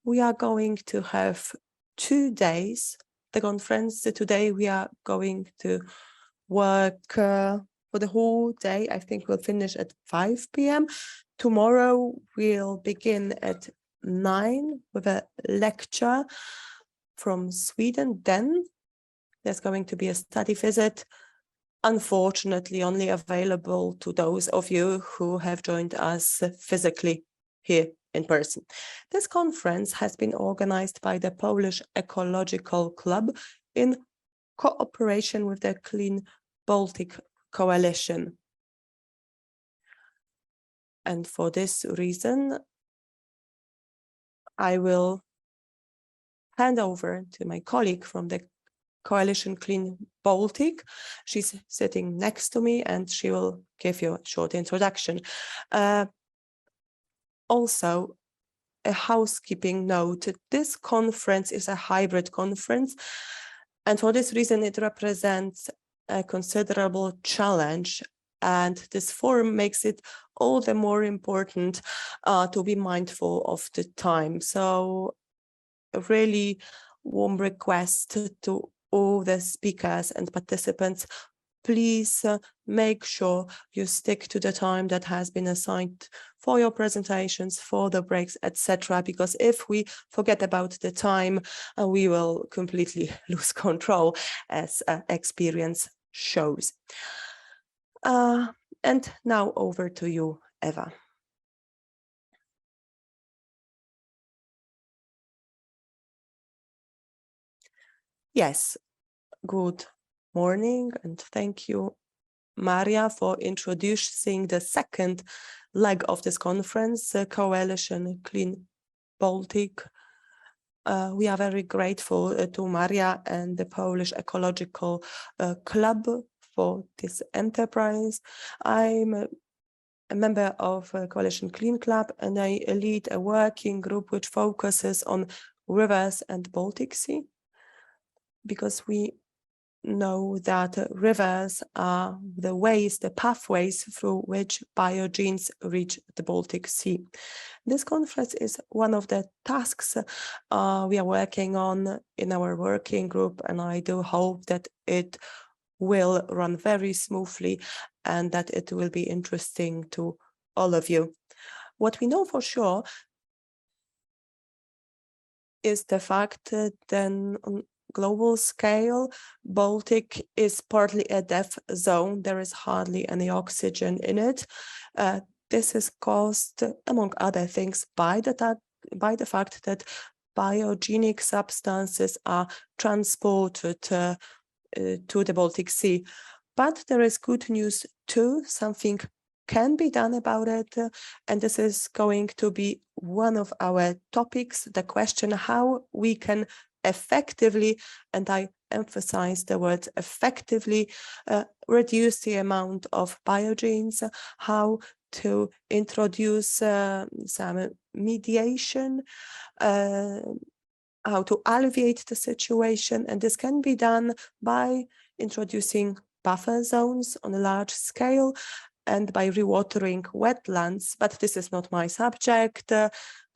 we are going to have 2 days, the conference. Today we are going to work for the whole day. I think we'll finish at 5 p.m. Tomorrow we'll begin at 9 with a lecture from Sweden. Then there's going to be a study visit, unfortunately only available to those of you who have joined us physically here in person. This conference has been organized by the Polish Ecological Club in cooperation with the Clean Baltic Coalition. And for this reason, I will hand over to my colleague from the Coalition Clean Baltic. She's sitting next to me and she will give you a short introduction. Also, a housekeeping note, this conference is a hybrid conference, and for this reason it represents a considerable challenge, and this forum makes it all the more important to be mindful of the time. So a really warm request to all the speakers and participants, please make sure you stick to the time that has been assigned for your presentations, for the breaks, etc. Because if we forget about the time, we will completely lose control, as experience shows. And now over to you, Eva. Yes, good morning, and thank you, Maria, for introducing the second leg of this conference, Coalition Clean Baltic. We are very grateful to Maria and the Polish Ecological Club for this enterprise. I'm a member of Coalition Clean Club, and I lead a working group which focuses on rivers and Baltic Sea, because we know that rivers are the ways, the pathways through which biogenes reach the Baltic Sea. This conference is one of the tasks we are working on in our working group, and I do hope that it will run very smoothly and that it will be interesting to all of you. What we know for sure is the fact that then on global scale, Baltic is partly a death zone. There is hardly any oxygen in it. This is caused, among other things, by the fact that biogenic substances are transported to the Baltic Sea. But there is good news too. Something can be done about it, and this is going to be one of our topics, the question how we can effectively, and I emphasize the word effectively, reduce the amount of biogenes, how to introduce some mediation, how to alleviate the situation, and this can be done by introducing buffer zones on a large scale and by rewatering wetlands, but this is not my subject.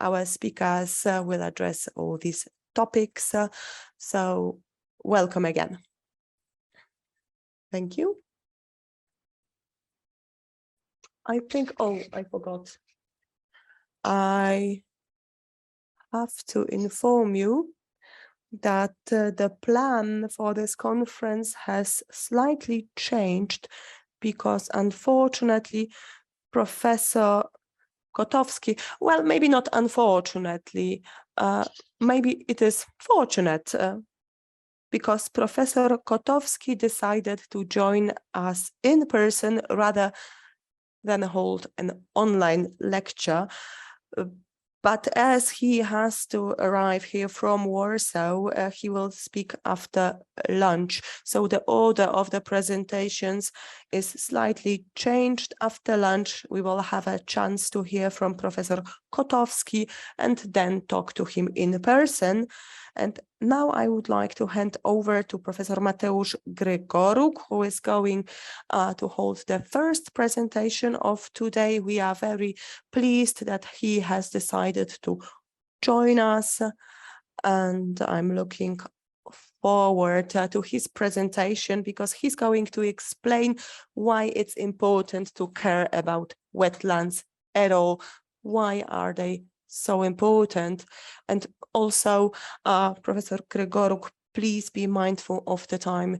Our speakers will address all these topics, so welcome again. Thank you. I think, oh, I forgot. I have to inform you that the plan for this conference has slightly changed because unfortunately, Professor Kotowski, well, maybe not unfortunately, maybe it is fortunate because Professor Kotowski decided to join us in person rather than hold an online lecture. But as he has to arrive here from Warsaw, he will speak after lunch. So the order of the presentations is slightly changed. After lunch, we will have a chance to hear from Professor Kotowski and then talk to him in person. And now I would like to hand over to Professor Mateusz Grygoruk, who is going to hold the first presentation of today. We are very pleased that he has decided to join us, and I'm looking forward to his presentation, because he's going to explain why it's important to care about wetlands at all. Why are they so important? And also, Professor Gregoruk, please be mindful of the time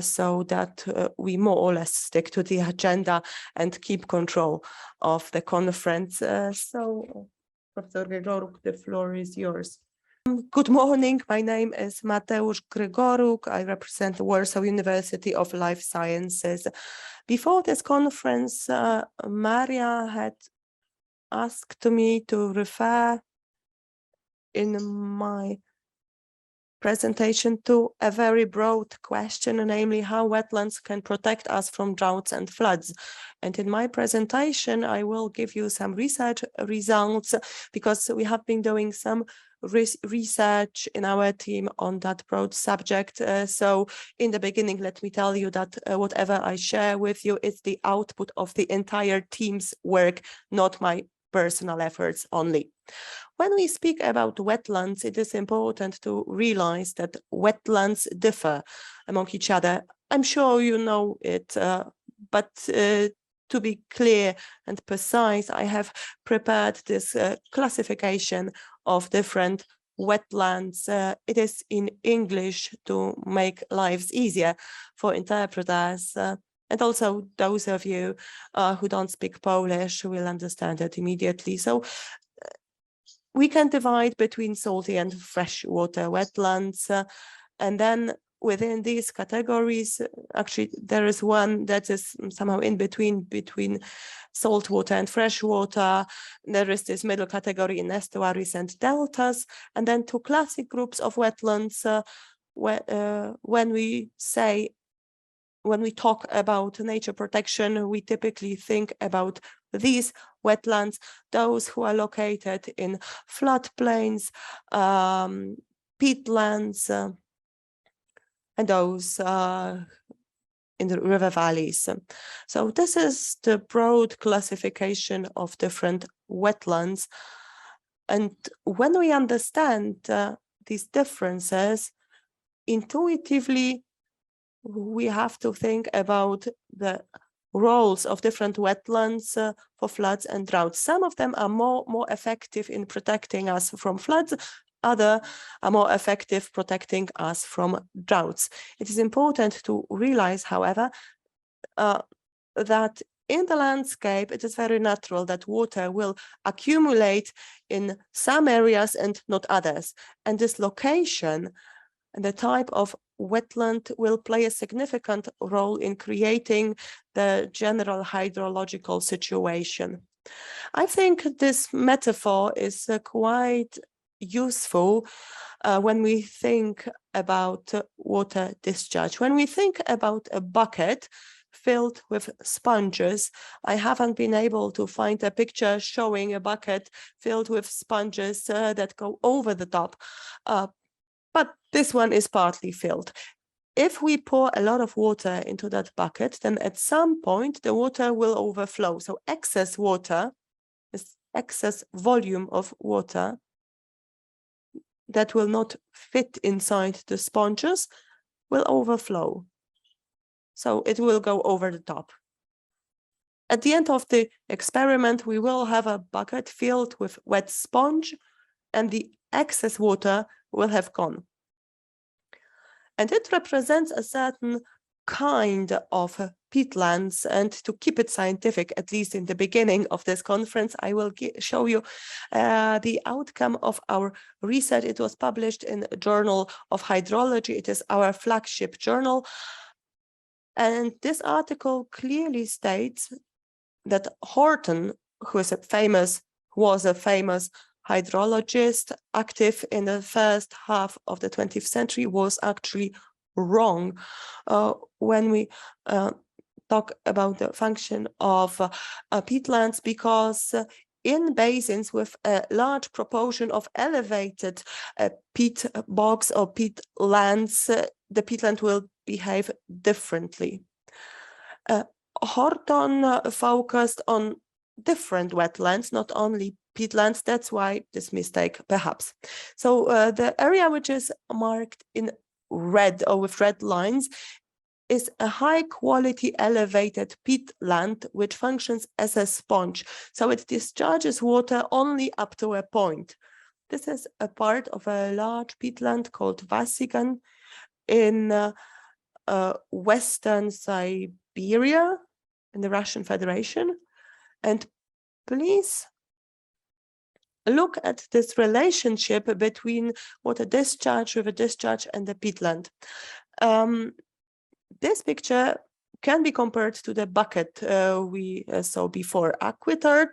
so that we more or less stick to the agenda and keep control of the conference. So, Professor Gregoruk, the floor is yours. Good morning. My name is Mateusz Gregoruk. I represent the Warsaw University of Life Sciences. Before this conference, Maria had asked me to refer in my presentation to a very broad question, namely how wetlands can protect us from droughts and floods. And in my presentation, I will give you some research results, because we have been doing some research in our team on that broad subject. So in the beginning, let me tell you that whatever I share with you is the output of the entire team's work, not my personal efforts only. When we speak about wetlands, it is important to realize that wetlands differ among each other. I'm sure you know it, but to be clear and precise, I have prepared this classification of different wetlands. It is in English to make lives easier for interpreters. And also those of you who don't speak Polish will understand it immediately. So we can divide between salty and freshwater wetlands. And then within these categories, actually, there is one that is somehow in between saltwater and freshwater. There is this middle category in estuaries and deltas. And then two classic groups of wetlands. When we talk about nature protection, we typically think about these wetlands, those who are located in floodplains, peatlands, and those in the river valleys. So this is the broad classification of different wetlands. And when we understand these differences, intuitively, we have to think about the roles of different wetlands for floods and droughts. Some of them are more effective in protecting us from floods, others are more effective protecting us from droughts. It is important to realize, however, that in the landscape, it is very natural that water will accumulate in some areas and not others. And this location and the type of wetland will play a significant role in creating the general hydrological situation. I think this metaphor is quite useful when we think about water discharge. When we think about a bucket filled with sponges, I haven't been able to find a picture showing a bucket filled with sponges that go over the top. But this one is partly filled. If we pour a lot of water into that bucket, then at some point the water will overflow. So excess water, this excess volume of water that will not fit inside the sponges will overflow. So it will go over the top. At the end of the experiment, we will have a bucket filled with wet sponge, and the excess water will have gone. And it represents a certain kind of peatlands. And to keep it scientific, at least in the beginning of this conference, I will show you the outcome of our research. It was published in the Journal of Hydrology. It is our flagship journal. And this article clearly states that Horton, who was a famous hydrologist active in the first half of the 20th century, was actually wrong when we talk about the function of peatlands, because in basins with a large proportion of elevated peat bogs or peatlands, the peatland will behave differently. Horton focused on different wetlands, not only peatlands. That's why this mistake, perhaps. So the area which is marked in red or with red lines is a high quality elevated peatland which functions as a sponge. So it discharges water only up to a point. This is a part of a large peatland called Vasigan in Western Siberia in the Russian Federation. And please look at this relationship between water discharge, river discharge, and the peatland. This picture can be compared to the bucket we saw before, aquitard,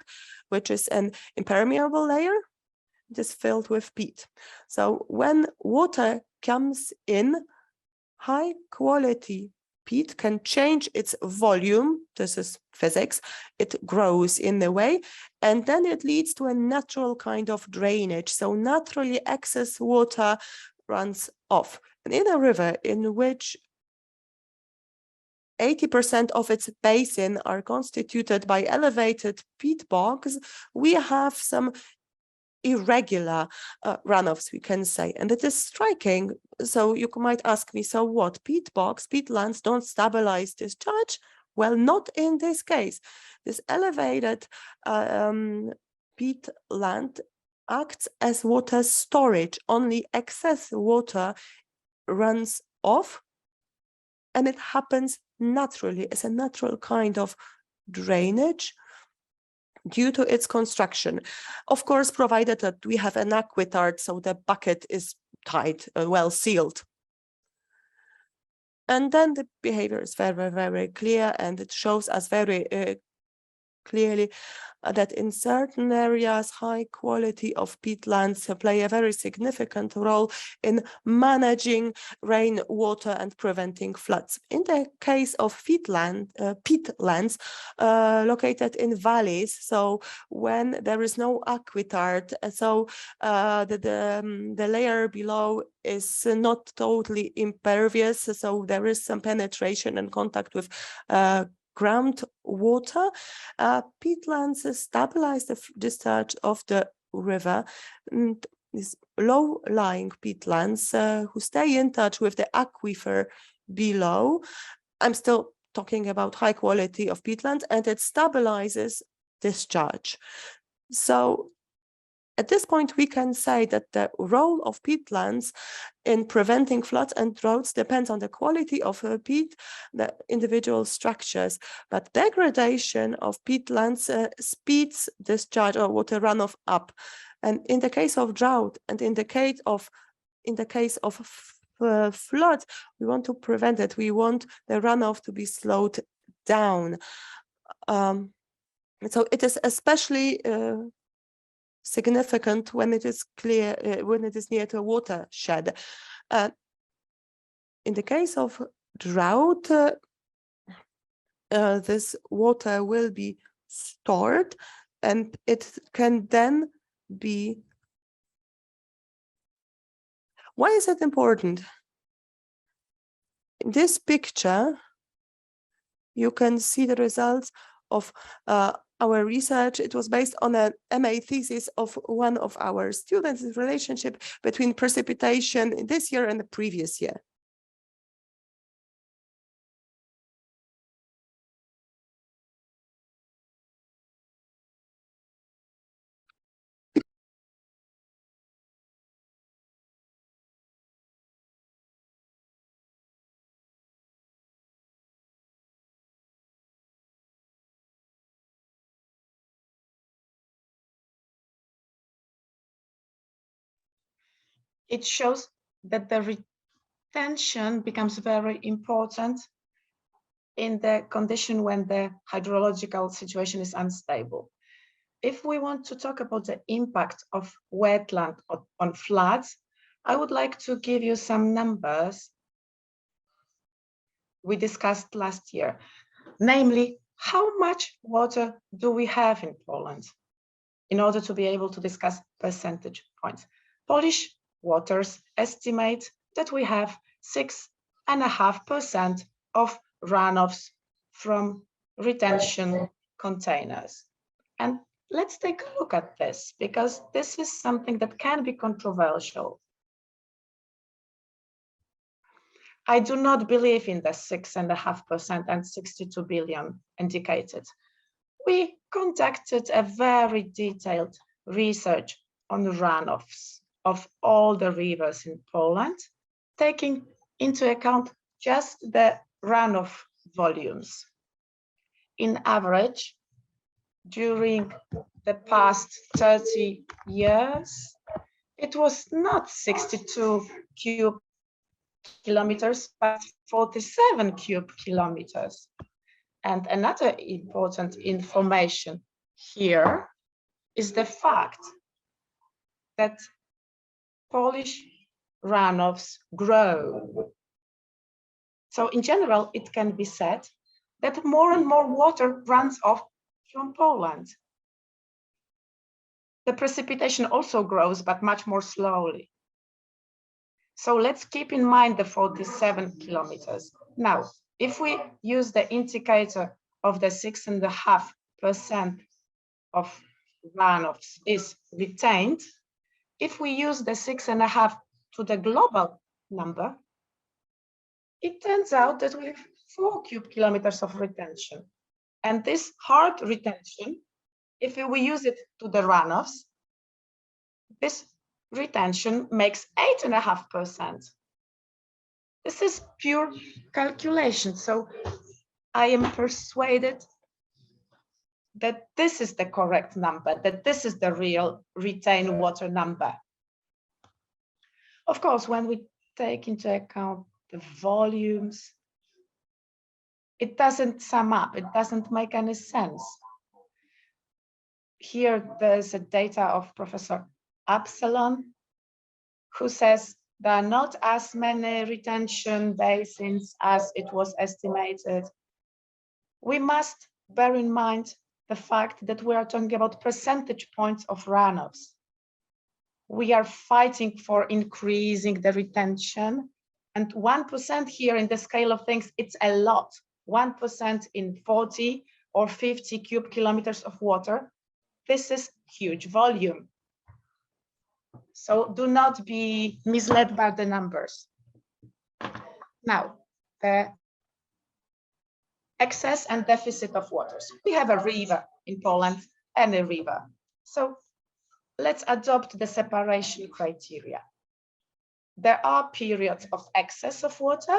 which is an impermeable layer. It is filled with peat. So when water comes in, high quality peat can change its volume. This is physics. It grows in a way, and then it leads to a natural kind of drainage. So naturally excess water runs off. And in a river in which 80% of its basin are constituted by elevated peat bogs, we have some irregular runoffs, we can say, and it is striking. So you might ask me, so what? Peat bogs, peatlands don't stabilize discharge? Well, not in this case. This elevated peatland acts as water storage. Only excess water runs off, and it happens naturally as a natural kind of drainage due to its construction. Of course, provided that we have an aquitard, so the bucket is tight, well sealed. And then the behavior is very, very clear, and it shows us very clearly that in certain areas, high quality of peatlands play a very significant role in managing rainwater and preventing floods. In the case of peatlands located in valleys, so when there is no aquitard, so the layer below is not totally impervious, so there is some penetration and contact with groundwater. Peatlands stabilize the discharge of the river. And these low-lying peatlands who stay in touch with the aquifer below. I'm still talking about high quality of peatlands, and it stabilizes discharge. So at this point, we can say that the role of peatlands in preventing floods and droughts depends on the quality of peat, the individual structures, but degradation of peatlands speeds discharge or water runoff up. And in the case of drought and in the case of floods, we want to prevent it. We want the runoff to be slowed down. So it is especially significant when it is clear, when it is near to a watershed. In the case of drought, this water will be stored, and it can then be. Why is it important? In this picture, you can see the results of our research. It was based on an MA thesis of one of our students, the relationship between precipitation this year and the previous year. It shows that the retention becomes very important in the condition when the hydrological situation is unstable. If we want to talk about the impact of wetland on floods, I would like to give you some numbers we discussed last year, namely, how much water do we have in Poland, in order to be able to discuss percentage points. Polish waters estimate that we have 6.5% of runoffs from retention containers. And let's take a look at this, because this is something that can be controversial. I do not believe in the 6.5% and 62 billion indicated. We conducted a very detailed research on runoffs of all the rivers in Poland, taking into account just the runoff volumes. In average, during the past 30 years, it was not 62 cube kilometers, but 47 cube kilometers. And another important information here is the fact that Polish runoffs grow. So in general, it can be said that more and more water runs off from Poland. The precipitation also grows, but much more slowly. So let's keep in mind the 47 kilometers. Now, if we use the indicator of the 6.5% of runoffs is retained, if we use the 6.5 to the global number, it turns out that we have 4 cube kilometers of retention. And this hard retention, if we use it to the runoffs, this retention makes 8.5%. This is pure calculation. So I am persuaded that this is the correct number, that this is the real retained water number. Of course, when we take into account the volumes, it doesn't sum up, it doesn't make any sense. Here, there's a data of Professor Absalon, who says there are not as many retention basins as it was estimated. We must bear in mind the fact that we are talking about percentage points of runoffs. We are fighting for increasing the retention, and 1% here in the scale of things, it's a lot. 1% in 40 or 50 cube kilometers of water, this is huge volume. So do not be misled by the numbers. Now, the excess and deficit of waters. We have a river in Poland and a river. So let's adopt the separation criteria. There are periods of excess of water.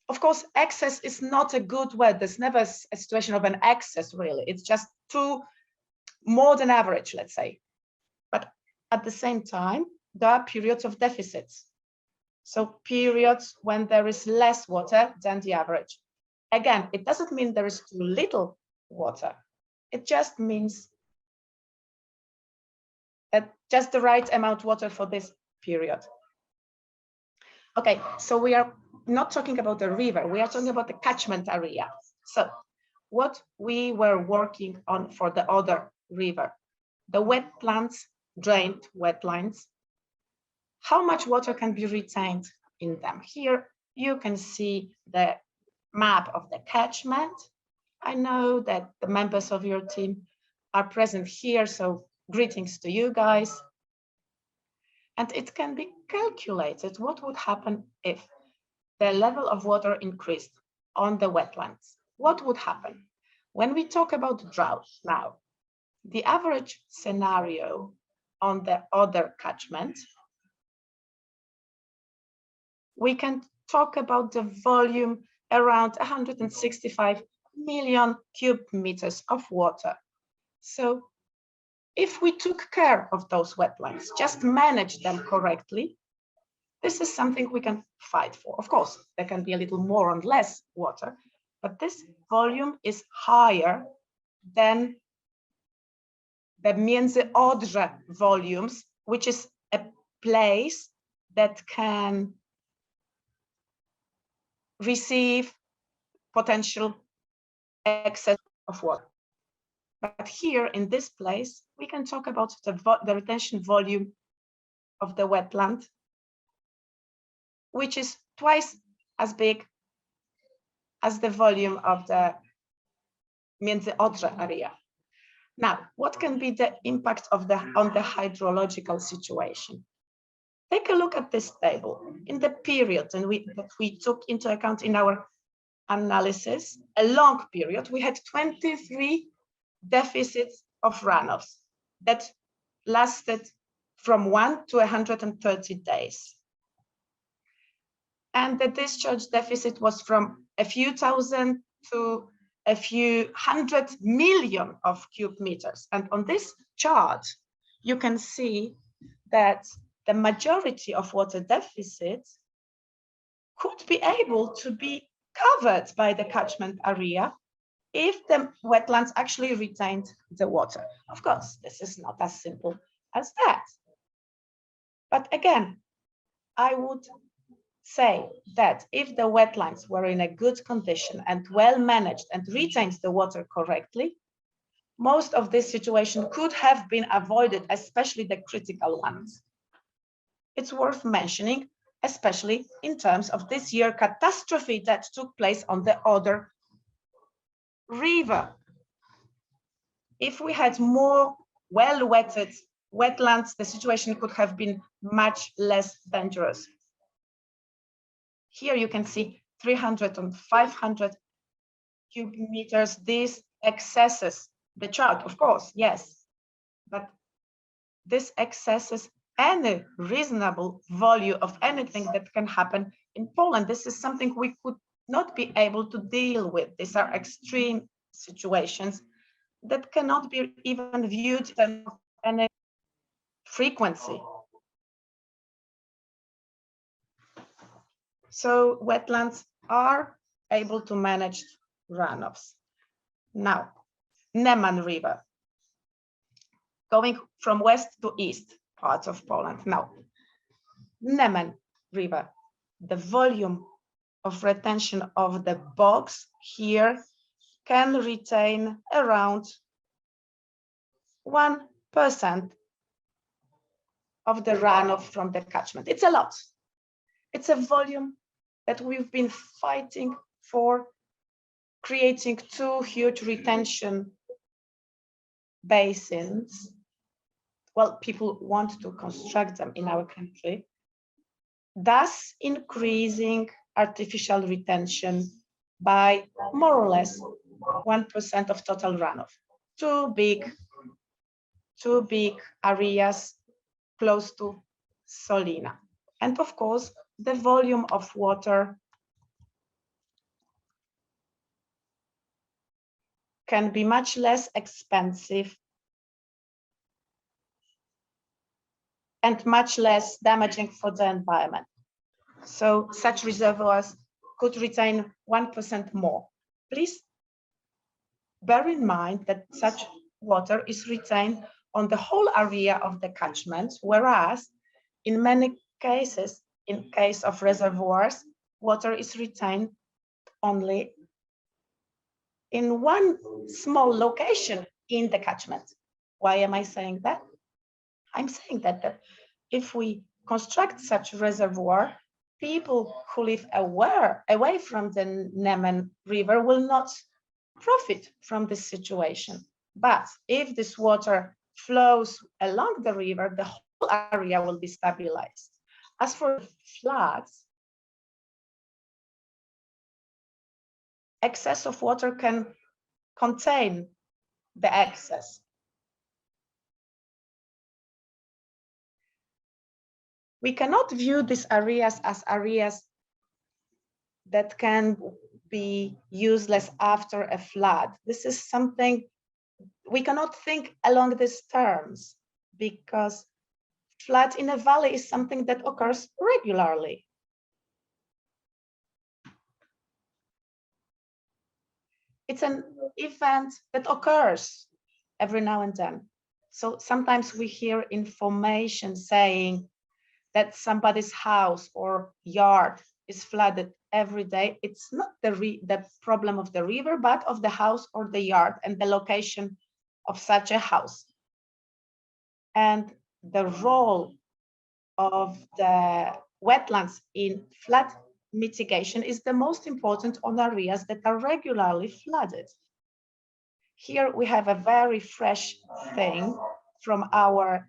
Of course, excess is not a good word. There's never a situation of an excess, really. It's just more than average, let's say. But at the same time, there are periods of deficits. So periods when there is less water than the average. Again, it doesn't mean there is too little water. It just means that just the right amount of water for this period. Okay, so we are not talking about the river, we are talking about the catchment area. So what we were working on for the other river, the wetlands, drained wetlands, how much water can be retained in them? Here you can see the map of the catchment. I know that the members of your team are present here, so greetings to you guys. And it can be calculated what would happen if the level of water increased on the wetlands. What would happen? When we talk about drought now, the average scenario on the other catchment, we can talk about the volume around 165 million cubic meters of water. So if we took care of those wetlands, just manage them correctly, this is something we can fight for. Of course, there can be a little more and less water, but this volume is higher than the Międzyodrze volumes, which is a place that can receive potential excess of water. But here in this place, we can talk about the retention volume of the wetland, which is twice as big as the volume of the Międzyodrze area. Now, what can be the impact of on the hydrological situation? Take a look at this table. In the period that we took into account in our analysis, a long period, we had 23 deficits of runoffs that lasted from 1 to 130 days. And the discharge deficit was from a few thousand to a few 100 million of cubic meters. And on this chart, you can see that the majority of water deficits could be able to be covered by the catchment area if the wetlands actually retained the water. Of course, this is not as simple as that. But again, I would say that if the wetlands were in a good condition and well managed and retained the water correctly, most of this situation could have been avoided, especially the critical ones. It's worth mentioning, especially in terms of this year catastrophe that took place on the Oder River. If we had more well-wetted wetlands, the situation could have been much less dangerous. Here you can see 300 and 500 cubic meters, these excesses, the chart, of course, yes, but this excesses any reasonable value of anything that can happen in Poland. This is something we could not be able to deal with. These are extreme situations that cannot be even viewed in any frequency. So wetlands are able to manage runoffs. Now, Neman River, going from west to east parts of Poland. Now, Neman River, the volume of retention of the bogs here can retain around 1% of the runoff from the catchment. It's a lot. It's a volume that we've been fighting for, creating 2 huge retention basins. Well, people want to construct them in our country, thus increasing artificial retention by more or less 1% of total runoff. Two big areas close to Solina. And of course, the volume of water can be much less expensive and much less damaging for the environment. So such reservoirs could retain 1% more. Please bear in mind that such water is retained on the whole area of the catchment, whereas in many cases, in case of reservoirs, water is retained only in one small location in the catchment. Why am I saying that? I'm saying that if we construct such reservoir, people who live away from the Neman River will not profit from this situation. But if this water flows along the river, the whole area will be stabilized. As for floods, excess of water can contain the excess. We cannot view these areas as areas that can be useless after a flood. This is something we cannot think along these terms, because flood in a valley is something that occurs regularly. It's an event that occurs every now and then. So sometimes we hear information saying that somebody's house or yard is flooded every day. It's not the problem of the river, but of the house or the yard and the location of such a house. And the role of the wetlands in flood mitigation is the most important on areas that are regularly flooded. Here we have a very fresh thing from our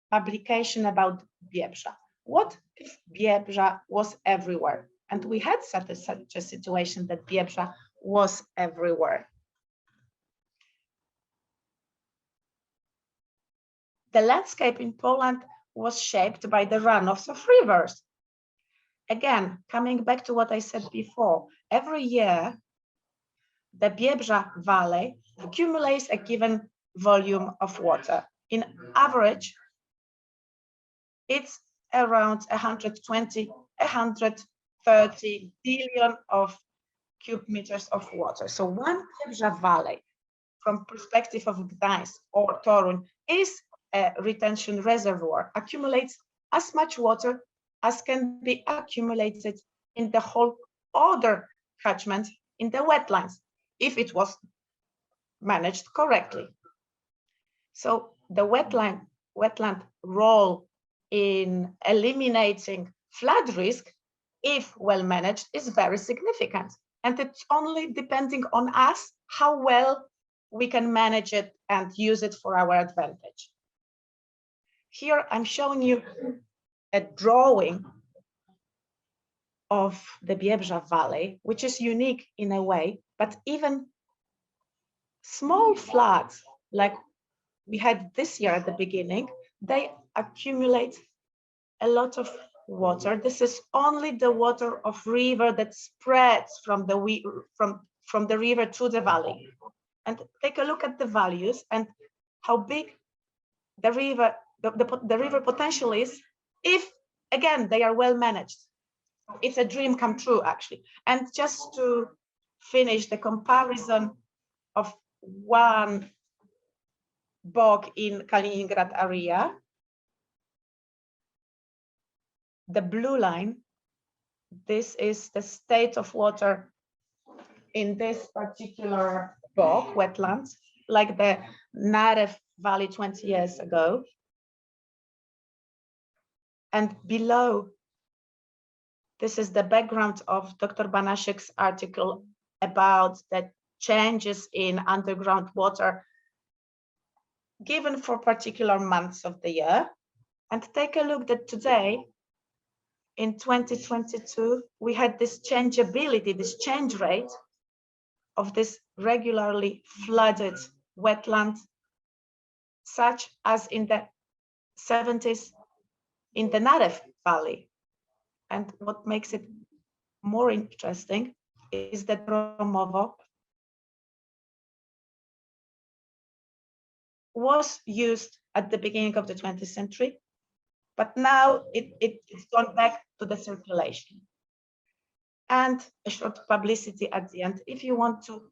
publication about Biebrza. What if Biebrza was everywhere? And we had such a situation that Biebrza was everywhere. The landscape in Poland was shaped by the runoffs of rivers. Again, coming back to what I said before, every year, the Biebrza Valley accumulates a given volume of water. In average, it's around 120, 130 billion of cubic meters of water. So one Biebrza Valley, from perspective of Gdańsk or Toruń, is a retention reservoir, accumulates as much water as can be accumulated in the whole other catchment in the wetlands, if it was managed correctly. So the wetland role in eliminating flood risk, if well managed, is very significant. And it's only depending on us how well we can manage it and use it for our advantage. Here I'm showing you a drawing of the Biebrza Valley, which is unique in a way, but even small floods like we had this year at the beginning, they accumulate a lot of water. This is only the water of river that spreads from the river to the valley. And take a look at the values and how big the river potential is if, again, they are well managed. It's a dream come true, actually. And just to finish the comparison of one bog in Kaliningrad area, the blue line, this is the state of water in this particular bog, wetlands, like the Narew Valley 20 years ago. And below, this is the background of Dr. Banasiek's article about the changes in underground water given for particular months of the year. And take a look that today, in 2022, we had this changeability, this change rate of this regularly flooded wetland, such as in the 70s in the Narew Valley. And what makes it more interesting is that Romowo was used at the beginning of the 20th century, but now it's gone back to the circulation. And a short publicity at the end. If you want to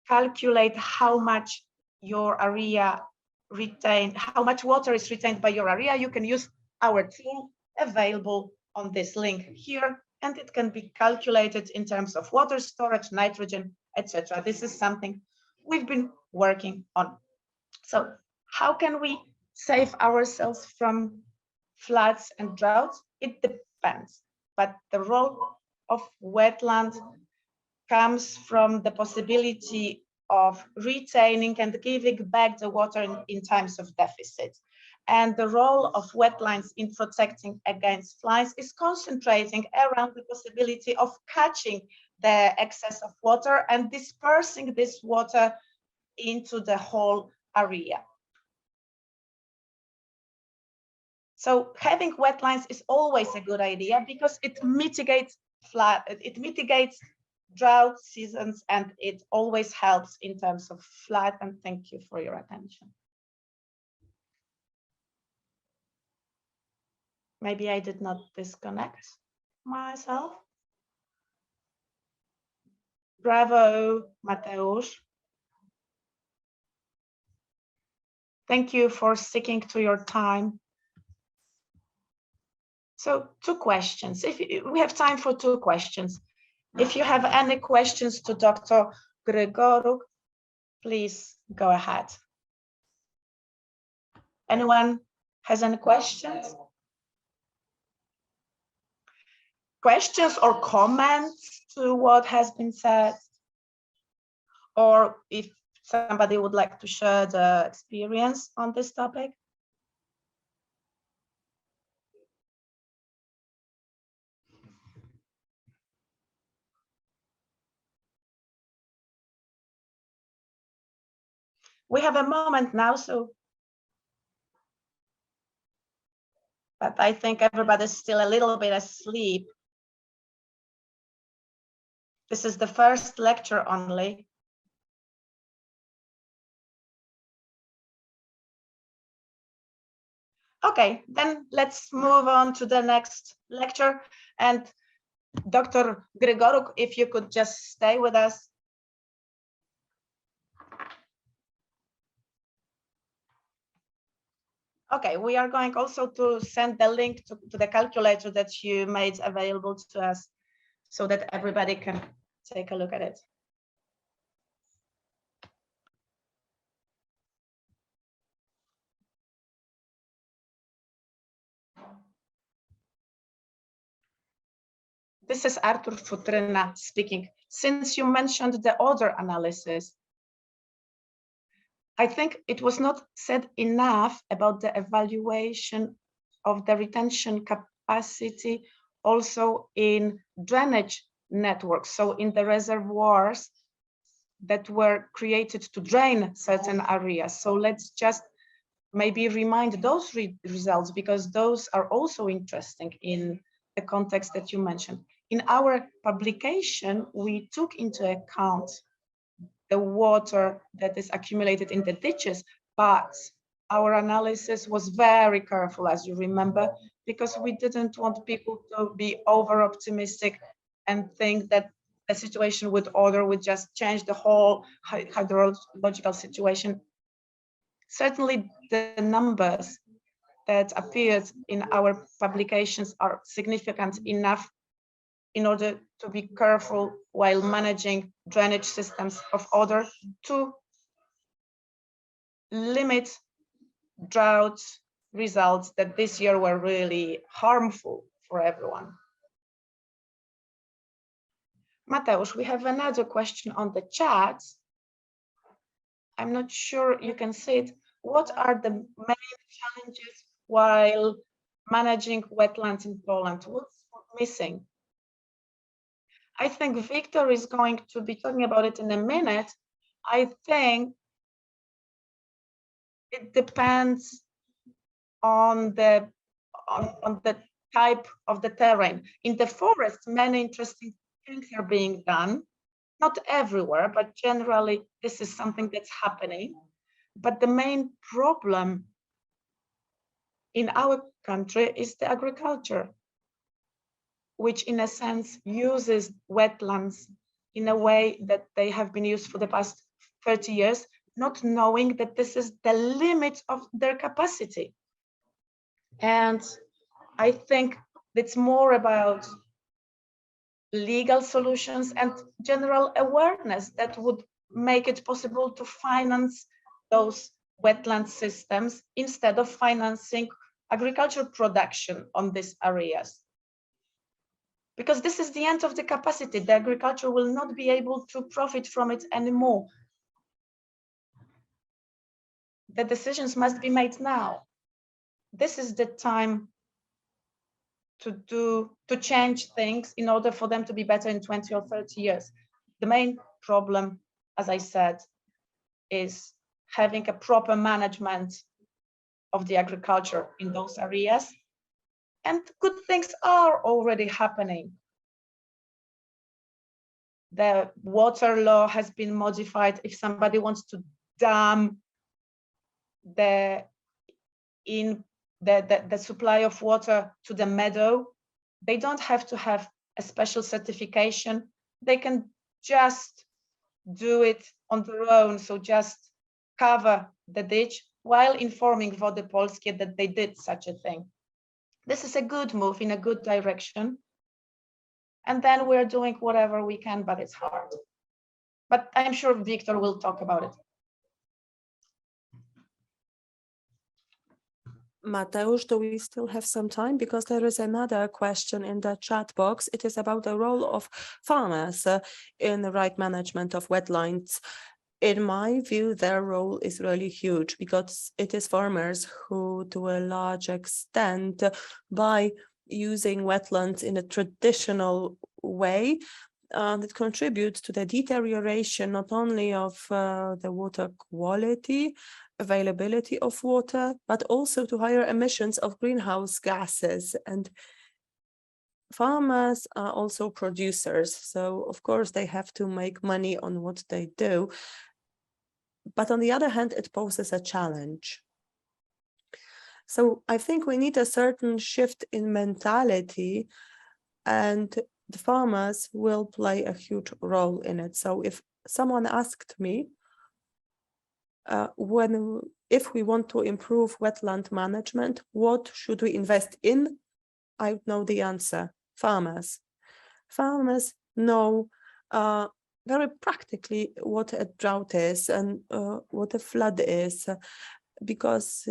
calculate how much your area retained, how much water is retained by your area, you can use our tool available on this link here, and it can be calculated in terms of water storage, nitrogen, etc. This is something we've been working on. So how can we save ourselves from floods and droughts? It depends, but the role of wetland comes from the possibility of retaining and giving back the water in times of deficit. And the role of wetlands in protecting against floods is concentrating around the possibility of catching the excess of water and dispersing this water into the whole area. So having wetlands is always a good idea because it mitigates flood, it mitigates drought seasons, and it always helps in terms of flood. And thank you for your attention. Maybe I did not disconnect myself. Bravo, Mateusz. Thank you for sticking to your time. So 2 questions. If we have time for 2 questions. If you have any questions to Dr. Grygoruk, please go ahead. Anyone has any questions? Questions or comments to what has been said? Or if Somebody would like to share the experience on this topic? We have a moment now, but I think everybody's still a little bit asleep. This is the first lecture only. Okay, then let's move on to the next lecture. And Dr. Grigoruk, if you could just stay with us. Okay, we are going also to send the link to the calculator that you made available to us so that everybody can take a look at it. This is Artur Futryna speaking. Since you mentioned the order analysis, I think it was not said enough about the evaluation of the retention capacity also in drainage networks, so in the reservoirs that were created to drain certain areas. So let's just maybe remind those results, because those are also interesting in the context that you mentioned. In our publication, we took into account the water that is accumulated in the ditches, but our analysis was very careful, as you remember, because we didn't want people to be over optimistic and think that a situation with order would just change the whole hydrological situation. Certainly the numbers that appeared in our publications are significant enough in order to be careful while managing drainage systems of order to limit drought results that this year were really harmful for everyone. Mateusz, we have another question on the chat. I'm not sure you can see it. What are the main challenges while managing wetlands in Poland? What's missing? I think Victor is going to be talking about it in a minute. I think it depends on the type of the terrain. In the forest, many interesting things are being done. Not everywhere, but generally this is something that's happening. But the main problem in our country is the agriculture, which in a sense uses wetlands in a way that they have been used for the past 30 years, not knowing that this is the limit of their capacity. And I think it's more about legal solutions and general awareness that would make it possible to finance those wetland systems instead of financing agricultural production on these areas. Because this is the end of the capacity. The agriculture will not be able to profit from it anymore. The decisions must be made now. This is the time to change things in order for them to be better in 20 or 30 years. The main problem, as I said, is having a proper management of the agriculture in those areas. And good things are already happening. The water law has been modified. If somebody wants to dam the supply of water to the meadow, they don't have to have a special certification. They can just do it on their own. So just cover the ditch while informing Wody Polskie that they did such a thing. This is a good move in a good direction. And then we're doing whatever we can, but it's hard. But I'm sure Victor will talk about it. Mateusz, do we still have some time? Because there is another question in the chat box. It is about the role of farmers in the right management of wetlands in my view, their role is really huge because it is farmers who, to a large extent, by using wetlands in a traditional way, that contributes to the deterioration not only of the water quality, availability of water, but also to higher emissions of greenhouse gases. And farmers are also producers, so of course they have to make money on what they do. But on the other hand, it poses a challenge. So I think we need a certain shift in mentality, and the farmers will play a huge role in it. So if someone asked me if we want to improve wetland management, what should we invest in? I know the answer: farmers. Farmers know very practically what a drought is and what a flood is, because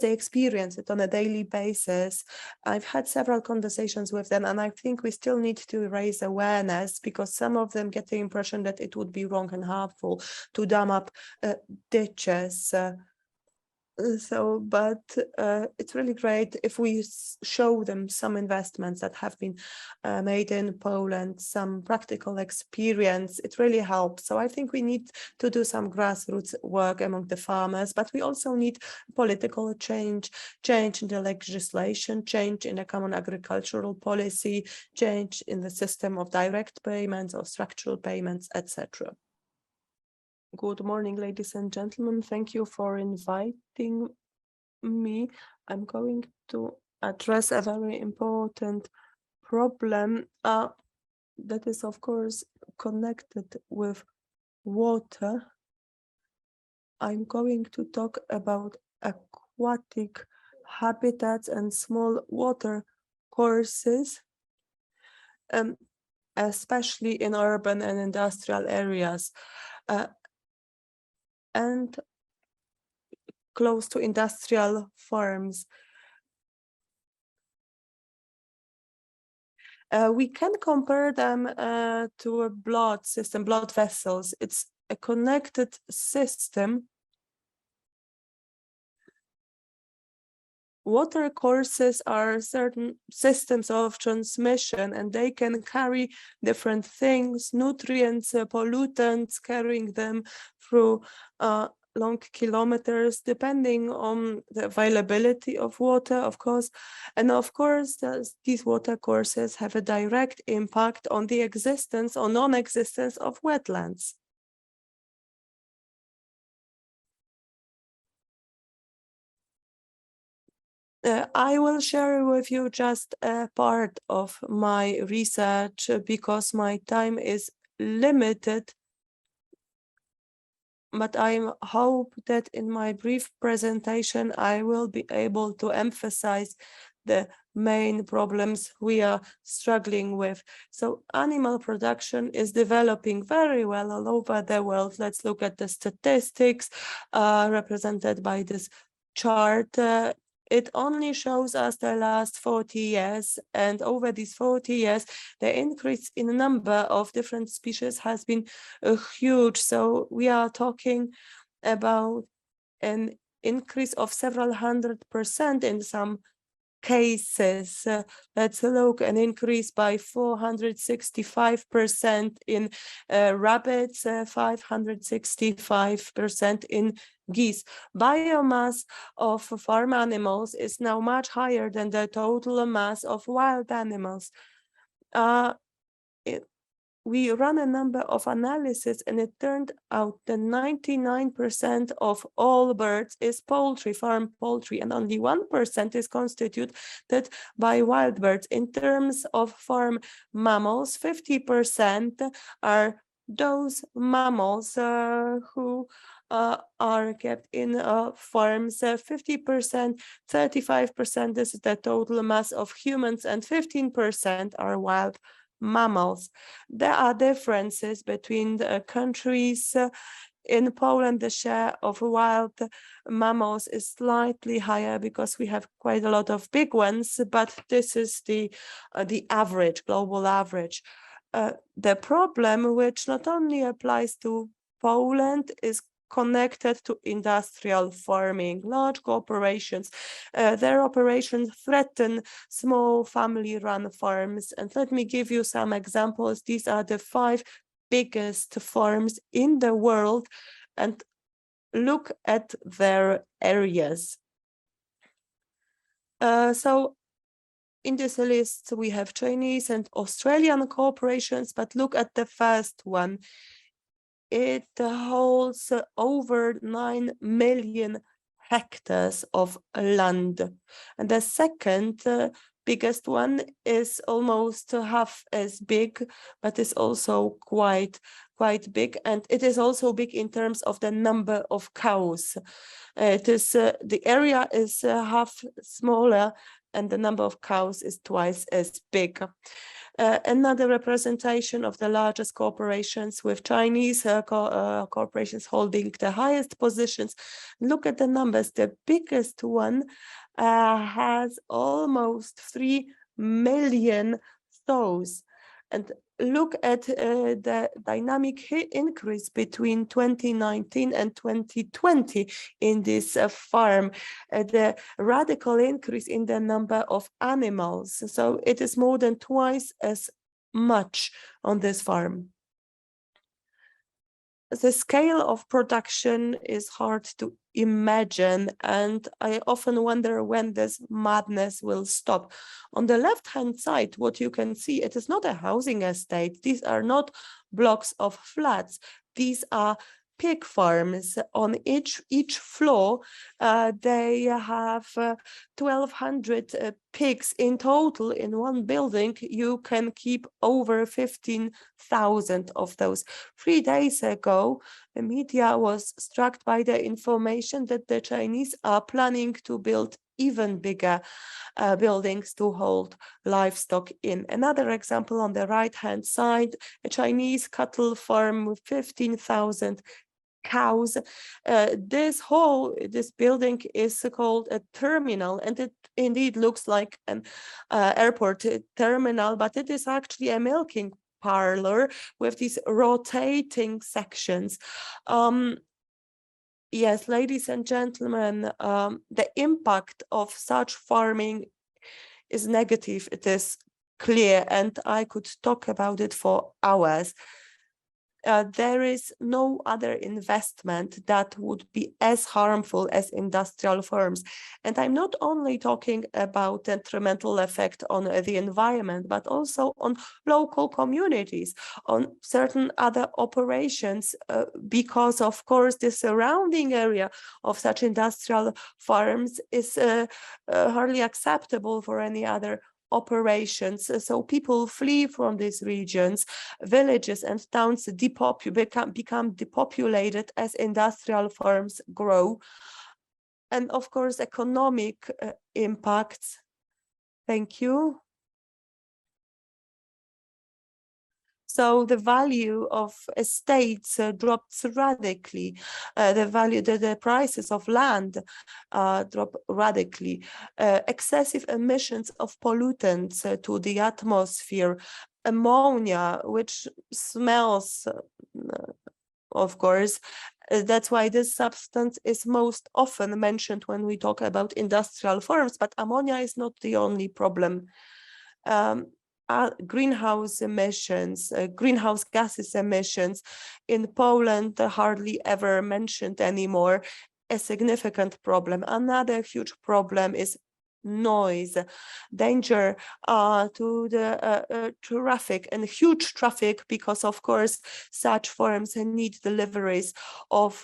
they experience it on a daily basis. I've had several conversations with them, and I think we still need to raise awareness, because some of them get the impression that it would be wrong and harmful to dam up ditches. But it's really great if we show them some investments that have been made in Poland, some practical experience. It really helps. So I think we need to do some grassroots work among the farmers, but we also need political change in the legislation, change in the common agricultural policy, change in the system of direct payments or structural payments, etc. Good morning, ladies and gentlemen. Thank you for inviting me. I'm going to address a very important problem that is, of course, connected with water. I'm going to talk about aquatic habitats and small water courses, especially in urban and industrial areas. And close to industrial farms. We can compare them to a blood system, blood vessels. It's a connected system. Water courses are certain systems of transmission, and they can carry different things, nutrients, pollutants, carrying them through long kilometers, depending on the availability of water, of course. And of course, these water courses have a direct impact on the existence or non-existence of wetlands. I will share with you just a part of my research because my time is limited. But I hope that in my brief presentation, I will be able to emphasize the main problems we are struggling with. So animal production is developing very well all over the world. Let's look at the statistics represented by this chart. It only shows us the last 40 years, and over these 40 years, the increase in the number of different species has been huge. So we are talking about an increase of several 100% in some cases. Let's look, an increase by 465% in rabbits, 565% in geese. Biomass of farm animals is now much higher than the total mass of wild animals. We ran a number of analyses, and it turned out that 99% of all birds is poultry, farm poultry, and only 1% is constituted by wild birds. In terms of farm mammals, 50% are those mammals who are kept in farms, 50%, 35%, this is the total mass of humans, and 15% are wild mammals. There are differences between the countries In Poland, the share of wild mammals is slightly higher because we have quite a lot of big ones, but this is the average, global average. The problem, which not only applies to Poland, is connected to industrial farming. Large corporations, their operations threaten small family-run farms. And let me give you some examples. These are the 5 biggest farms in the world, and look at their areas. So in this list, we have Chinese and Australian corporations, but look at the first one. It holds over 9 million hectares of land. And the second biggest one is almost half as big, but is also quite big. And it is also big in terms of the number of cows. It is the area is half smaller, and the number of cows is twice as big. Another representation of the largest corporations, with Chinese corporations holding the highest positions. Look at the numbers. The biggest one has almost 3 million sows. And look at the dynamic increase between 2019 and 2020 in this farm, the radical increase in the number of animals. So it is more than twice as much on this farm. The scale of production is hard to imagine, and I often wonder when this madness will stop. On the left-hand side, what you can see, it is not a housing estate. These are not blocks of flats. These are pig farms. On each floor, they have 1,200 pigs in total. In one building, you can keep over 15,000 of those. 3 days ago, the media was struck by the information that the Chinese are planning to build even bigger buildings to hold livestock in. Another example on the right-hand side, a Chinese cattle farm with 15,000 cows. This building is called a terminal, and it indeed looks like an airport terminal, but it is actually a milking parlor with these rotating sections. Yes, ladies and gentlemen, the impact of such farming is negative. It is clear, and I could talk about it for hours. There is no other investment that would be as harmful as industrial farms. And I'm not only talking about detrimental effect on the environment, but also on local communities, on certain other operations, because of course the surrounding area of such industrial farms is hardly acceptable for any other operations. So people flee from these regions. Villages and towns become depopulated as industrial farms grow. And of course, economic impacts. Thank you. So the value of estates drops radically. The prices of land drop radically. Excessive emissions of pollutants to the atmosphere, ammonia, which smells, of course. That's why this substance is most often mentioned when we talk about industrial farms, but ammonia is not the only problem. Greenhouse emissions, greenhouse gases emissions in Poland are hardly ever mentioned anymore, a significant problem. Another huge problem is noise, danger to the traffic, and huge traffic, because of course such farms need deliveries of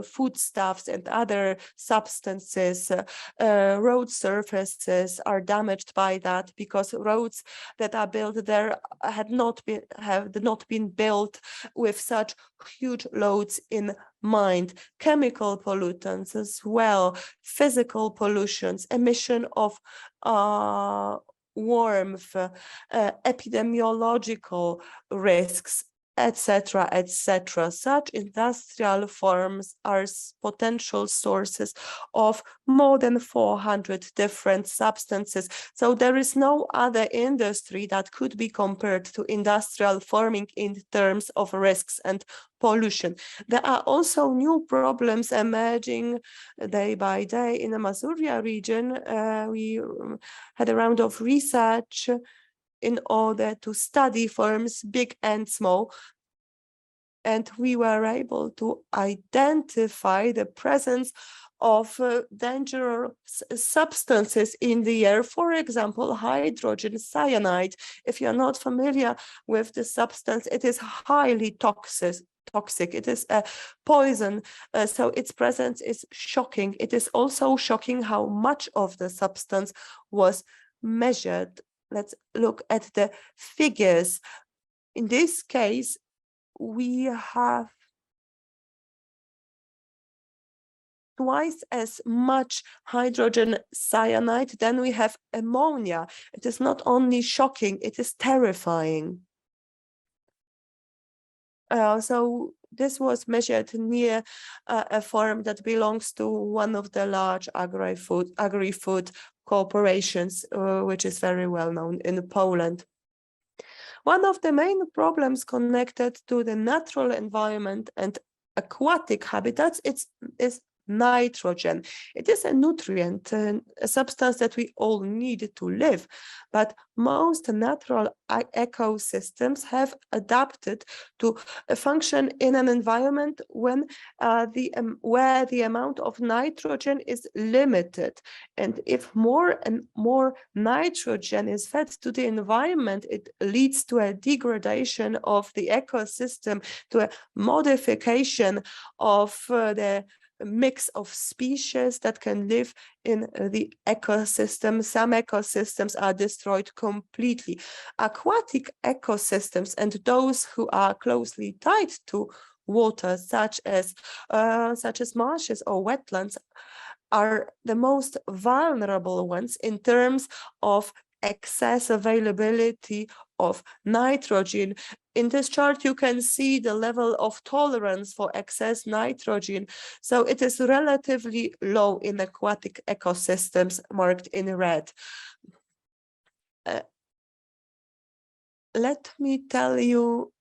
foodstuffs and other substances. Road surfaces are damaged by that, because roads that are built there have not been built with such huge loads in mind. Chemical pollutants as well, physical pollutions, emission of warmth, epidemiological risks, etc., etc. Such industrial farms are potential sources of more than 400 different substances. So there is no other industry that could be compared to industrial farming in terms of risks and pollution. There are also new problems emerging day by day in the Masuria region. We had a round of research in order to study farms, big and small. And we were able to identify the presence of dangerous substances in the air, for example, hydrogen cyanide. If you're not familiar with the substance, it is highly toxic. It is a poison, so its presence is shocking. It is also shocking how much of the substance was measured. Let's look at the figures. In this case, we have twice as much hydrogen cyanide than we have ammonia. It is not only shocking, it is terrifying. So this was measured near a farm that belongs to one of the large agri-food corporations, which is very well known in Poland. One of the main problems connected to the natural environment and aquatic habitats is nitrogen. It is a nutrient, a substance that we all need to live, but most natural ecosystems have adapted to function in an environment where the amount of nitrogen is limited. And if more and more nitrogen is fed to the environment, it leads to a degradation of the ecosystem, to a modification of the mix of species that can live in the ecosystem. Some ecosystems are destroyed completely. Aquatic ecosystems and those who are closely tied to water, such as marshes or wetlands, are the most vulnerable ones in terms of excess availability of nitrogen. In this chart, you can see the level of tolerance for excess nitrogen. So it is relatively low in aquatic ecosystems marked in red. Let me tell you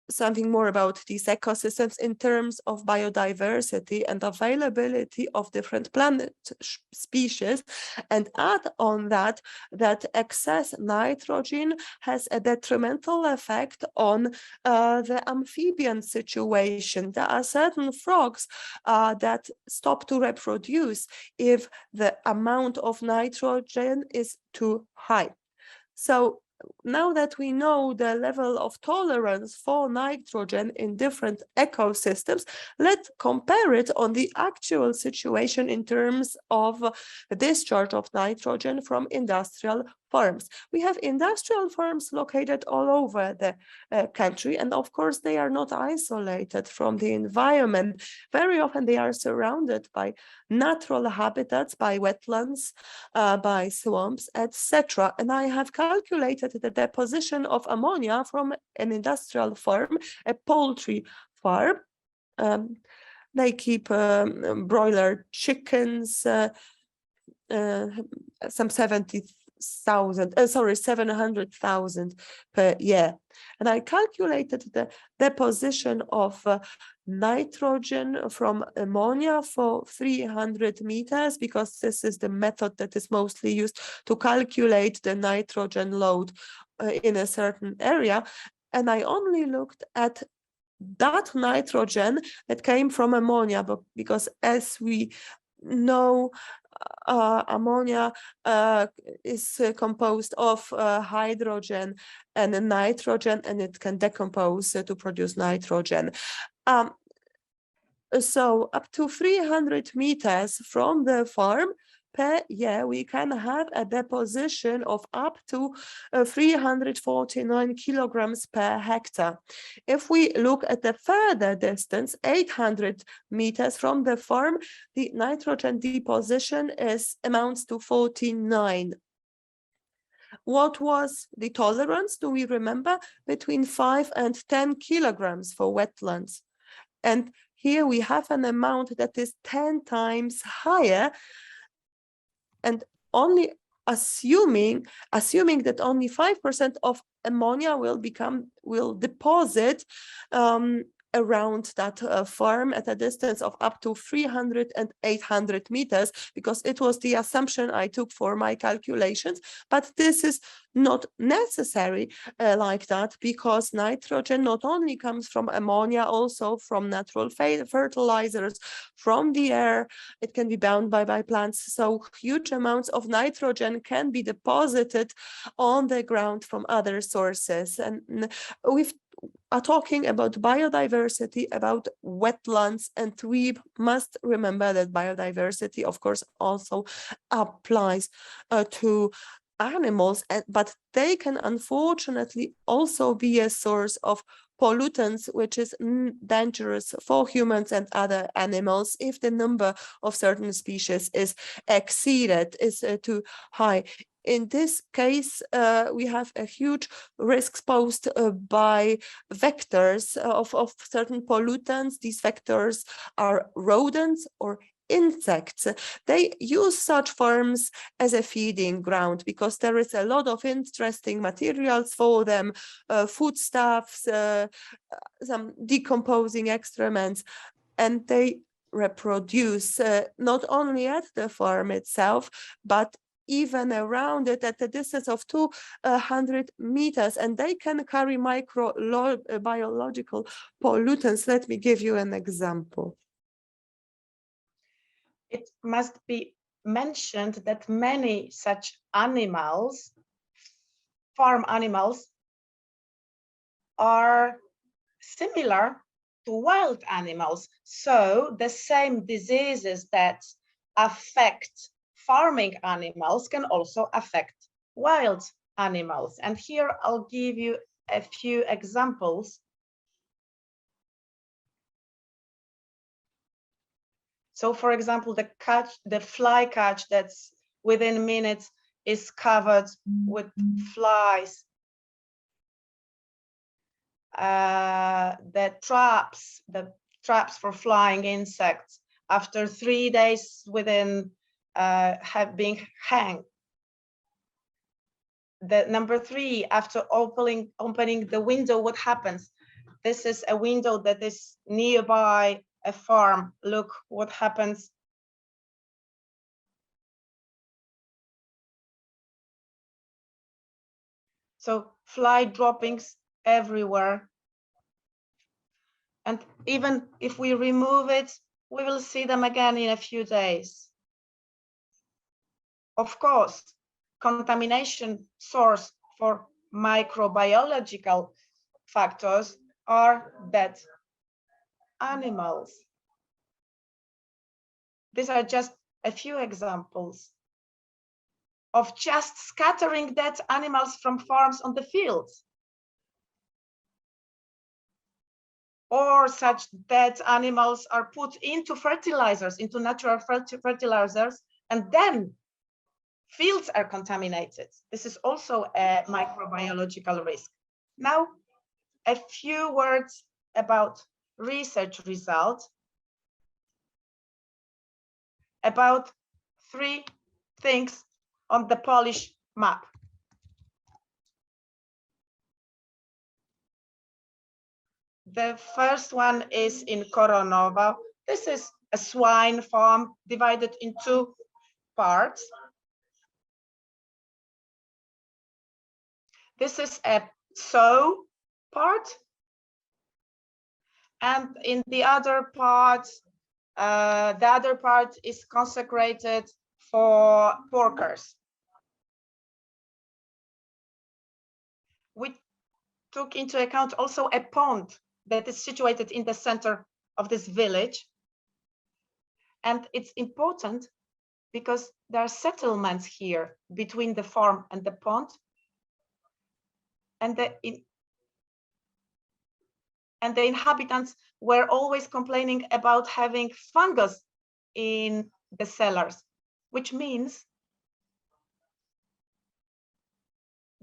something more about these ecosystems in terms of biodiversity and availability of different plant species, and add on that excess nitrogen has a detrimental effect on the amphibian situation. There are certain frogs that stop to reproduce if the amount of nitrogen is too high. So now that we know the level of tolerance for nitrogen in different ecosystems, let's compare it on the actual situation in terms of the discharge of nitrogen from industrial farms. We have industrial farms located all over the country, and of course they are not isolated from the environment. Very often they are surrounded by natural habitats, by wetlands, by swamps, etc. And I have calculated the deposition of ammonia from an industrial farm, a poultry farm. They keep broiler chickens, some 700,000 per year. And I calculated the deposition of nitrogen from ammonia for 300 meters, because this is the method that is mostly used to calculate the nitrogen load in a certain area. And I only looked at that nitrogen that came from ammonia, but because as we know, ammonia is composed of hydrogen and nitrogen, and it can decompose to produce nitrogen. So up to 300 meters from the farm per year, we can have a deposition of up to 349 kilograms per hectare. If we look at the further distance, 800 meters from the farm, the nitrogen deposition amounts to 49. what was the tolerance? Do we remember? Between 5 and 10 kilograms for wetlands. And here we have an amount that is 10 times higher, and only assuming that only 5% of ammonia will deposit around that farm at a distance of up to 300 and 800 meters, because it was the assumption I took for my calculations. But this is not necessary like that, because nitrogen not only comes from ammonia, also from natural fertilizers, from the air. It can be bound by plants. So huge amounts of nitrogen can be deposited on the ground from other sources. And we've are talking about biodiversity, about wetlands, and we must remember that biodiversity, of course, also applies to animals, but they can unfortunately also be a source of pollutants, which is dangerous for humans and other animals if the number of certain species is exceeded, is too high. In this case, we have a huge risk posed by vectors of certain pollutants. These vectors are rodents or insects. They use such farms as a feeding ground because there is a lot of interesting materials for them, foodstuffs, some decomposing excrements, and they reproduce not only at the farm itself, but even around it at a distance of 200 meters, and they can carry biological pollutants. Let me give you an example. It must be mentioned that many such animals, farm animals, are similar to wild animals. So the same diseases that affect farming animals can also affect wild animals. And here I'll give you a few examples. So for example, the fly catch that's within minutes is covered with flies. The traps for flying insects after 3 days within have been hanged. The number 3, after opening the window, what happens? This is a window that is nearby a farm. Look what happens. So fly droppings everywhere. And even if we remove it, we will see them again in a few days. Of course, contamination source for microbiological factors are dead animals. These are just a few examples of just scattering dead animals from farms on the fields. Or such dead animals are put into fertilizers, into natural fertilizers, and then fields are contaminated. This is also a microbiological risk. Now, a few words about research results, about 3 things on the Polish map. The first one is in Koronowo. This is a swine farm divided in 2 parts. This is a sow part, and in the other part is consecrated for porkers. We took into account also a pond that is situated in the center of this village. And it's important because there are settlements here between the farm and the pond. And the inhabitants were always complaining about having fungus in the cellars, which means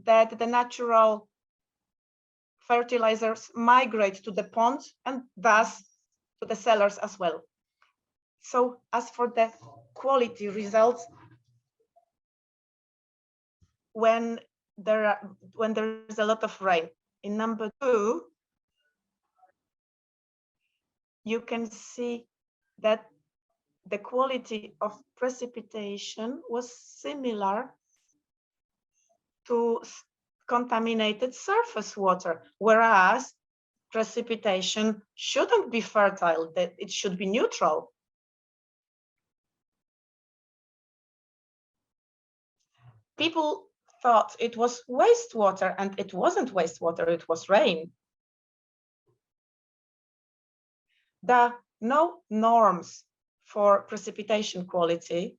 that the natural fertilizers migrate to the ponds and thus to the cellars as well. So as for the quality results, when there is a lot of rain, in number 2, you can see that the quality of precipitation was similar to contaminated surface water, whereas precipitation shouldn't be fertile, that it should be neutral. People thought it was wastewater, and it wasn't wastewater, it was rain. There are no norms for precipitation quality,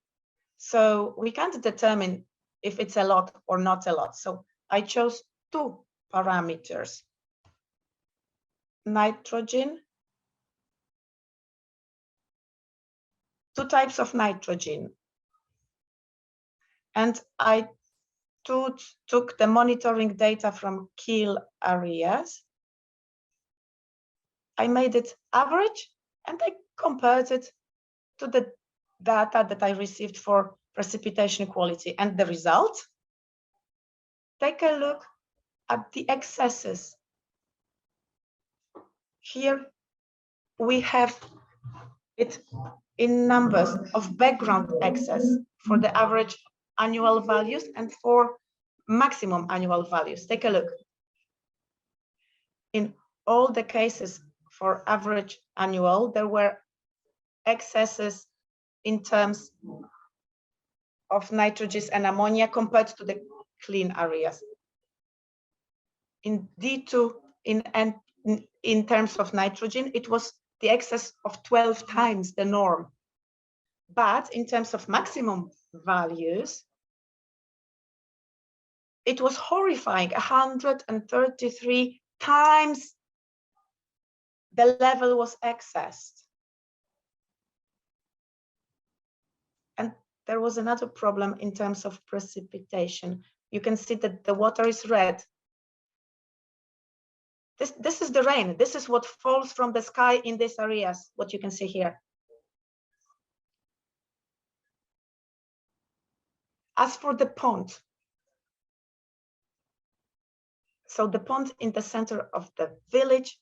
so we can't determine if it's a lot or not a lot. So I chose 2 parameters: nitrogen, 2 types of nitrogen. And I took the monitoring data from kill areas. I made it average, and I compared it to the data that I received for precipitation quality. And the result? Take a look at the excesses. Here we have it in numbers of background excess for the average annual values and for maximum annual values. Take a look. In all the cases for average annual, there were excesses in terms of nitrogen and ammonia compared to the clean areas. In D2, in terms of nitrogen, it was the excess of 12 times the norm. But in terms of maximum values, it was horrifying, 133 times the level was excessed. And there was another problem in terms of precipitation. You can see that the water is red. This is the rain. This is what falls from the sky in these areas, what you can see here. As for the pond, so the pond in the center of the village,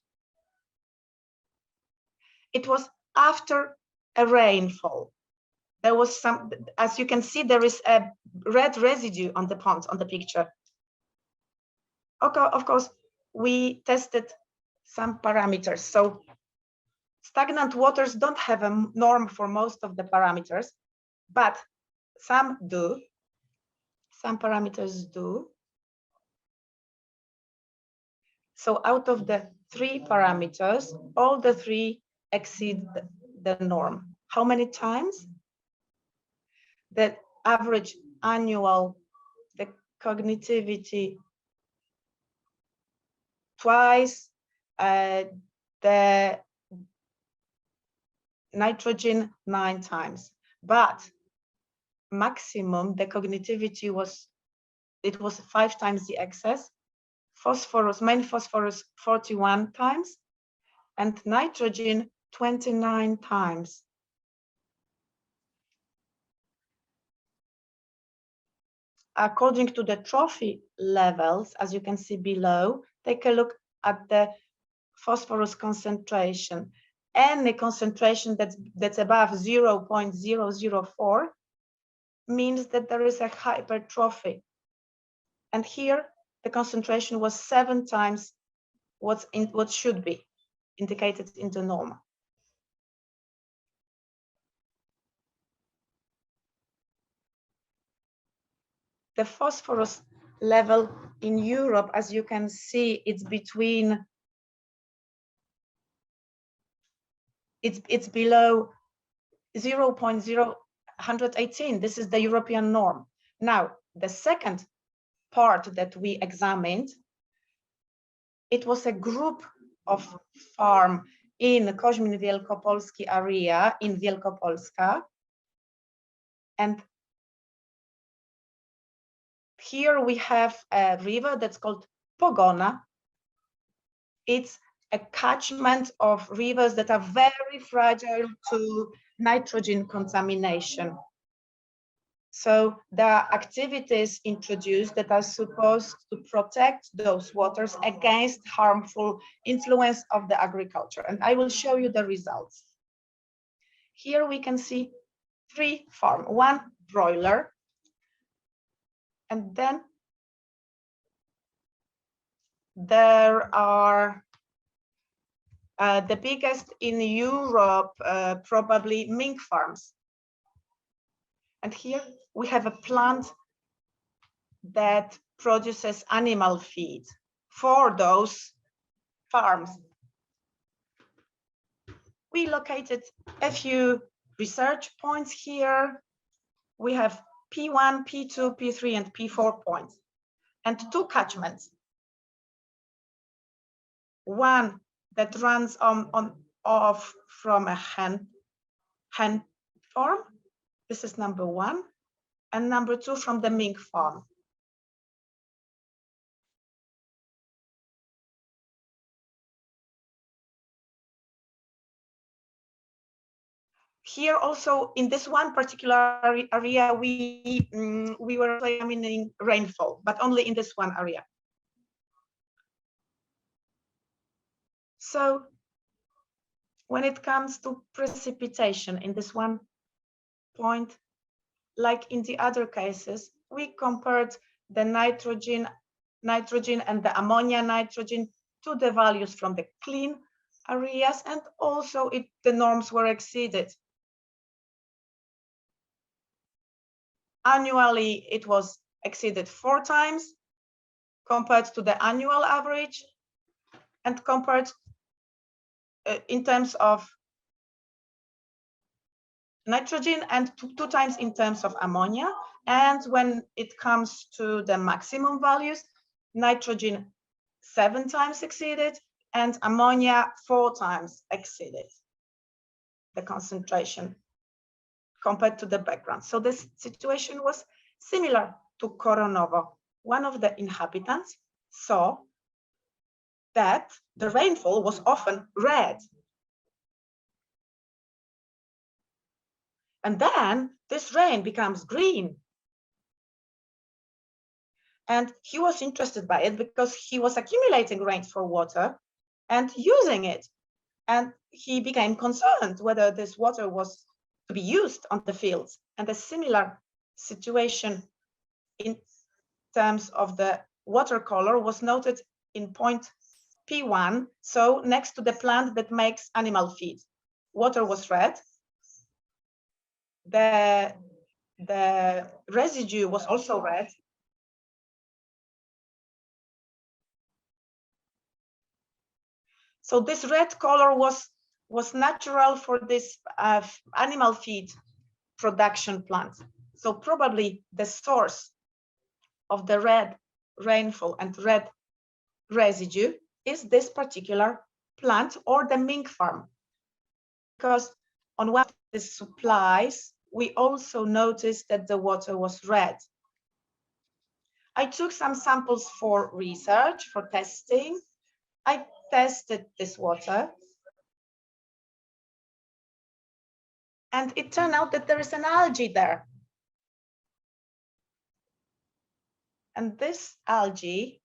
it was after a rainfall. There was some, as you can see, there is a red residue on the pond on the picture. Okay, of course, we tested some parameters. So stagnant waters don't have a norm for most of the parameters, but some do. Some parameters do. So out of the 3 parameters, all the 3 exceed the norm. How many times? The average annual, the cognitivity twice, the nitrogen 9 times. But maximum, the cognitivity was, it was 5 times the excess. Phosphorus, main phosphorus 41 times, and nitrogen 29 times. According to the trophy levels, as you can see below, take a look at the phosphorus concentration. Any concentration that's above 0.004 means that there is a hypertrophy. And here, the concentration was 7 times what should be indicated in the norm. The phosphorus level in Europe, as you can see, it's between, it's below 0.0118. This is the European norm. Now, the second part that we examined, it was a group of farm in Koźmin Wielkopolski area in Wielkopolska. And Here we have a river that's called Pogona. It's a catchment of rivers that are very fragile to nitrogen contamination. So there are activities introduced that are supposed to protect those waters against harmful influence of the agriculture. And I will show you the results. Here we can see 3 farms, 1 broiler, and then there are the biggest in Europe, probably mink farms. And here we have a plant that produces animal feed for those farms. We located a few research points here. We have P1, P2, P3, and P4 points, and 2 catchments. One that runs off from a hen farm. This is number 1, and number 2 from the mink farm. Here also in this one particular area, we were examining rainfall, but only in this one area. So when it comes to precipitation in this one point, like in the other cases, we compared the nitrogen and the ammonia nitrogen to the values from the clean areas, and also the norms were exceeded. Annually, it was exceeded 4 times compared to the annual average, and compared in terms of nitrogen, and 2 times in terms of ammonia. And when it comes to the maximum values, nitrogen 7 times exceeded and ammonia 4 times exceeded the concentration compared to the background. So this situation was similar to Koronovo. One of the inhabitants saw that the rainfall was often red. And then this rain becomes green. And he was interested by it because he was accumulating rainfall water and using it. And he became concerned whether this water was to be used on the fields. And a similar situation in terms of the water color was noted in point P1, so next to the plant that makes animal feed. Water was red. The residue was also red. So this red color was natural for this animal feed production plant. So probably the source of the red rainfall and red residue is this particular plant or the mink farm. Because on one of the supplies, we also noticed that the water was red. I took some samples for research, for testing. I tested this water. And it turned out that there is an algae there. And this algae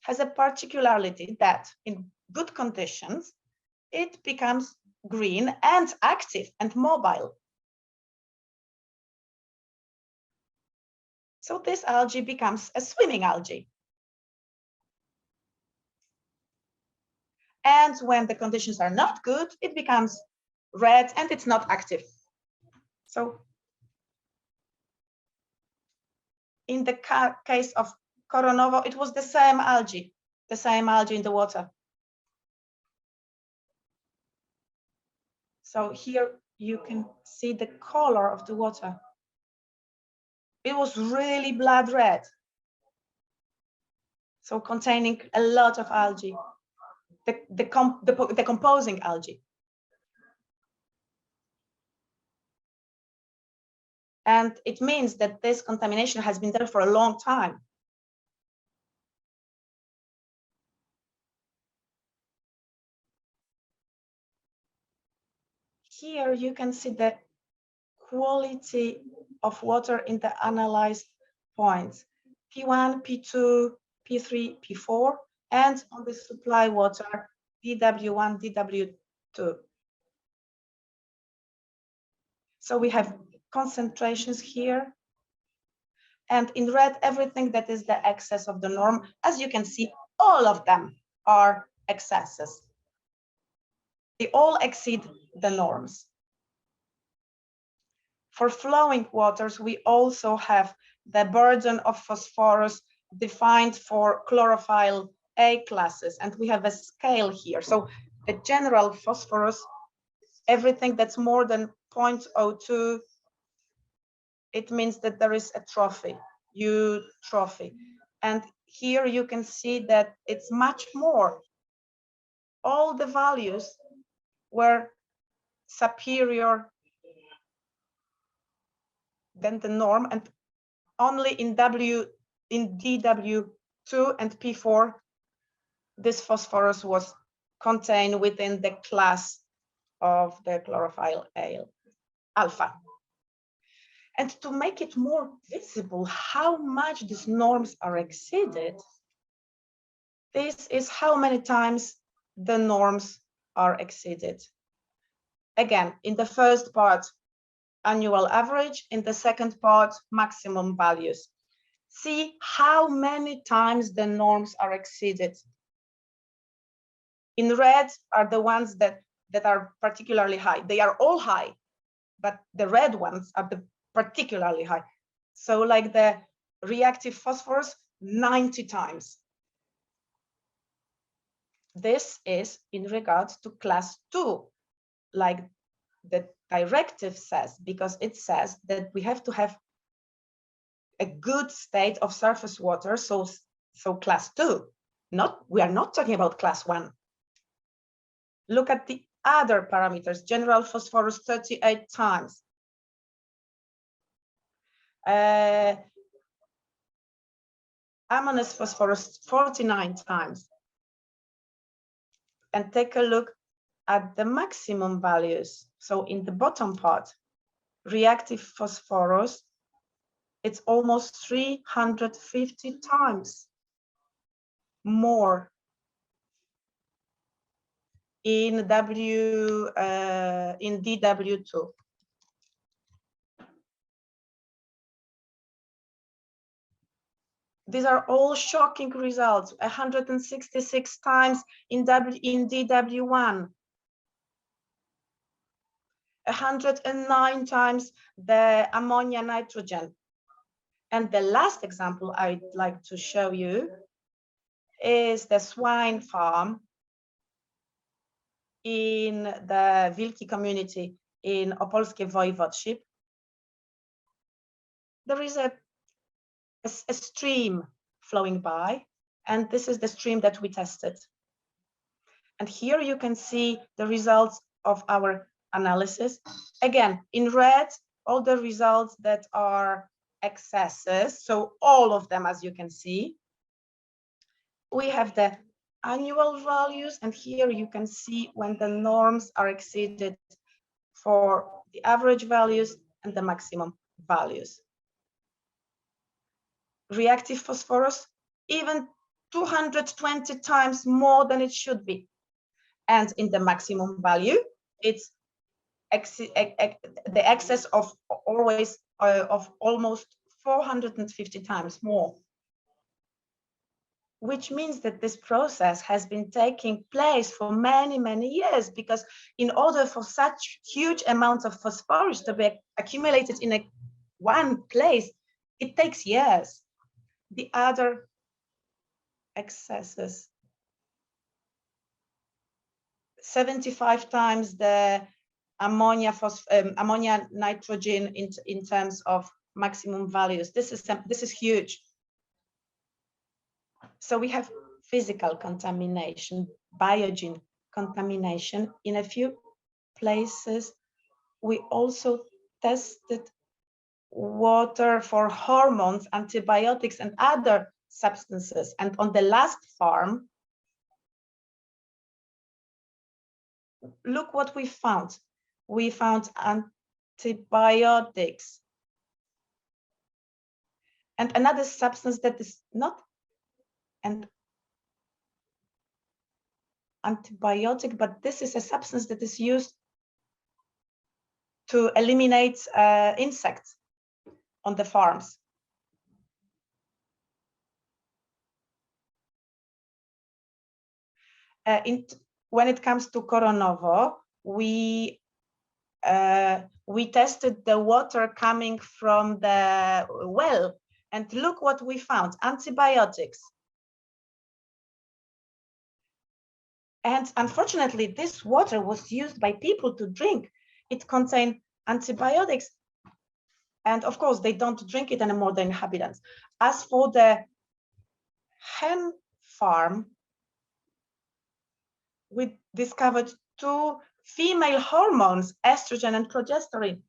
has a particularity that in good conditions, it becomes green and active and mobile. So this algae becomes a swimming algae. And when the conditions are not good, it becomes red and it's not active. So in the case of Koronovo, it was the same algae in the water. So here you can see the color of the water. It was really blood red. So containing a lot of algae, the composing algae. And it means that this contamination has been there for a long time. Here you can see the quality of water in the analyzed points, P1, P2, P3, P4, and on the supply water, DW1, DW2. So we have concentrations here. And in red, everything that is the excess of the norm. As you can see, all of them are excesses. They all exceed the norms. For flowing waters, we also have the burden of phosphorus defined for chlorophyll A classes, and we have a scale here. So the general phosphorus, everything that's more than 0.02, it means that there is a trophy, eutrophy. And here you can see that it's much more. All the values were superior than the norm, and only in DW2 and P4, this phosphorus was contained within the class of the chlorophyll A alpha. And to make it more visible how much these norms are exceeded, this is how many times the norms are exceeded. Again, in the first part, annual average, in the second part, maximum values. See how many times the norms are exceeded. In red are the ones that are particularly high. They are all high, but the red ones are the particularly high. So like the reactive phosphorus, 90 times. This is in regards to class 2, like the directive says, because it says that we have to have a good state of surface water, so class 2. We are not talking about class 1. Look at the other parameters. General phosphorus 38 times. Ammonium phosphorus 49 times. And take a look at the maximum values. So in the bottom part, reactive phosphorus, it's almost 350 times more in DW2. These are all shocking results. 166 times in DW1. 109 times the ammonia nitrogen. And the last example I'd like to show you is the swine farm in the Wilki community in Opolskie Voivodeship. There is a stream flowing by, and this is the stream that we tested. And here you can see the results of our analysis. Again, in red, all the results that are excesses, so all of them, as you can see. We have the annual values, and here you can see when the norms are exceeded for the average values and the maximum values. Reactive phosphorus, even 220 times more than it should be. And in the maximum value, it's the excess of almost 450 times more. Which means that this process has been taking place for many, many years, because in order for such huge amounts of phosphorus to be accumulated in one place, it takes years. The other excesses, 75 times the ammonia nitrogen in terms of maximum values. This is huge. So we have physical contamination, biogen contamination in a few places. We also tested water for hormones, antibiotics, and other substances. And on the last farm, look what we found. We found antibiotics and another substance that is not an antibiotic, but this is a substance that is used to eliminate insects on the farms. When it comes to Koronowo, we tested the water coming from the well, and look what we found: antibiotics. And unfortunately, this water was used by people to drink. It contained antibiotics. And of course, they don't drink it anymore, the inhabitants. As for the hen farm, we discovered two female hormones, estrogen and progesterone.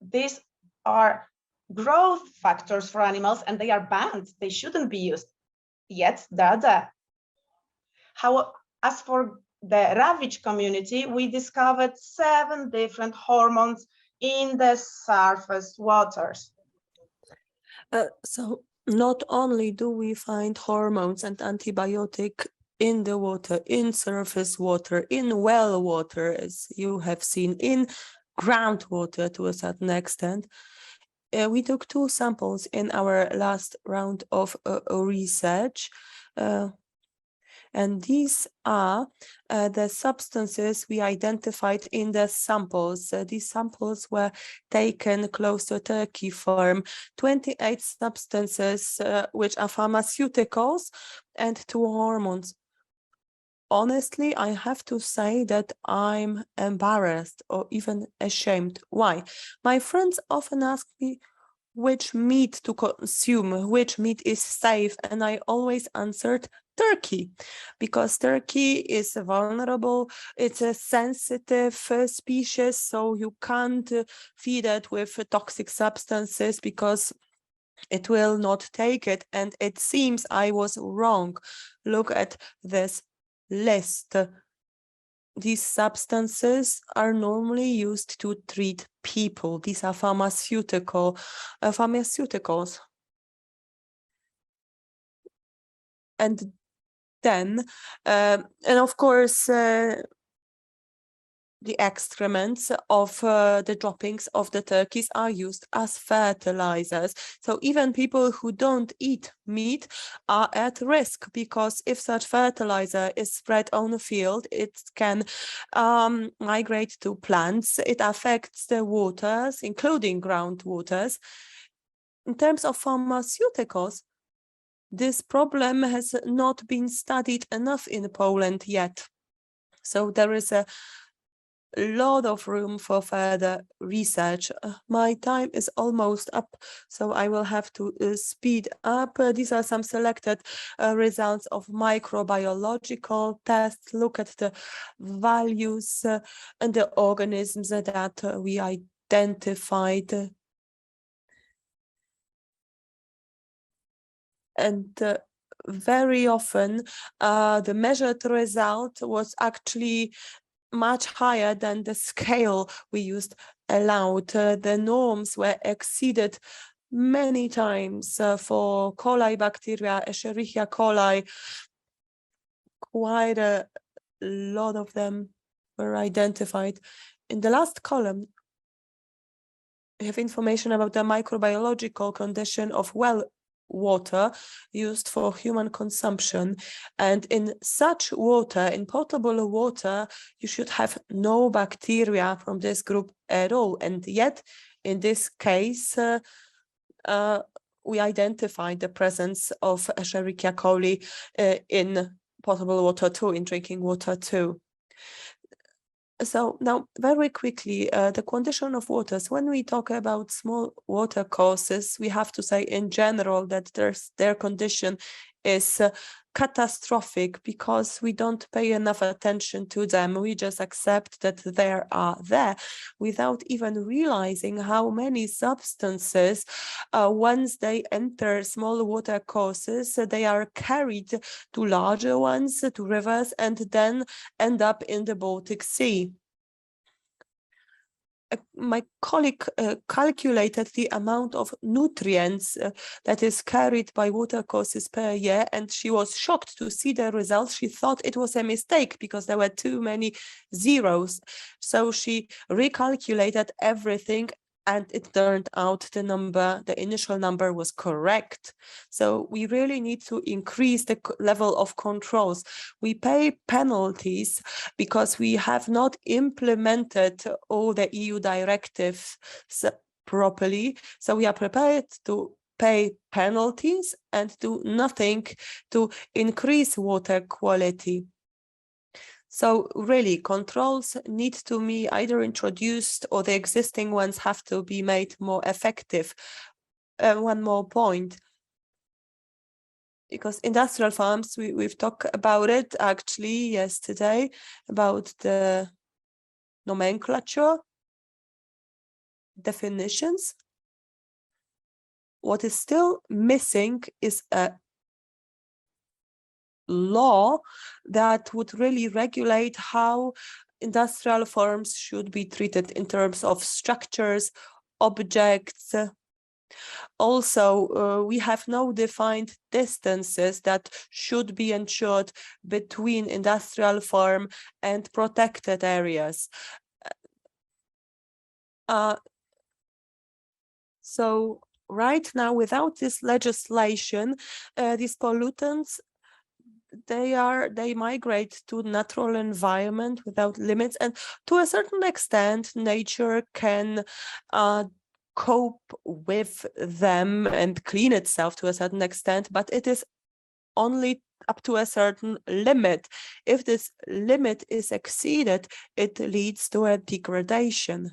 These are growth factors for animals, and they are banned. They shouldn't be used. Yet they're there. As for the ravage community, we discovered 7 different hormones in the surface waters. So not only do we find hormones and antibiotic in the water, in surface water, in well water, as you have seen, in groundwater to a certain extent. We took 2 samples in our last round of research. And these are the substances we identified in the samples. These samples were taken close to a turkey farm. 28 substances which are pharmaceuticals and 2 hormones. Honestly, I have to say that I'm embarrassed or even ashamed. Why? My friends often ask me which meat to consume, which meat is safe, and I always answered turkey, because turkey is vulnerable. It's a sensitive species, so you can't feed it with toxic substances because it will not take it. And it seems I was wrong. Look at this list. These substances are normally used to treat people. These are pharmaceuticals. And then, and of course, the excrements of the droppings of the turkeys are used as fertilizers. So even people who don't eat meat are at risk, because if such fertilizer is spread on the field, it can migrate to plants. It affects the waters, including groundwaters. In terms of pharmaceuticals, this problem has not been studied enough in Poland yet. So there is a lot of room for further research. My time is almost up, so I will have to speed up. These are some selected results of microbiological tests. Look at the values and the organisms that we identified. And very often the measured result was actually much higher than the scale we used allowed. The norms were exceeded many times for coli bacteria, Escherichia coli. Quite a lot of them were identified. In the last column, we have information about the microbiological condition of well water used for human consumption. And in such water, in potable water, you should have no bacteria from this group at all. And yet, in this case, we identified the presence of Escherichia coli in potable water too, in drinking water too. So now, very quickly, the condition of waters. When we talk about small water courses, we have to say in general that their condition is catastrophic because we don't pay enough attention to them. We just accept that they are there without even realizing how many substances, once they enter small water courses, they are carried to larger ones, to rivers, and then end up in the Baltic Sea. My colleague calculated the amount of nutrients that is carried by watercourses per year, and she was shocked to see the results. She thought it was a mistake because there were too many zeros. So she recalculated everything, and it turned out the initial number was correct. So we really need to increase the level of controls. We pay penalties because we have not implemented all the EU directives properly. So we are prepared to pay penalties and do nothing to increase water quality. So really, controls need to be either introduced or the existing ones have to be made more effective. One more point, because industrial farms, we've talked about it actually yesterday, about the nomenclature, definitions. What is still missing is a law that would really regulate how industrial farms should be treated in terms of structures, objects. Also, we have no defined distances that should be ensured between industrial farm and protected areas. So right now, without this legislation, these pollutants, they migrate to natural environment without limits, and to a certain extent nature can cope with them and clean itself to a certain extent, but it is only up to a certain limit. If this limit is exceeded, it leads to a degradation.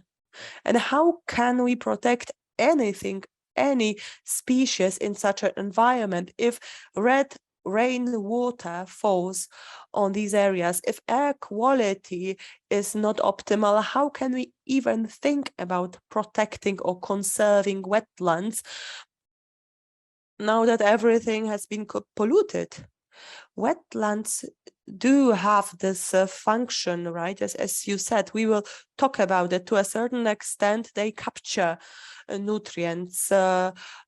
And how can we protect anything, any species in such an environment if rainwater falls on these areas? If air quality is not optimal, how can we even think about protecting or conserving wetlands now that everything has been polluted? Wetlands do have this function, right? As you said, we will talk about it. To a certain extent, they capture nutrients,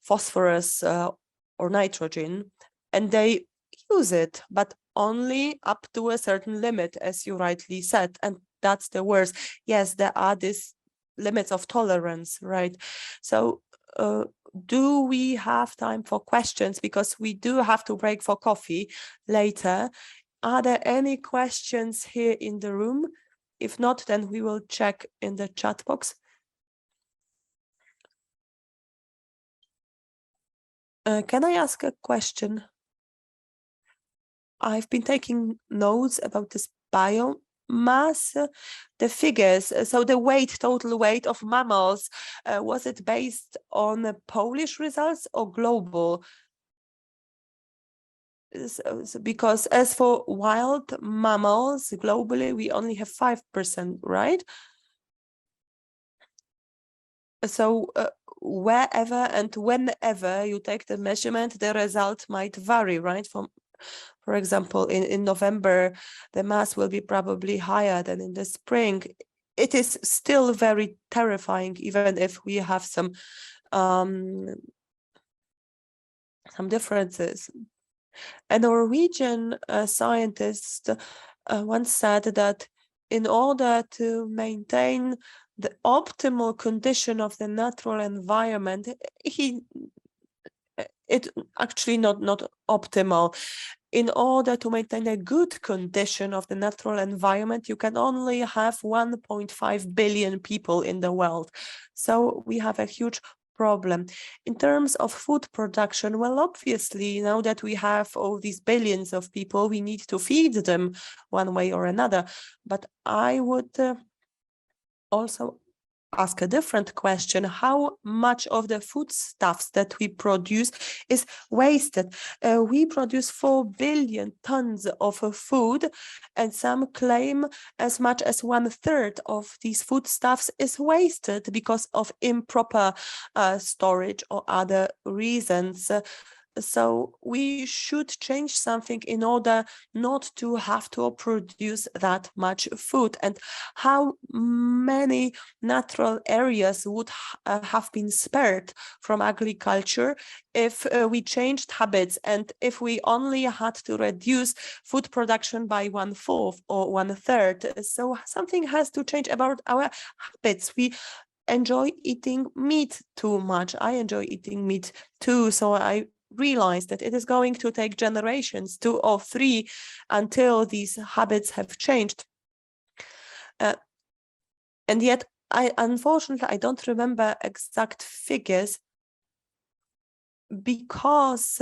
phosphorus or nitrogen, and they use it, but only up to a certain limit, as you rightly said. And that's the worst. Yes, there are these limits of tolerance, right? So do we have time for questions? Because we do have to break for coffee later. Are there any questions here in the room? If not, then we will check in the chat box. Can I ask a question? I've been taking notes about this biomass, the figures. So the weight, total weight of mammals, was it based on the Polish results or global? So because as for wild mammals, globally, we only have 5%, right? So wherever and whenever you take the measurement, the result might vary, right? For example, in November, the mass will be probably higher than in the spring. It is still very terrifying, even if we have some differences. A Norwegian scientist once said that in order to maintain the optimal condition of the natural environment, it actually not optimal. In order to maintain a good condition of the natural environment, you can only have 1.5 billion people in the world. So we have a huge problem. In terms of food production, well, obviously, now that we have all these billions of people, we need to feed them one way or another. But I would also ask a different question. How much of the foodstuffs that we produce is wasted? We produce 4 billion tons of food, and some claim as much as 1/3 of these foodstuffs is wasted because of improper storage or other reasons. So we should change something in order not to have to produce that much food. And how many natural areas would have been spared from agriculture if we changed habits, and if we only had to reduce food production by 1/4 or 1/3. So something has to change about our habits. We enjoy eating meat too much. I enjoy eating meat too. So I realize that it is going to take generations, 2 or 3, until these habits have changed. And yet, unfortunately, I don't remember exact figures, because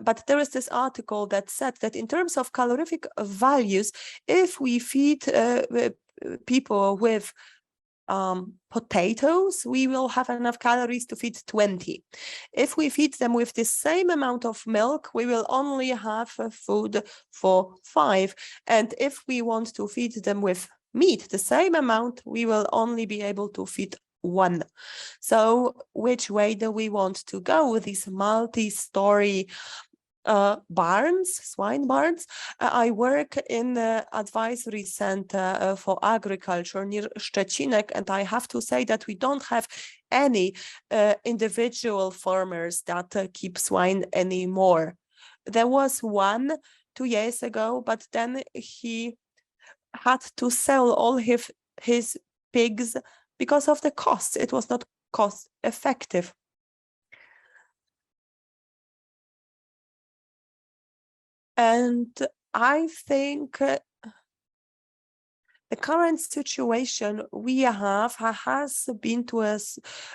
but there is this article that said that in terms of calorific values, if we feed people with potatoes, we will have enough calories to feed 20. If we feed them with the same amount of milk, we will only have food for 5. And if we want to feed them with meat, the same amount, we will only be able to feed 1. So which way do we want to go with these multi-story barns, swine barns? I work in the advisory center for agriculture near Szczecinek, and I have to say that we don't have any individual farmers that keep swine anymore. There was one 2 years ago, but then he had to sell all his pigs because of the costs. It was not cost effective. And I think the current situation we have has been to a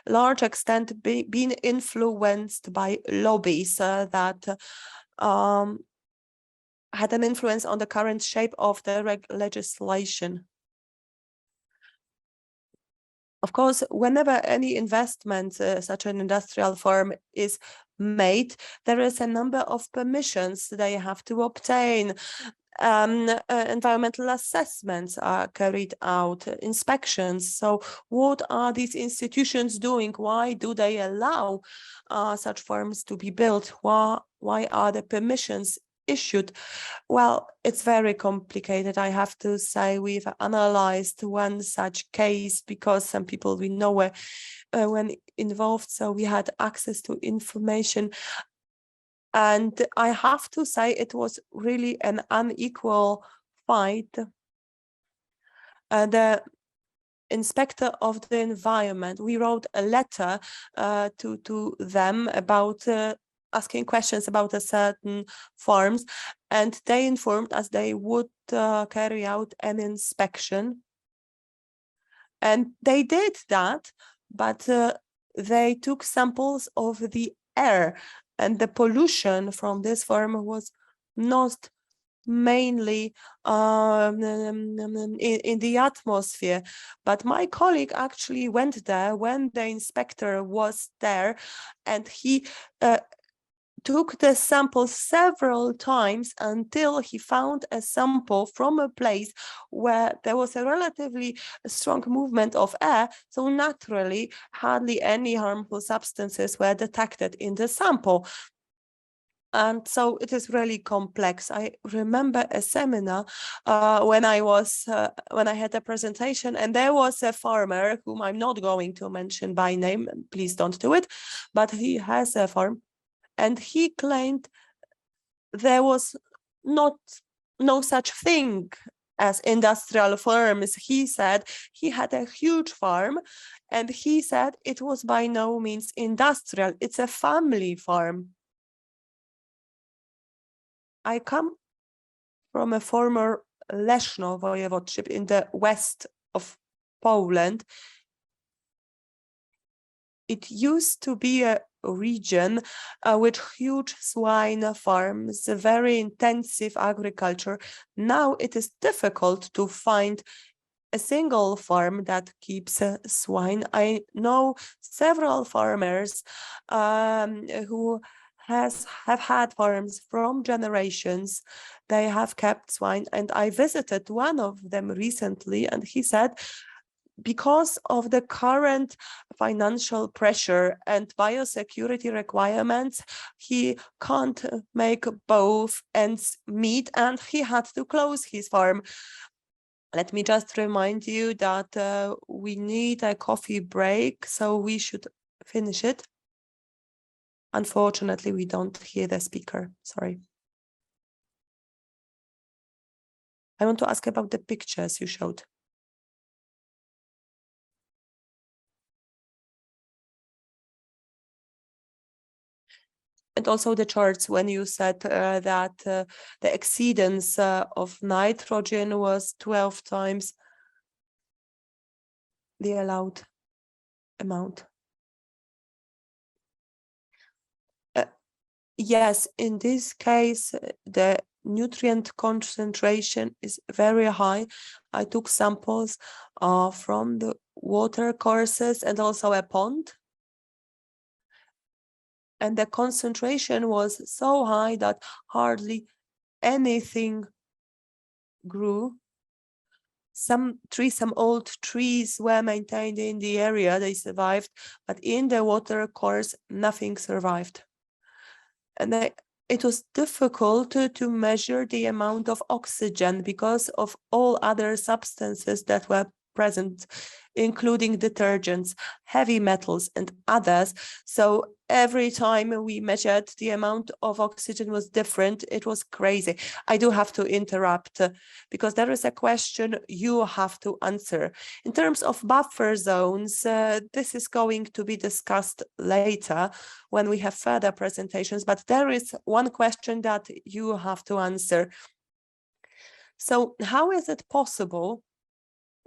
large extent been influenced by lobbies that had an influence on the current shape of the legislation. Of course, whenever any investment, such an industrial farm, is made, there is a number of permissions they have to obtain. Environmental assessments are carried out, inspections. So what are these institutions doing? Why do they allow such farms to be built? Why are the permissions issued? Well, it's very complicated. I have to say we've analyzed one such case because some people we know were when involved, so we had access to information. And I have to say it was really an unequal fight. The inspector of the environment, we wrote a letter to them about asking questions about a certain farms, and they informed us they would carry out an inspection. And they did that, but they took samples of the air, and the pollution from this farm was not mainly in the atmosphere. But my colleague actually went there when the inspector was there, and he took the sample several times until he found a sample from a place where there was a relatively strong movement of air. So naturally, hardly any harmful substances were detected in the sample. And so it is really complex. I remember a seminar when I had a presentation, and there was a farmer whom I'm not going to mention by name, please don't do it, but he has a farm. And he claimed there was no such thing as industrial farms. He said he had a huge farm, and he said it was by no means industrial. It's a family farm. I come from a former Leszno voivodeship in the west of Poland. It used to be a region with huge swine farms, very intensive agriculture. Now it is difficult to find a single farm that keeps swine. I know several farmers who have had farms from generations. They have kept swine, and I visited one of them recently, and he said, because of the current financial pressure and biosecurity requirements, he can't make both ends meet, and he had to close his farm. Let me just remind you that we need a coffee break, so we should finish it. Unfortunately, we don't hear the speaker. Sorry. I want to ask about the pictures you showed. And also the charts when you said that the exceedance of nitrogen was 12 times the allowed amount. Yes, in this case, the nutrient concentration is very high. I took samples from the water courses and also a pond. And the concentration was so high that hardly anything grew. Some old trees were maintained in the area, they survived, but in the water course, nothing survived. And it was difficult to measure the amount of oxygen because of all other substances that were present, including detergents, heavy metals, and others. So every time we measured, the amount of oxygen was different. It was crazy. I do have to interrupt because there is a question you have to answer. In terms of buffer zones, this is going to be discussed later when we have further presentations, but there is one question that you have to answer. So how is it possible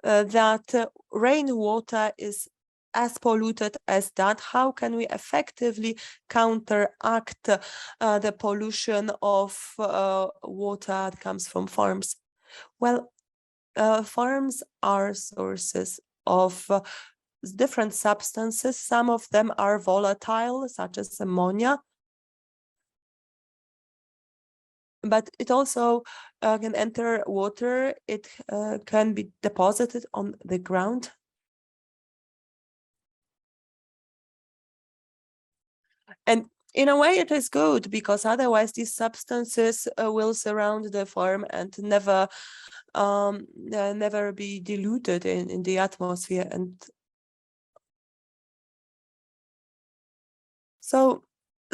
that rainwater is as polluted as that? How can we effectively counteract the pollution of water that comes from farms? Well, farms are sources of different substances. Some of them are volatile, such as ammonia, but it also can enter water. It can be deposited on the ground. And in a way, it is good because otherwise these substances will surround the farm and never be diluted in the atmosphere. And so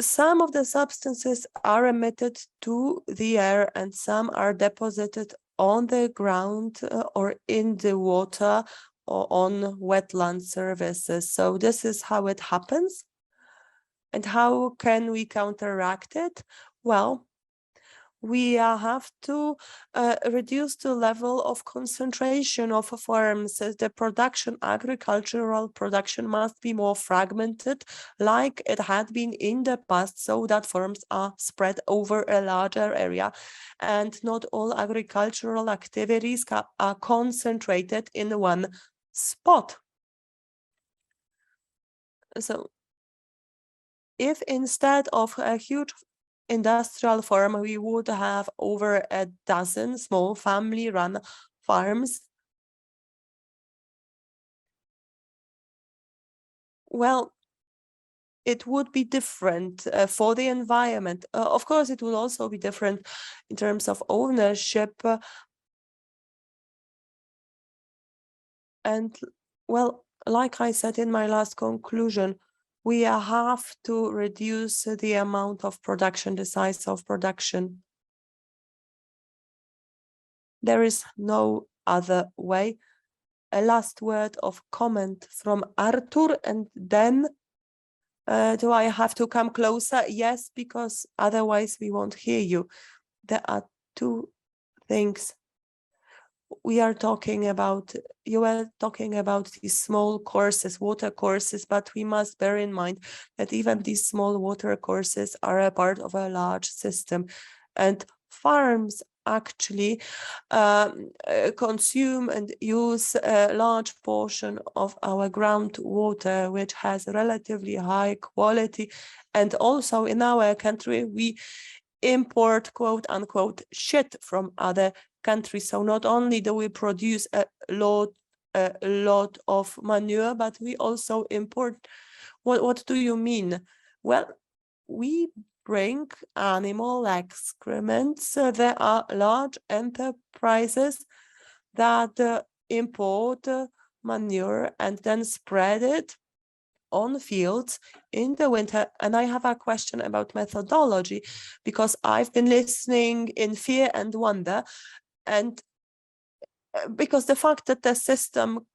some of the substances are emitted to the air and some are deposited on the ground or in the water or on wetland surfaces. So this is how it happens. And how can we counteract it? Well, we have to reduce the level of concentration of farms. The production, agricultural production, must be more fragmented like it had been in the past, so that farms are spread over a larger area and not all agricultural activities are concentrated in one spot. So if instead of a huge industrial farm, we would have over a dozen small family-run farms, well, it would be different for the environment. Of course, it will also be different in terms of ownership. And well, like I said in my last conclusion, we have to reduce the amount of production, the size of production. There is no other way. A last word of comment from Artur, and then do I have to come closer? Yes, because otherwise we won't hear you. There are two things. You were talking about these small courses, water courses, but we must bear in mind that even these small water courses are a part of a large system, and farms actually consume and use a large portion of our groundwater, which has relatively high quality. And also in our country, we import quote unquote shit from other countries. So not only do we produce a lot of manure, but we also import. What do you mean? Well, we bring animal excrements. There are large enterprises that import manure and then spread it on fields in the winter. And I have a question about methodology, because I've been listening in fear and wonder, and because the fact that the system,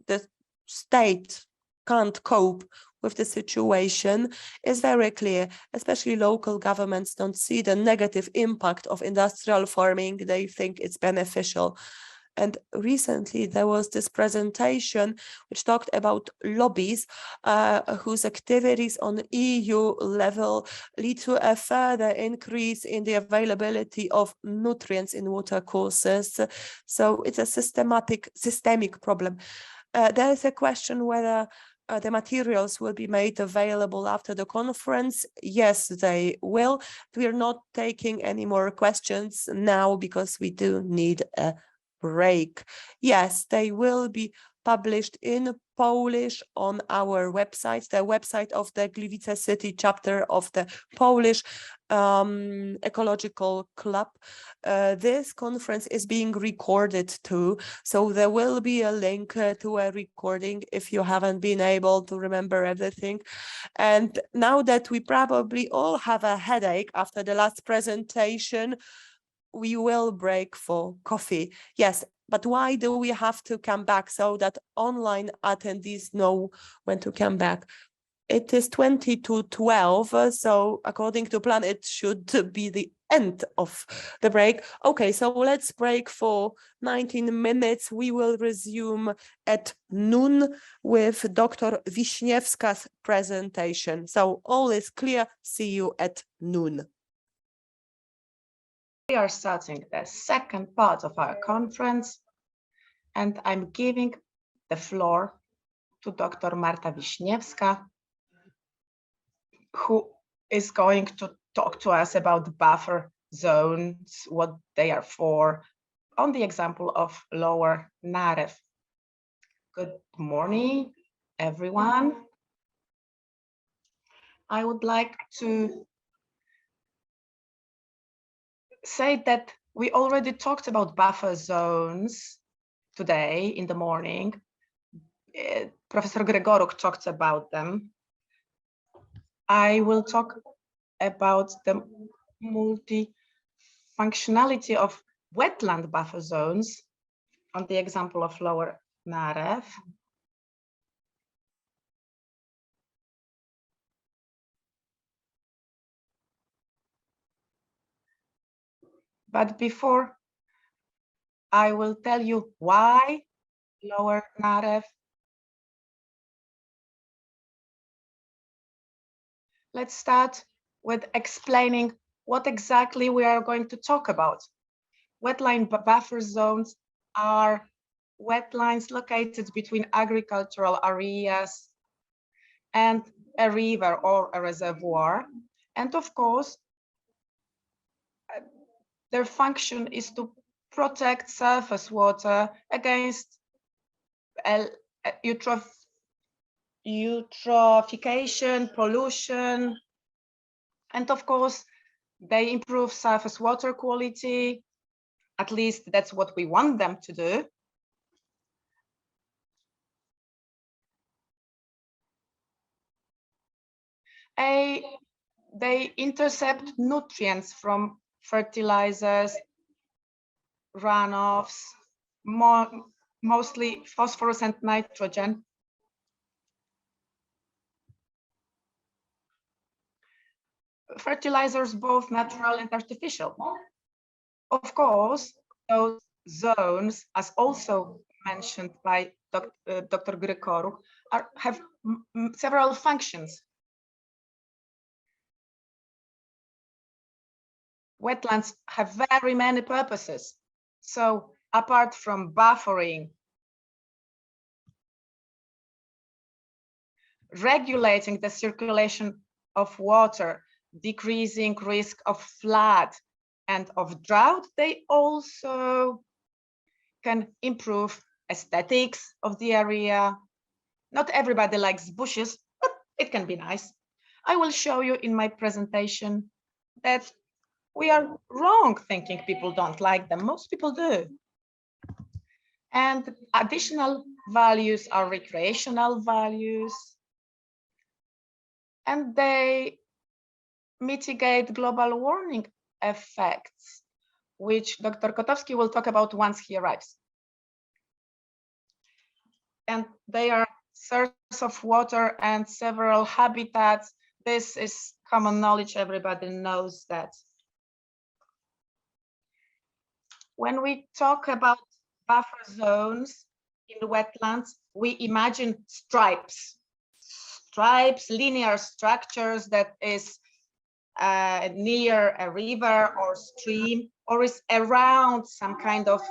the state can't cope with the situation is very clear. Especially local governments don't see the negative impact of industrial farming. They think it's beneficial. And recently there was this presentation which talked about lobbies whose activities on EU level lead to a further increase in the availability of nutrients in water courses. So it's a systemic problem. There is a question whether the materials will be made available after the conference. Yes, they will. We are not taking any more questions now because we do need a break. Yes, they will be published in Polish on our website, the website of the Gliwice City Chapter of the Polish Ecological Club. This conference is being recorded too, so there will be a link to a recording if you haven't been able to remember everything. And now that we probably all have a headache after the last presentation, we will break for coffee. Yes, but why do we have to come back so that online attendees know when to come back? It is 20 to 12, so according to plan, it should be the end of the break. Okay, so let's break for 19 minutes. We will resume at noon with Dr. Wiśniewska's presentation. So all is clear. See you at noon. We are starting the second part of our conference, and I'm giving the floor to Dr. Marta Wiśniewska, who is going to talk to us about buffer zones, what they are for, on the example of Lower Narew. Good morning, everyone. I would like to say that we already talked about buffer zones today in the morning. Professor Gregoruk talked about them. I will talk about the multifunctionality of wetland buffer zones on the example of Lower Narew. But before I will tell you why Lower Narew, let's start with explaining what exactly we are going to talk about. Wetland buffer zones are wetlands located between agricultural areas and a river or a reservoir. And of course, their function is to protect surface water against eutrophication, pollution, and of course, they improve surface water quality. At least that's what we want them to do. They intercept nutrients from fertilizers, runoffs, mostly phosphorus and nitrogen. Fertilizers, both natural and artificial. Of course, those zones, as also mentioned by Dr. Gregoruk, have several functions. wetlands have very many purposes. So apart from buffering, regulating the circulation of water, decreasing risk of flood and of drought, they also can improve aesthetics of the area. Not everybody likes bushes, but it can be nice. I will show you in my presentation that we are wrong thinking people don't like them. Most people do. And additional values are recreational values, and they mitigate global warming effects, which Dr. Kotowski will talk about once he arrives. And they are source of water and several habitats. This is common knowledge, everybody knows that. When we talk about buffer zones in wetlands, we imagine stripes, linear structures that is near a river or stream, or is around some kind of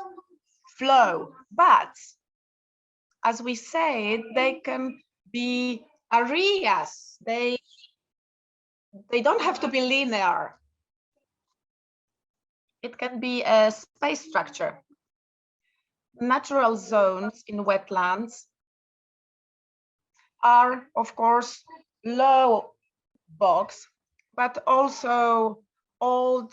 flow. But as we said, they can be areas. They don't have to be linear. It can be a space structure. Natural zones in wetlands are, of course, low bogs, but also old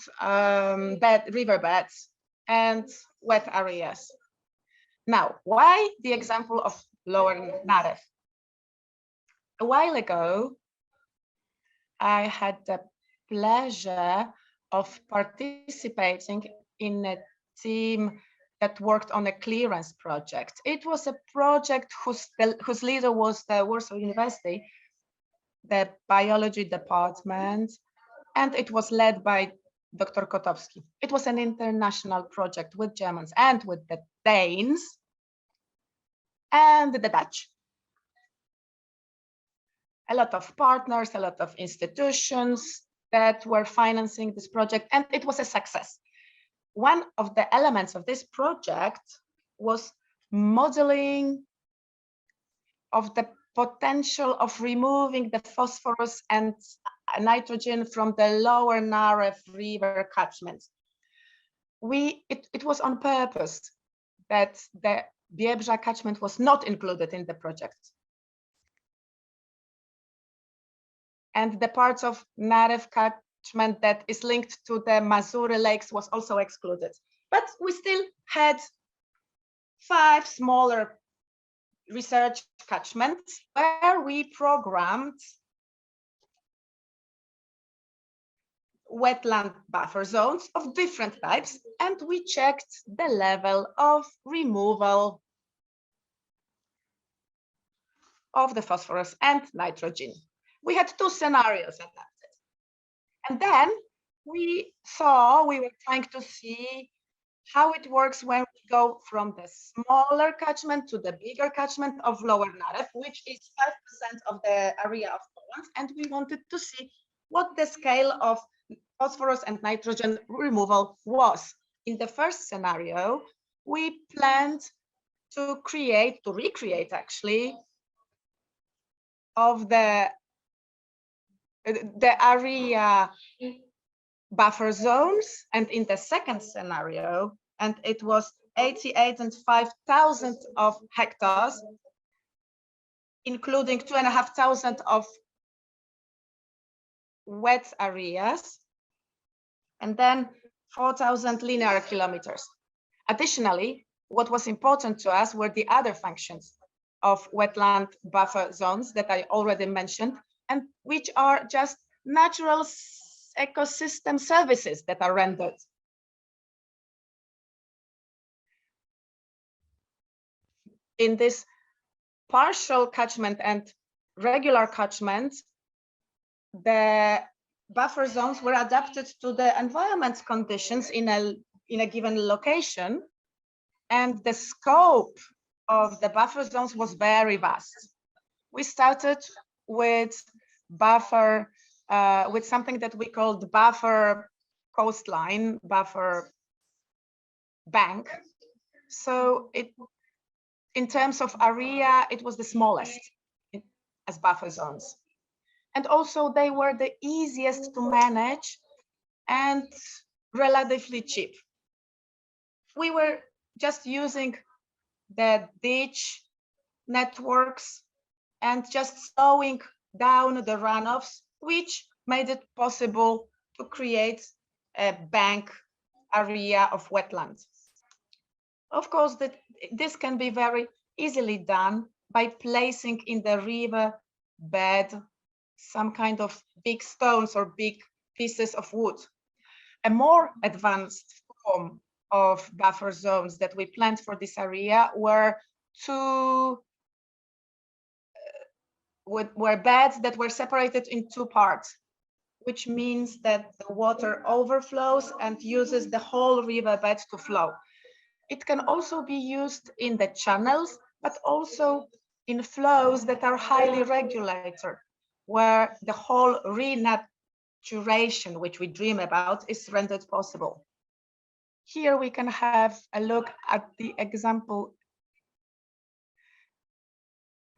riverbeds and wet areas. Now, why the example of Lower Narew? A while ago, I had the pleasure of participating in a team that worked on a clearance project. It was a project whose leader was the Warsaw University, the biology department, and it was led by Dr. Kotowski. It was an international project with Germans and with the Danes and the Dutch. A lot of partners, a lot of institutions that were financing this project, and it was a success. One of the elements of this project was modeling of the potential of removing the phosphorus and nitrogen from the Lower Narew River catchment. It was on purpose that the Biebrza catchment was not included in the project. And the parts of Narew catchment that is linked to the Mazury lakes was also excluded. But we still had 5 smaller research catchments where we programmed wetland buffer zones of different types, and we checked the level of removal of the phosphorus and nitrogen. We had 2 scenarios adapted. And then we were trying to see how it works when we go from the smaller catchment to the bigger catchment of Lower Narew, which is 5% of the area of Poland. And we wanted to see what the scale of phosphorus and nitrogen removal was. In the first scenario, we planned to recreate actually, of the area buffer zones, and in the second scenario, and it was 88,500 of hectares, including 2,500 of wet areas, and then 4,000 linear kilometers. Additionally, what was important to us were the other functions of wetland buffer zones that I already mentioned, and which are just natural ecosystem services that are rendered. In this partial catchment and regular catchment, the buffer zones were adapted to the environment conditions in a given location, and the scope of the buffer zones was very vast. We started with buffer, with something that we called buffer coastline buffer bank. So in terms of area, it was the smallest as buffer zones. And also they were the easiest to manage and relatively cheap. We were just using the ditch networks and just slowing down the runoffs, which made it possible to create a bank area of wetlands. Of course, this can be very easily done by placing in the river bed some kind of big stones or big pieces of wood. A more advanced form of buffer zones that we planned for this area were beds that were separated in two parts, which means that the water overflows and uses the whole riverbed to flow. It can also be used in the channels, but also in flows that are highly regulated, where the whole renaturation, which we dream about, is rendered possible. Here we can have a look at the example.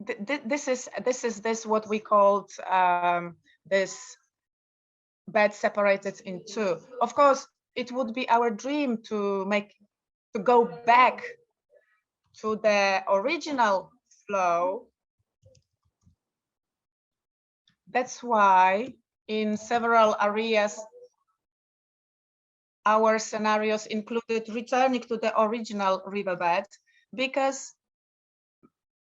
This is what we called this bed separated in two. Of course, it would be our dream to go back to the original flow. That's why in several areas, our scenarios included returning to the original riverbed, because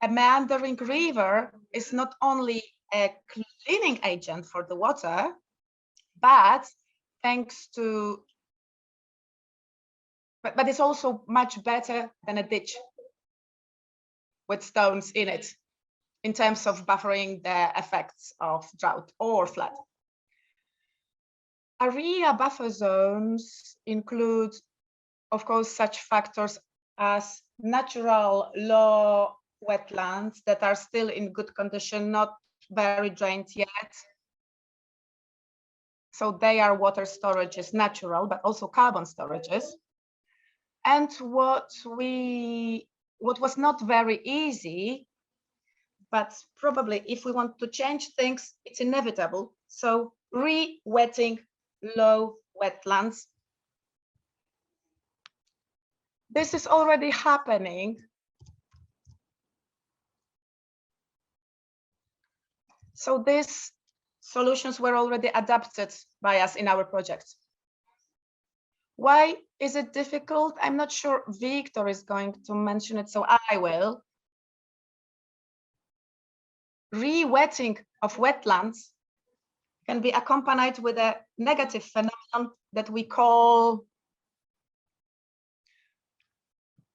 a meandering river is not only a cleaning agent for the water, but but it's also much better than a ditch with stones in it in terms of buffering the effects of drought or flood. Area buffer zones include, of course, such factors as natural low wetlands that are still in good condition, not very drained yet. So they are water storages, natural, but also carbon storages. And what was not very easy, but probably if we want to change things, it's inevitable. So re-wetting low wetlands. This is already happening. So these solutions were already adapted by us in our project. Why is it difficult? I'm not sure Victor is going to mention it, so I will. Re-wetting of wetlands can be accompanied with a negative phenomenon that we call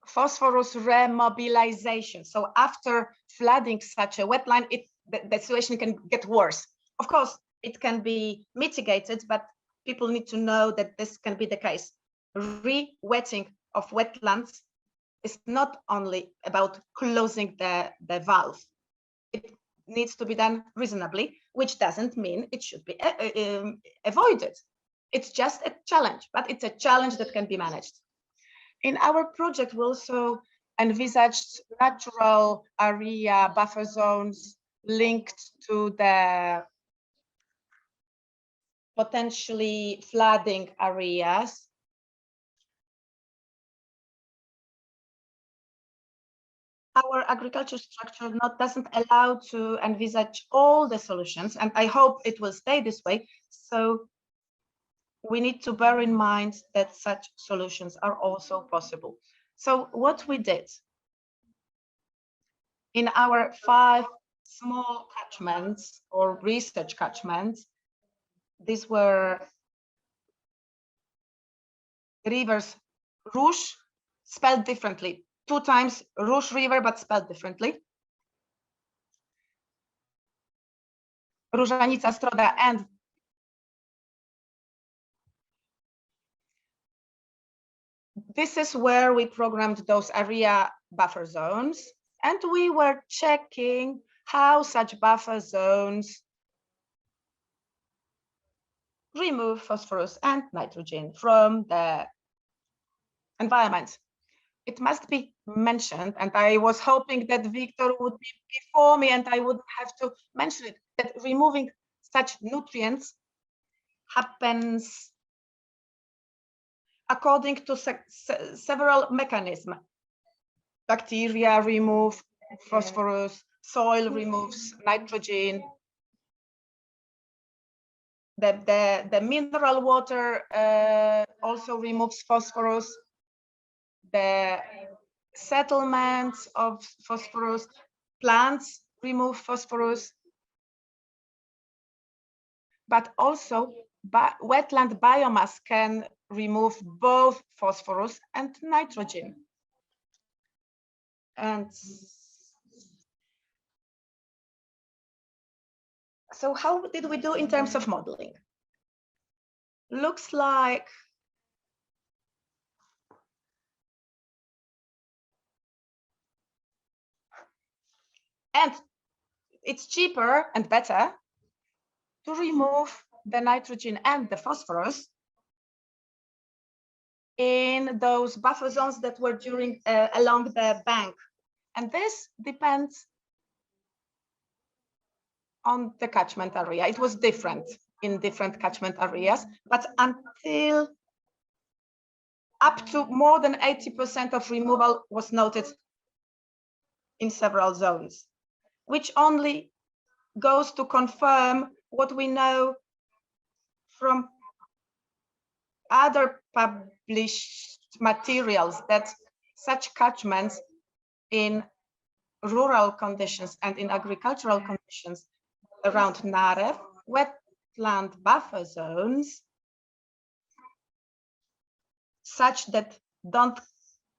phosphorus remobilization. So after flooding such a wetland, the situation can get worse. Of course, it can be mitigated, but people need to know that this can be the case. Re-wetting of wetlands is not only about closing the valve. It needs to be done reasonably, which doesn't mean it should be avoided. It's just a challenge, but it's a challenge that can be managed. In our project, we also envisaged natural area buffer zones linked to the potentially flooding areas. Our agriculture structure doesn't allow to envisage all the solutions, and I hope it will stay this way. So we need to bear in mind that such solutions are also possible. So what we did in our 5 small catchments or research catchments, these were rivers Róż, spelled differently, 2 times Róż River, but spelled differently. Różanica, Stroda, and this is where we programmed those area buffer zones, and we were checking how such buffer zones remove phosphorus and nitrogen from the environment. It must be mentioned, and I was hoping that Victor would be before me and I would have to mention it, that removing such nutrients happens according to several mechanisms. Bacteria remove phosphorus, soil removes nitrogen, the mineral water also removes phosphorus, the settlements of phosphorus, plants remove phosphorus, but also wetland biomass can remove both phosphorus and nitrogen. And so how did we do in terms of modeling? Looks like and it's cheaper and better to remove the nitrogen and the phosphorus in those buffer zones that were along the bank. And this depends on the catchment area. It was different in different catchment areas, but until up to more than 80% of removal was noted in several zones, which only goes to confirm what we know from other published materials, that such catchments in rural conditions and in agricultural conditions around Narew, wetland buffer zones, such that don't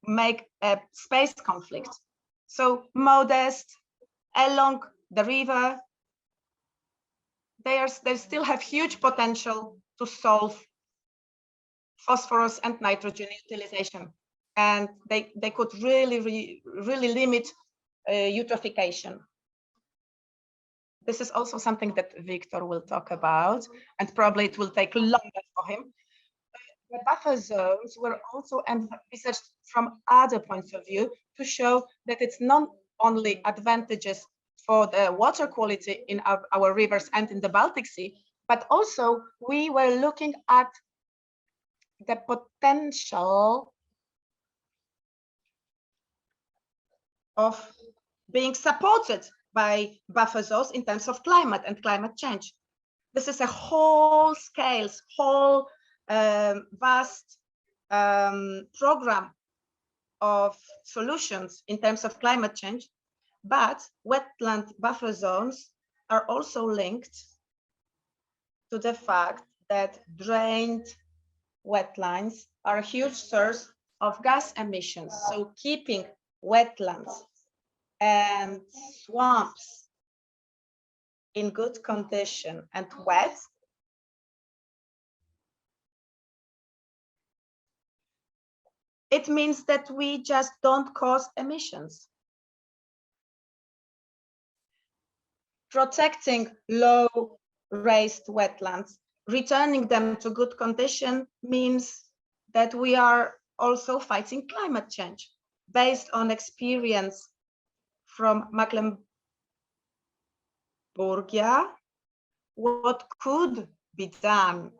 make a space conflict. So modest, along the river, they still have huge potential to solve phosphorus and nitrogen utilization. And they could really limit eutrophication. This is also something that Victor will talk about, and probably it will take longer for him. The buffer zones were also researched from other points of view to show that it's not only advantages for the water quality in our rivers and in the Baltic Sea, but also we were looking at the potential of being supported by buffer zones in terms of climate and climate change. This is a whole scales, whole vast program of solutions in terms of climate change, but wetland buffer zones are also linked to the fact that drained wetlands are a huge source of gas emissions. So keeping wetlands and swamps in good condition and wet it means that we just don't cause emissions. Protecting low raised wetlands, returning them to good condition means that we are also fighting climate change based on experience from Mecklenburgia. What could be done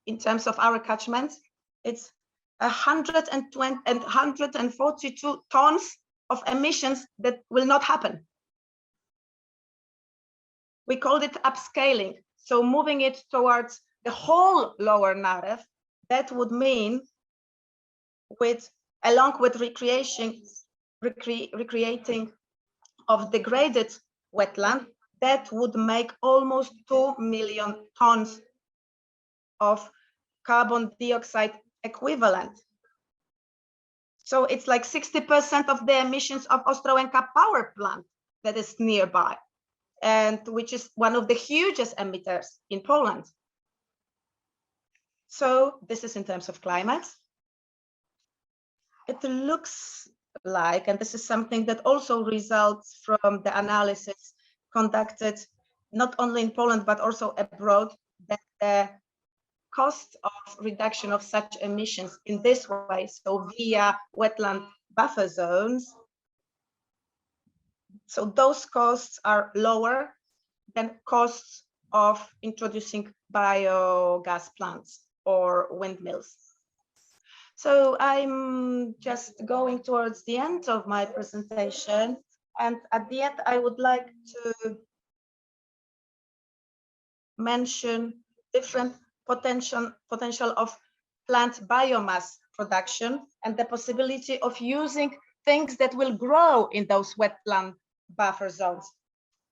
in terms of our catchments? It's 120 and 142 tons of emissions that will not happen. We called it upscaling. So moving it towards the whole lower Narew, that would mean along with recreating of degraded wetland, that would make almost 2 million tons of carbon dioxide equivalent. So it's like 60% of the emissions of Ostrołęka power plant that is nearby, and which is one of the hugest emitters in Poland. So this is in terms of climate. It looks like, and this is something that also results from the analysis conducted not only in Poland, but also abroad, that the cost of reduction of such emissions in this way, so via wetland buffer zones, so those costs are lower than costs of introducing biogas plants or windmills. So I'm just going towards the end of my presentation, and at the end I would like to mention different potential of plant biomass production and the possibility of using things that will grow in those wetland buffer zones.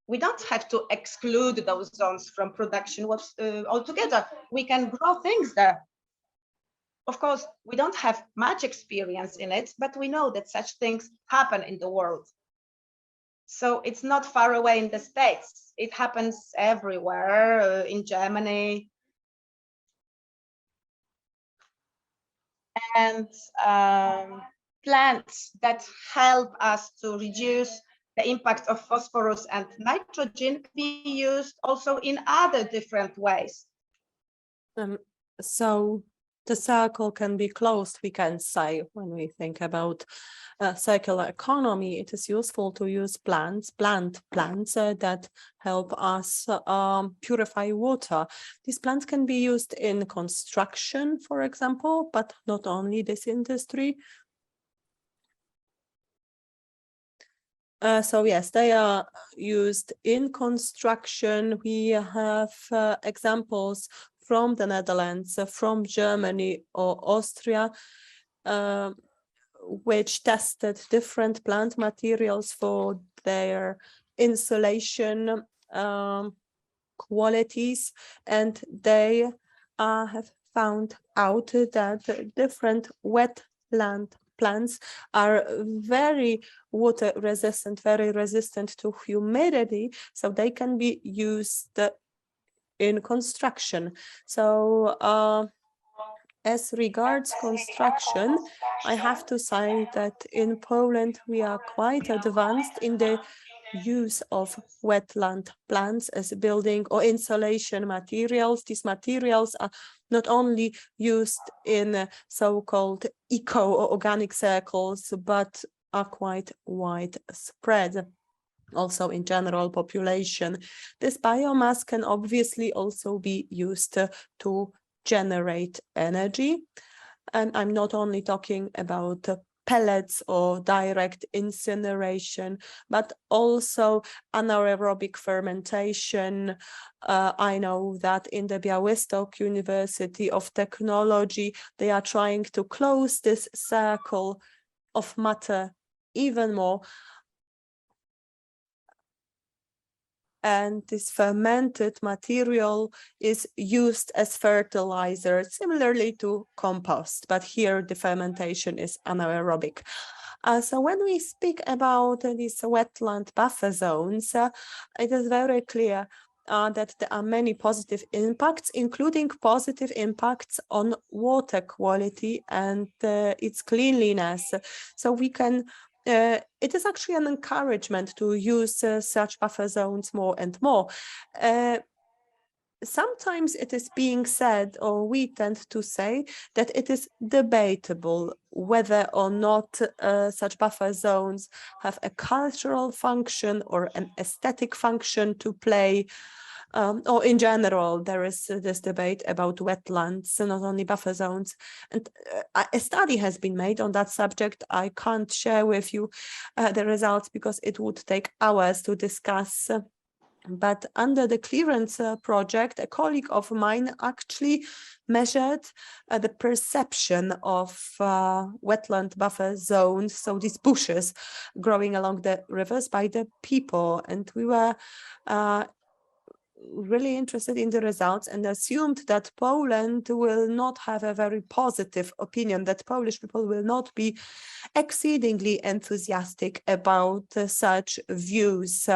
We don't have to exclude those zones from production altogether. We can grow things there. Of course, we don't have much experience in it, but we know that such things happen in the world. So it's not far away in the States. It happens everywhere, in Germany. And plants that help us to reduce the impact of phosphorus and nitrogen can be used also in other different ways. So the circle can be closed, we can say, when we think about circular economy. It is useful to use plant plants that help us purify water. These plants can be used in construction, for example, but not only this industry. So yes, they are used in construction. We have examples from the Netherlands, from Germany or Austria, which tested different plant materials for their insulation qualities, and they have found out that different wetland plants are very water resistant, very resistant to humidity, so they can be used in construction. So as regards construction, I have to say that in Poland we are quite advanced in the use of wetland plants as building or insulation materials. These materials are not only used in so-called eco or organic circles, but are quite widespread also in general population. This biomass can obviously also be used to generate energy. And I'm not only talking about pellets or direct incineration, but also anaerobic fermentation. I know that in the Białystok University of Technology, they are trying to close this circle of matter even more. And this fermented material is used as fertilizer, similarly to compost, but here the fermentation is anaerobic. So when we speak about these wetland buffer zones, it is very clear that there are many positive impacts, including positive impacts on water quality and its cleanliness. So we can it is actually an encouragement to use such buffer zones more and more. Sometimes it is being said, or we tend to say, that it is debatable whether or not such buffer zones have a cultural function or an aesthetic function to play. Or in general, there is this debate about wetlands, not only buffer zones. And a study has been made on that subject. I can't share with you the results because it would take hours to discuss. But under the clearance project, a colleague of mine actually measured the perception of wetland buffer zones, so these bushes growing along the rivers, by the people. And we were really interested in the results and assumed that Poland will not have a very positive opinion, that Polish people will not be exceedingly enthusiastic about such views.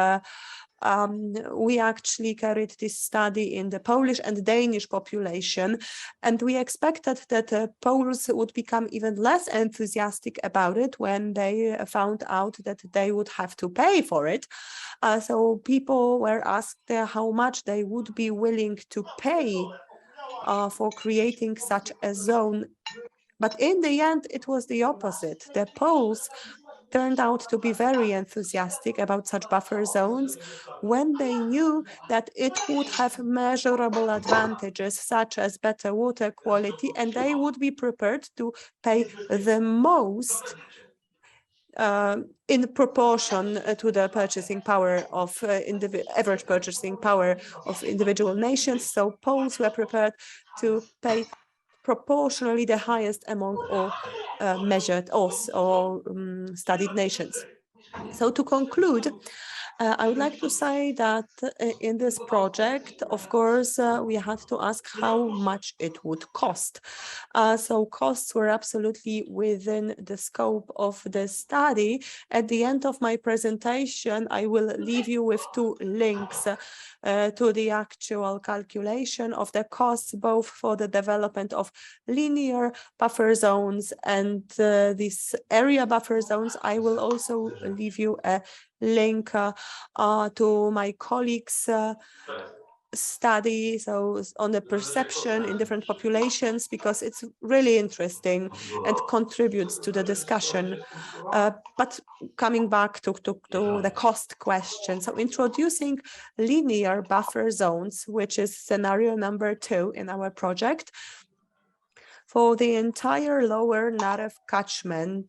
we actually carried this study in the Polish and Danish population, and we expected that Poles would become even less enthusiastic about it when they found out that they would have to pay for it. So people were asked how much they would be willing to pay for creating such a zone. But in the end, it was the opposite. The Poles turned out to be very enthusiastic about such buffer zones when they knew that it would have measurable advantages such as better water quality, and they would be prepared to pay the most in proportion to the purchasing power of average purchasing power of individual nations. So Poles were prepared to pay proportionally the highest among all measured or studied nations. So to conclude, I would like to say that in this project, of course, we had to ask how much it would cost. So costs were absolutely within the scope of the study. At the end of my presentation, I will leave you with two links to the actual calculation of the costs, both for the development of linear buffer zones and these area buffer zones. I will also leave you a link to my colleagues' study, so on the perception in different populations, because it's really interesting and contributes to the discussion. But coming back to the cost question, so introducing linear buffer zones, which is scenario number 2 in our project, for the entire lower Narew catchment,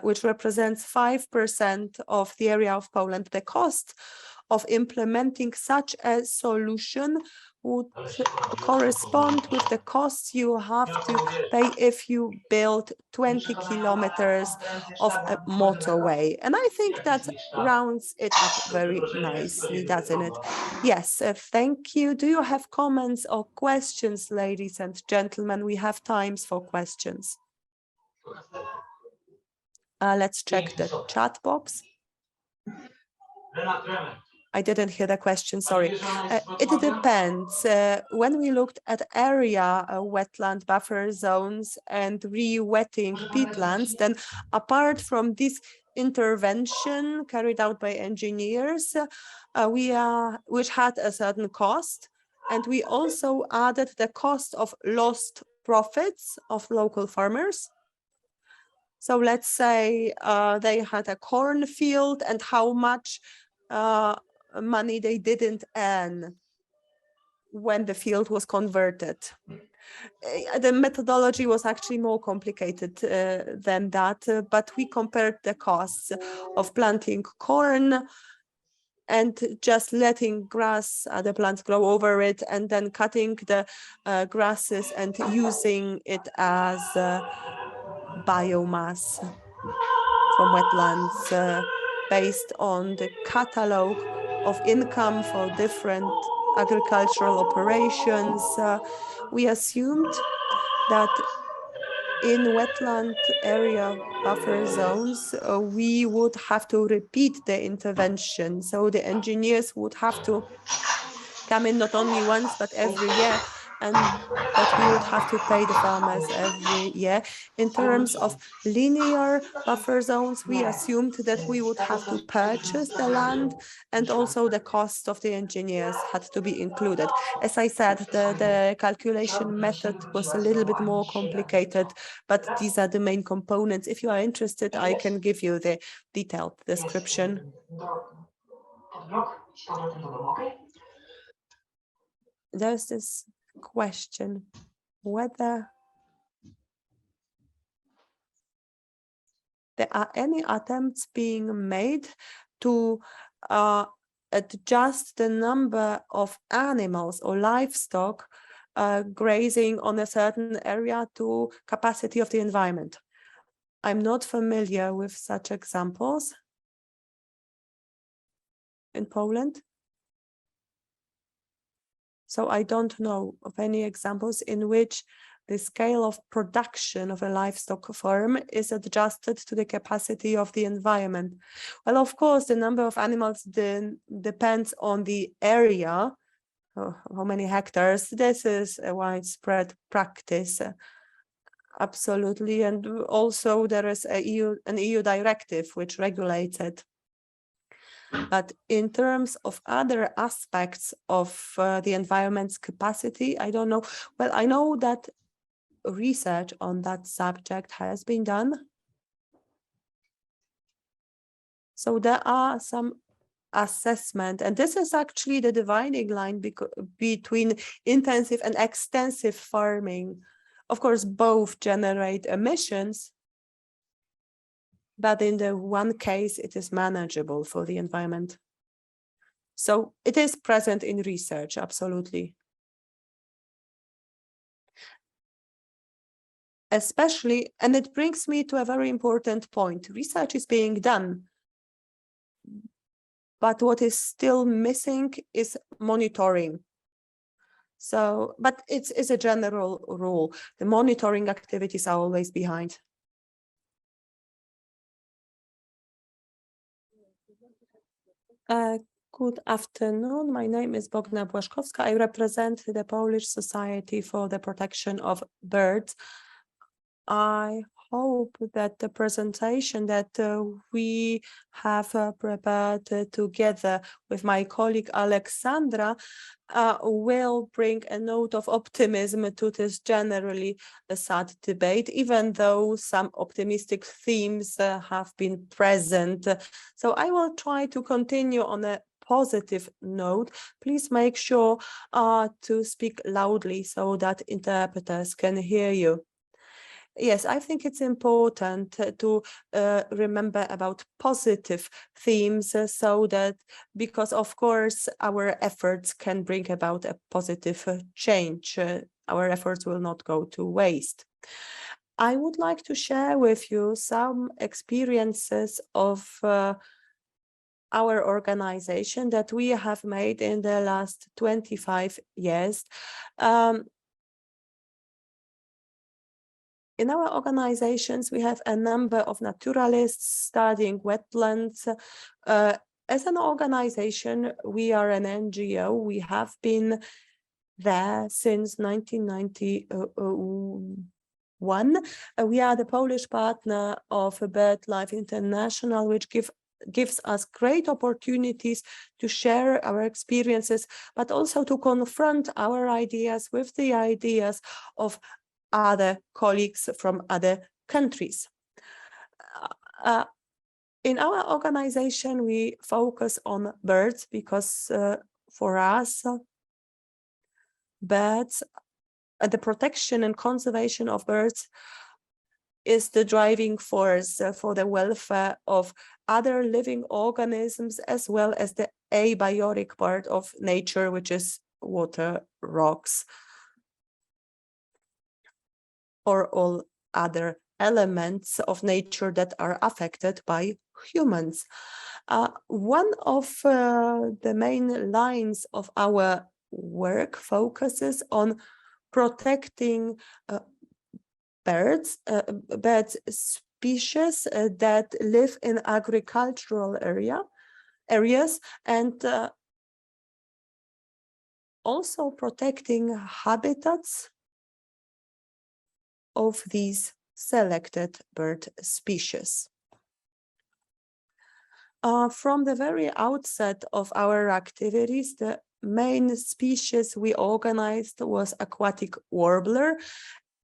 which represents 5% of the area of Poland, the cost of implementing such a solution would correspond with the costs you have to pay if you build 20 kilometers of a motorway. And I think that rounds it up very nicely, doesn't it? Yes, thank you. Do you have comments or questions, ladies and gentlemen? We have times for questions. Let's check the chat box. I didn't hear the question, sorry. It depends. When we looked at area wetland buffer zones and re-wetting peatlands, then apart from this intervention carried out by engineers, which had a certain cost, and we also added the cost of lost profits of local farmers. So let's say they had a cornfield and how much money they didn't earn when the field was converted. The methodology was actually more complicated than that, but we compared the costs of planting corn and just letting grass, the plants grow over it, and then cutting the grasses and using it as biomass from wetlands based on the catalog of income for different agricultural operations. We assumed that in wetland area buffer zones, we would have to repeat the intervention. So the engineers would have to come in not only once, but every year, and that we would have to pay the farmers every year. In terms of linear buffer zones, we assumed that we would have to purchase the land, and also the cost of the engineers had to be included. As I said, the calculation method was a little bit more complicated, but these are the main components. If you are interested, I can give you the detailed description. There's this question whether there are any attempts being made to adjust the number of animals or livestock grazing on a certain area to capacity of the environment. I'm not familiar with such examples in Poland. So I don't know of any examples in which the scale of production of a livestock farm is adjusted to the capacity of the environment. Well, of course, the number of animals depends on the area, how many hectares. This is a widespread practice, absolutely. And also there is an EU directive which regulates it. But in terms of other aspects of the environment's capacity, I don't know. Well, I know that research on that subject has been done. So there are some assessment, and this is actually the dividing line between intensive and extensive farming. Of course, both generate emissions, but in the one case, it is manageable for the environment. So it is present in research, absolutely. Especially, and it brings me to a very important point. Research is being done, but what is still missing is monitoring. So, but it's a general rule. The monitoring activities are always behind. Good afternoon. My name is Bogna Błaszkowska. I represent the Polish Society for the Protection of Birds. I hope that the presentation that we have prepared together with my colleague Alexandra will bring a note of optimism to this generally sad debate, even though some optimistic themes have been present. So I will try to continue on a positive note. Please make sure to speak loudly so that interpreters can hear you. Yes, I think it's important to remember about positive themes so that, because of course our efforts can bring about a positive change. Our efforts will not go to waste. I would like to share with you some experiences of our organization that we have made in the last 25 years. In our organizations, we have a number of naturalists studying wetlands. As an organization, we are an NGO. We have been there since 1991. We are the Polish partner of BirdLife International, which gives us great opportunities to share our experiences, but also to confront our ideas with the ideas of other colleagues from other countries. In our organization, we focus on birds because for us, birds, the protection and conservation of birds is the driving force for the welfare of other living organisms, as well as the abiotic part of nature, which is water, rocks, or all other elements of nature that are affected by humans. One of the main lines of our work focuses on protecting bird species that live in agricultural areas, and also protecting habitats of these selected bird species. From the very outset of our activities, the main species we organized was aquatic warbler,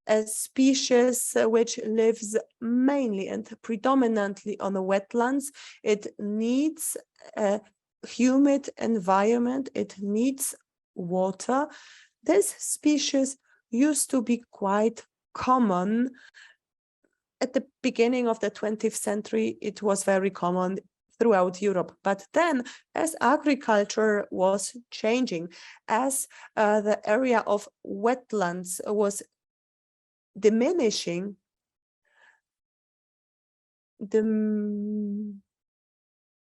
a species which lives mainly and predominantly on the wetlands. It needs a humid environment, it needs water. This species used to be quite common. At the beginning of the 20th century, it was very common throughout Europe. But then, as agriculture was changing, as the area of wetlands was diminishing, the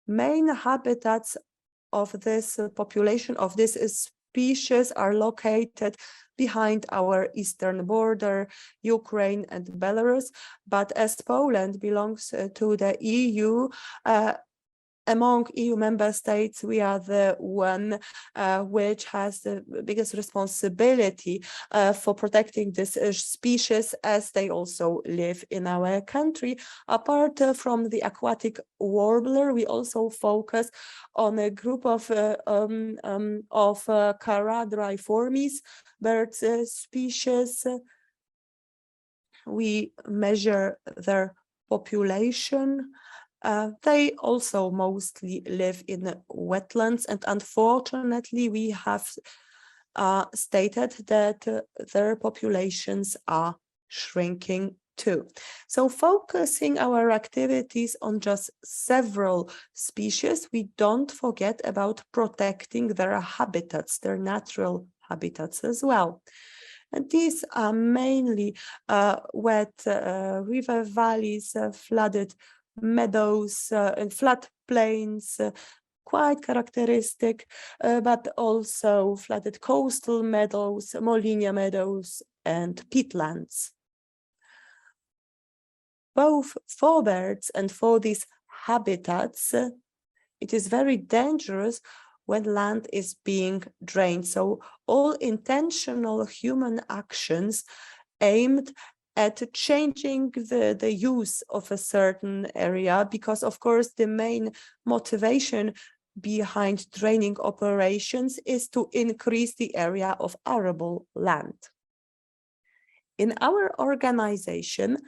main habitats of this population, of this species are located behind our eastern border, Ukraine and Belarus. But as Poland belongs to the EU, among EU member states, we are the one which has the biggest responsibility for protecting this species, as they also live in our country. Apart from the aquatic warbler, we also focus on a group of Caradriformes bird species. We measure their population. They also mostly live in wetlands, and unfortunately we have stated that their populations are shrinking too. So focusing our activities on just several species, we don't forget about protecting their habitats, their natural habitats as well. And these are mainly wet river valleys, flooded meadows and flat plains, quite characteristic, but also flooded coastal meadows, Molinia meadows, and peatlands. Both for birds and for these habitats, it is very dangerous when land is being drained. So all intentional human actions aimed at changing the use of a certain area, because of course the main motivation behind draining operations is to increase the area of arable land. In our organization,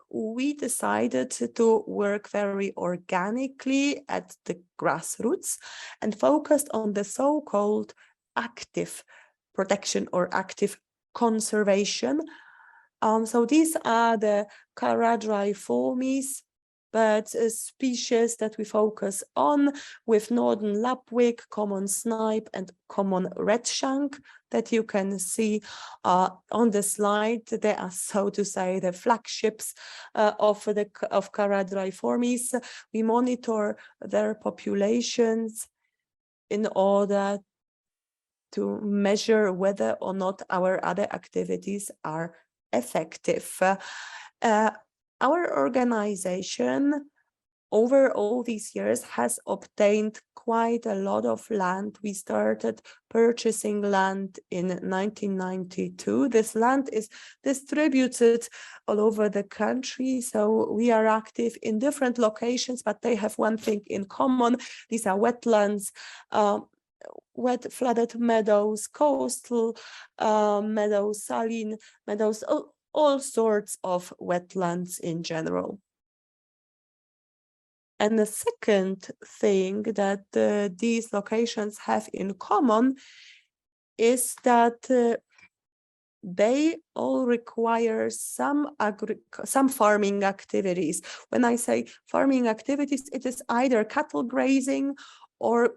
we decided to work very organically at the grassroots and focused on the so-called active protection or active conservation. So these are the Caradriformes bird species that we focus on, with northern lapwing, common snipe, and common redshank that you can see on the slide. They are, so to say, the flagships of Caradriformes. We monitor their populations in order to measure whether or not our other activities are effective. Our organization over all these years has obtained quite a lot of land. We started purchasing land in 1992. This land is distributed all over the country, so we are active in different locations, but they have one thing in common. These are wetlands, wet flooded meadows, coastal meadows, saline meadows, all sorts of wetlands in general. And the second thing that these locations have in common is that they all require some farming activities. When I say farming activities, it is either cattle grazing or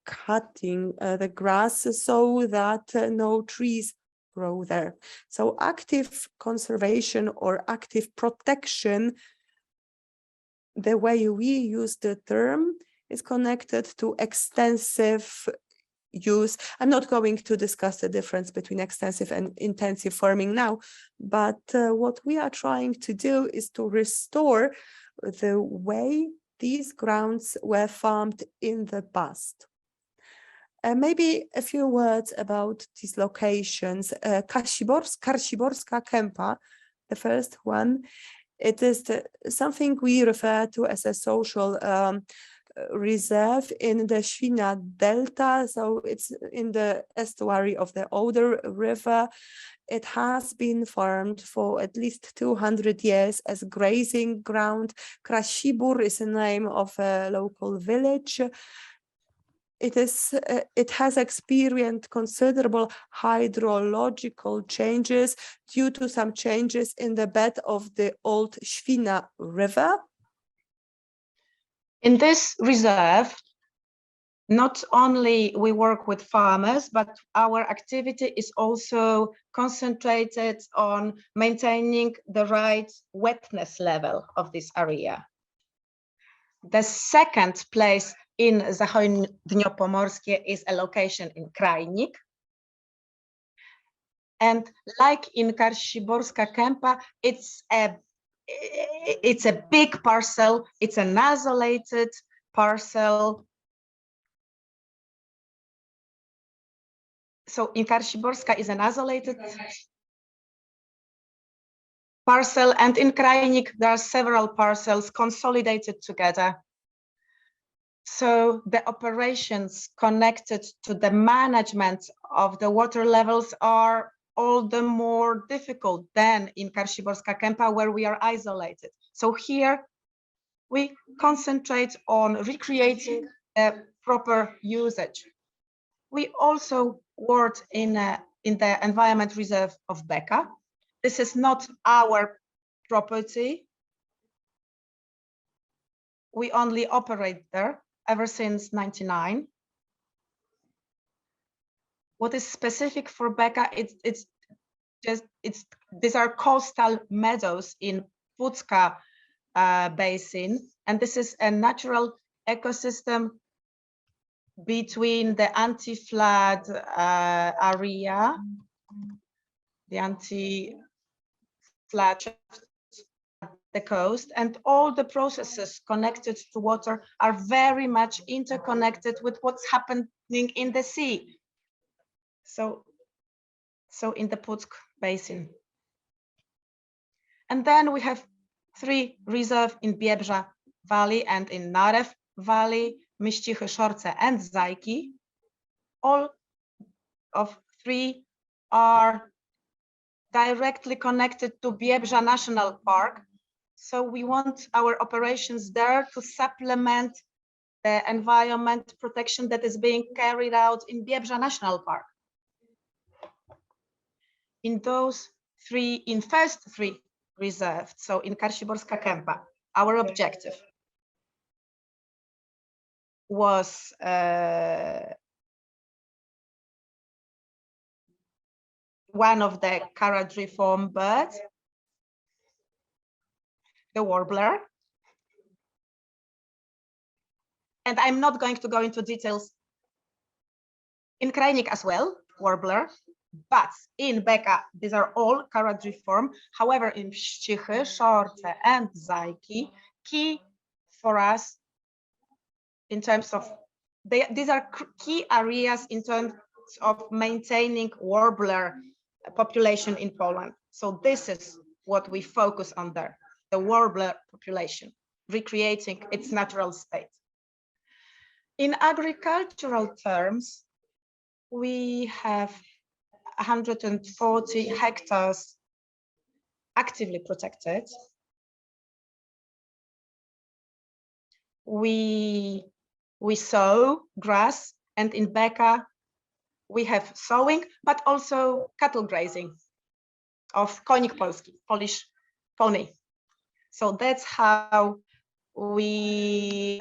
cutting the grass so that no trees grow there. So active conservation or active protection, the way we use the term, is connected to extensive use. I'm not going to discuss the difference between extensive and intensive farming now, but what we are trying to do is to restore the way these grounds were farmed in the past. Maybe a few words about these locations. Karsiborska Kępa, the first one, it is something we refer to as a social reserve in the Świnia Delta. So it's in the estuary of the Oder River. It has been farmed for at least 200 years as grazing ground. Krasibór is the name of a local village. It has experienced considerable hydrological changes due to some changes in the bed of the old Świnia River. In this reserve, not only we work with farmers, but our activity is also concentrated on maintaining the right wetness level of this area. The second place in Zachodniopomorskie is a location in Krajnik. And like in Karszyborska Kępa, it's a big parcel. It's an isolated parcel. So in Karszyborska is an isolated parcel, and in Krajnik there are several parcels consolidated together. So the operations connected to the management of the water levels are all the more difficult than in Karszyborska Kępa, where we are isolated. So here we concentrate on recreating the proper usage. We also worked in the environment reserve of Beka. This is not our property. We only operate there ever since '99. What is specific for Beka? These are coastal meadows in Pucka basin, and this is a natural ecosystem between the anti-flood area, the anti-flood the coast, and all the processes connected to water are very much interconnected with what's happening in the sea. So in the Puck basin. And then we have 3 reserves in Biebrza Valley and in Narew Valley, Myścichy, Szorce, and Zajki. All of 3 are directly connected to Biebrza National Park. So we want our operations there to supplement the environment protection that is being carried out in Biebrza National Park. In those 3, in first 3 reserves, so in Karszyborska Kępa, our objective was one of the caradriform birds, the warbler. And I'm not going to go into details. In Krajnik as well, warbler, but in Beka, these are all caradriform. However, in Myścichy, Szorce, and Zajki, key for us in terms of, these are key areas in terms of maintaining warbler population in Poland. So this is what we focus on there, the warbler population, recreating its natural state. In agricultural terms, we have 140 hectares actively protected. We sow grass, and in Beka we have sowing, but also cattle grazing of konik polski, Polish pony. So that's how we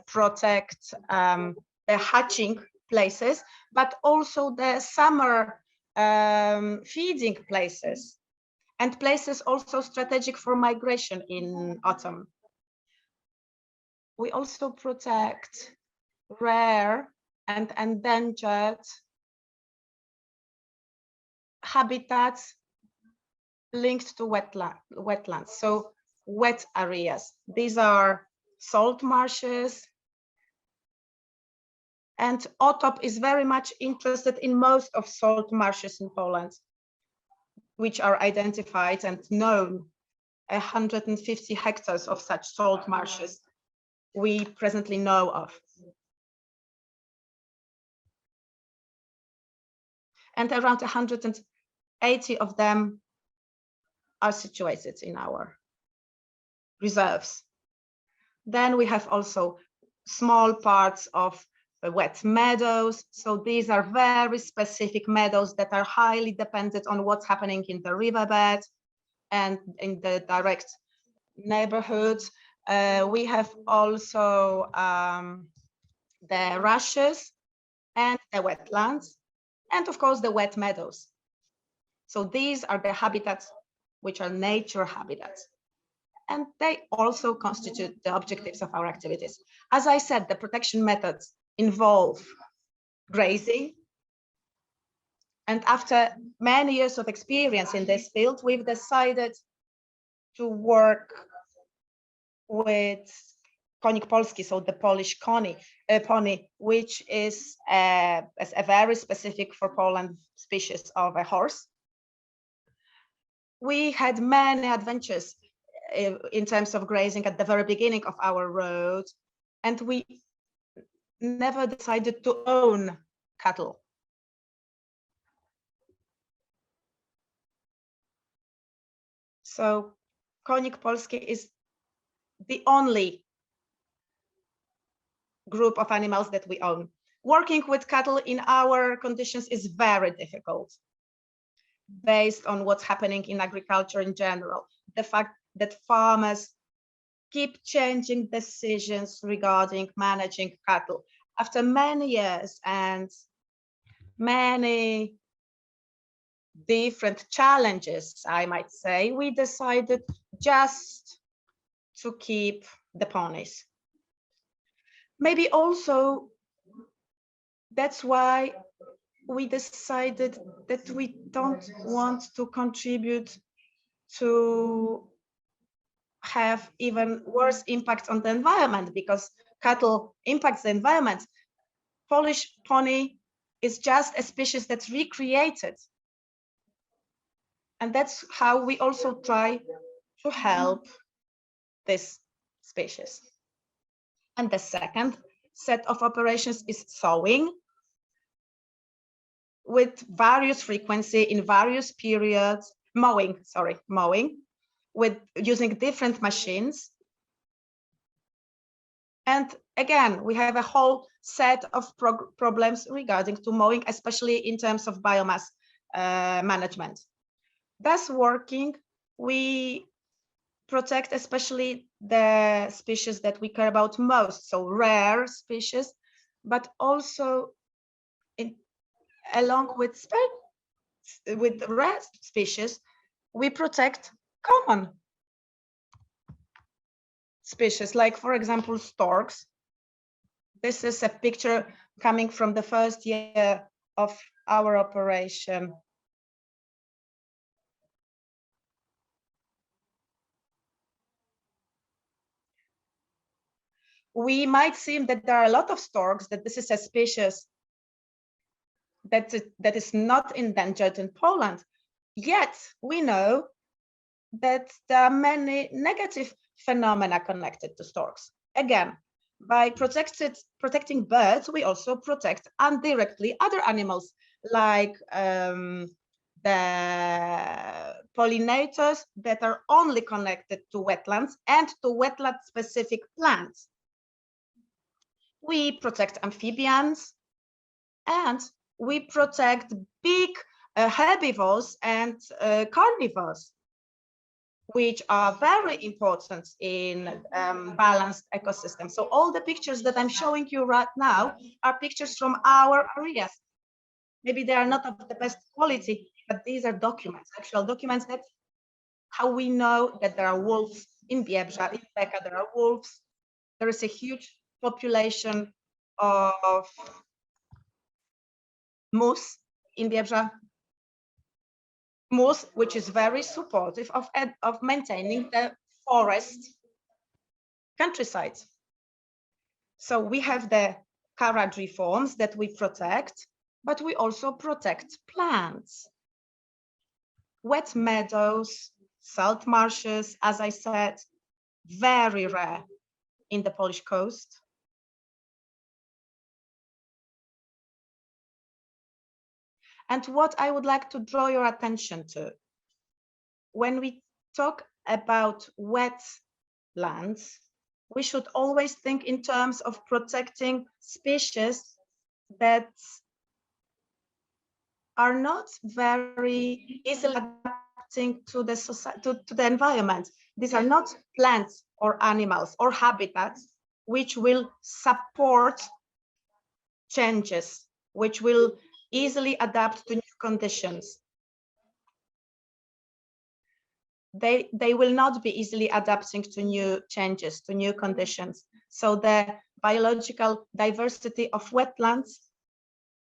protect the hatching places, but also the summer feeding places, and places also strategic for migration in autumn. We also protect rare and endangered habitats linked to wetlands, so wet areas. These are salt marshes, and OTOP is very much interested in most of salt marshes in Poland, which are identified and known. 150 hectares of such salt marshes we presently know of. And around 180 of them are situated in our reserves. Then we have also small parts of the wet meadows. So these are very specific meadows that are highly dependent on what's happening in the riverbed and in the direct neighborhoods. We have also the rushes and the wetlands, and of course the wet meadows. So these are the habitats which are nature habitats. and they also constitute the objectives of our activities. As I said, the protection methods involve grazing. And after many years of experience in this field, we've decided to work with konik polski, so the Polish pony, which is a very specific for Poland species of a horse. We had many adventures in terms of grazing at the very beginning of our road, and we never decided to own cattle. So konik polski is the only group of animals that we own. Working with cattle in our conditions is very difficult based on what's happening in agriculture in general. The fact that farmers keep changing decisions regarding managing cattle. After many years and many different challenges, I might say, we decided just to keep the ponies. Maybe also that's why we decided that we don't want to contribute to have even worse impact on the environment, because cattle impacts the environment. Polish pony is just a species that's recreated. And that's how we also try to help this species. And the second set of operations is sowing with various frequency in various periods, mowing with using different machines. And again, we have a whole set of problems regarding to mowing, especially in terms of biomass management. Thus working, we protect especially the species that we care about most, so rare species, but also along with rare species, we protect common species, like for example, storks. This is a picture coming from the first year of our operation. We might seem that there are a lot of storks, that this is a species that is not endangered in Poland. Yet we know that there are many negative phenomena connected to storks. Again, by protecting birds, we also protect indirectly other animals, like the pollinators that are only connected to wetlands and to wetland-specific plants. We protect amphibians, and we protect big herbivores and carnivores, which are very important in balanced ecosystems. So all the pictures that I'm showing you right now are pictures from our areas. Maybe they are not of the best quality, but these are documents, actual documents. That's how we know that there are wolves in Biebrza, in Beka, there are wolves. There is a huge population of moose in Biebrza. Moose, which is very supportive of maintaining the forest countryside. So we have the carriage forms that we protect, but we also protect plants. Wet meadows, salt marshes, as I said, very rare in the Polish coast. And what I would like to draw your attention to, when we talk about wetlands, we should always think in terms of protecting species that are not very easily adapting to the society, to the environment. These are not plants or animals or habitats which will support changes, which will easily adapt to new conditions. they will not be easily adapting to new changes, to new conditions. So the biological diversity of wetlands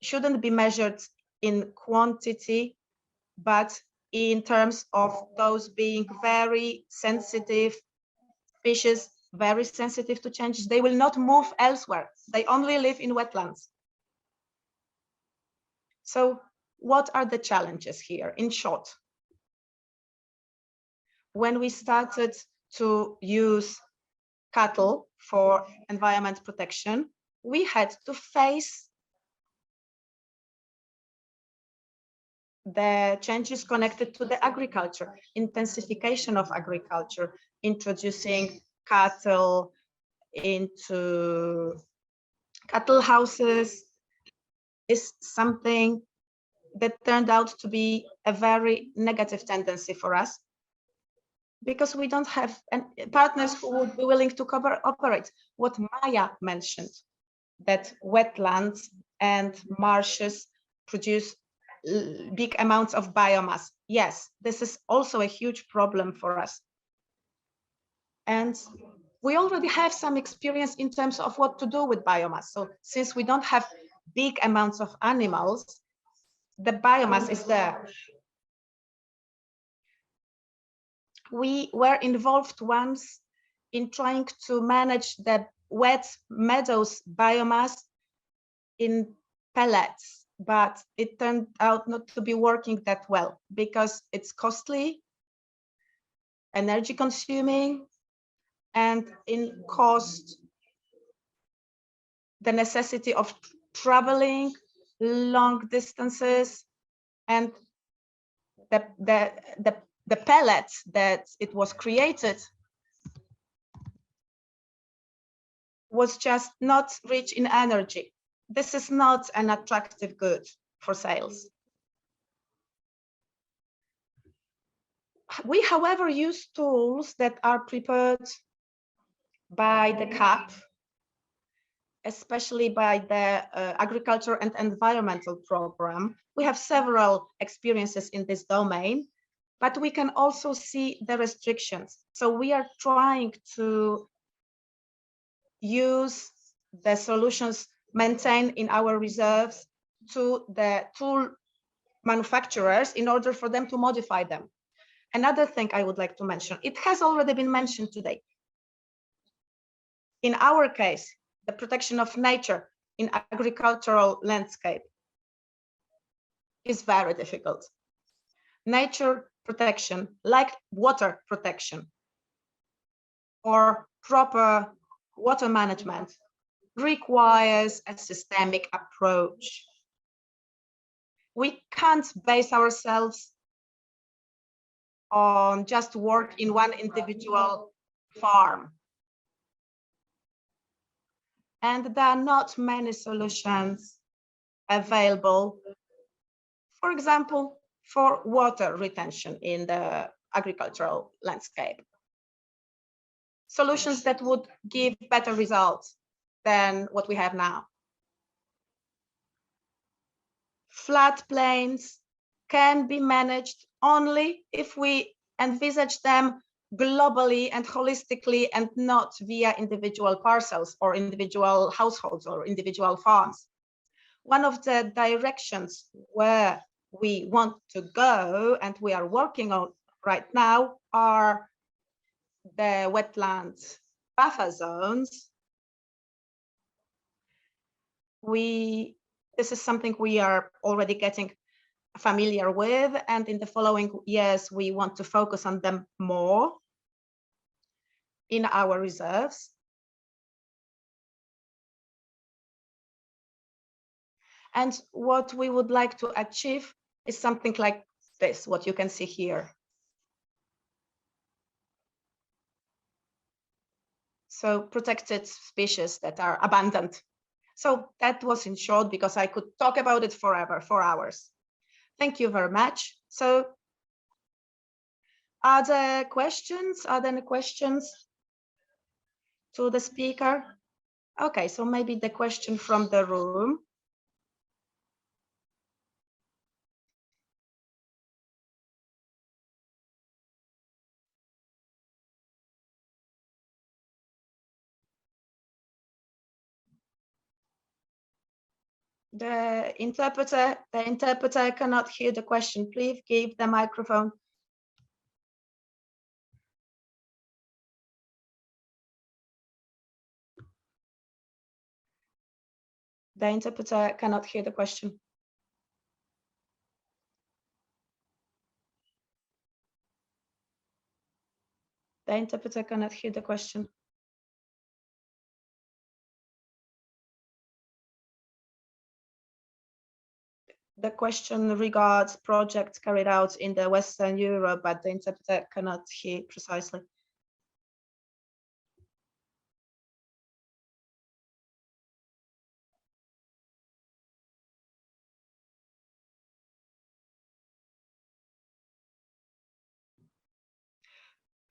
shouldn't be measured in quantity, but in terms of those being very sensitive species, very sensitive to changes. They will not move elsewhere. They only live in wetlands. So what are the challenges here? In short, when we started to use cattle for environment protection, we had to face the changes connected to the agriculture, intensification of agriculture, introducing cattle into cattle houses is something that turned out to be a very negative tendency for us, because we don't have partners who would be willing to operate. What Maya mentioned, that wetlands and marshes produce big amounts of biomass. Yes, this is also a huge problem for us. And we already have some experience in terms of what to do with biomass. So since we don't have big amounts of animals, the biomass is there. We were involved once in trying to manage the wet meadows biomass in pellets, but it turned out not to be working that well because it's costly, energy consuming, and in cost, the necessity of traveling long distances, and the pellets that it was created was just not rich in energy. This is not an attractive good for sales. We, however, use tools that are prepared by the CAP, especially by the Agriculture and Environmental Program. We have several experiences in this domain, but we can also see the restrictions. So we are trying to use the solutions maintained in our reserves to the tool manufacturers in order for them to modify them. Another thing I would like to mention, it has already been mentioned today. In our case, the protection of nature in agricultural landscape is very difficult. Nature protection, like water protection or proper water management, requires a systemic approach. We can't base ourselves on just work in one individual farm. And there are not many solutions available, for example, for water retention in the agricultural landscape. Solutions that would give better results than what we have now. Floodplains can be managed only if we envisage them globally and holistically and not via individual parcels or individual households or individual farms. One of the directions where we want to go and we are working on right now are the wetland buffer zones. This is something we are already getting familiar with, and in the following years we want to focus on them more in our reserves. And what we would like to achieve is something like this, what you can see here. So protected species that are abundant. So that was in short, because I could talk about it forever, for hours. Thank you very much. So are there questions? Are there any questions to the speaker? Okay, so maybe the question from the room. The interpreter cannot hear the question. Please give the microphone. The interpreter cannot hear the question. The interpreter cannot hear the question. The question regards projects carried out in the Western Europe, but the interpreter cannot hear precisely.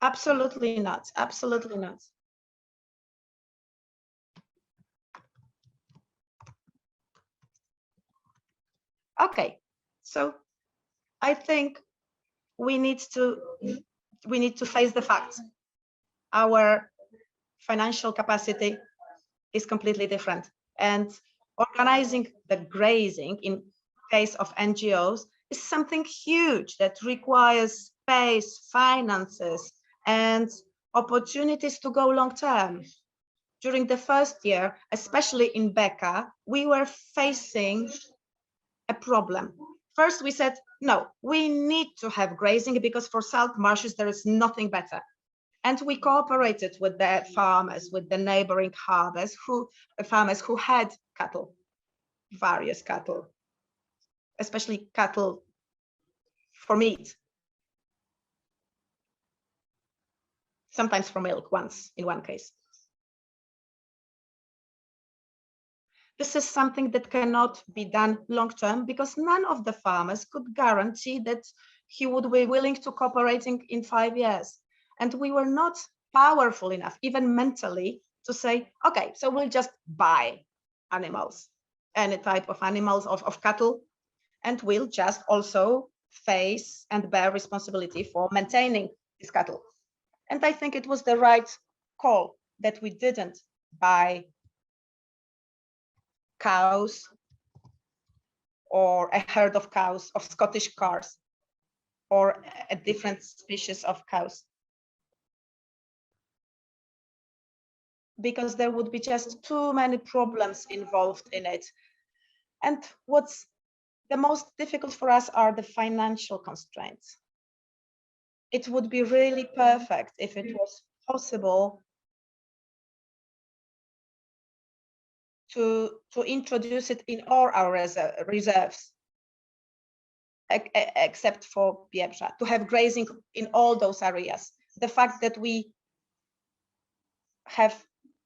Absolutely not. Absolutely not. Okay, so I think we need to face the facts. Our financial capacity is completely different, and organizing the grazing in case of NGOs is something huge that requires space, finances, and opportunities to go long term. During the first year, especially in Beka, we were facing a problem. First, we said, no, we need to have grazing because for salt marshes, there is nothing better. And we cooperated with the farmers, with the neighboring farmers who had cattle, various cattle, especially cattle for meat. Sometimes for milk, once in one case. This is something that cannot be done long-term because none of the farmers could guarantee that he would be willing to cooperating in 5 years. And we were not powerful enough, even mentally, to say, okay, so we'll just buy animals, any type of animals, of cattle, and we'll just also face and bear responsibility for maintaining this cattle. And I think it was the right call that we didn't buy cows or a herd of cows, of Scottish cars, or a different species of cows. Because there would be just too many problems involved in it. And what's the most difficult for us are the financial constraints. It would be really perfect if it was possible to introduce it in all our reserves, except for Pieprza, to have grazing in all those areas. The fact that we have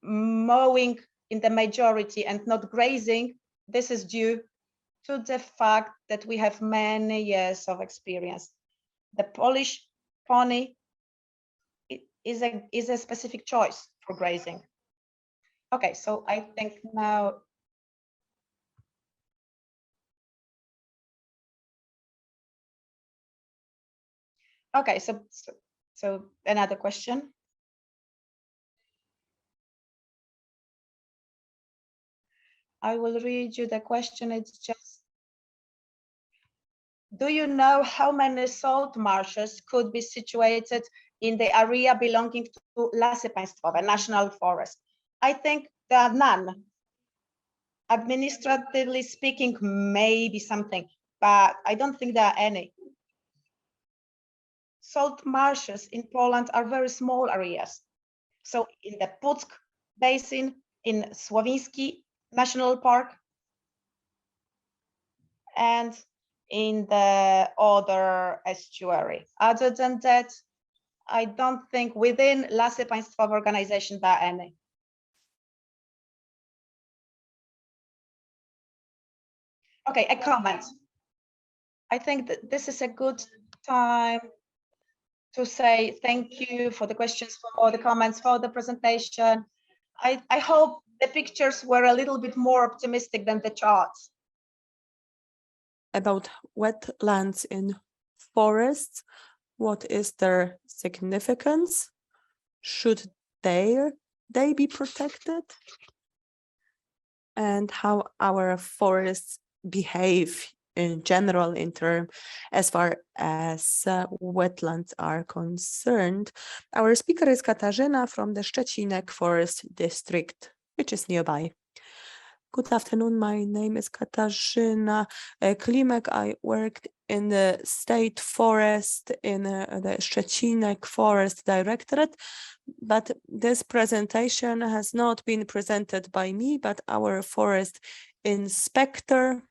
mowing in the majority and not grazing, this is due to the fact that we have many years of experience. The Polish pony is a specific choice for grazing. Okay, so I think now. Okay, so another question. I will read you the question. It's just, do you know how many salt marshes could be situated in the area belonging to Lasy Państwowe, National Forest? I think there are none. Administratively speaking, maybe something, but I don't think there are any. Salt marshes in Poland are very small areas. So in the Puck Basin, in Sławiński National Park, and in the other estuary. Other than that, I don't think within Lasy Państwowe organization there are any. Okay, a comment. I think that this is a good time to say thank you for the questions, for all the comments, for the presentation. I hope the pictures were a little bit more optimistic than the charts. About wetlands in forests, what is their significance? Should they be protected? and how our forests behave in general as far as wetlands are concerned. Our speaker is Katarzyna from the Szczecinek Forest District, which is nearby. Good afternoon, my name is Katarzyna Klimek. I worked in the state forest in the Szczecinek Forest Directorate, but this presentation has not been presented by me, but our forest inspector.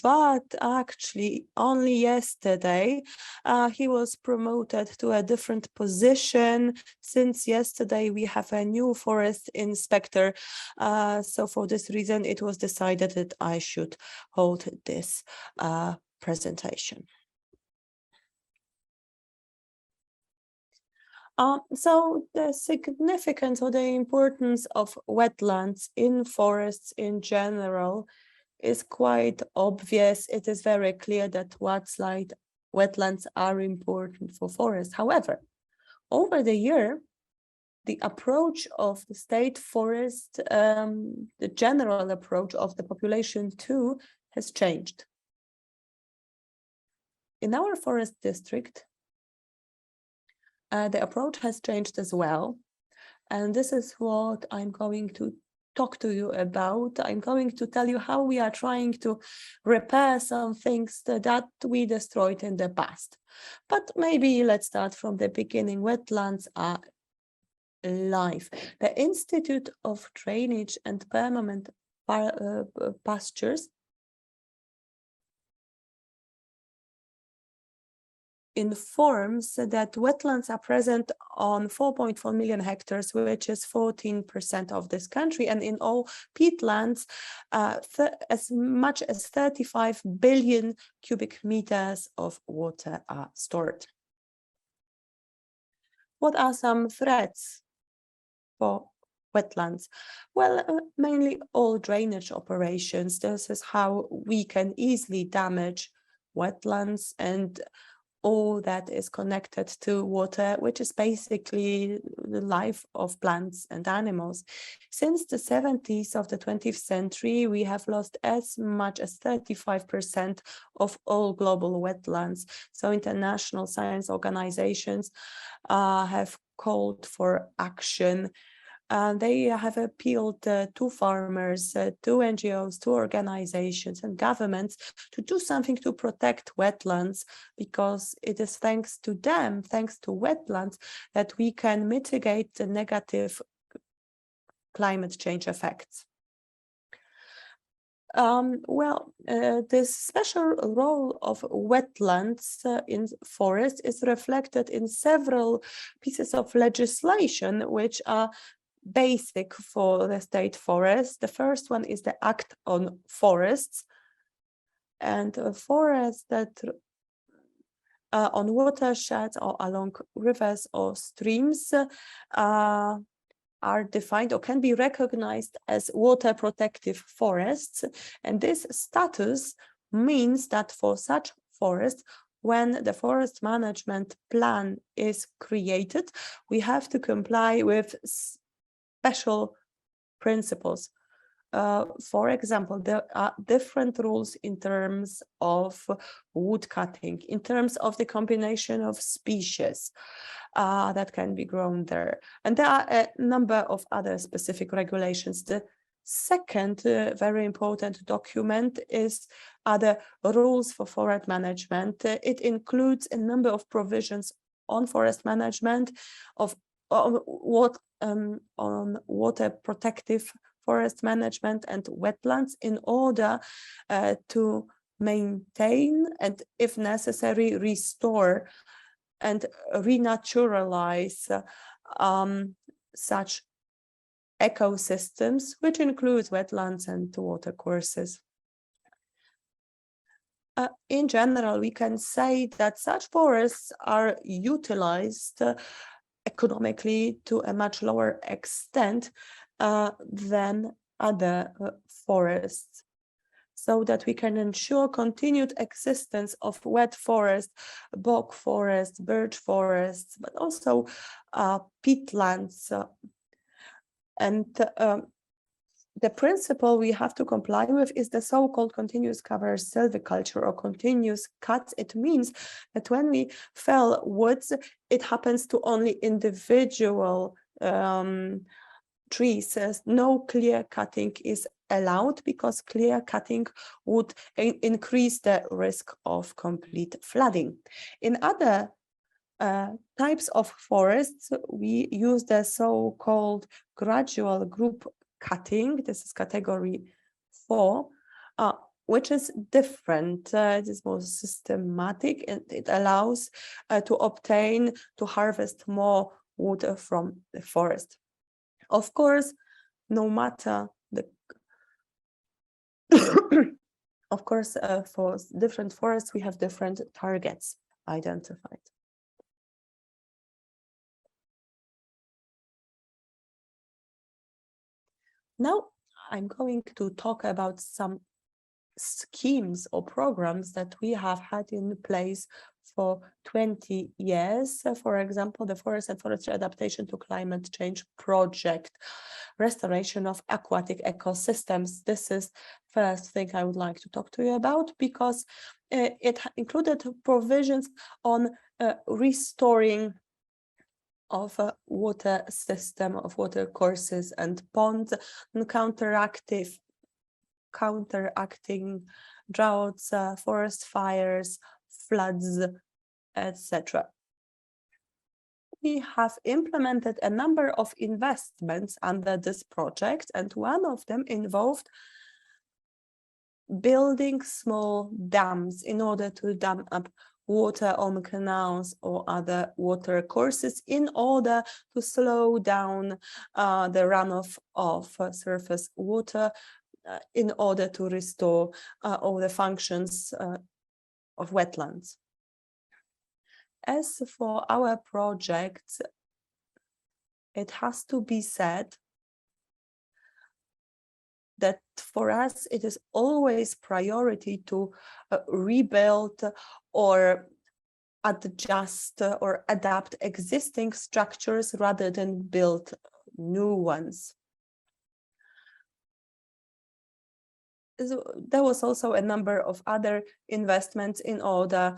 But actually only yesterday he was promoted to a different position. Since yesterday we have a new forest inspector, so for this reason it was decided that I should hold this presentation. So the significance or the importance of wetlands in forests in general is quite obvious. It is very clear that wetlands are important for forests. However, over the year, the approach of the state forest, the general approach of the population too, has changed. In our forest district, the approach has changed as well. And this is what I'm going to talk to you about. I'm going to tell you how we are trying to repair some things that we destroyed in the past. But maybe let's start from the beginning. Wetlands are life. The Institute of Drainage and Permanent Pastures informs that wetlands are present on 4.4 million hectares, which is 14% of this country, and in all peatlands, as much as 35 billion cubic meters of water are stored. What are some threats for wetlands? Well, mainly all drainage operations. This is how we can easily damage wetlands and all that is connected to water, which is basically the life of plants and animals. Since the 70s of the 20th century, we have lost as much as 35% of all global wetlands. So international science organizations have called for action. They have appealed to farmers, to NGOs, to organizations and governments to do something to protect wetlands, because it is thanks to them, thanks to wetlands, that we can mitigate the negative climate change effects. This special role of wetlands in forests is reflected in several pieces of legislation which are basic for the state forest. The first one is the Act on Forests, and forests that on watersheds or along rivers or streams are defined or can be recognized as water protective forests. And this status means that for such forests, when the forest management plan is created, we have to comply with special principles. For example, there are different rules in terms of wood cutting, in terms of the combination of species that can be grown there. And there are a number of other specific regulations. The second very important document are the rules for forest management. It includes a number of provisions on forest management, on water protective forest management and wetlands, in order to maintain and, if necessary, restore and renaturalize such ecosystems, which includes wetlands and watercourses. In general, we can say that such forests are utilized economically to a much lower extent than other forests, so that we can ensure continued existence of wet forest, bog forests, birch forests, but also peatlands. And the principle we have to comply with is the so-called continuous cover silviculture or continuous cuts. It means that when we fell woods, it happens to only individual trees. No clear cutting is allowed because clear cutting would increase the risk of complete flooding. In other types of forests, we use the so-called gradual group cutting. This is category 4, which is different. It is more systematic, and it allows to harvest more wood from the forest. Of course, no matter the of course, for different forests, we have different targets identified. Now, I'm going to talk about some schemes or programs that we have had in place for 20 years. For example, the Forest and Forestry Adaptation to Climate Change Project, restoration of aquatic ecosystems. This is first thing I would like to talk to you about, because it included provisions on restoring of a water system, of water courses and ponds, and counteracting droughts, forest fires, floods, etc. We have implemented a number of investments under this project, and one of them involved building small dams in order to dam up water on canals or other water courses in order to slow down the runoff of surface water in order to restore all the functions of wetlands. As for our project, it has to be said that for us it is always priority to rebuild or adjust or adapt existing structures rather than build new ones. There was also a number of other investments in order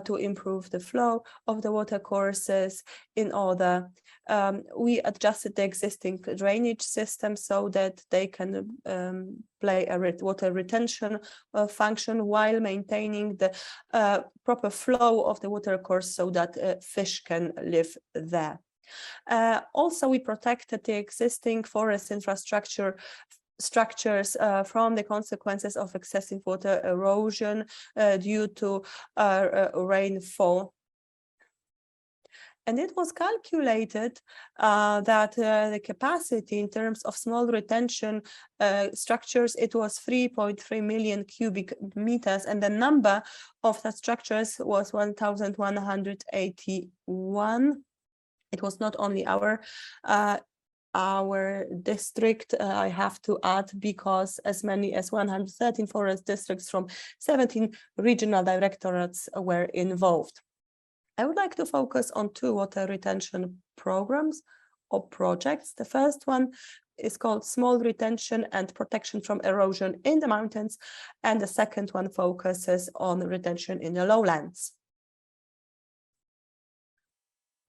to improve the flow of the water courses. In order, we adjusted the existing drainage system so that they can play a water retention function while maintaining the proper flow of the water course so that fish can live there. Also, we protected the existing forest structures from the consequences of excessive water erosion due to rainfall. And it was calculated that the capacity in terms of small retention structures, it was 3.3 million cubic meters, and the number of the structures was 1,181. It was not only our district, I have to add, because as many as 113 forest districts from 17 regional directorates were involved. I would like to focus on 2 water retention programs or projects. The first one is called Small Retention and Protection from Erosion in the Mountains, and the second one focuses on retention in the lowlands.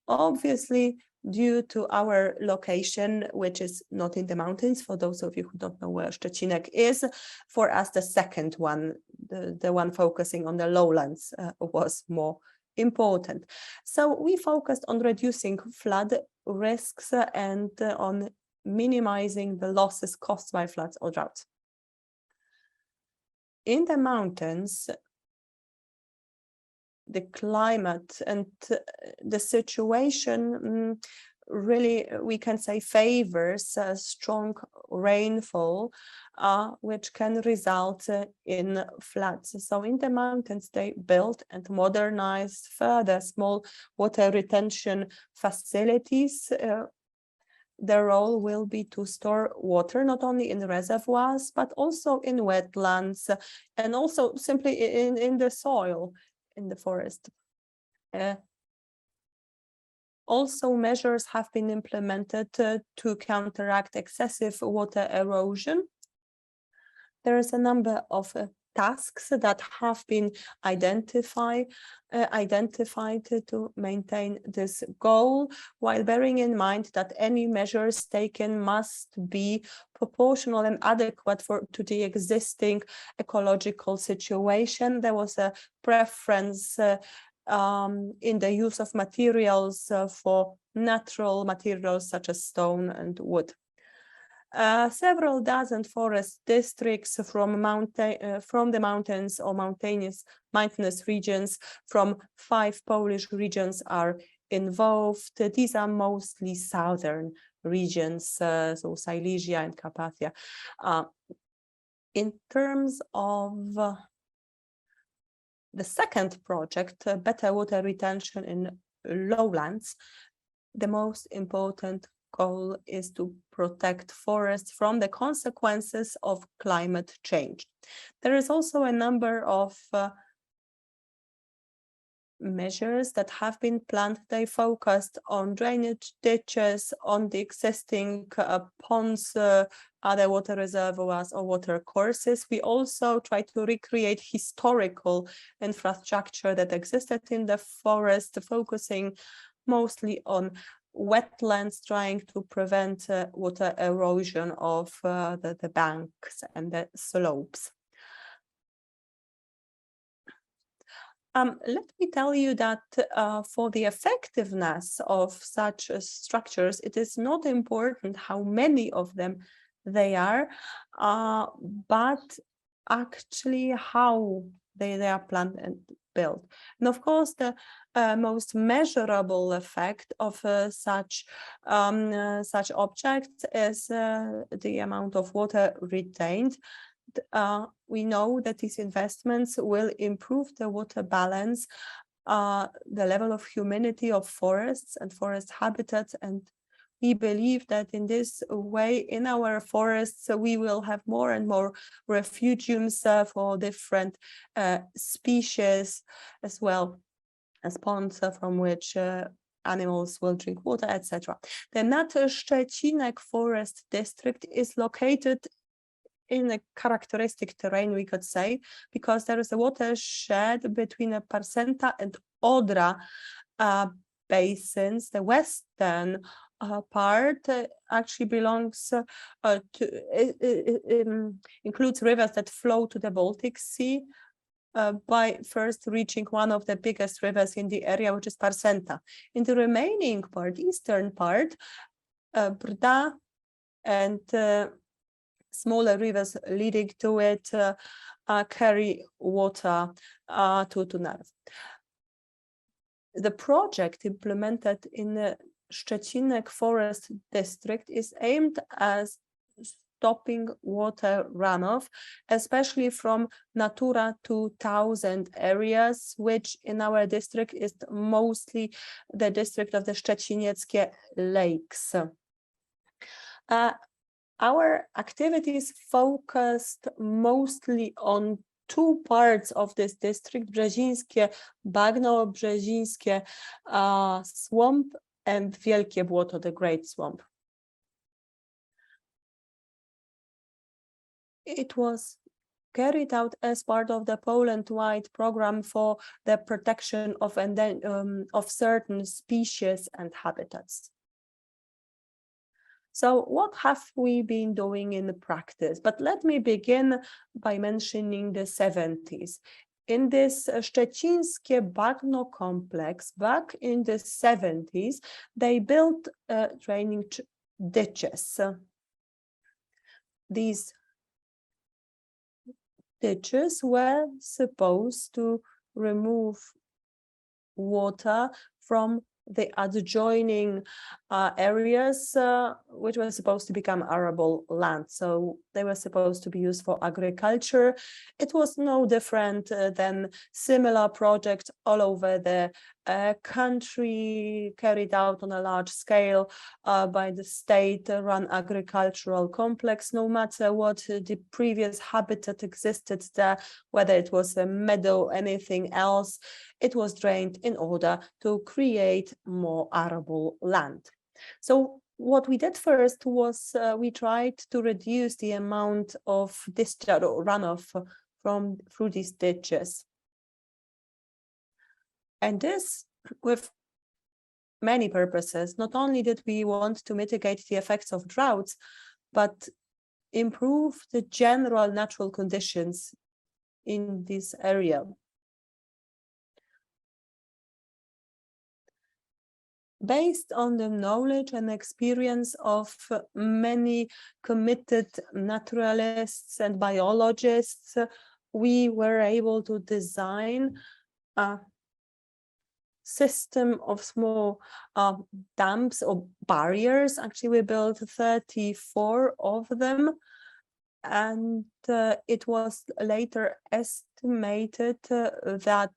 Obviously, due to our location, which is not in the mountains, for those of you who don't know where Szczecinek is, for us the second one, the one focusing on the lowlands, was more important. So we focused on reducing flood risks and on minimizing the losses caused by floods or droughts. In the mountains, the climate and the situation really, we can say, favors strong rainfall, which can result in floods. So in the mountains, they built and modernized further small water retention facilities. Their role will be to store water not only in the reservoirs, but also in wetlands and also simply in the soil in the forest. Also, measures have been implemented to counteract excessive water erosion. There is a number of tasks that have been identified to maintain this goal, while bearing in mind that any measures taken must be proportional and adequate to the existing ecological situation. There was a preference in the use of materials for natural materials such as stone and wood. Several dozen forest districts from the mountains or mountainous regions from 5 Polish regions are involved. These are mostly southern regions, so Silesia and Carpathia. In terms of the second project, better water retention in lowlands, the most important goal is to protect forests from the consequences of climate change. There is also a number of measures that have been planned. They focused on drainage ditches, on the existing ponds, other water reservoirs or water courses. We also try to recreate historical infrastructure that existed in the forest, focusing mostly on wetlands, trying to prevent water erosion of the banks and the slopes. Let me tell you that for the effectiveness of such structures, it is not important how many of them they are, but actually how they are planned and built. And of course, the most measurable effect of such objects is the amount of water retained. We know that these investments will improve the water balance, the level of humidity of forests and forest habitats, and we believe that in this way, in our forests, we will have more and more refugiums for different species, as well as ponds from which animals will drink water, etc. The Szczecinek Forest District is located in a characteristic terrain, we could say, because there is a watershed between a Parsenta and Odra basins. The western part actually belongs includes rivers that flow to the Baltic Sea by first reaching one of the biggest rivers in the area, which is Parsenta. In the remaining part, eastern part, Brda and smaller rivers leading to it carry water to Narv. The project implemented in the Szczecinek Forest District is aimed at stopping water runoff, especially from Natura 2000 areas, which in our district is mostly the district of the Szczecinieckie Lakes. Our activities focused mostly on 2 parts of this district: Brzezińskie Bagno, Brzezińskie Swamp, and Wielkie Błoto, the Great Swamp. It was carried out as part of the Poland-wide program for the protection of certain species and habitats. So what have we been doing in practice? But let me begin by mentioning the 70s. In this Szczecińskie Bagno complex, back in the 70s, they built drainage ditches. These ditches were supposed to remove water from the adjoining areas, which were supposed to become arable land. So they were supposed to be used for agriculture. It was no different than similar projects all over the a country carried out on a large scale by the state-run agricultural complex. No matter what the previous habitat existed there, whether it was a meadow, anything else, it was drained in order to create more arable land. So what we did first was we tried to reduce the amount of discharge or runoff through these ditches. And this with many purposes. Not only did we want to mitigate the effects of droughts, but improve the general natural conditions in this area. Based on the knowledge and experience of many committed naturalists and biologists, we were able to design a system of small dams or barriers. Actually, we built 34 of them, and it was later estimated that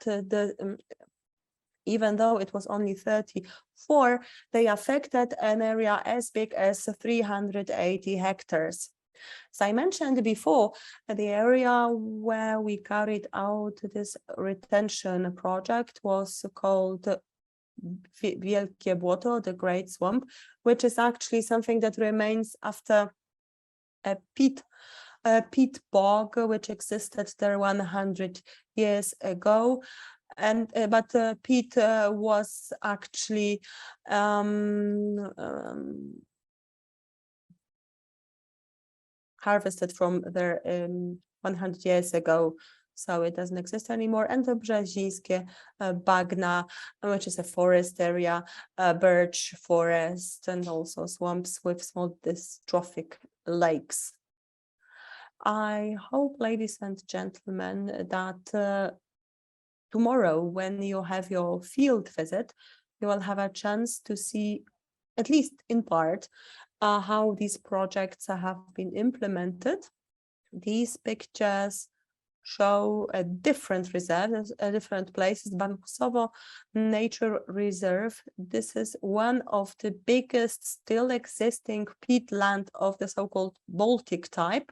even though it was only 34, they affected an area as big as 380 hectares. So I mentioned before, the area where we carried out this retention project was called Wielkie Błoto, the Great Swamp, which is actually something that remains after a peat bog, which existed there 100 years ago. And but peat was actually harvested from there 100 years ago, so it doesn't exist anymore. And the Brzezińskie Bagna, which is a forest area, birch forest, and also swamps with small dystrophic lakes. I hope, ladies and gentlemen, that tomorrow, when you have your field visit, you will have a chance to see, at least in part, how these projects have been implemented. These pictures show a different reserves, different places. Bankusowo Nature Reserve. This is one of the biggest still existing peatland of the so-called Baltic type.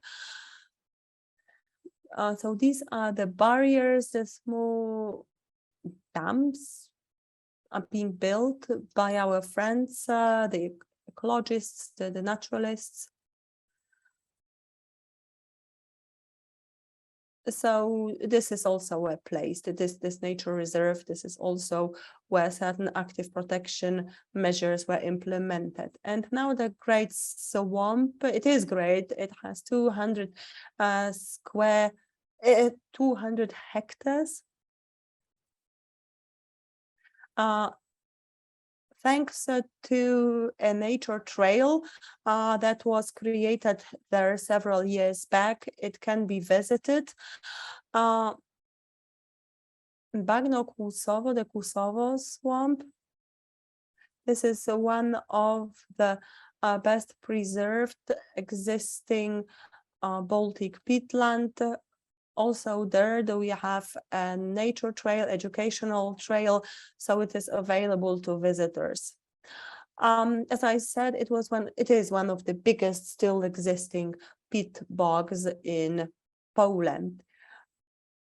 So these are the barriers, the small dams are being built by our friends, the ecologists, the naturalists. So this is also a place, this nature reserve, this is also where certain active protection measures were implemented. And now the Great Swamp, it is great, it has 200 200 hectares. Thanks to a nature trail that was created there several years back, it can be visited. Bagno Kłusowo, the Kłusowo swamp. This is one of the best preserved existing Baltic peatland. Also there we have a nature trail, educational trail, so it is available to visitors. As I said, it is one of the biggest still existing peat bogs in Poland.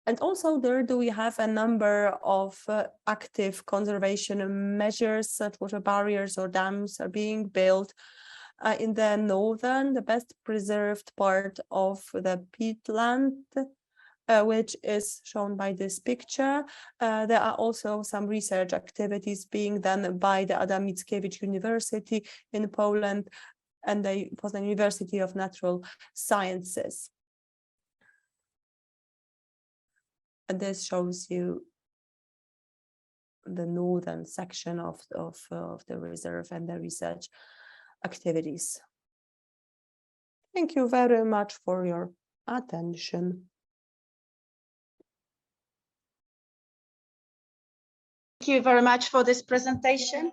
And also there we have a number of active conservation measures, such water barriers or dams are being built in the northern, the best preserved part of the peatland, which is shown by this picture. There are also some research activities being done by the Adam Mickiewicz University in Poland and the Poznań University of Natural Sciences. And this shows you the northern section of the reserve and the research activities. Thank you very much for your attention. Thank you very much for this presentation.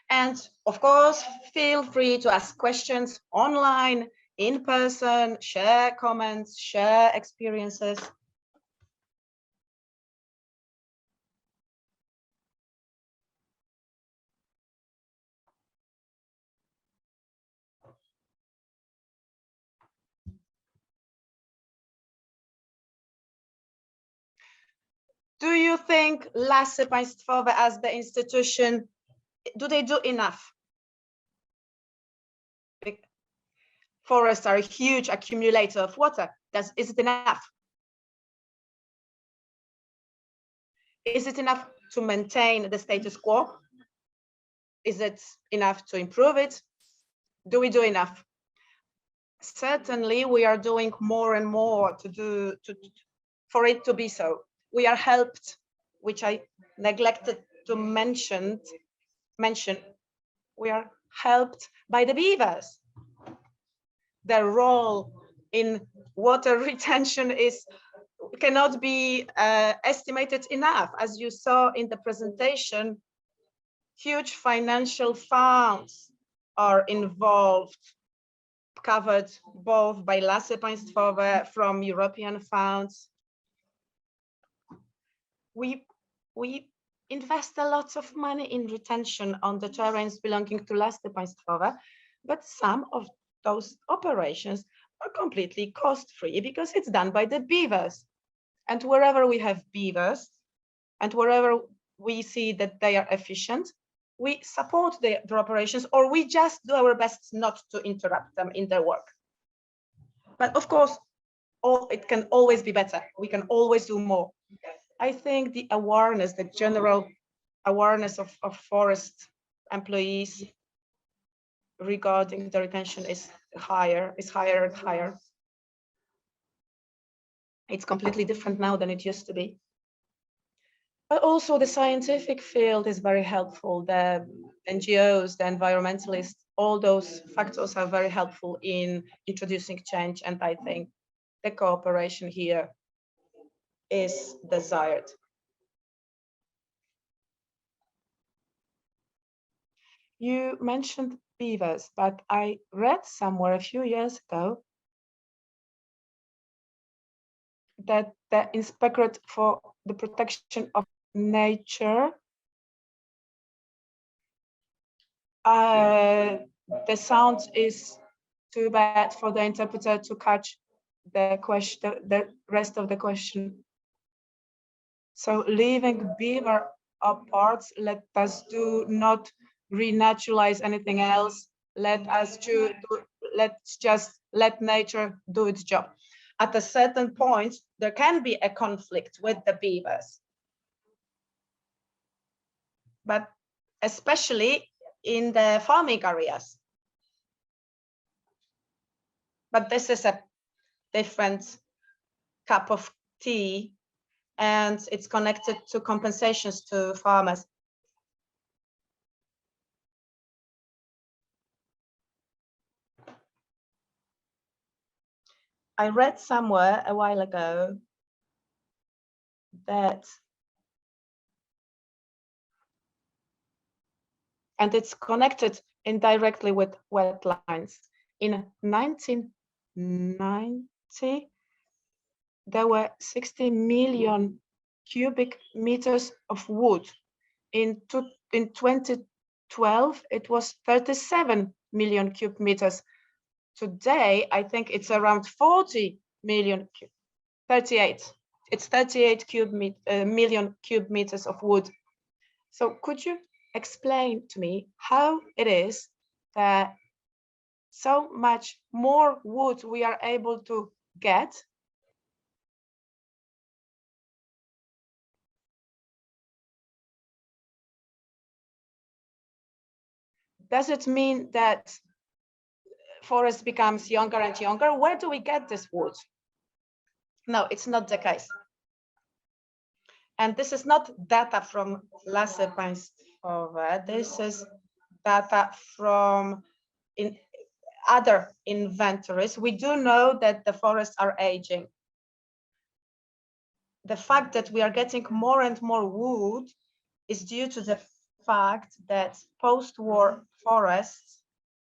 And of course, feel free to ask questions online, in person, share comments, share experiences. you think Lasy Państwowe as the institution, do they do enough? Forests are a huge accumulator of water. Is it enough? Is it enough to maintain the status quo? Is it enough to improve it? Do we do enough? Certainly, we are doing more and more for it to be so. We are helped, which I neglected to mention. We are helped by the beavers. Their role in water retention cannot be estimated enough. As you saw in the presentation, huge financial funds are involved, covered both by Lasy Państwowe from European funds. We invest a lot of money in retention on the terrains belonging to Lasy Państwowe, but some of those operations are completely cost-free because it's done by the beavers. And wherever we have beavers and wherever we see that they are efficient, we support their operations, or we just do our best not to interrupt them in their work. But of course, it can always be better. We can always do more. I think the awareness, the general awareness of forest employees regarding the retention is higher and higher. It's completely different now than it used to be. But also the scientific field is very helpful. The NGOs, the environmentalists, all those factors are very helpful in introducing change. And I think the cooperation here is desired. You mentioned beavers, but I read somewhere a few years ago that the Inspectorate for the Protection of Nature, the sound is too bad for the interpreter to catch the question, the rest of the question. So leaving beaver apart, let us not renaturalize anything else. Let's just let nature do its job. At a certain point, there can be a conflict with the beavers, but especially in the farming areas. But this is a different cup of tea, and it's connected to compensations to farmers. I read somewhere a while ago that, and it's connected indirectly with wetlands. In 1990, there were 60 million cubic meters of wood. In 2012, it was 37 million cubic meters. Today, I think it's around 40 million, 38. It's 38 million cubic meters of wood. So could you explain to me how it is that so much more wood we are able to get? Does it mean that forest becomes younger and younger? Where do we get this wood? No, it's not the case. And this is not data from Lasy Państwowe. This is data from other inventories. We do know that the forests are aging. The fact that we are getting more and more wood is due to the fact that post-war forests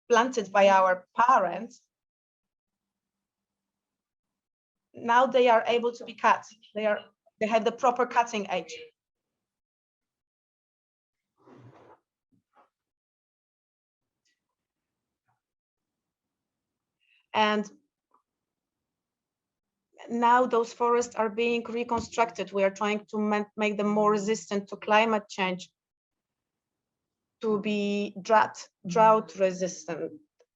planted by our parents, now they are able to be cut. They have the proper cutting age. And now those forests are being reconstructed. We are trying to make them more resistant to climate change, to be drought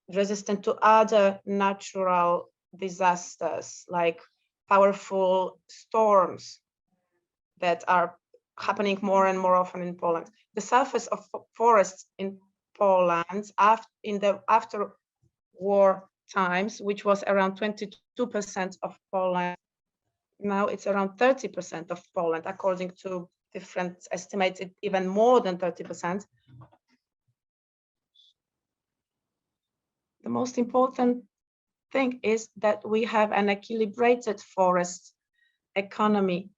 resistant to other natural disasters like powerful storms that are happening more and more often in Poland. The surface of forests in Poland in the after-war times, which was around 22% of Poland, now it's around 30% of Poland, according to different estimates, even more than 30%. The most important thing is that we have an equilibrated forest economy.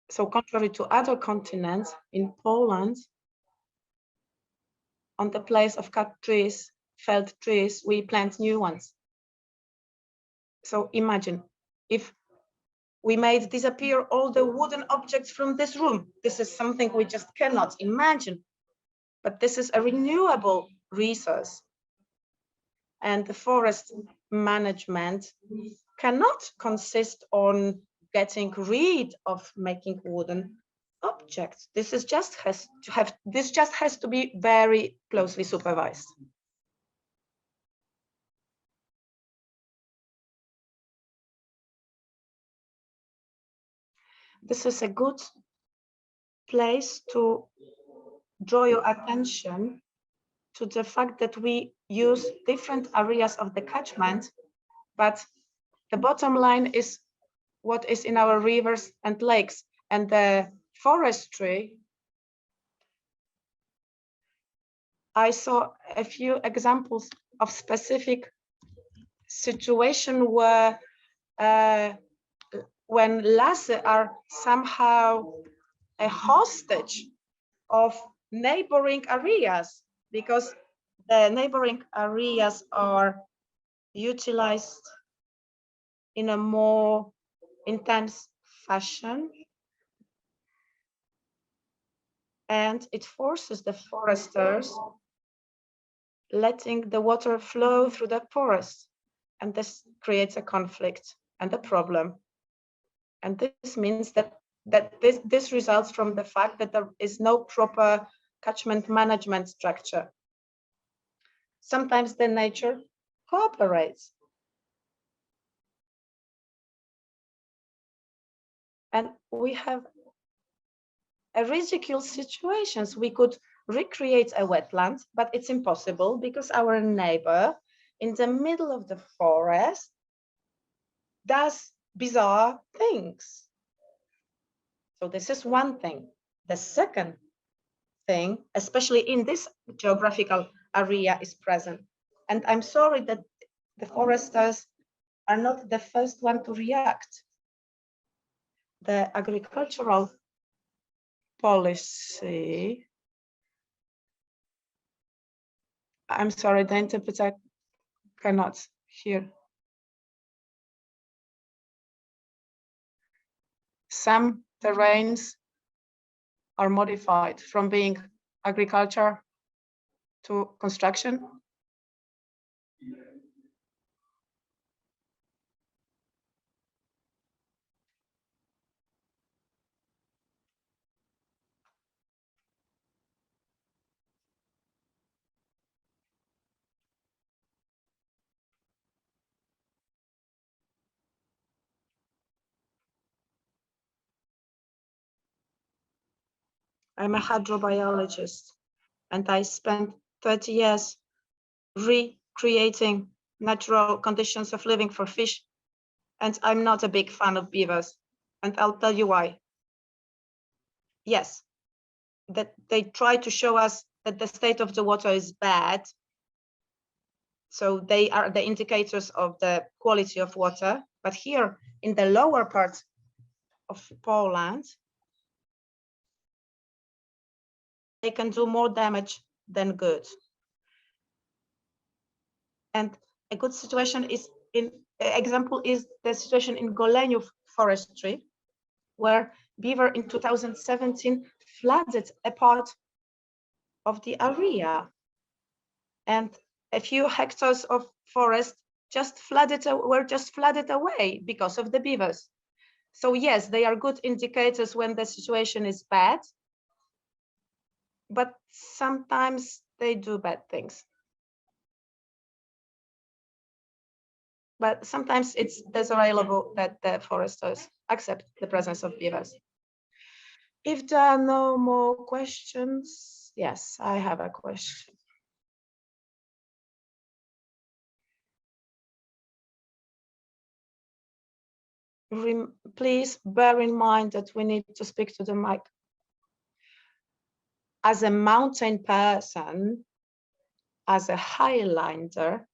So contrary to other continents, in Poland, on the place of cut trees, felled trees, we plant new ones. So imagine if we made disappear all the wooden objects from this room. This is something we just cannot imagine, but this is a renewable resource. And the forest management cannot consist on getting rid of making wooden objects. This just has to be very closely supervised. This is a good place to draw your attention to the fact that we use different areas of the catchment, but the bottom line is what is in our rivers and lakes, and the forestry. I saw a few examples of specific situation where when lasses are somehow a hostage of neighboring areas, because the neighboring areas are utilized in a more intense fashion, and it forces the foresters letting the water flow through the forest, and this creates a conflict and a problem. And this means that this results from the fact that there is no proper catchment management structure. Sometimes the nature cooperates. And we have a ridiculous situations. We could recreate a wetland, but it's impossible because our neighbor in the middle of the forest does bizarre things. So this is one thing. The second thing, especially in this geographical area, is present. And I'm sorry that the foresters are not the first one to react. The agricultural policy, I'm sorry, the interpreter cannot hear. Some terrains are modified from being agriculture to construction. I'm a hydrobiologist, and I spent 30 years recreating natural conditions of living for fish, and I'm not a big fan of beavers, and I'll tell you why. Yes, that they try to show us that the state of the water is bad, so they are the indicators of the quality of water, but here in the lower part of Poland, they can do more damage than good. And a good situation is example is the situation in Goleniów forestry, where beaver in 2017 flooded a part of the area, and a few hectares of forest were just flooded away because of the beavers. So yes, they are good indicators when the situation is bad, but sometimes they do bad things. But sometimes it's desirable that the foresters accept the presence of beavers. If there are no more questions, yes, I have a question. Please bear in mind that we need to speak to the mic. As a mountain person, as a Highlander,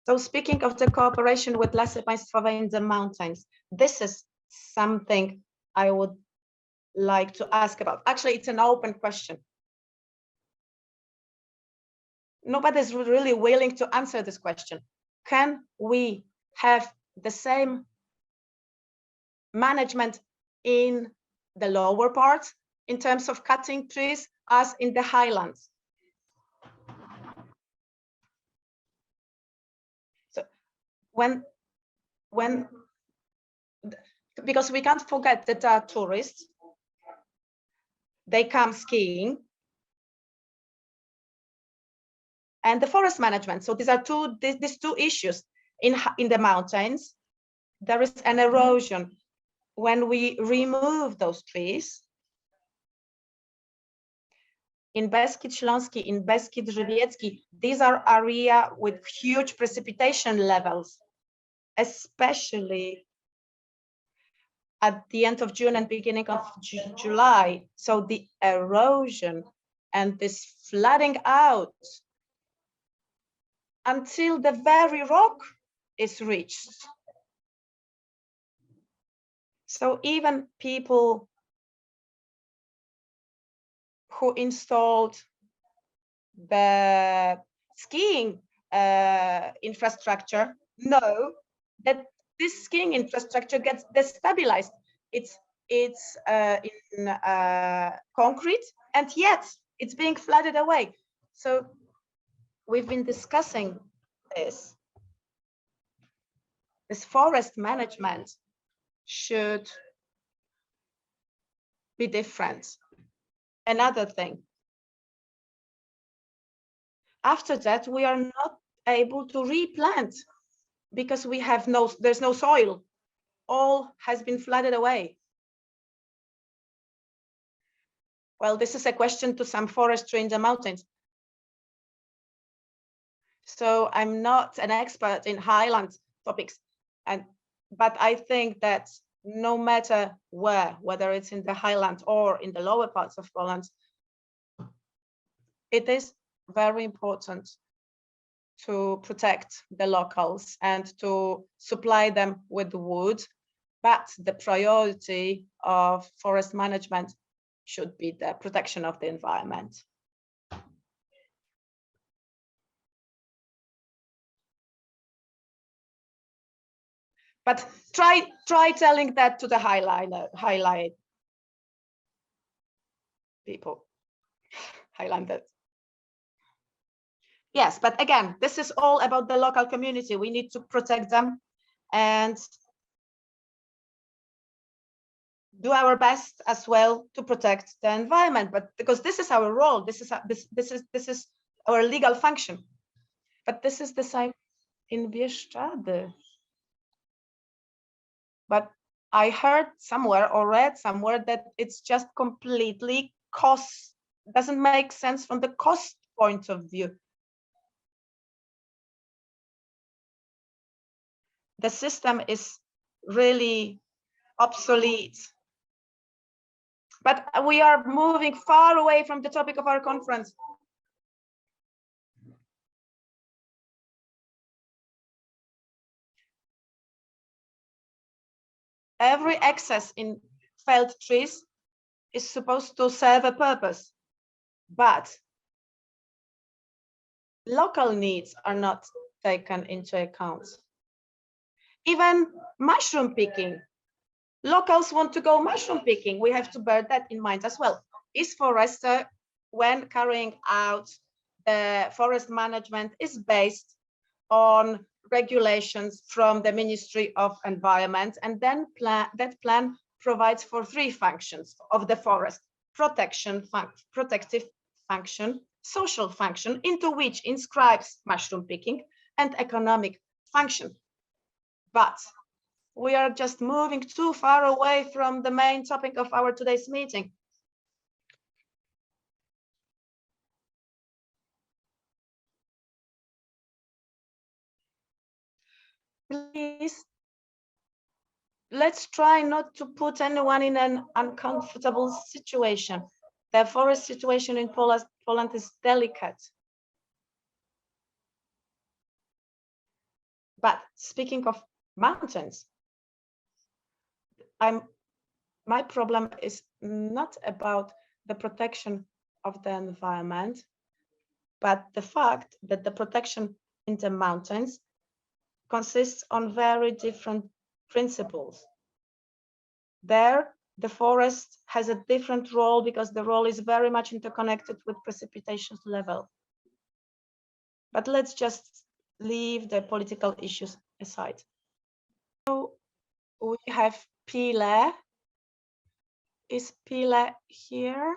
so speaking of the cooperation with Lasy Państwowe in the mountains, this is something I would like to ask about. Actually, it's an open question. Nobody's really willing to answer this question. Can we have the same management in the lower parts in terms of cutting trees as in the highlands? So because we can't forget that there are tourists, they come skiing, and the forest management. So these are these two issues. In the mountains, there is an erosion. When we remove those trees, in Beskid Śląski, in Beskid Żywiecki, these are areas with huge precipitation levels, especially at the end of June and beginning of July. So the erosion and this flooding out until the very rock is reached. So even people who installed the skiing infrastructure know that this skiing infrastructure gets destabilized. It's in concrete, and yet it's being flooded away. So we've been discussing this. This forest management should be different. Another thing, after that, we are not able to replant because there's no soil. All has been flooded away. Well, this is a question to some forestry in the mountains. So I'm not an expert in highland topics, but I think that no matter where, whether it's in the highland or in the lower parts of Poland, it is very important to protect the locals and to supply them with wood, but the priority of forest management should be the protection of the environment. But try telling that to the highlight people, Highlanders. Yes, but again, this is all about the local community. We need to protect them and do our best as well to protect the environment. But because this is our role, this is our legal function. But this is the same in Bieszczady. But I heard somewhere or read somewhere that it's just completely doesn't make sense from the cost point of view. The system is really obsolete. But we are moving far away from the topic of our conference. Every excess in felled trees is supposed to serve a purpose, but local needs are not taken into account. Even mushroom picking. Locals want to go mushroom picking. We have to bear that in mind as well. East Forester, when carrying out the forest management, is based on regulations from the Ministry of Environment, and then that plan provides for three functions of the forest: protection, protective function, social function, into which inscribes mushroom picking, and economic function. But we are just moving too far away from the main topic of our today's meeting. Please, let's try not to put anyone in an uncomfortable situation. The forest situation in Poland is delicate. But speaking of mountains, my problem is not about the protection of the environment, but the fact that the protection in the mountains consists on very different principles. There, the forest has a different role because the role is very much interconnected with precipitation level. But let's just leave the political issues aside. So we have Pile. Is Pile here?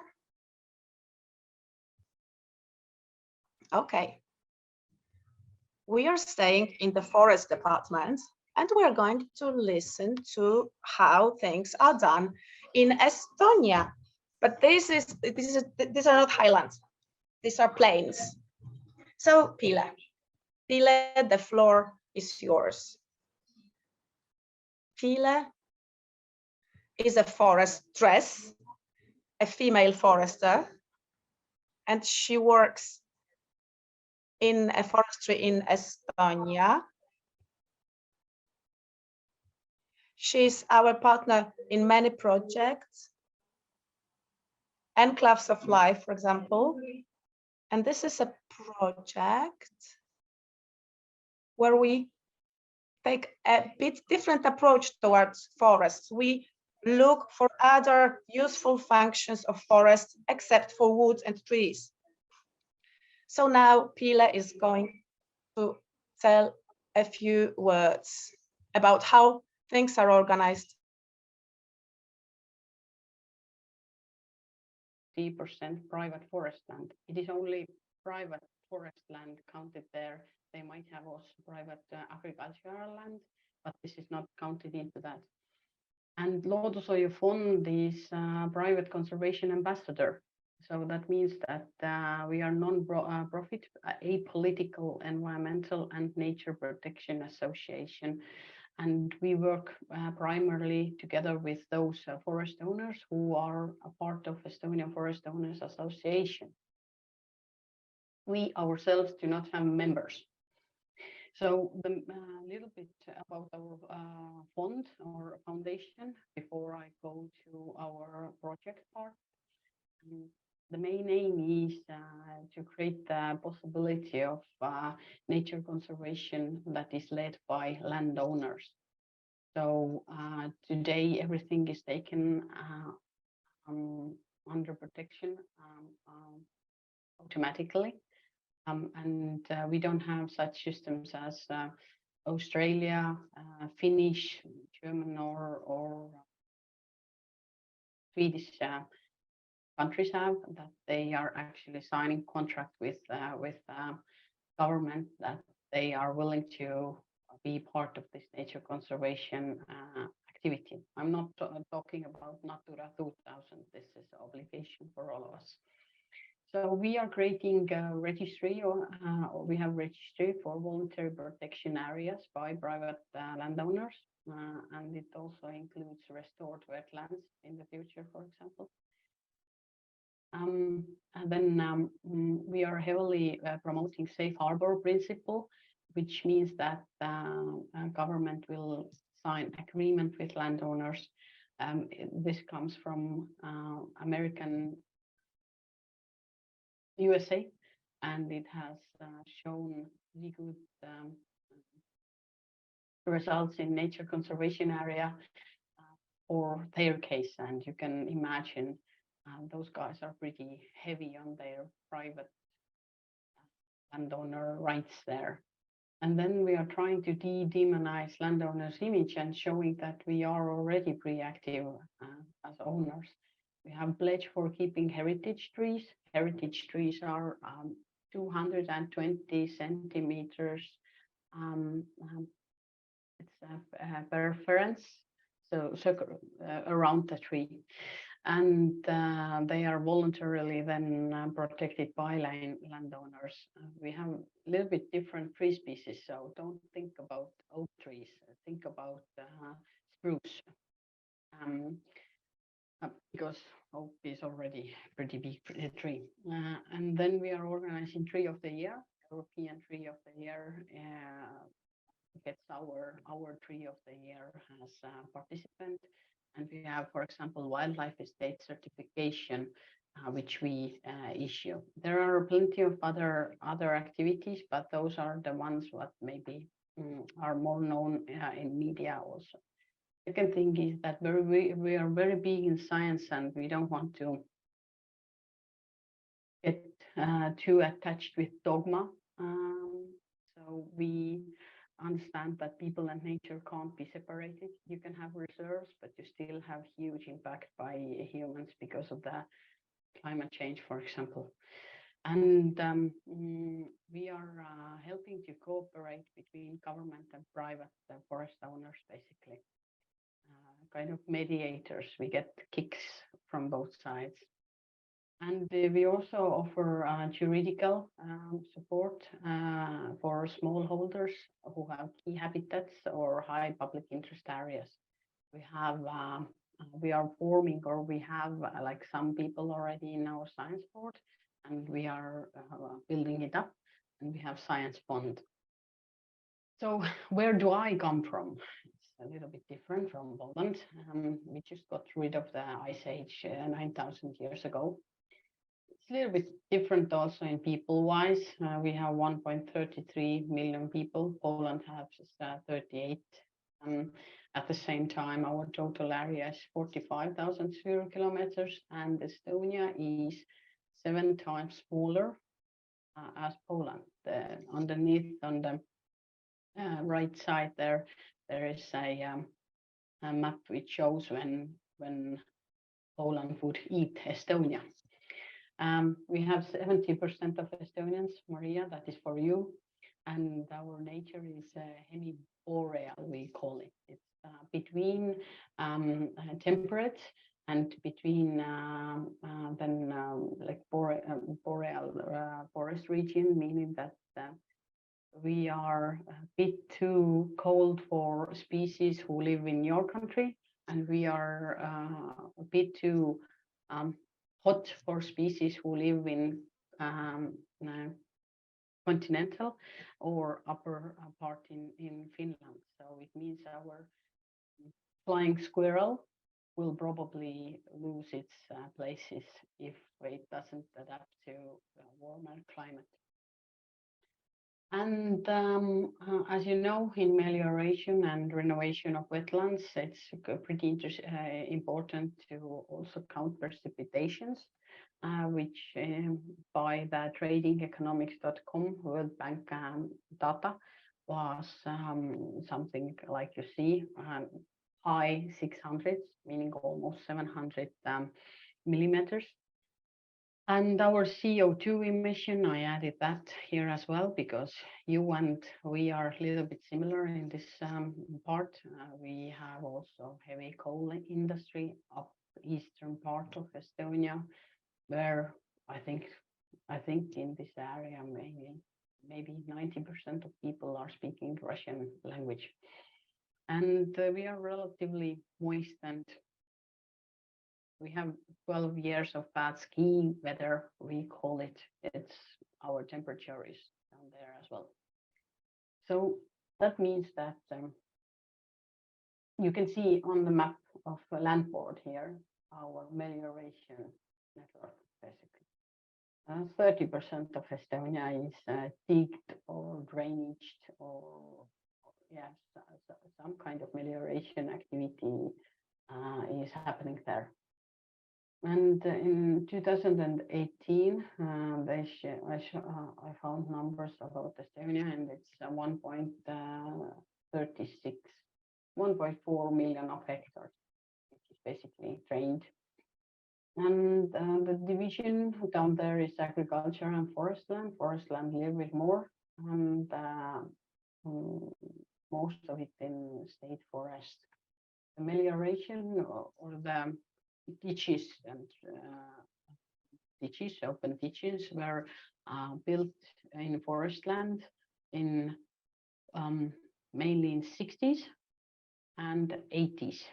Okay. We are staying in the forest department, and we are going to listen to how things are done in Estonia. But these are not highlands; these are plains. So Pile, the floor is yours. Pile is a forestress, a female forester, and she works in a forestry in Estonia. She's our partner in many projects, Enclaves of Life, for example. And this is a project where we take a bit different approach towards forests. We look for other useful functions of forests except for wood and trees. So now Pile is going to tell a few words about how things are organized. 3% private forest land. It is only private forest land counted there. They might have also private agricultural land, but this is not counted into that. And Loodushoiufond is private conservation ambassador. So that means that we are non-profit, apolitical environmental and nature protection association. And we work primarily together with those forest owners who are a part of Estonian Forest Owners Association. We ourselves do not have members. So a little bit about our fund or foundation before I go to our project part. The main aim is to create the possibility of nature conservation that is led by landowners. So today everything is taken under protection automatically. And we don't have such systems as Australia, Finnish, German, or Swedish countries have, that they are actually signing contract with government that they are willing to be part of this nature conservation activity. I'm not talking about Natura 2000. This is an obligation for all of us. So we are creating a registry, or we have registry for voluntary protection areas by private landowners, and it also includes restored wetlands in the future, for example. And then we are heavily promoting safe harbor principle, which means that government will sign agreement with landowners. This comes from USA, and it has shown really good results in nature conservation area for their case. And you can imagine those guys are pretty heavy on their private landowner rights there. And then we are trying to demonize landowners' image and showing that we are already pre-active as owners. We have pledge for keeping heritage trees. Heritage trees are 220 centimeters. It's preference, so around the tree, and they are voluntarily then protected by landowners. We have a little bit different tree species, so don't think about oak trees. Think about spruce, because oak is already a pretty big tree. And then we are organizing Tree of the Year, European Tree of the Year. Gets our Tree of the Year as a participant, and we have, for example, wildlife estate certification, which we issue. There are plenty of other activities, but those are the ones what maybe are more known in media also. Second thing is that we are very big in science, and we don't want to get too attached with dogma. So we understand that people and nature can't be separated. You can have reserves, but you still have huge impact by humans because of the climate change, for example. And we are helping to cooperate between government and private forest owners, basically. Kind of mediators. We get kicks from both sides. And we also offer juridical support for smallholders who have key habitats or high public interest areas. We are forming, or we have like some people already in our science board, and we are building it up, and we have science fund. So where do I come from? It's a little bit different from Poland. We just got rid of the ice age 9,000 years ago. It's a little bit different also in people-wise. We have 1.33 million people. Poland has 38. At the same time, our total area is 45,000 square kilometers, and Estonia is 7 times smaller as Poland. Underneath on the right side there is a map which shows when Poland would eat Estonia. We have 70% of Estonians, Maria, that is for you. And our nature is hemi-boreal, we call it. It's between temperate and between like boreal forest region, meaning that we are a bit too cold for species who live in your country, and we are a bit too hot for species who live in continental or upper part in Finland. So it means our flying squirrel will probably lose its places if it doesn't adapt to a warmer climate. And as you know, in melioration and renovation of wetlands, it's pretty important to also count precipitations, which by the tradingeconomics.com World Bank data was something like you see, high 600s, meaning almost 700 millimeters. And our CO2 emission, I added that here as well, because you and we are a little bit similar in this part. We have also heavy coal industry up eastern part of Estonia, where I think in this area maybe 90% of people are speaking Russian language. And we are relatively moist, and we have 12 years of bad ski weather, we call it. It's our temperature is down there as well. So that means that you can see on the map of the land board here, our melioration network, basically. 30% of Estonia is digged or drainaged or yes, some kind of melioration activity is happening there. And in 2018, I found numbers about Estonia, and it's 1.4 million of hectares, which is basically drained. And the division down there is agriculture and forest land. Forest land a little bit more, and most of it in state forest. The melioration or the ditches and open ditches were built in forest land in mainly in 60s and 80s.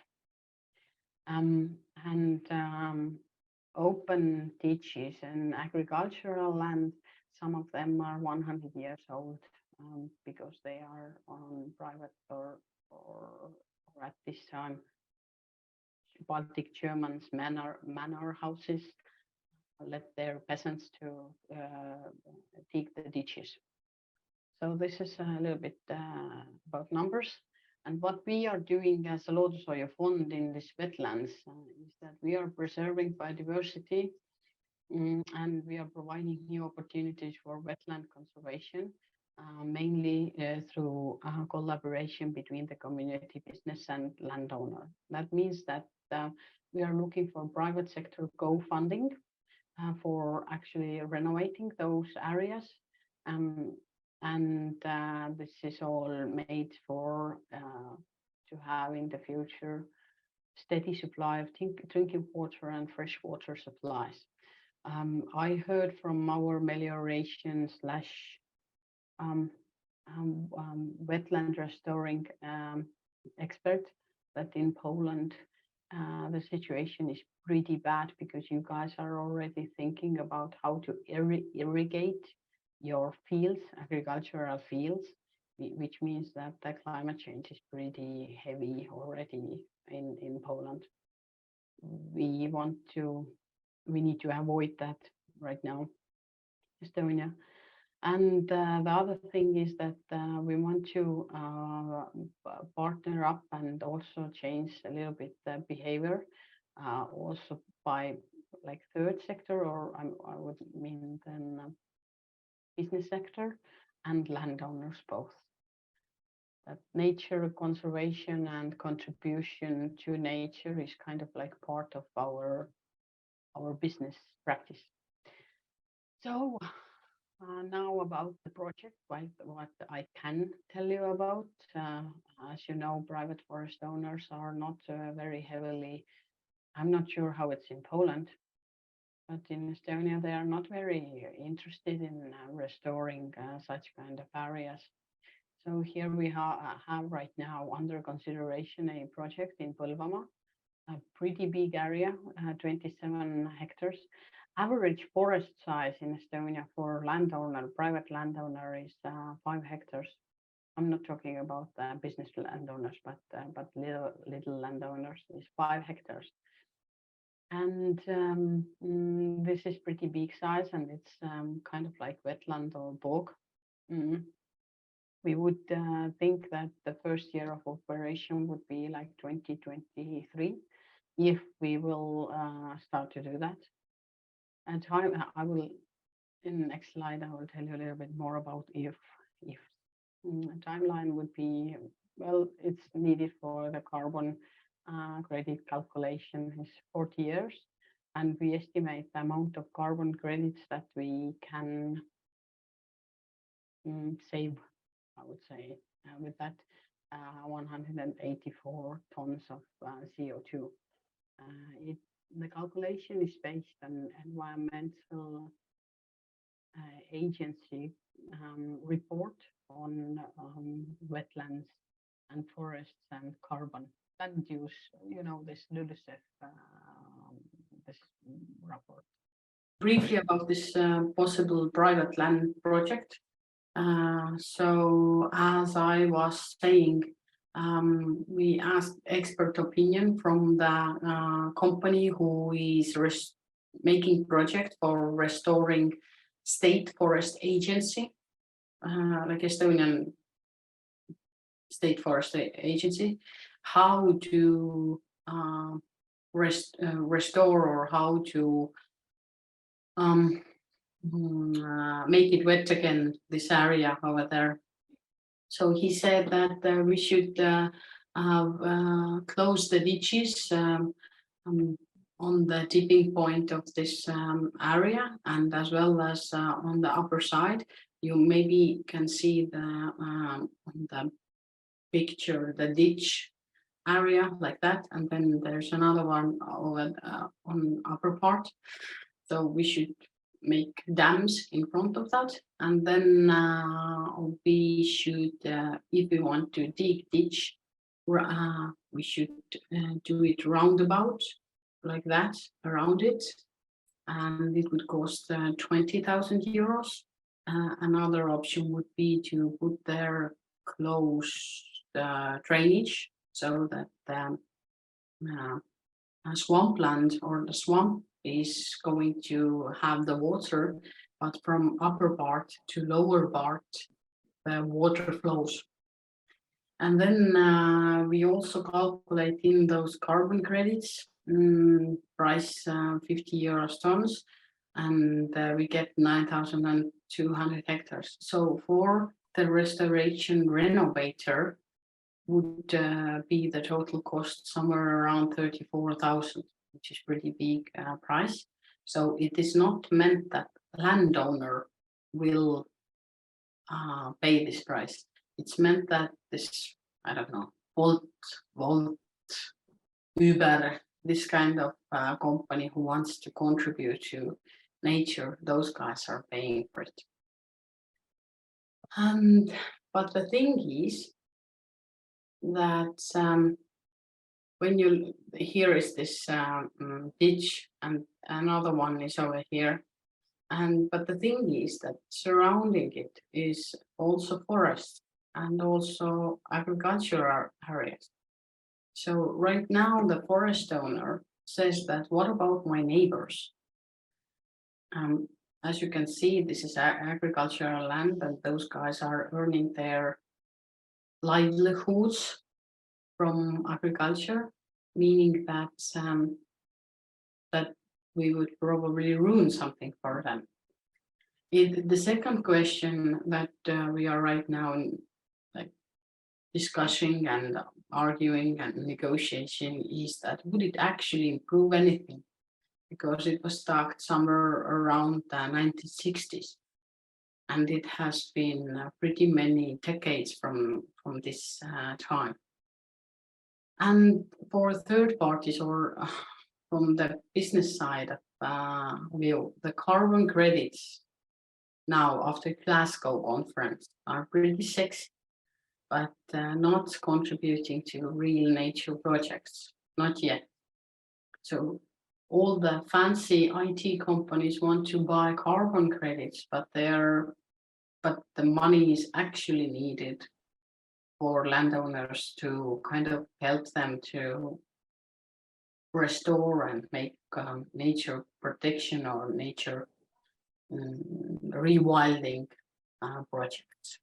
Open ditches and agricultural land, some of them are 100 years old because they are on private or at this time Baltic Germans manor houses let their peasants to dig the ditches. So this is a little bit about numbers. And what we are doing as a Loodushoiu Fund in this wetlands is that we are preserving biodiversity and we are providing new opportunities for wetland conservation, mainly through collaboration between the community, business and landowner. That means that we are looking for private sector co-funding for actually renovating those areas. This is all made for to have in the future steady supply of drinking water and fresh water supplies. I heard from our melioration slash wetland restoring expert that in Poland the situation is pretty bad because you guys are already thinking about how to irrigate your fields, agricultural fields, which means that the climate change is pretty heavy already in Poland. We need to avoid that right now, Estonia. And the other thing is that we want to partner up and also change a little bit the behavior, also by like third sector, or I would mean then business sector and landowners both. That nature conservation and contribution to nature is kind of like part of our business practice. So now about the project, what I can tell you about. As you know, private forest owners are not very heavily, I'm not sure how it's in Poland, but in Estonia, they are not very interested in restoring such kind of areas. So here we have right now under consideration a project in Põlvamaa, a pretty big area, 27 hectares. Average forest size in Estonia for landowner, private landowner is 5 hectares. I'm not talking about business landowners, but little landowners is 5 hectares. And this is pretty big size, and it's kind of like wetland or bog. We would think that the first year of operation would be like 2023, if we will start to do that. And I will, in the next slide, I will tell you a little bit more about if timeline would be, well, it's needed for the carbon credit calculation is 40 years, and we estimate the amount of carbon credits that we can save, I would say, with that 184 tons of CO2. The calculation is based on environmental agency report on wetlands and forests and carbon. Land use, you know, this LULUCF, this report. Briefly about this possible private land project. So as I was saying, we asked expert opinion from the company who is making project for restoring state forest agency, like Estonian state forest agency, how to restore or how to make it wet again, this area over there. So he said that we should close the ditches on the tipping point of this area, and as well as on the upper side. You maybe can see on the picture the ditch area like that, and then there's another one over on upper part. So we should make dams in front of that, and then we should, if we want to dig ditch, we should do it roundabout like that around it, and it would cost 20,000 euros. Another option would be to put there close drainage, so that a swampland or the swamp is going to have the water, but from upper part to lower part, the water flows. And then we also calculate in those carbon credits, price 50 euros tons, and we get 9,200 hectares. So for the restoration renovator would be the total cost somewhere around 34,000, which is pretty big price. So it is not meant that landowner will pay this price. It's meant that this, I don't know, Volt, Uber, this kind of company who wants to contribute to nature, those guys are paying for it. But the thing is that when you, here is this ditch, and another one is over here, but the thing is that surrounding it is also forest and also agricultural areas. So right now the forest owner says that, what about my neighbors? As you can see, this is agricultural land, and those guys are earning their livelihoods from agriculture, meaning that that we would probably ruin something for them. The second question that we are right now like discussing and arguing and negotiating is that, would it actually improve anything? Because it was started somewhere around the 1960s, and it has been pretty many decades from this time. And for third parties or from the business side of view, the carbon credits now after Glasgow conference are pretty sexy, but not contributing to real nature projects, not yet. So all the fancy IT companies want to buy carbon credits, but the money is actually needed for landowners to kind of help them to restore and make nature protection or nature rewilding projects.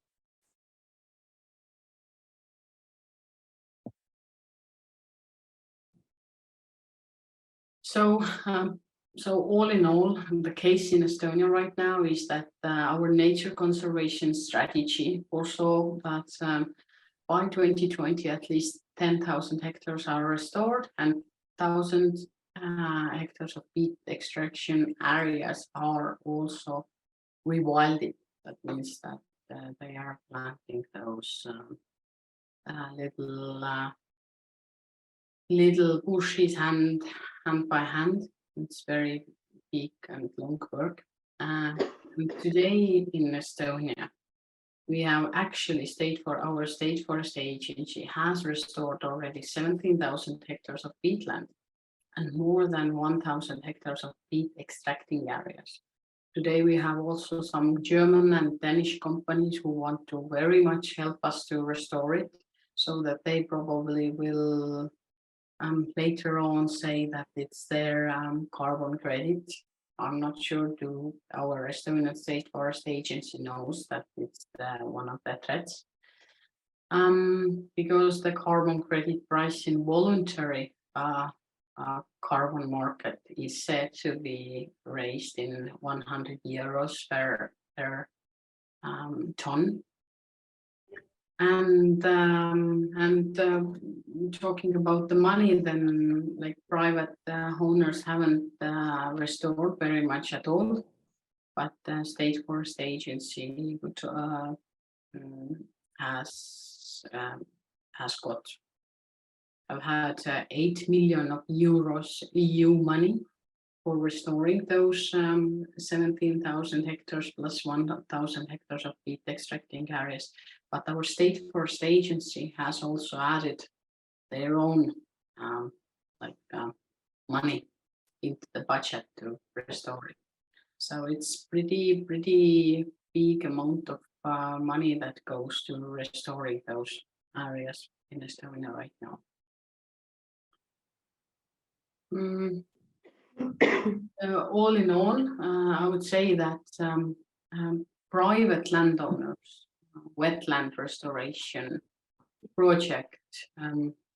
So all in all, the case in Estonia right now is that our nature conservation strategy foresaw that by 2020 at least 10,000 hectares are restored, and 1,000 hectares of peat extraction areas are also rewilded. That means that they are planting those little bushes hand by hand. It's very big and long work. Today in Estonia, we have actually our state forest agency has restored already 17,000 hectares of peatland and more than 1,000 hectares of peat extracting areas. Today we have also some German and Danish companies who want to very much help us to restore it, so that they probably will later on say that it's their carbon credit. I'm not sure our Estonian State Forest Agency knows that it's one of the threats. Because the carbon credit price in voluntary carbon market is said to be raised in 100 euros per ton. And talking about the money, then like private owners haven't restored very much at all, but the State Forest Agency has got. I've had 8 million euros EU money for restoring those 17,000 hectares plus 1,000 hectares of peat extracting areas. But our State Forest Agency has also added their own money into the budget to restore it. So it's pretty big amount of money that goes to restoring those areas in Estonia right now. All in all, I would say that private landowners, wetland restoration project,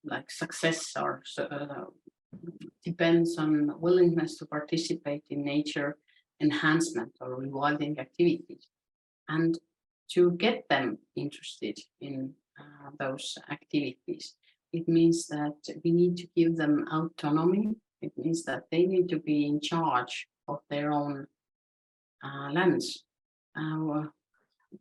like success or depends on willingness to participate in nature enhancement or rewilding activities, and to get them interested in those activities. It means that we need to give them autonomy. It means that they need to be in charge of their own lands.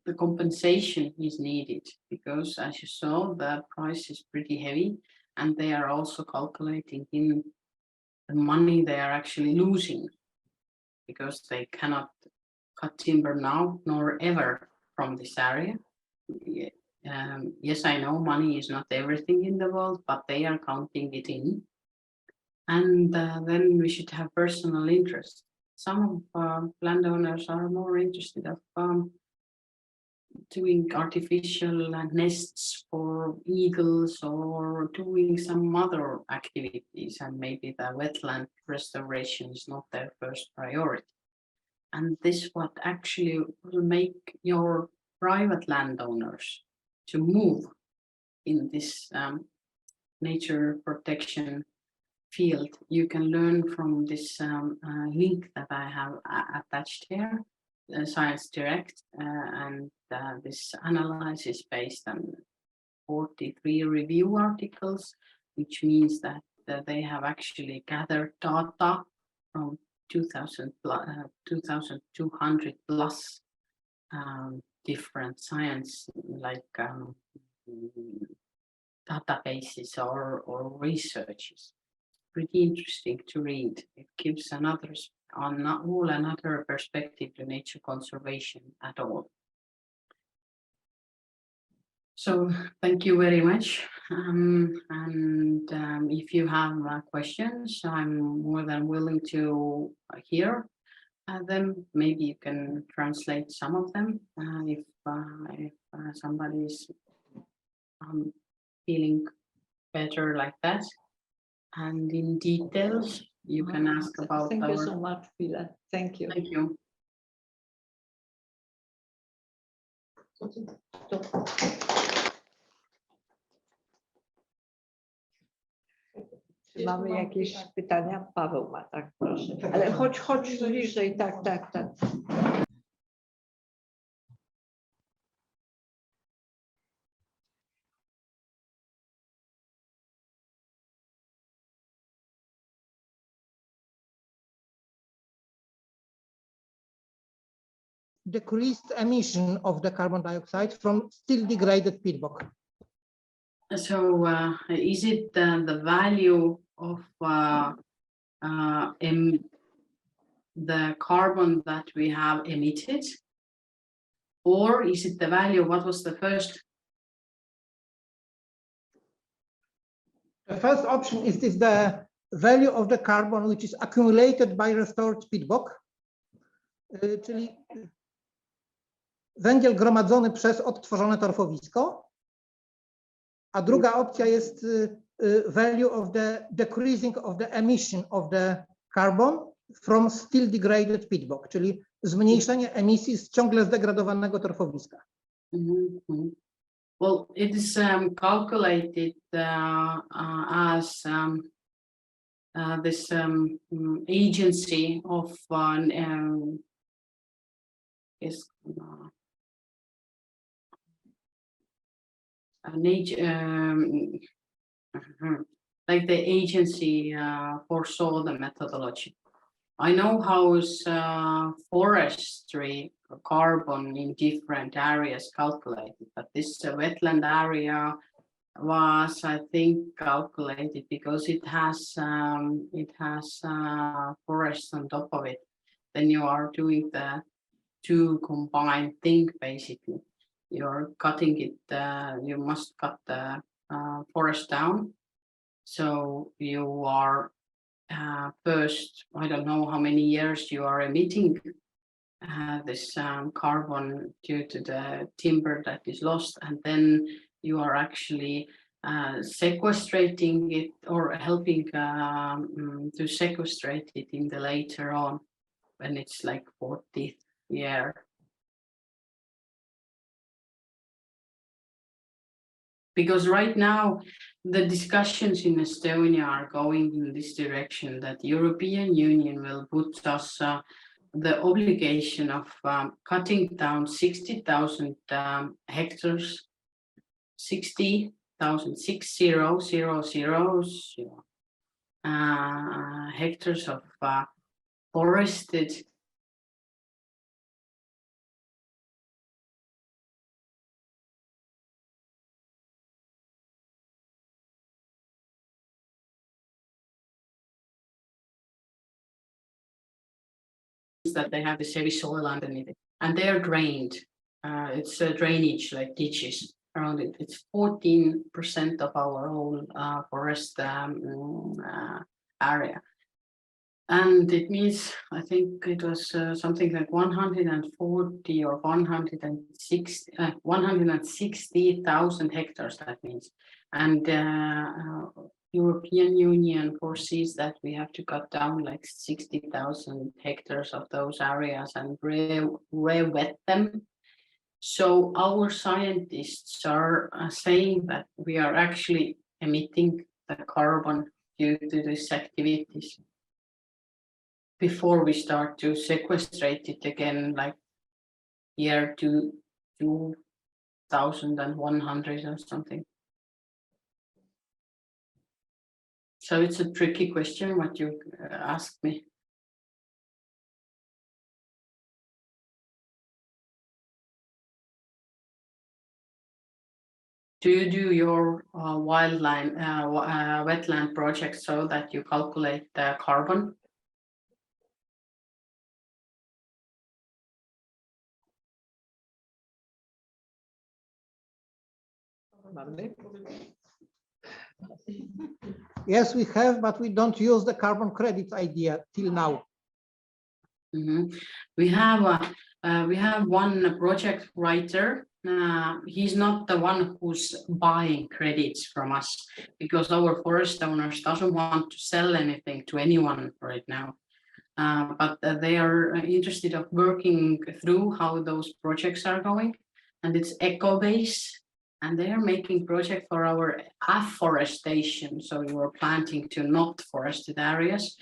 The compensation is needed because, as you saw, the price is pretty heavy, and they are also calculating in the money they are actually losing because they cannot cut timber now nor ever from this area. Yes, I know money is not everything in the world, but they are counting it in. And then we should have personal interest. Some of landowners are more interested of doing artificial nests for eagles or doing some other activities, and maybe the wetland restoration is not their first priority. And this what actually will make your private landowners to move in this nature protection field. You can learn from this link that I have attached here, Science Direct, and this analysis based on 43 review articles, which means that they have actually gathered data from 2,200 plus different science like databases or researches. Pretty interesting to read. It gives another perspective to nature conservation at all. So thank you very much. If you have questions, I'm more than willing to hear them. Maybe you can translate some of them if somebody is feeling better like that. And in details, you can ask about. Thank you so much, Pila. Thank you. Thank you. Czy mamy jakieś pytania? Paweł ma, tak, proszę. Ale chodź bliżej, tak. Decreased emission of the carbon dioxide from still degraded peatbog. So is it the value of the carbon that we have emitted, or is it the value? What was the first? The first option is the value of the carbon which is accumulated by restored peatbog, czyli węgiel gromadzony przez odtworzone torfowisko, a druga opcja jest value of the decreasing of the emission of the carbon from still degraded pit bog, czyli zmniejszenie emisji z ciągle zdegradowanego torfowiska. Well, it is calculated as this agency of is like the agency foresaw the methodology. I know how forestry carbon in different areas calculated, but this wetland area was, I think, calculated because it has forests on top of it. Then you are doing the two combined thing basically. You're cutting it. You must cut the forest down. So you are first, I don't know how many years you are emitting this carbon due to the timber that is lost, and then you are actually sequestrating it or helping to sequestrate it in the later on when it's like 40th year. Because right now the discussions in Estonia are going in this direction, that European Union will put us the obligation of cutting down 60,000 hectares, 60,000 hectares of forested that they have this heavy soil underneath it, and they are drained. It's a drainage like ditches around it. It's 14% of our whole forest area. And it means, I think it was something like 140 or 160,000 hectares, that means. And European Union foresees that we have to cut down like 60,000 hectares of those areas and re-wet them. So our scientists are saying that we are actually emitting the carbon due to these activities before we start to sequestrate it again, like year 2100 or something. So it's a tricky question what you asked me. Do you do your wetland project so that you calculate the carbon? Yes, we have, but we don't use the carbon credits idea till now. We have one project writer. He's not the one who's buying credits from us, because our forest owners doesn't want to sell anything to anyone right now. But they are interested of working through how those projects are going, and it's eco-based, and they are making project for our afforestation. So you are planting to not forested areas.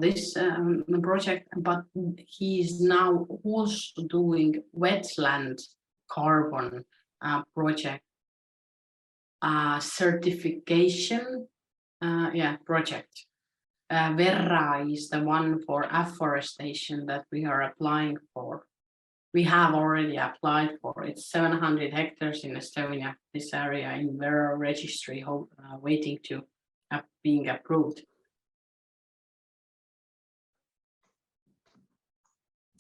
This project, but he is now also doing wetland carbon project certification project. Verra is the one for afforestation that we are applying for. We have already applied for. It's 700 hectares in Estonia, this area in Verra registry, waiting to being approved.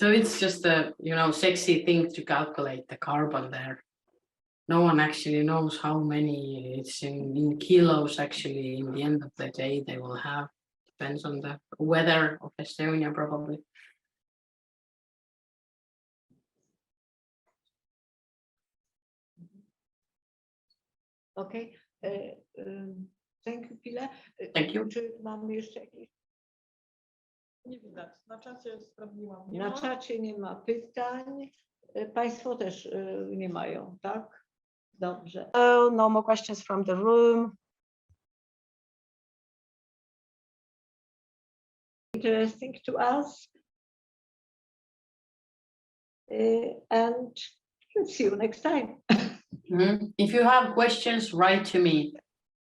So it's just a sexy thing to calculate the carbon there. No one actually knows how many it's in kilos actually in the end of the day they will have. Depends on the weather of Estonia probably. Okay. Dzięki chwilę. Thank you. Czy mamy jeszcze jakieś? Nie widać. Na czacie sprawdziłam. Na czacie nie ma pytań. Państwo też nie mają, tak? Dobrze. Oh, no more questions from the room. Interesting to us. And see you next time. If you have questions, write to me.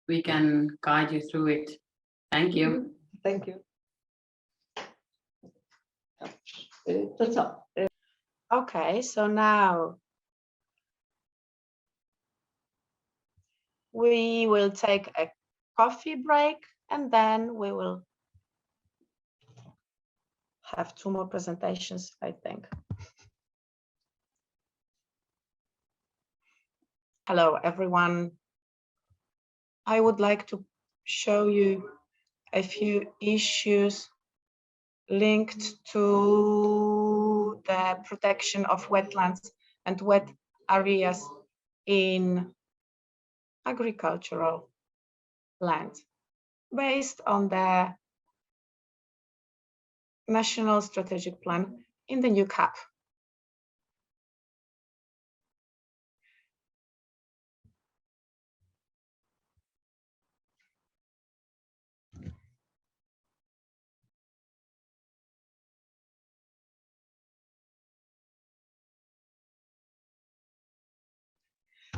We can guide you through it. Thank you. Thank you. To co? Okay, so now we will take a coffee break and then we will have 2 more presentations, I think. Hello, everyone. I would like to show you a few issues linked to the protection of wetlands and wet areas in agricultural land based on the National Strategic Plan in the new CAP.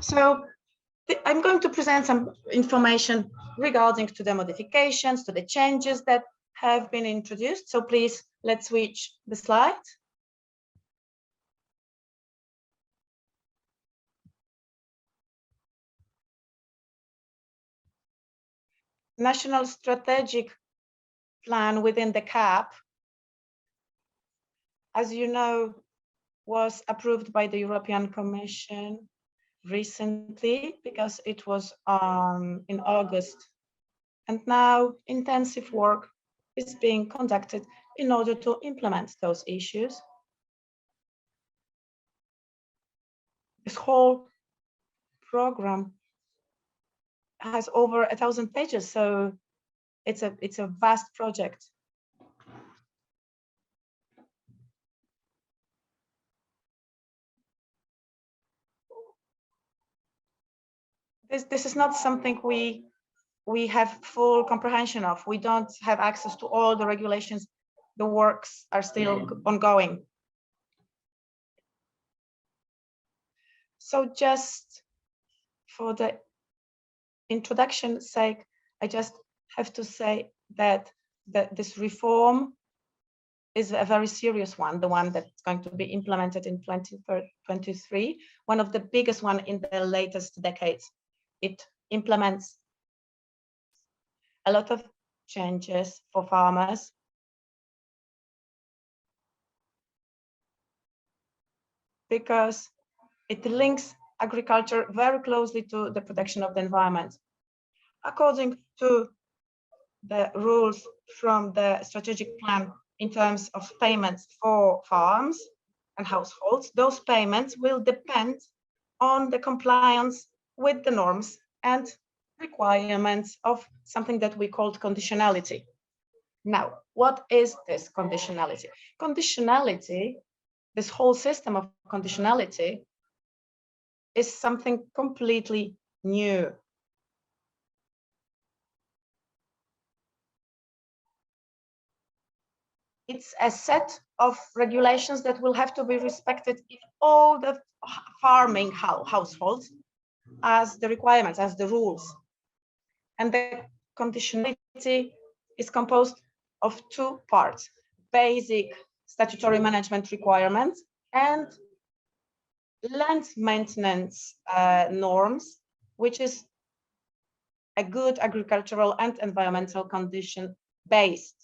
So I'm going to present some information regarding to the modifications, to the changes that have been introduced. So please, let's switch the slide. National Strategic Plan within the CAP, as you know, was approved by the European Commission recently because it was in August. And now intensive work is being conducted in order to implement those issues. This whole program has over 1,000 pages, so it's a vast project. This is not something we have full comprehension of. We don't have access to all the regulations. The works are still ongoing. So just for the introduction sake, I just have to say that this reform is a very serious one, the one that's going to be implemented in 2023, one of the biggest one in the latest decades. It implements a lot of changes for farmers. Because it links agriculture very closely to the protection of the environment. According to the rules from the strategic plan in terms of payments for farms and households, those payments will depend on the compliance with the norms and requirements of something that we called conditionality. Now, what is this conditionality? Conditionality, this whole system of conditionality, is something completely new. It's a set of regulations that will have to be respected in all the farming households as the requirements, as the rules. And the conditionality is composed of 2 parts: basic statutory management requirements and land maintenance norms, which is a good agricultural and environmental condition based.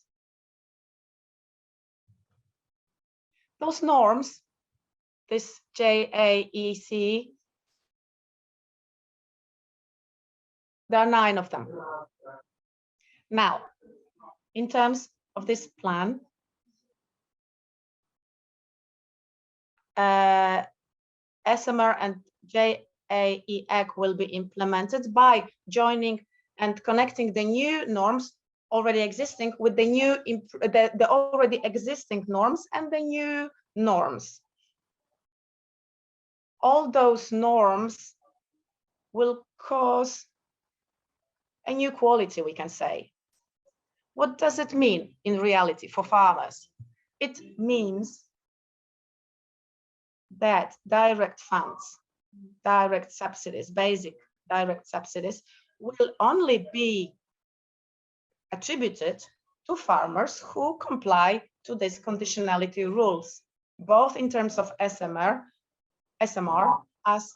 Those norms, this JAEC, there are 9 of them. Now, in terms of this plan, SMR and JAEC will be implemented by joining and connecting the new norms already existing with the new the already existing norms and the new norms. All those norms will cause a new quality, we can say. What does it mean in reality for farmers? It means that direct funds, direct subsidies, basic direct subsidies will only be attributed to farmers who comply to these conditionality rules, both in terms of SMR as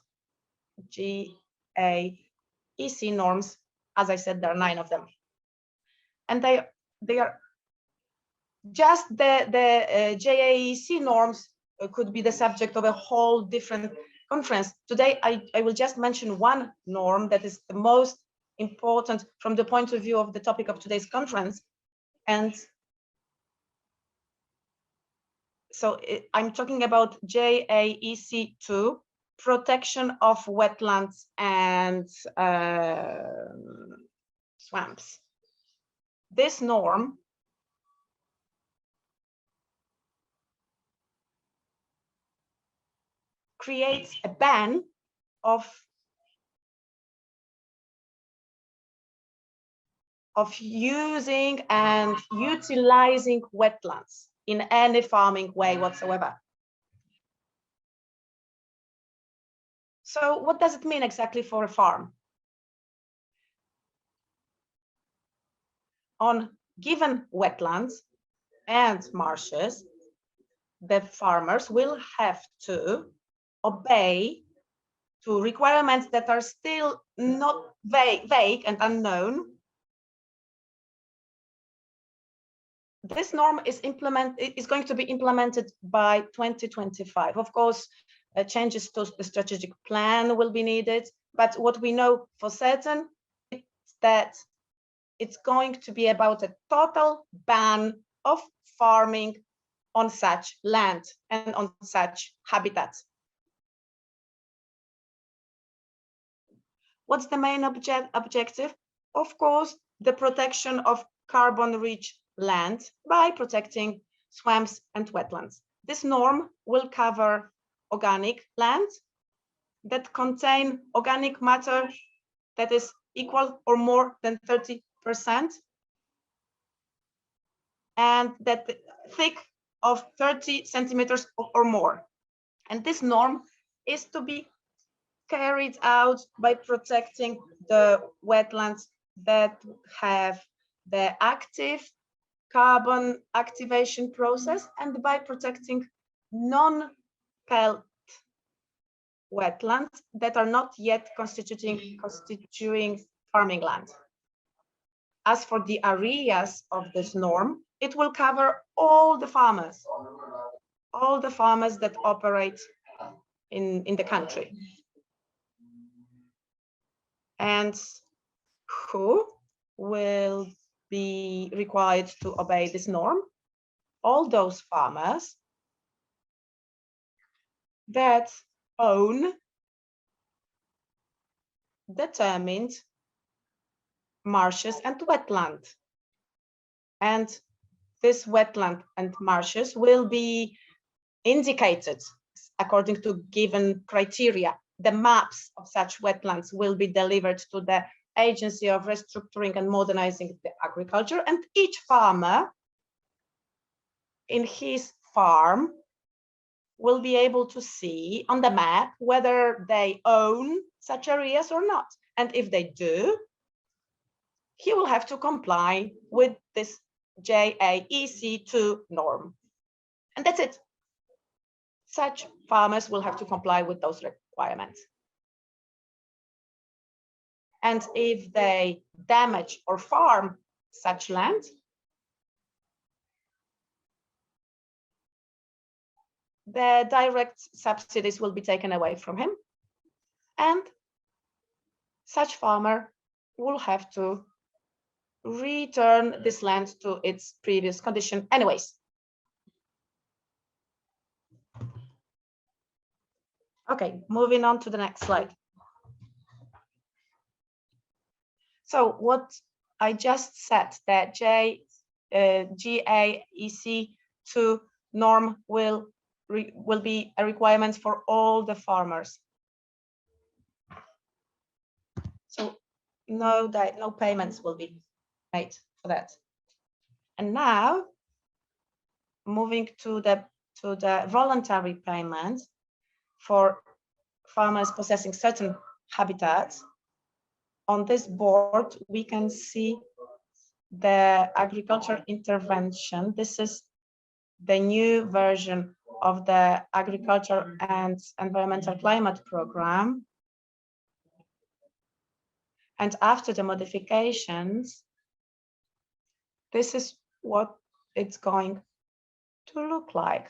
GAEC norms. As I said, there are 9 of them. And they are just the GAEC norms could be the subject of a whole different conference. Today, I will just mention one norm that is the most important from the point of view of the topic of today's conference. And so I'm talking about JAEC2, protection of wetlands and swamps. This norm creates a ban of using and utilizing wetlands in any farming way whatsoever. So what does it mean exactly for a farm? On given wetlands and marshes, the farmers will have to obey to requirements that are still not vague and unknown. This norm is going to be implemented by 2025. Of course, changes to the strategic plan will be needed, but what we know for certain is that it's going to be about a total ban of farming on such land and on such habitats. What's the main objective? Of course, the protection of carbon-rich land by protecting swamps and wetlands. This norm will cover organic lands that contain organic matter that is equal or more than 30%, and that thick of 30 centimeters or more. And this norm is to be carried out by protecting the wetlands that have the active carbon activation process and by protecting non-pelt wetlands that are not yet constituting farming land. As for the areas of this norm, it will cover all the farmers that operate in the country. And who will be required to obey this norm? All those farmers that own determined marshes and wetland. And this wetland and marshes will be indicated according to given criteria. The maps of such wetlands will be delivered to the Agency of Restructuring and Modernizing the Agriculture, and each farmer in his farm will be able to see on the map whether they own such areas or not. And if they do, he will have to comply with this JAEC2 norm. And that's it. Such farmers will have to comply with those requirements. And if they damage or farm such land, the direct subsidies will be taken away from him, and such farmer will have to return this land to its previous condition anyways. Okay, moving on to the next slide. So what I just said, that GAEC2 norm will be a requirement for all the farmers. So no payments will be made for that. And now moving to the voluntary payment for farmers possessing certain habitats. On this board, we can see the agriculture intervention. This is the new version of the Agriculture and Environmental Climate Program. And after the modifications, this is what it's going to look like.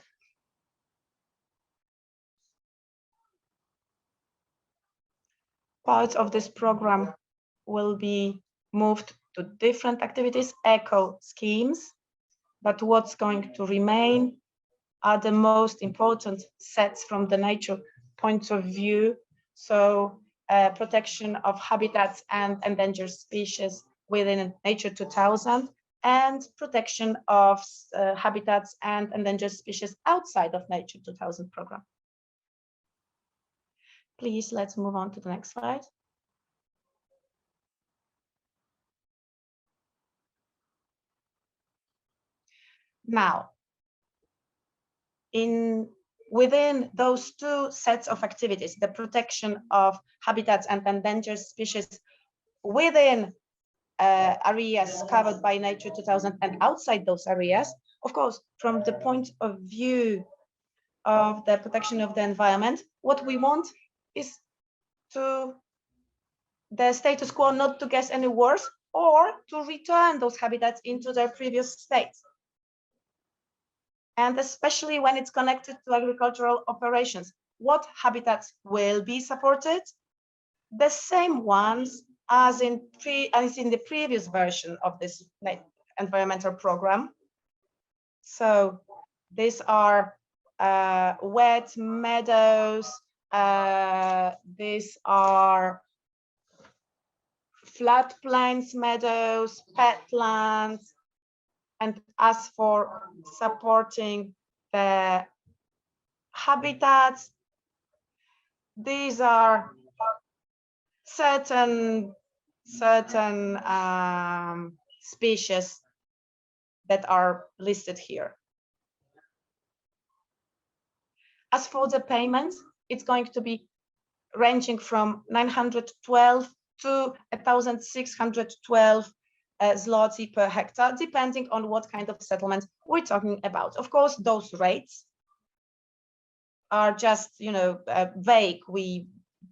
Parts of this program will be moved to different activities, eco schemes, but what's going to remain are the most important sets from the nature point of view. So protection of habitats and endangered species within Nature 2000, and protection of habitats and endangered species outside of Nature 2000 program. Please, let's move on to the next slide. Now, within those two sets of activities, the protection of habitats and endangered species within areas covered by Nature 2000 and outside those areas, of course, from the point of view of the protection of the environment, what we want is to the status quo not to get any worse, or to return those habitats into their previous state. And especially when it's connected to agricultural operations, what habitats will be supported? The same ones as in the previous version of this environmental program. So these are wet meadows, these are floodplains meadows, petlands. And as for supporting the habitats, these are certain species that are listed here. As for the payments, it's going to be ranging from 912 to 1,612 zloty per hectare, depending on what kind of settlement we're talking about. Of course, those rates are just, vague.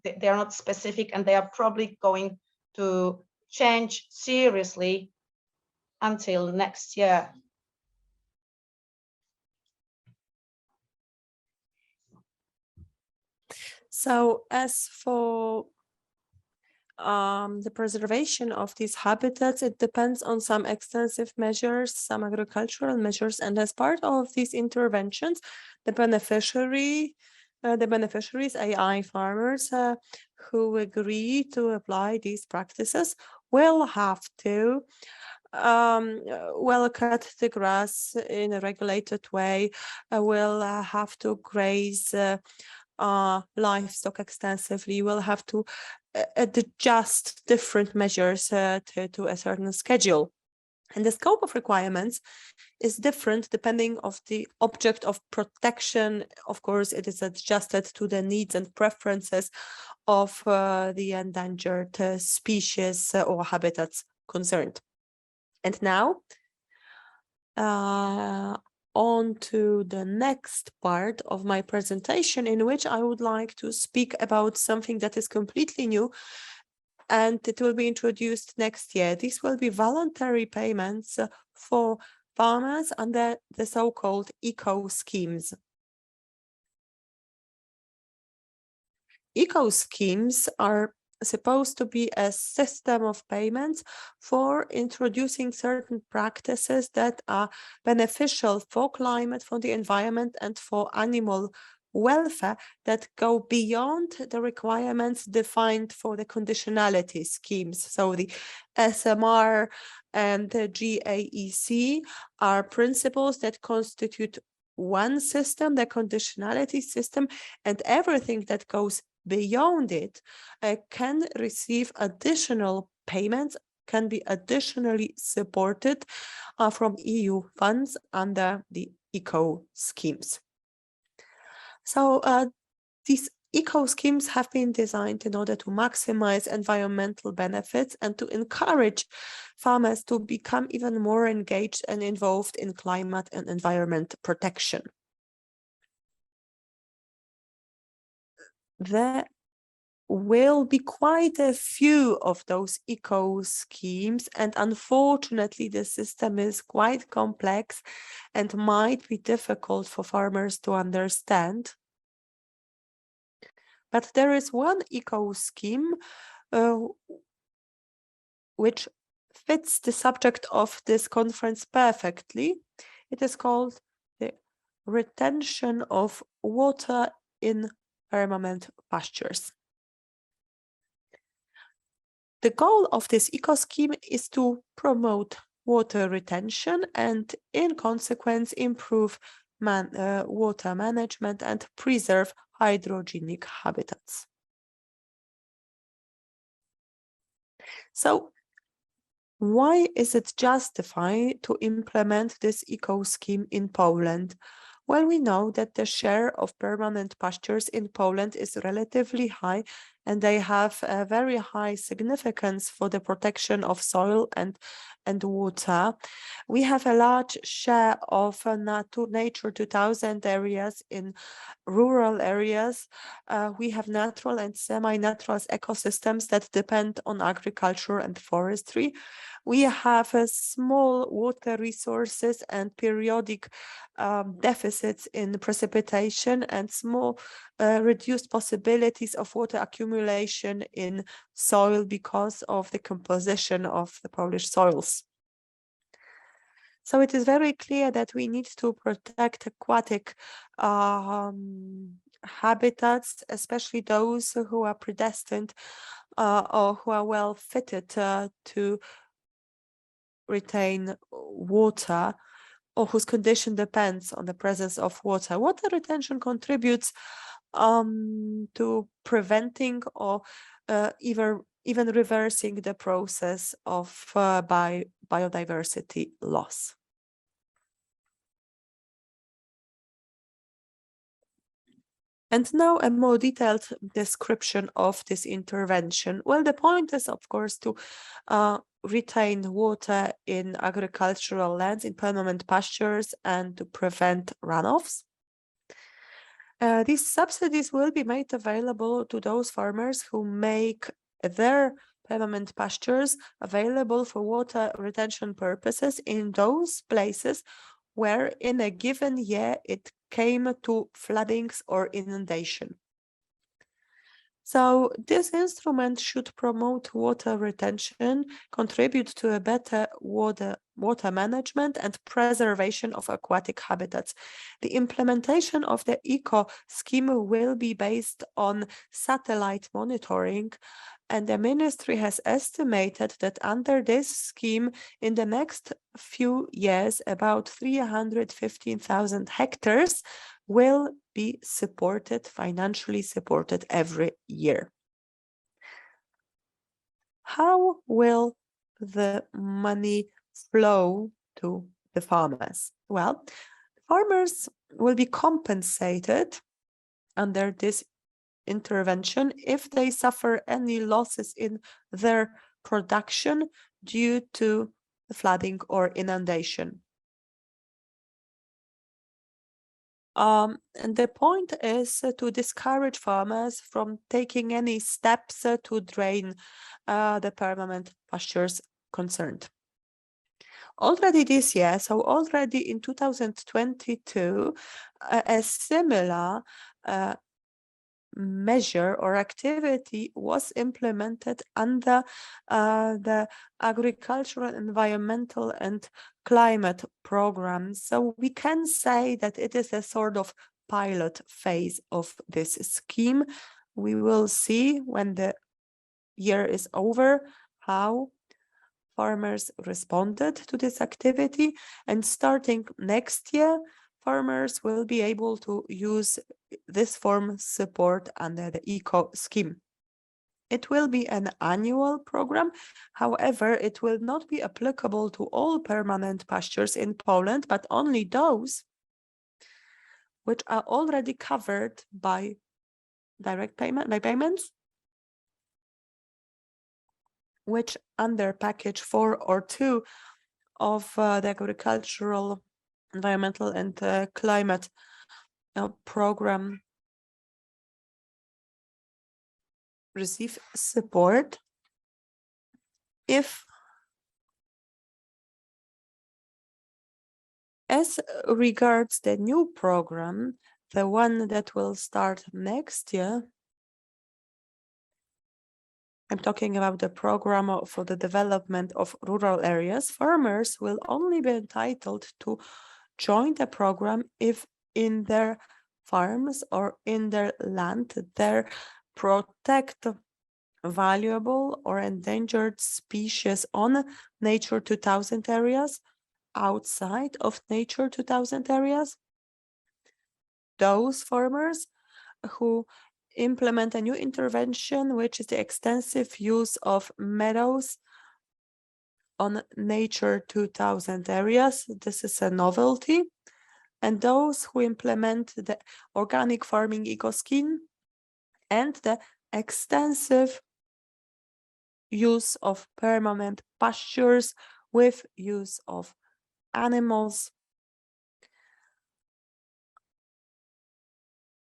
They are not specific, and they are probably going to change seriously until next year. So as for the preservation of these habitats, it depends on some extensive measures, some agricultural measures, and as part of these interventions, the beneficiaries, AI farmers who agree to apply these practices, will have to cut the grass in a regulated way, will have to graze livestock extensively, will have to adjust different measures to a certain schedule. And the scope of requirements is different depending on the object of protection. Of course, it is adjusted to the needs and preferences of the endangered species or habitats concerned. And now, on to the next part of my presentation, in which I would like to speak about something that is completely new, and it will be introduced next year. These will be voluntary payments for farmers under the so-called eco schemes. Eco schemes are supposed to be a system of payments for introducing certain practices that are beneficial for climate, for the environment, and for animal welfare that go beyond the requirements defined for the conditionality schemes. So the SMR and the GAEC are principles that constitute one system, the conditionality system, and everything that goes beyond it can receive additional payments, can be additionally supported from EU funds under the eco schemes. So these eco schemes have been designed in order to maximize environmental benefits and to encourage farmers to become even more engaged and involved in climate and environment protection. There will be quite a few of those eco schemes, and unfortunately the system is quite complex and might be difficult for farmers to understand. But there is one eco scheme which fits the subject of this conference perfectly. It is called the retention of water in permanent pastures. The goal of this eco scheme is to promote water retention and, in consequence, improve water management and preserve hydrogenic habitats. So, why is it justified to implement this eco scheme in Poland? Well, we know that the share of permanent pastures in Poland is relatively high, and they have a very high significance for the protection of soil and water. We have a large share of Nature 2000 areas in rural areas. We have natural and semi-natural ecosystems that depend on agriculture and forestry. We have small water resources and periodic deficits in precipitation and small reduced possibilities of water accumulation in soil because of the composition of the Polish soils. So it is very clear that we need to protect aquatic habitats, especially those who are predestined or who are well fitted to retain water, or whose condition depends on the presence of water. Water retention contributes to preventing or even reversing the process of biodiversity loss. And now a more detailed description of this intervention. Well, the point is, of course, to retain water in agricultural lands, in permanent pastures, and to prevent runoffs. These subsidies will be made available to those farmers who make their permanent pastures available for water retention purposes in those places where in a given year it came to floodings or inundation. So this instrument should promote water retention, contribute to a better water management and preservation of aquatic habitats. The implementation of the eco scheme will be based on satellite monitoring, and the ministry has estimated that under this scheme, in the next few years, about 315,000 hectares will be supported, financially supported every year. How will the money flow to the farmers? Well, farmers will be compensated under this intervention if they suffer any losses in their production due to flooding or inundation. And the point is to discourage farmers from taking any steps to drain the permanent pastures concerned. Already this year, so already in 2022, a similar measure or activity was implemented under the agricultural, environmental and climate program. So we can say that it is a sort of pilot phase of this scheme. We will see when the year is over how farmers responded to this activity, and starting next year, farmers will be able to use this form support under the eco scheme. It will be an annual program. However, it will not be applicable to all permanent pastures in Poland, but only those which are already covered by direct payments, which under package 4 or 2 of the agricultural, environmental and climate program receive support if, as regards the new program, the one that will start next year, I'm talking about the program for the development of rural areas, farmers will only be entitled to join the program if in their farms or in their land they protect valuable or endangered species on Nature 2000 areas, outside of Nature 2000 areas. Those farmers who implement a new intervention, which is the extensive use of meadows on Nature 2000 areas. This is a novelty. And those who implement the organic farming eco scheme and the extensive use of permanent pastures with use of animals,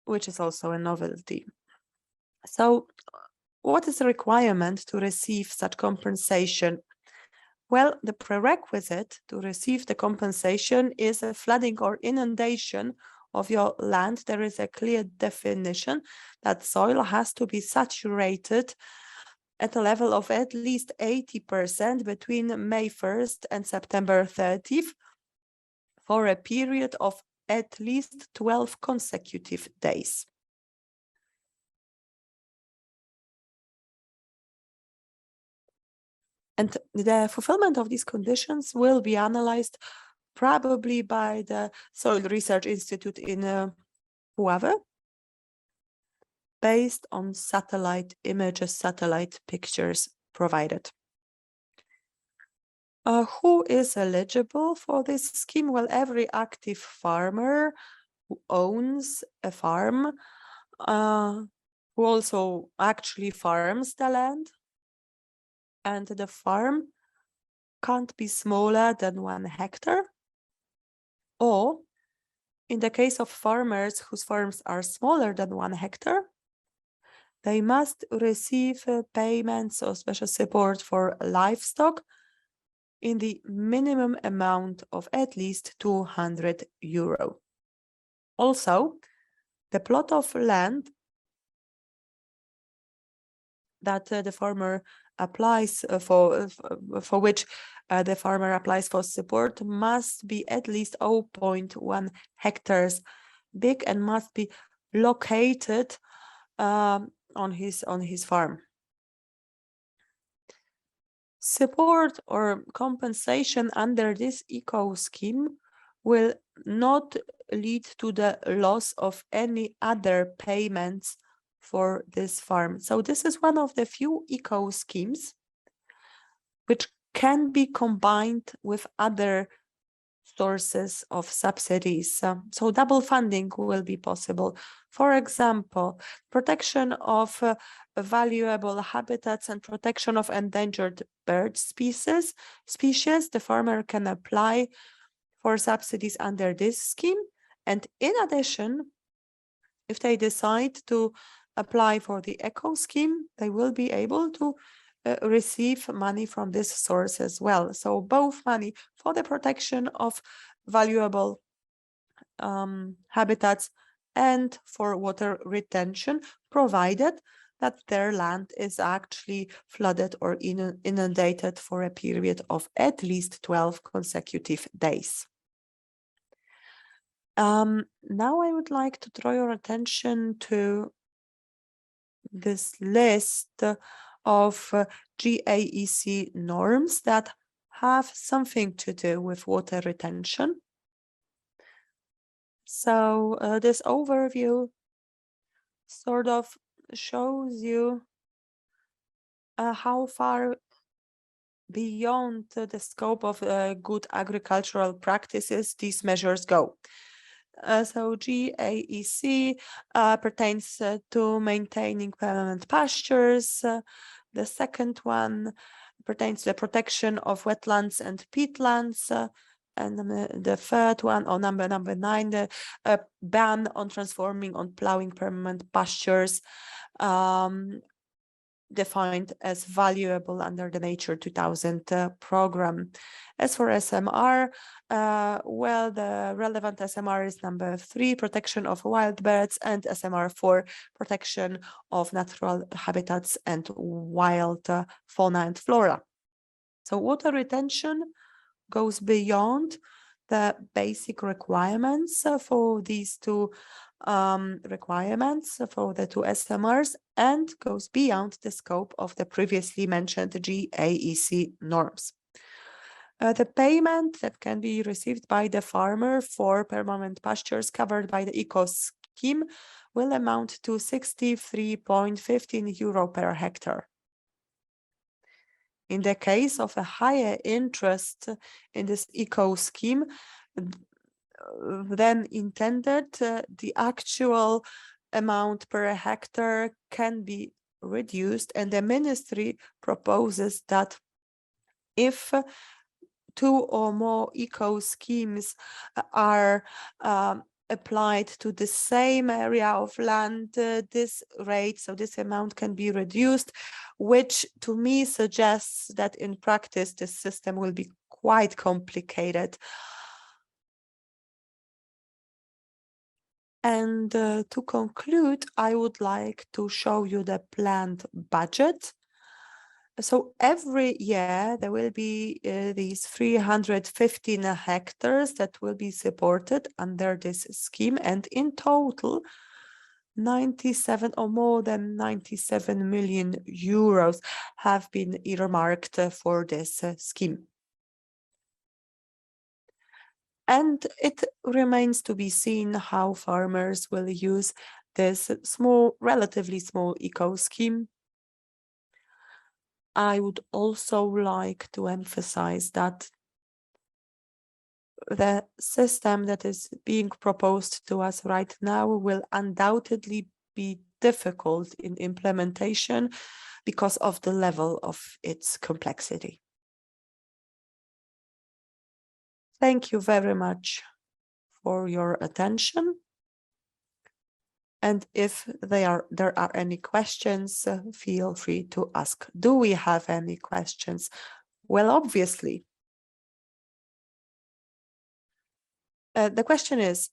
which is also a novelty. So what is the requirement to receive such compensation? Well, the prerequisite to receive the compensation is a flooding or inundation of your land. There is a clear definition that soil has to be saturated at a level of at least 80% between May 1st and September 30th for a period of at least 12 consecutive days. And the fulfillment of these conditions will be analyzed probably by the Soil Research Institute in Puławy, based on satellite images, satellite pictures provided. Who is eligible for this scheme? Well, every active farmer who owns a farm, who also actually farms the land, and the farm can't be smaller than 1 hectare. Or in the case of farmers whose farms are smaller than 1 hectare, they must receive payments or special support for livestock in the minimum amount of at least 200 euro. Also, the plot of land that the farmer applies for which the farmer applies for support must be at least 0.1 hectares big and must be located on his farm. Support or compensation under this eco scheme will not lead to the loss of any other payments for this farm. So this is one of the few eco schemes which can be combined with other sources of subsidies. So double funding will be possible. For example, protection of valuable habitats and protection of endangered bird species. The farmer can apply for subsidies under this scheme. And in addition, if they decide to apply for the eco scheme, they will be able to receive money from this source as well. So both money for the protection of valuable habitats and for water retention, provided that their land is actually flooded or inundated for a period of at least 12 consecutive days. Now I would like to draw your attention to this list of GAEC norms that have something to do with water retention. So this overview sort of shows you how far beyond the scope of good agricultural practices these measures go. So GAEC pertains to maintaining permanent pastures. The second one pertains to the protection of wetlands and peatlands. And the third one, or number 9, the ban on transforming on plowing permanent pastures, defined as valuable under the Nature 2000 program. As for SMR, well, the relevant SMR is number 3, protection of wild birds, and SMR 4, protection of natural habitats and wild fauna and flora. So water retention goes beyond the basic requirements for these two requirements for the two SMRs, and goes beyond the scope of the previously mentioned GAEC norms. The payment that can be received by the farmer for permanent pastures covered by the eco scheme will amount to 63.15 euro per hectare. In the case of a higher interest in this eco scheme than intended, the actual amount per hectare can be reduced, and the ministry proposes that if 2 or more eco schemes are applied to the same area of land, this rate, so this amount can be reduced, which to me suggests that in practice this system will be quite complicated. And to conclude, I would like to show you the planned budget. So every year there will be these 315 hectares that will be supported under this scheme, and in total 97 or more than 97 million euros have been earmarked for this scheme. And it remains to be seen how farmers will use this small, relatively small eco scheme. I would also like to emphasize that the system that is being proposed to us right now will undoubtedly be difficult in implementation because of the level of its complexity. Thank you very much for your attention. And if there are any questions, feel free to ask. Do we have any questions? Well, obviously. The question is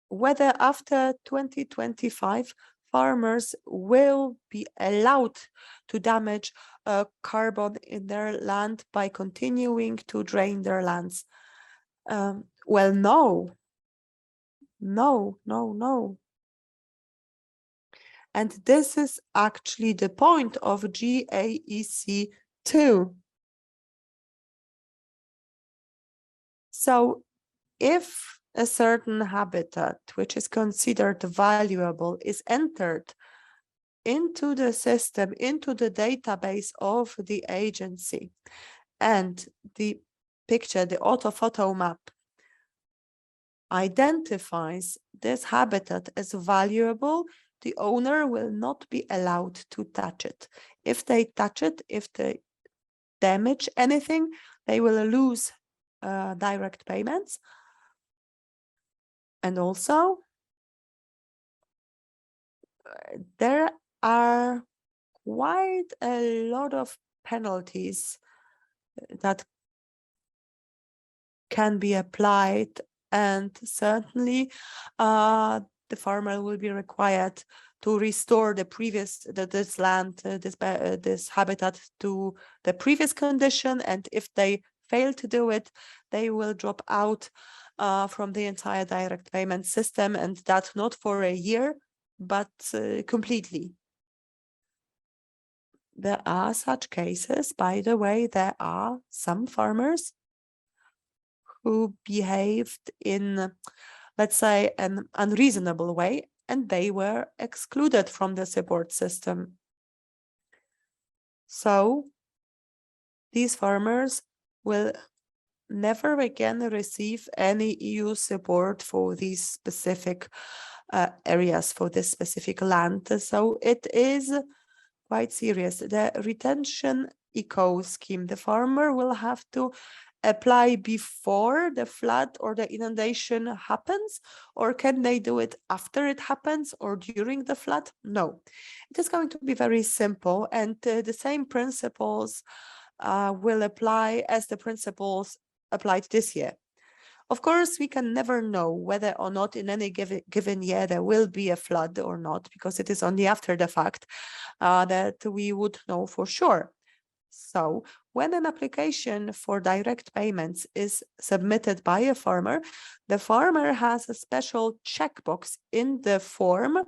whether after 2025, farmers will be allowed to damage carbon in their land by continuing to drain their lands. Well, no. And this is actually the point of GAEC 2. So if a certain habitat which is considered valuable is entered into the system, into the database of the agency, and the picture, the orthophoto map, identifies this habitat as valuable, the owner will not be allowed to touch it. If they touch it, if they damage anything, they will lose direct payments. And also, there are quite a lot of penalties that can be applied, and certainly the farmer will be required to restore the previous this land, this habitat to the previous condition. And if they fail to do it, they will drop out from the entire direct payment system, and that not for a year, but completely. There are such cases, by the way. There are some farmers who behaved in, let's say, an unreasonable way, and they were excluded from the support system. So these farmers will never again receive any EU support for these specific areas, for this specific land. So it is quite serious. The retention eco scheme, the farmer will have to apply before the flood or the inundation happens, or can they do it after it happens or during the flood? No, it is going to be very simple, and the same principles will apply as the principles applied this year. Of course, we can never know whether or not in any given year there will be a flood or not, because it is only after the fact that we would know for sure. So when an application for direct payments is submitted by a farmer, the farmer has a special checkbox in the form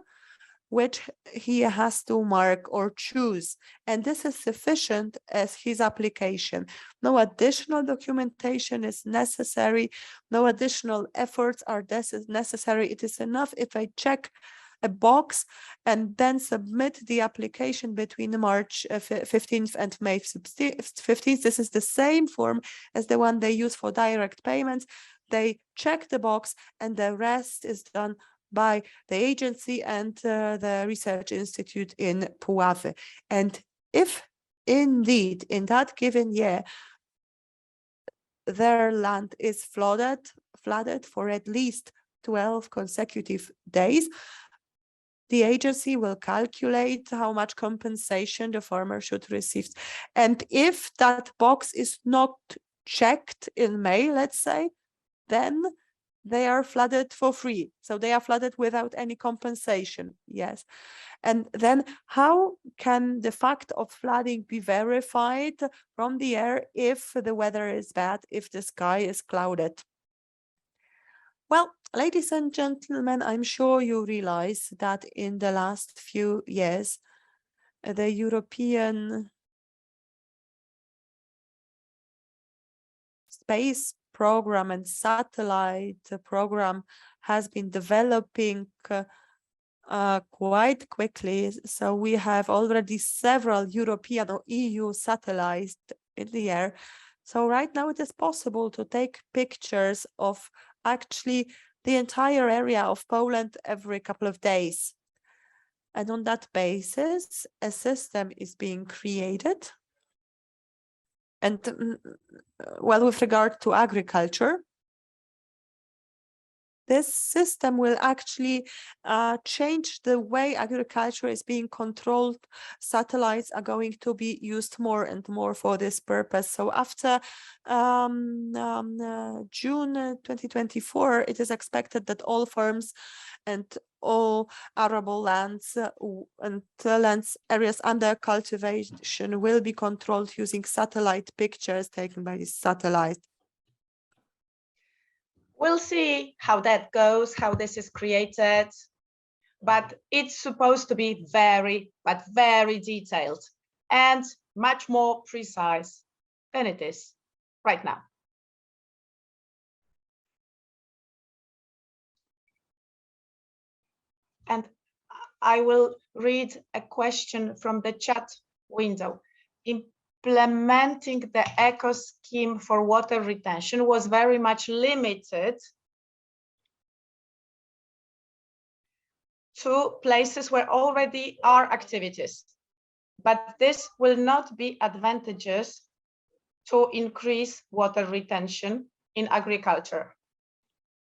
which he has to mark or choose, and this is sufficient as his application. No additional documentation is necessary, no additional efforts are necessary. It is enough if I check a box and then submit the application between March 15th and May 15th. This is the same form as the one they use for direct payments. They check the box and the rest is done by the agency and the research institute in Puławy. And if indeed in that given year their land is flooded for at least 12 consecutive days, the agency will calculate how much compensation the farmer should receive. And if that box is not checked in May, let's say, then they are flooded for free. So they are flooded without any compensation. Yes. And then how can the fact of flooding be verified from the air if the weather is bad, if the sky is clouded? Well, ladies and gentlemen, I'm sure you realize that in the last few years, the European space program and satellite program has been developing quite quickly. So we have already several European or EU satellites in the air. So right now it is possible to take pictures of actually the entire area of Poland every couple of days. And on that basis, a system is being created. And well, with regard to agriculture, this system will actually change the way agriculture is being controlled. Satellites are going to be used more and more for this purpose. So after June 2024, it is expected that all farms and all arable lands and lands areas under cultivation will be controlled using satellite pictures taken by this satellite. We'll see how that goes, how this is created, but it's supposed to be very detailed and much more precise than it is right now. And I will read a question from the chat window. Implementing the eco scheme for water retention was very much limited to places where already are activities, but this will not be advantageous to increase water retention in agriculture.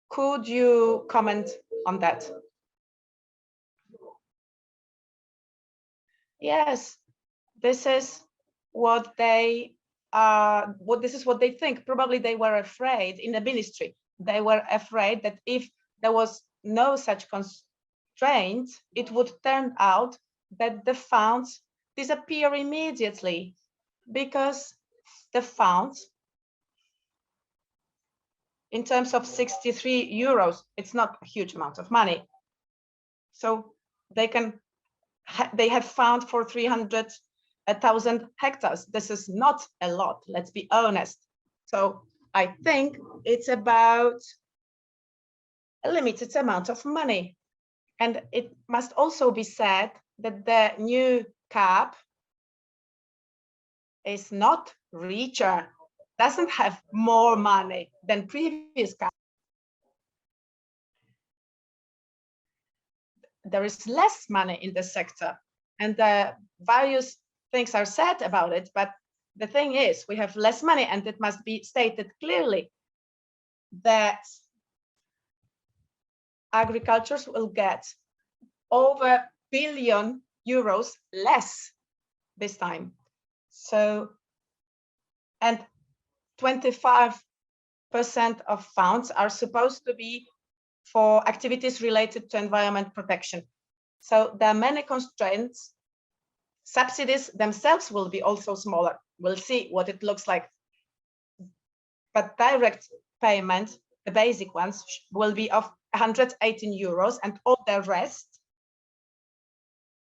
Could you comment on that? Yes, this is what they think. Probably they were afraid in the ministry. They were afraid that if there was no such constraint, it would turn out that the funds disappear immediately, because the funds in terms of 63 euros, it's not a huge amount of money. So they have found for 300,000 hectares. This is not a lot, let's be honest. So I think it's about a limited amount of money. And it must also be said that the new CAP is not richer, doesn't have more money than previous CAP. There is less money in the sector, and various things are said about it, but the thing is we have less money, and it must be stated clearly that agriculture will get over €1 billion less this time. So, and 25% of funds are supposed to be for activities related to environment protection. So there are many constraints. Subsidies themselves will be also smaller. We'll see what it looks like. But direct payment, the basic ones, will be of €118, and all the rest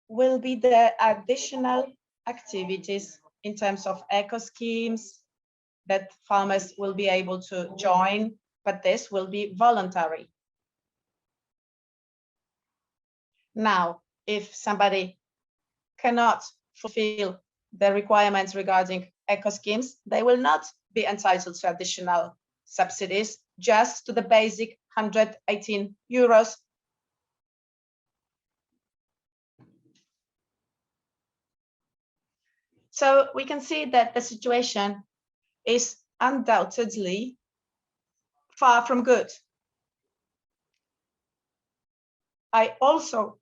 will be the additional activities in terms of eco schemes that farmers will be able to join, but this will be voluntary. Now, if somebody cannot fulfill the requirements regarding eco schemes, they will not be entitled to additional subsidies, just to the basic €118. So we can see that the situation is undoubtedly far from good. I also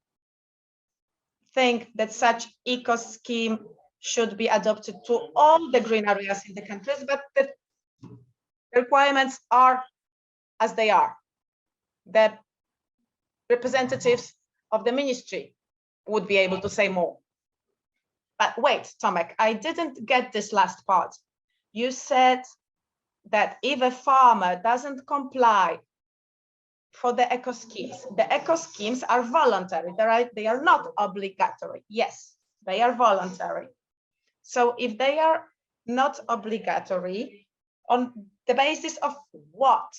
think that such eco scheme should be adopted to all the green areas in the countries, but the requirements are as they are. The representatives of the ministry would be able to say more. But wait, Tomek, I didn't get this last part. You said that if a farmer doesn't comply for the eco schemes are voluntary. They are not obligatory. Yes, they are voluntary. So if they are not obligatory, on the basis of what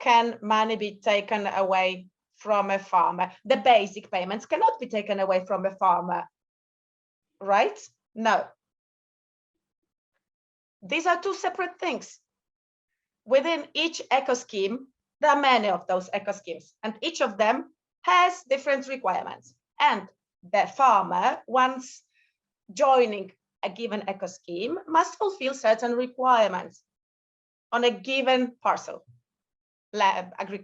can money be taken away from a farmer? The basic payments cannot be taken away from a farmer, right? No. These are two separate things. Within each eco scheme, there are many of those eco schemes, and each of them has different requirements. And the farmer, once joining a given eco scheme, must fulfill certain requirements on a given parcel,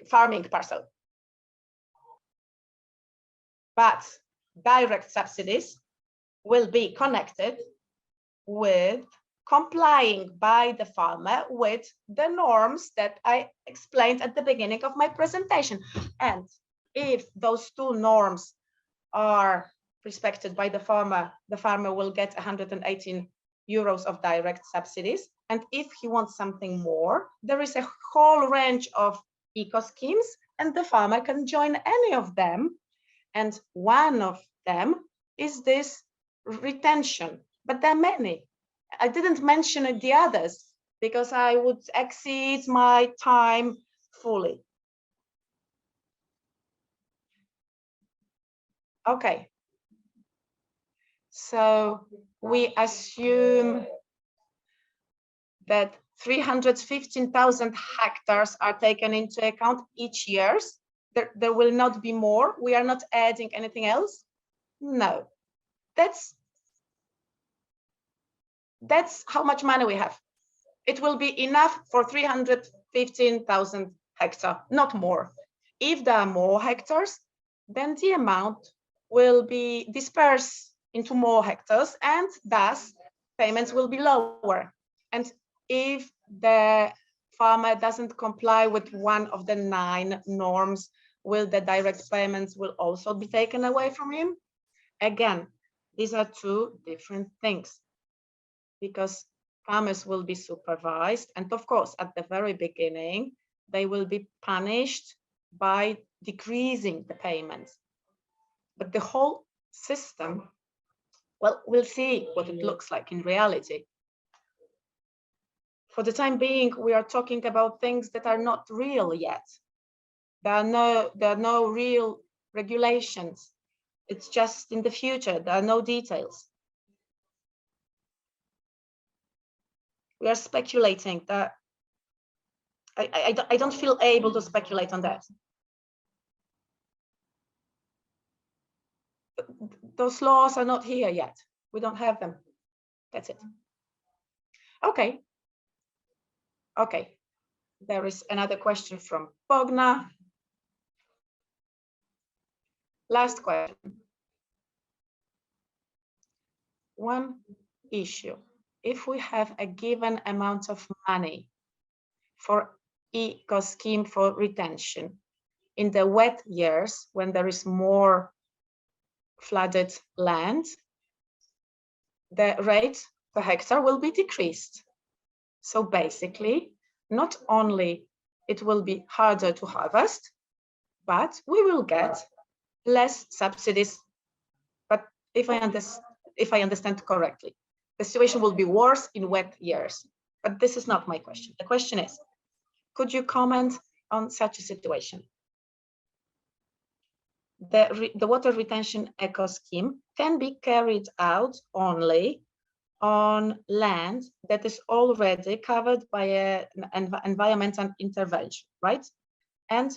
farming parcel. But direct subsidies will be connected with complying by the farmer with the norms that I explained at the beginning of my presentation. And if those two norms are respected by the farmer will get €118 of direct subsidies. And if he wants something more, there is a whole range of eco schemes, and the farmer can join any of them. And one of them is this retention, but there are many. I didn't mention the others because I would exceed my time fully. Okay. So we assume that 315,000 hectares are taken into account each year. There will not be more. We are not adding anything else. No, that's how much money we have. It will be enough for 315,000 hectares, not more. If there are more hectares, then the amount will be dispersed into more hectares, and thus payments will be lower. And if the farmer doesn't comply with one of the 9 norms, will the direct payments will also be taken away from him? Again, these are two different things, because farmers will be supervised, and of course, at the very beginning, they will be punished by decreasing the payments. But the whole system, well, we'll see what it looks like in reality. For the time being, we are talking about things that are not real yet. There are no real regulations. It's just in the future. There are no details. We are speculating that. I don't feel able to speculate on that. Those laws are not here yet. We don't have them. That's it. Okay. Okay. There is another question from Bogna. Last question. One issue. If we have a given amount of money for eco scheme for retention in the wet years when there is more flooded land, the rate per hectare will be decreased. So basically, not only it will be harder to harvest, but we will get less subsidies. But if I understand correctly, the situation will be worse in wet years. But this is not my question. The question is, could you comment on such a situation? The water retention eco scheme can be carried out only on land that is already covered by an environmental intervention, right? And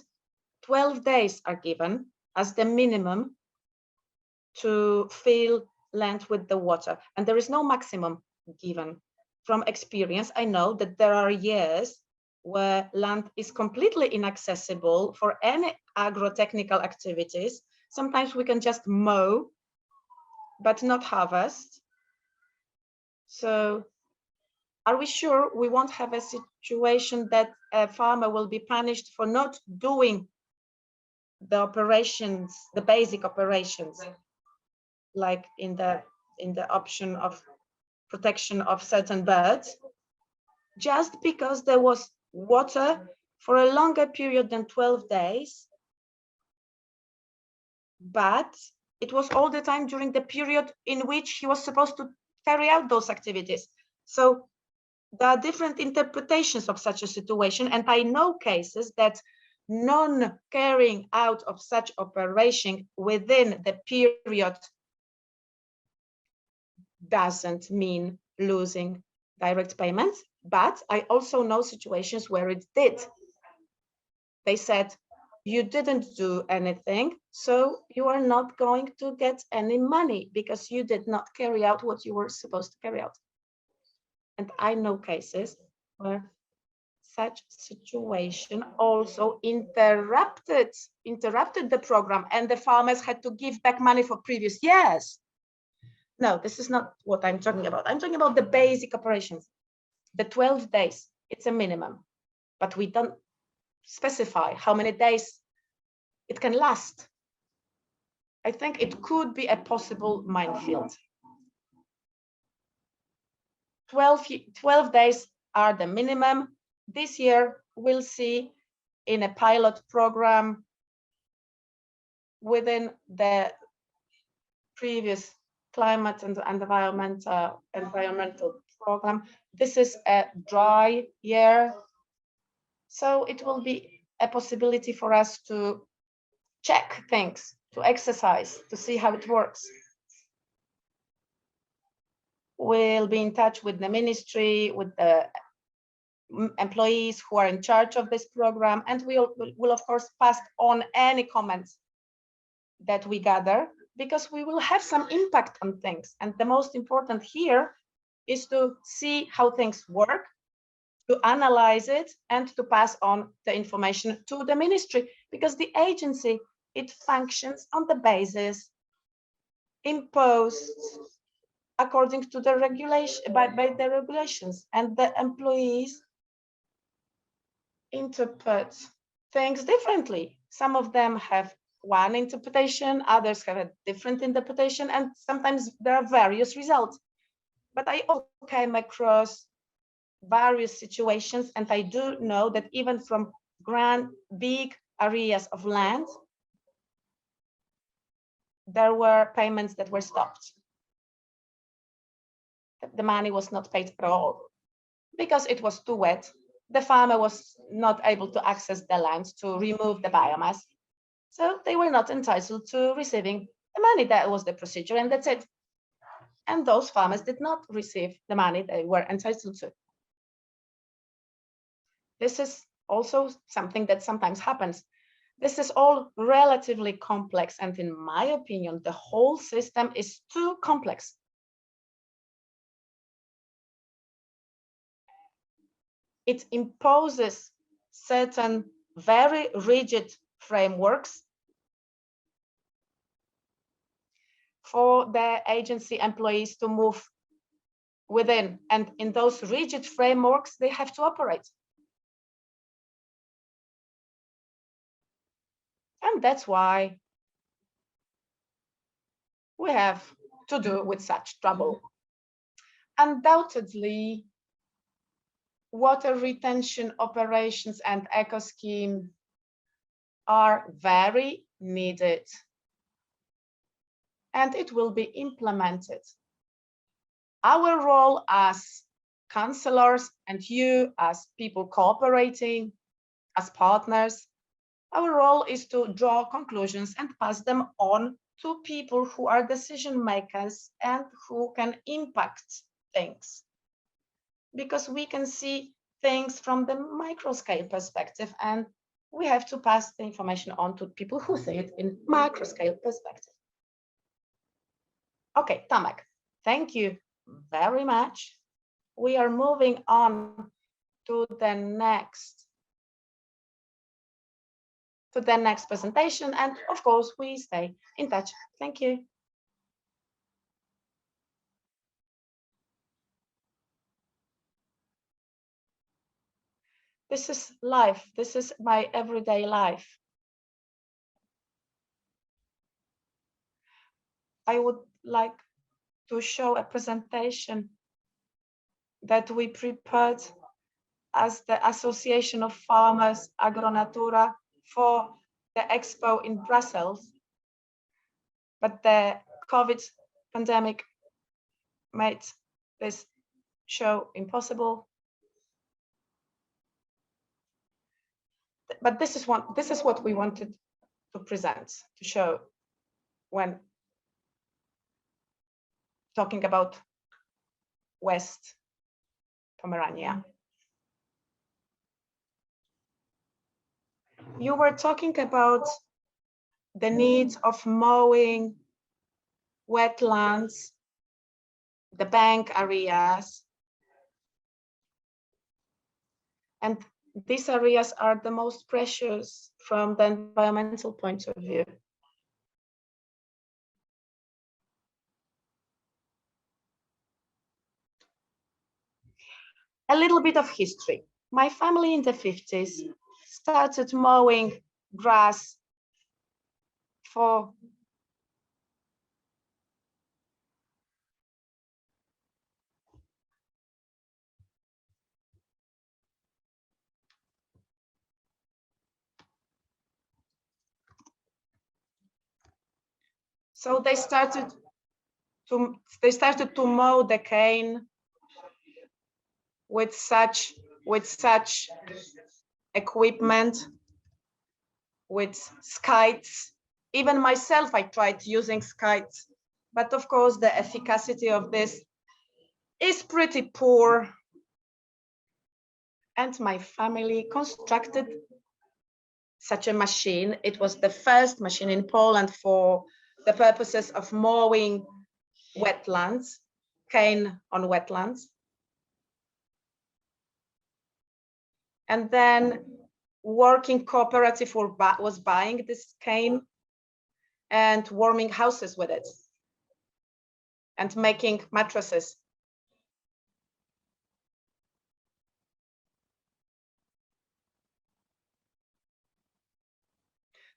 12 days are given as the minimum to fill land with the water. And there is no maximum given. From experience, I know that there are years where land is completely inaccessible for any agro-technical activities. Sometimes we can just mow, but not harvest. So are we sure we won't have a situation that a farmer will be punished for not doing the operations, the basic operations, like in the option of protection of certain birds, just because there was water for a longer period than 12 days, but it was all the time during the period in which he was supposed to carry out those activities. So there are different interpretations of such a situation, and I know cases that non-carrying out of such operation within the period doesn't mean losing direct payments, but I also know situations where it did. They said, you didn't do anything, so you are not going to get any money because you did not carry out what you were supposed to carry out. And I know cases where such situation also interrupted the program, and the farmers had to give back money for previous years. No, this is not what I'm talking about. I'm talking about the basic operations. The 12 days, it's a minimum, but we don't specify how many days it can last. I think it could be a possible minefield. 12 days are the minimum. This year, we'll see in a pilot program within the previous climate and environmental program. This is a dry year, so it will be a possibility for us to check things, to exercise, to see how it works. We'll be in touch with the ministry, with the employees who are in charge of this program, and we'll of course pass on any comments that we gather, because we will have some impact on things. And the most important here is to see how things work, to analyze it, and to pass on the information to the ministry, because the agency, it functions on the basis imposed according to the regulation, by the regulations, and the employees interpret things differently. Some of them have one interpretation, others have a different interpretation, and sometimes there are various results. But I also came across various situations, and I do know that even from big areas of land, there were payments that were stopped. The money was not paid at all because it was too wet. The farmer was not able to access the land to remove the biomass. So they were not entitled to receiving the money. That was the procedure, and that's it. And those farmers did not receive the money they were entitled to. This is also something that sometimes happens. This is all relatively complex, and in my opinion, the whole system is too complex. It imposes certain very rigid frameworks for the agency employees to move within, and in those rigid frameworks, they have to operate. And that's why we have to do with such trouble. Undoubtedly, water retention operations and eco scheme are very needed, and it will be implemented. Our role as councillors and you as people cooperating, as partners, our role is to draw conclusions and pass them on to people who are decision makers and who can impact things. Because we can see things from the micro scale perspective, and we have to pass the information on to people who see it in macro scale perspective. Okay, Tomek, thank you very much. We are moving on to the next presentation, and of course we stay in touch. Thank you. This is life. This is my everyday life. I would like to show a presentation that we prepared as the Association of Farmers Agronatura for the expo in Brussels, but the COVID pandemic made this show impossible. But this is what we wanted to present, to show when talking about West Pomerania. You were talking about the need of mowing wetlands, the bank areas, and these areas are the most precious from the environmental point of view. A little bit of history. My family in the 50s started mowing grass for so they started to mow the cane with such equipment, with skites. Even myself, I tried using skites, but of course the efficacy of this is pretty poor. And my family constructed such a machine. It was the first machine in Poland for the purposes of mowing wetlands, cane on wetlands. And then working cooperative was buying this cane and warming houses with it and making mattresses.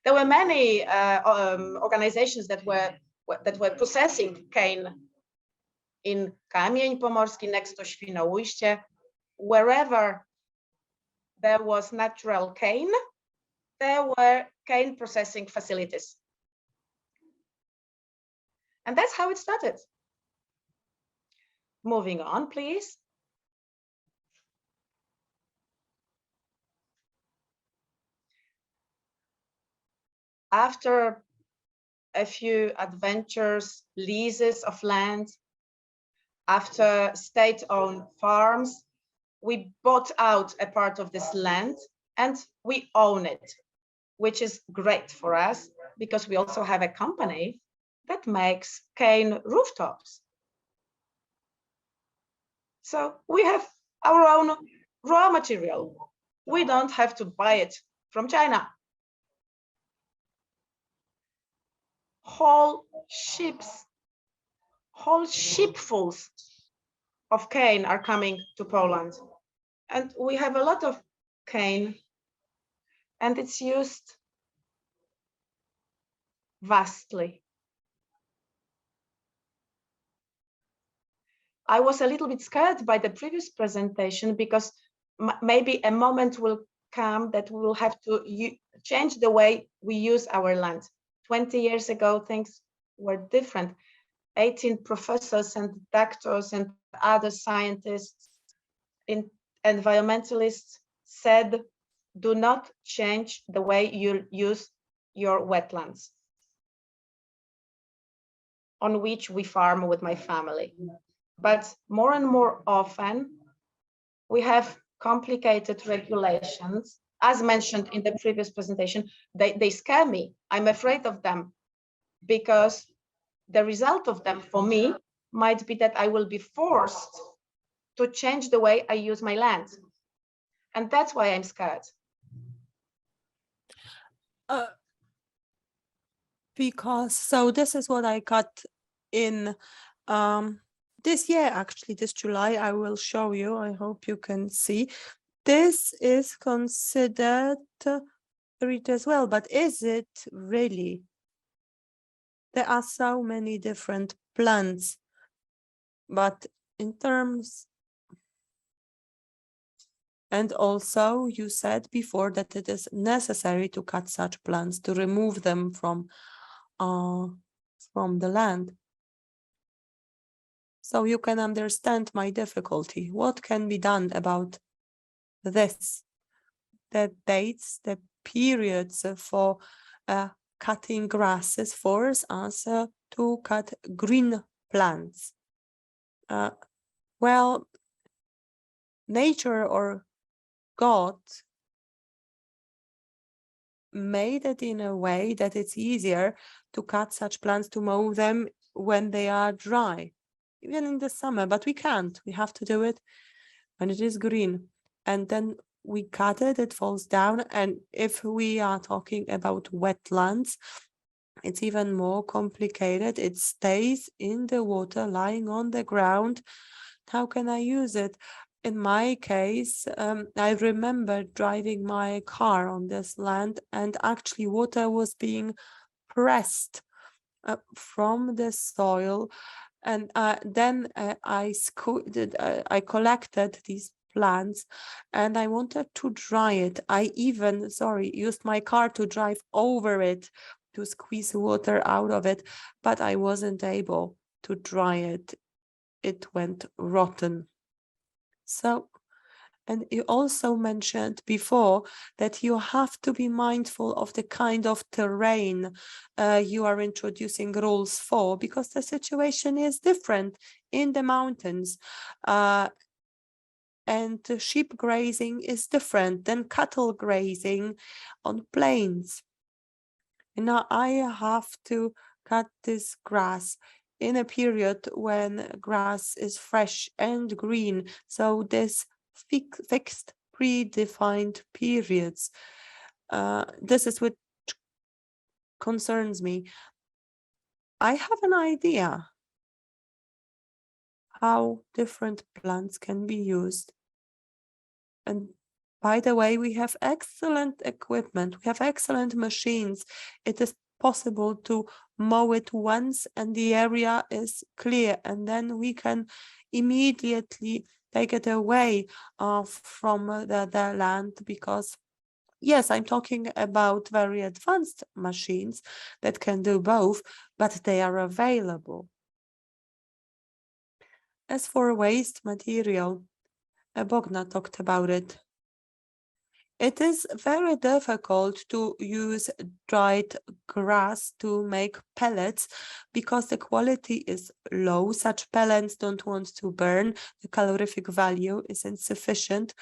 There were many organizations that were processing cane in Kamień Pomorski next to Świnoujście, wherever there was natural cane, there were cane processing facilities. And that's how it started. Moving on, please. After a few adventures, leases of land, after state-owned farms, we bought out a part of this land and we own it, which is great for us because we also have a company that makes cane rooftops. So we have our own raw material. We don't have to buy it from China. Whole shipfuls of cane are coming to Poland. And we have a lot of cane, and it's used vastly. I was a little bit scared by the previous presentation because maybe a moment will come that we will have to change the way we use our land. 20 years ago, things were different. 18 professors and doctors and other scientists, environmentalists said, do not change the way you use your wetlands on which we farm with my family. But more and more often, we have complicated regulations. As mentioned in the previous presentation, they scare me. I'm afraid of them because the result of them for me might be that I will be forced to change the way I use my land. And that's why I'm scared. Because, so this is what I got in this year, actually, this July, I will show you, I hope you can see. This is considered read as well, but is it really? There are so many different plants, but in terms, and also you said before that it is necessary to cut such plants, to remove them from the land. So you can understand my difficulty. What can be done about this? The dates, the periods for cutting grasses force us to cut green plants. Well, nature or God made it in a way that it's easier to cut such plants, to mow them when they are dry, even in the summer, but we can't. We have to do it when it is green. And then we cut it, it falls down. And if we are talking about wetlands, it's even more complicated. It stays in the water, lying on the ground. How can I use it? In my case, I remember driving my car on this land, and actually water was being pressed from the soil. And then I collected these plants and I wanted to dry it. I even, used my car to drive over it to squeeze water out of it, but I wasn't able to dry it. It went rotten. So, and you also mentioned before that you have to be mindful of the kind of terrain you are introducing rules for, because the situation is different in the mountains. And sheep grazing is different than cattle grazing on plains. And now I have to cut this grass in a period when grass is fresh and green. So this fixed, predefined periods. This is what concerns me. I have an idea how different plants can be used. And by the way, we have excellent equipment. We have excellent machines. It is possible to mow it once and the area is clear, and then we can immediately take it away from the land, because yes, I'm talking about very advanced machines that can do both, but they are available. As for waste material, Bogna talked about it. It is very difficult to use dried grass to make pellets because the quality is low. Such pellets don't want to burn. The calorific value is insufficient.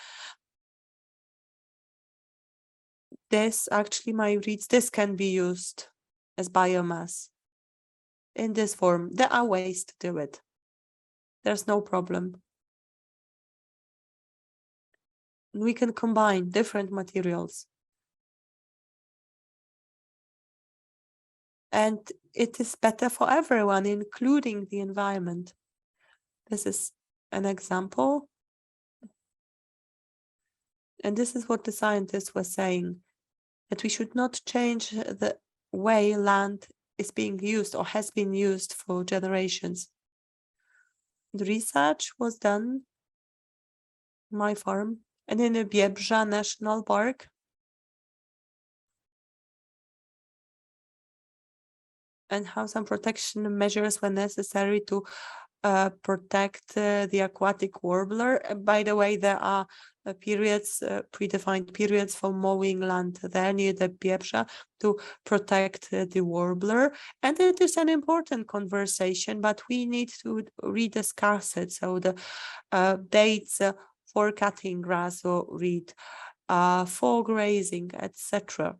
This actually, my reads, this can be used as biomass in this form. There are ways to do it. There's no problem. We can combine different materials. And it is better for everyone, including the environment. This is an example. And this is what the scientists were saying, that we should not change the way land is being used or has been used for generations. The research was done on my farm and in the Biebrza National Park. And how some protection measures were necessary to protect the aquatic warbler. By the way, there are periods, predefined periods for mowing land there near the Biebrza to protect the warbler. And it is an important conversation, but we need to rediscuss it. So the dates for cutting grass or reed, for grazing, etc.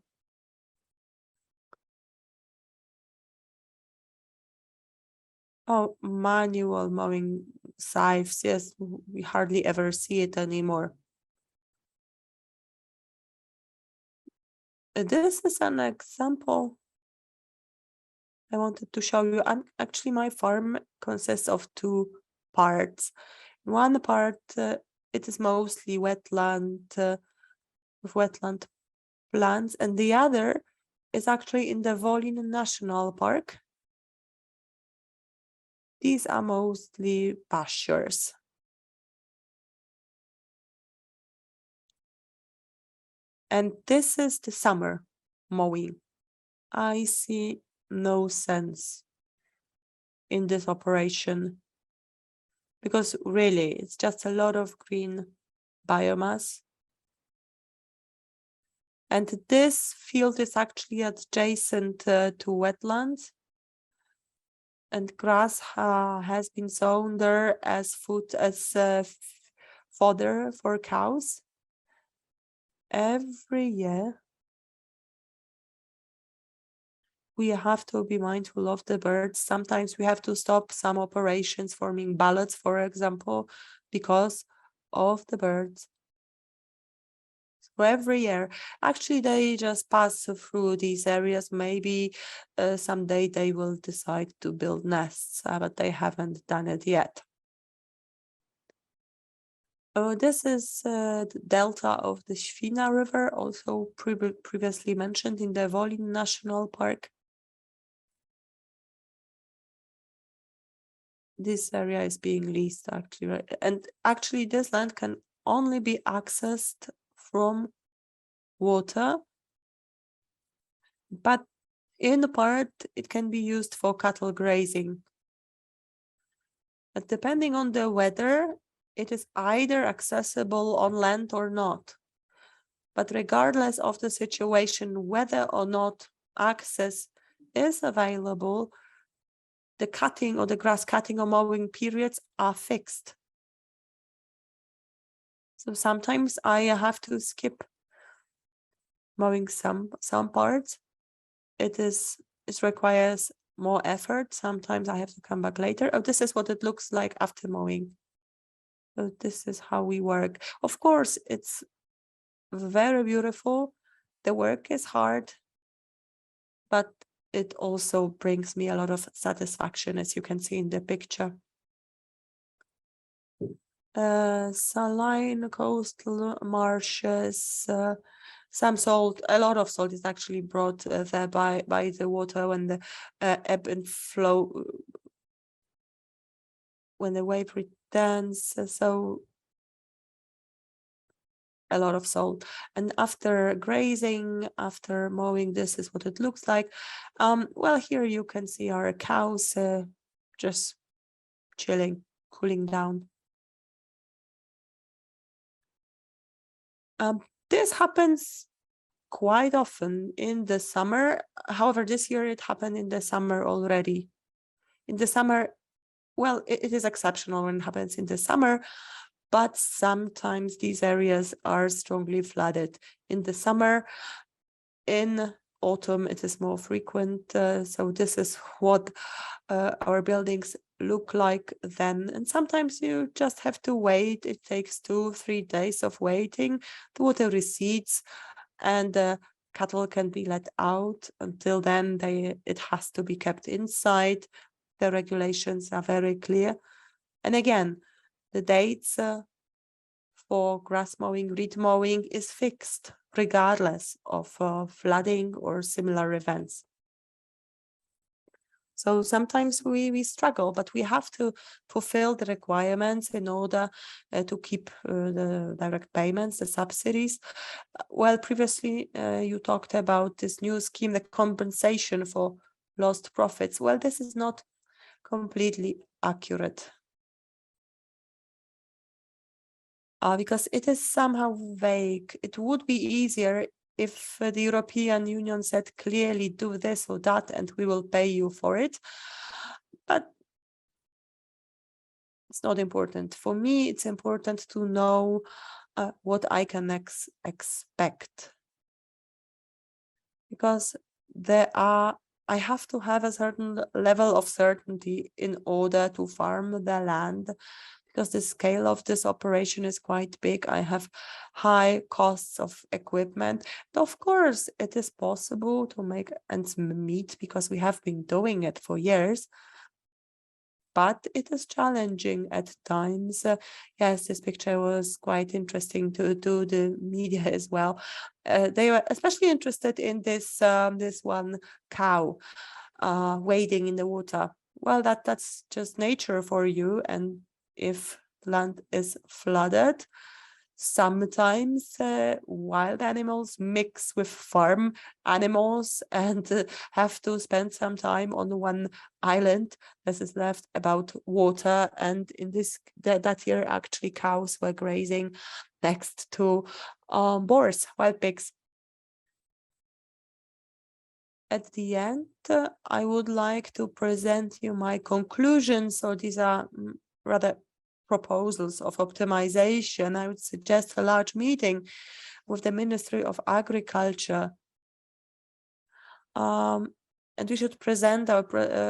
Oh, manual mowing scythes, yes, we hardly ever see it anymore. This is an example I wanted to show you. Actually, my farm consists of two parts. One part, it is mostly wetland, with wetland plants, and the other is actually in the Wolin National Park. These are mostly pastures. And this is the summer mowing. I see no sense in this operation because really it's just a lot of green biomass. And this field is actually adjacent to wetlands. And grass has been sown there as food, as fodder for cows. Every year, we have to be mindful of the birds. Sometimes we have to stop some operations forming ballots, for example, because of the birds. So every year, actually, they just pass through these areas. Maybe someday they will decide to build nests, but they haven't done it yet. This is the delta of the Świna River, also previously mentioned in the Wolin National Park. This area is being leased actually, right? And actually this land can only be accessed from water, but in part it can be used for cattle grazing. But depending on the weather, it is either accessible on land or not. But regardless of the situation, whether or not access is available, the cutting or the grass cutting or mowing periods are fixed. So sometimes I have to skip mowing some parts. It requires more effort. Sometimes I have to come back later. Oh, this is what it looks like after mowing. So this is how we work. Of course, it's very beautiful. The work is hard, but it also brings me a lot of satisfaction, as you can see in the picture. Saline coastal marshes, some salt, a lot of salt is actually brought there by the water when the ebb and flow, when the wave returns. So a lot of salt. And after grazing, after mowing, this is what it looks like. Well, here you can see our cows just chilling, cooling down. This happens quite often in the summer. However, this year it happened in the summer already. In the summer, well, it is exceptional when it happens in the summer, but sometimes these areas are strongly flooded in the summer. In autumn, it is more frequent. So this is what our buildings look like then. And sometimes you just have to wait. It takes 2-3 days of waiting. The water recedes and cattle can be let out. Until then, it has to be kept inside. The regulations are very clear. And again, the dates for grass mowing, reed mowing is fixed regardless of flooding or similar events. So sometimes we struggle, but we have to fulfill the requirements in order to keep the direct payments, the subsidies. Well, previously you talked about this new scheme, the compensation for lost profits. Well, this is not completely accurate. Because it is somehow vague. It would be easier if the European Union said clearly do this or that and we will pay you for it. But it's not important. For me, it's important to know what I can expect. Because I have to have a certain level of certainty in order to farm the land, because the scale of this operation is quite big. I have high costs of equipment. And of course, it is possible to make ends meet because we have been doing it for years, but it is challenging at times. Yes, this picture was quite interesting to the media as well. They were especially interested in this one cow wading in the water. Well, that's just nature for you. And if land is flooded, sometimes wild animals mix with farm animals and have to spend some time on one island that is left about water. And in that year, actually, cows were grazing next to boars, wild pigs. At the end, I would like to present you my conclusions. So these are rather proposals of optimization. I would suggest a large meeting with the Ministry of Agriculture. And we should present our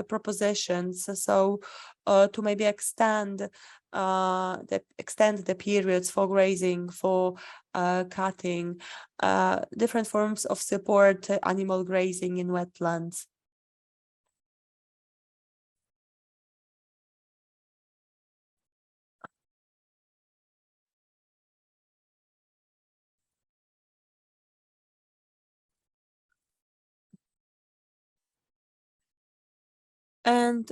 propositions. So to maybe extend the periods for grazing, for cutting, different forms of support animal grazing in wetlands. And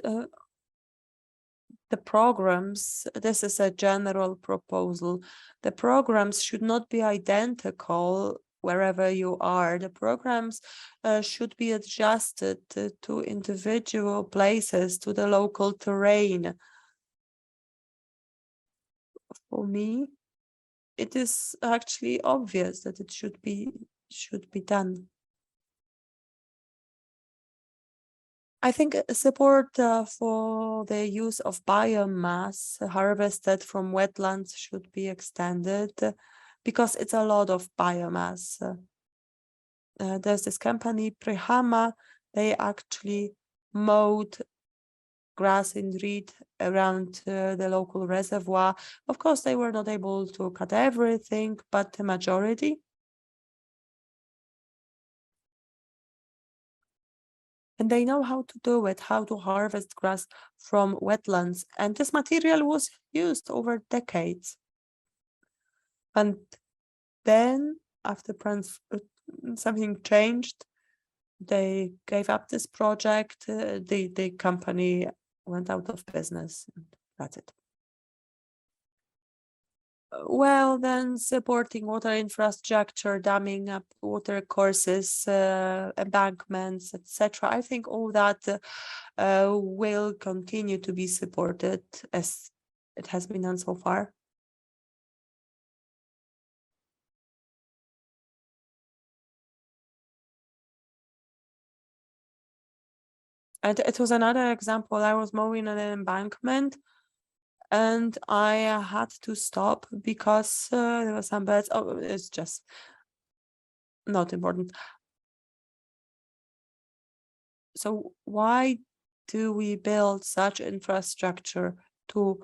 the programs, this is a general proposal. The programs should not be identical wherever you are. The programs should be adjusted to individual places, to the local terrain. For me, it is actually obvious that it should be done. I think support for the use of biomass harvested from wetlands should be extended because it's a lot of biomass. There's this company, Prihama, they actually mowed grass and reed around the local reservoir. Of course, they were not able to cut everything, but the majority. And they know how to do it, how to harvest grass from wetlands. And this material was used over decades. And then after something changed. They gave up this project. The company went out of business. And that's it. Well, then supporting water infrastructure, damming up water courses, embankments, etc. I think all that will continue to be supported as it has been done so far. And it was another example. I was mowing an embankment and I had to stop because there were some birds. Oh, it's just not important. So why do we build such infrastructure? To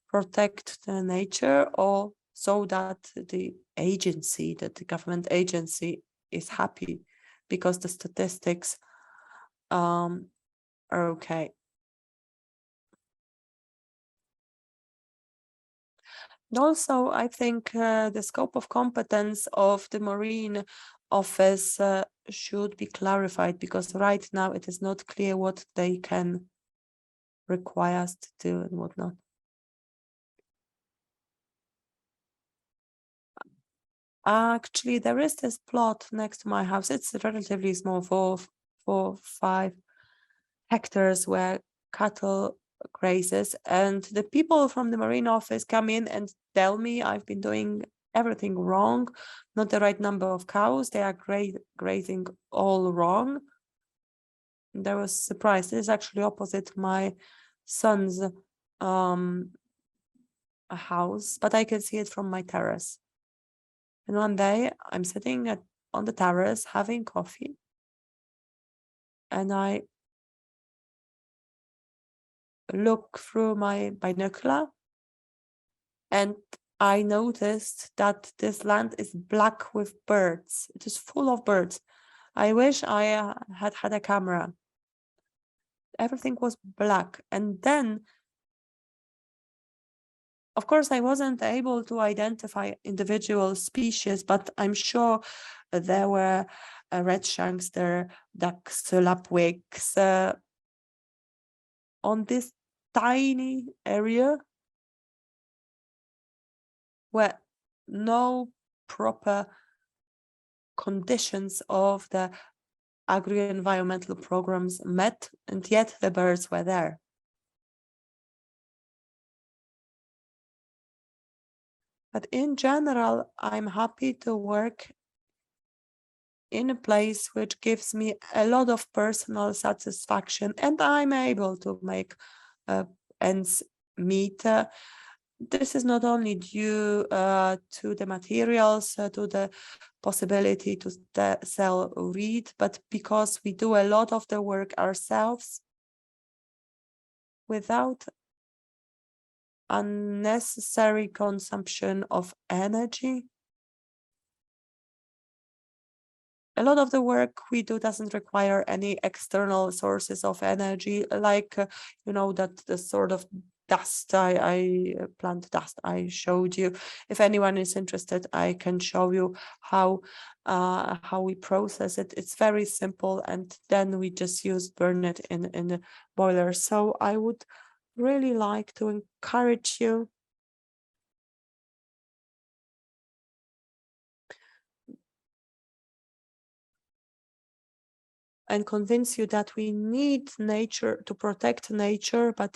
protect the nature, or so that the agency, that the government agency is happy because the statistics are okay? And also, I think the scope of competence of the Marine Office should be clarified, because right now it is not clear what they can require us to do and whatnot. Actually, there is this plot next to my house. It's relatively small, 5 hectares, where cattle grazes, and the people from the Marine Office come in and tell me I've been doing everything wrong, not the right number of cows. They are grazing all wrong. And I was surprised. It is actually opposite my son's house, but I can see it from my terrace. And one day I'm sitting on the terrace having coffee, and I look through my binocular and I noticed that this land is black with birds. It is full of birds. I wish I had a camera. Everything was black. And then, of course, I wasn't able to identify individual species, but I'm sure there were redshanks, there, ducks, lapwigs, on this tiny area where no proper conditions of the agri-environmental programs met, and yet the birds were there. But in general, I'm happy to work in a place which gives me a lot of personal satisfaction, and I'm able to make ends meet. This is not only due to the materials, to the possibility to sell wheat, but because we do a lot of the work ourselves without unnecessary consumption of energy. A lot of the work we do doesn't require any external sources of energy, like, that the sort of dust, plant dust I showed you. If anyone is interested, I can show you how we process it. It's very simple, and then we just burn it in the boiler. So I would really like to encourage you and convince you that we need nature, to protect nature, but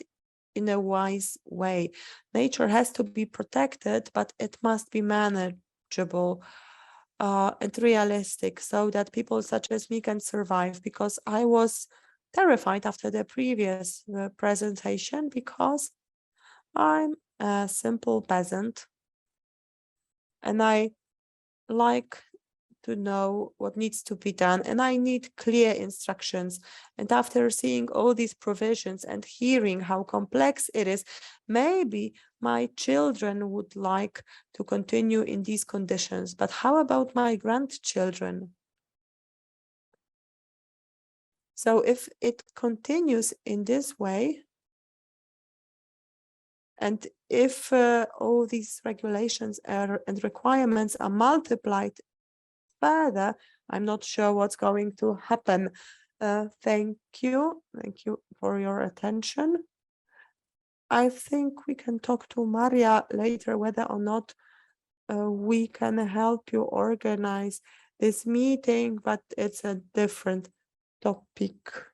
in a wise way. Nature has to be protected, but it must be manageable and realistic, so that people such as me can survive. Because I was terrified after the previous presentation, because I'm a simple peasant and I like to know what needs to be done, and I need clear instructions. And after seeing all these provisions and hearing how complex it is, maybe my children would like to continue in these conditions. But how about my grandchildren? So if it continues in this way, and if all these regulations and requirements are multiplied further, I'm not sure what's going to happen. Thank you for your attention. I think we can talk to Maria later whether or not we can help you organize this meeting, but it's a different topic.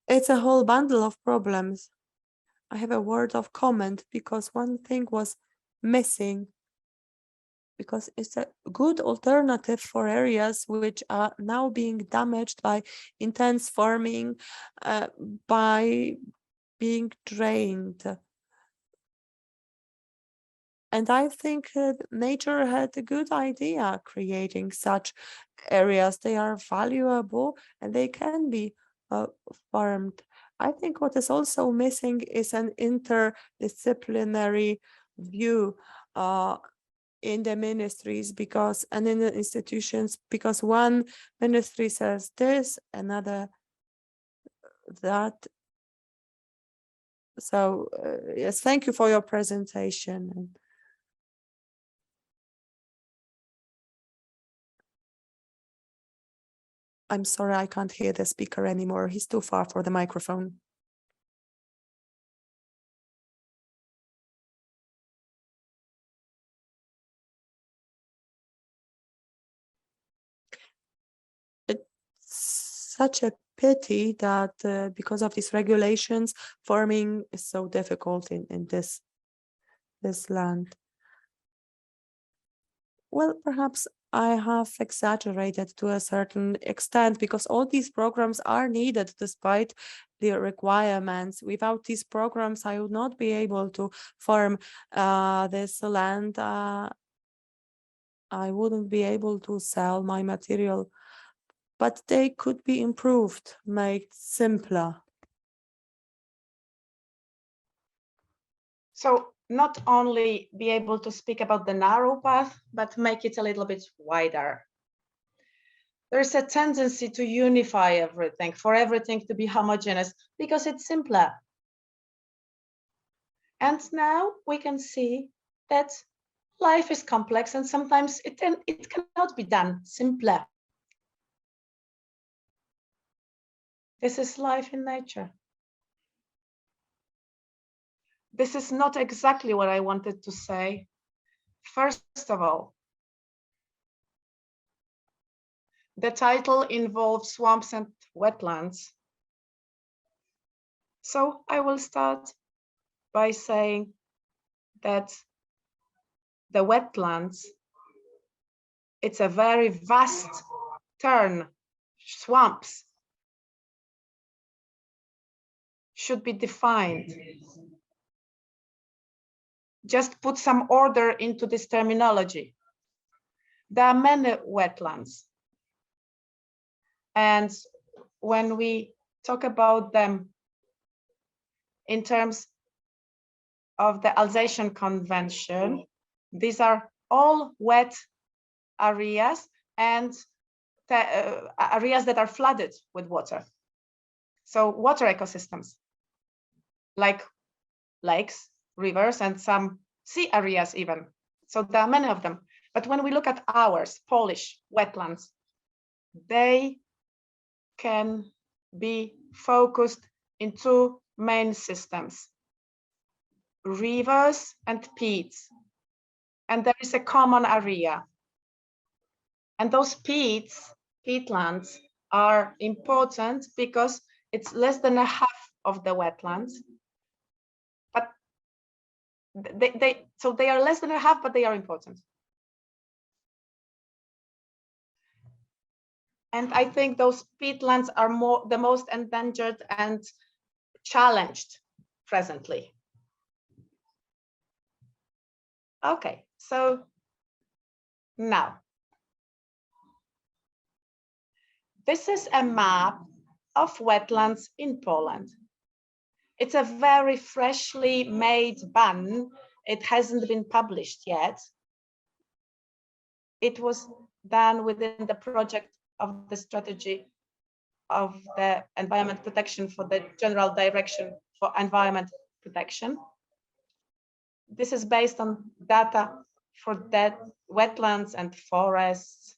It's a whole bundle of problems. I have a word of comment because one thing was missing, because it's a good alternative for areas which are now being damaged by intense farming, by being drained. And I think nature had a good idea creating such areas. They are valuable and they can be farmed. I think what is also missing is an interdisciplinary view in the ministries and in the institutions, because one ministry says this, another that. So yes, thank you for your presentation. I'm sorry, I can't hear the speaker anymore. He's too far for the microphone. It's such a pity that because of these regulations, farming is so difficult in this land. Well, perhaps I have exaggerated to a certain extent, because all these programs are needed despite the requirements. Without these programs, I would not be able to farm this land. I wouldn't be able to sell my material, but they could be improved, made simpler. So not only be able to speak about the narrow path, but make it a little bit wider. There's a tendency to unify everything, for everything to be homogeneous, because it's simpler. And now we can see that life is complex and sometimes it cannot be done simpler. This is life in nature. This is not exactly what I wanted to say. First of all, the title involves swamps and wetlands. So I will start by saying that the wetlands, it's a very vast term. Swamps should be defined. Just put some order into this terminology. There are many wetlands. And when we talk about them in terms of the Alsatian Convention, these are all wet areas and areas that are flooded with water. So water ecosystems, like lakes, rivers, and some sea areas even. So there are many of them. But when we look at ours, Polish wetlands, they can be focused in two main systems, rivers and peats. And there is a common area. And those peatlands are important because it's less than a half of the wetlands. But they are less than a half, but they are important. And I think those peatlands are the most endangered and challenged presently. Okay, so now, this is a map of wetlands in Poland. It's a very freshly made ban. It hasn't been published yet. It was done within the project of the strategy of the environment protection for the General Direction for Environment Protection. This is based on data for that wetlands and forests.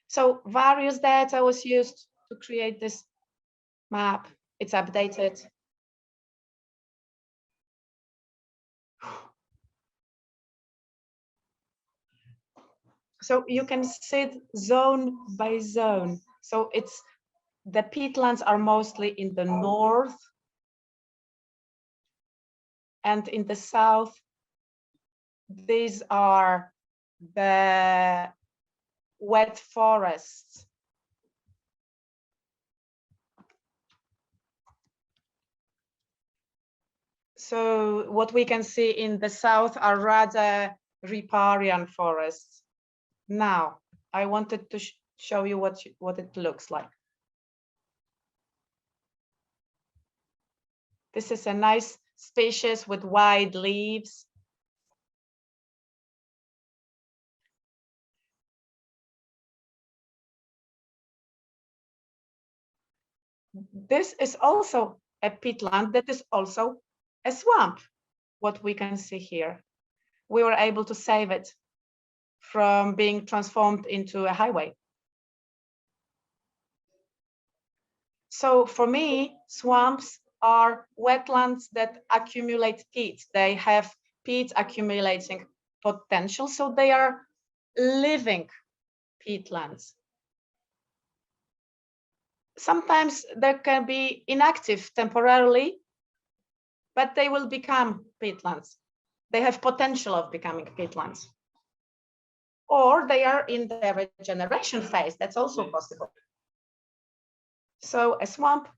So various data was used to create this map. It's updated. So you can see it zone by zone. So it's the peatlands are mostly in the north and in the south. These are the wet forests. So what we can see in the south are rather riparian forests. Now, I wanted to show you what it looks like. This is a nice species with wide leaves. This is also a peatland that is also a swamp, what we can see here. We were able to save it from being transformed into a highway. So for me, swamps are wetlands that accumulate peat. They have peat accumulating potential, so they are living peatlands. Sometimes they can be inactive temporarily, but they will become peatlands. They have potential of becoming peatlands. Or they are in the regeneration phase. That's also possible. So a swamp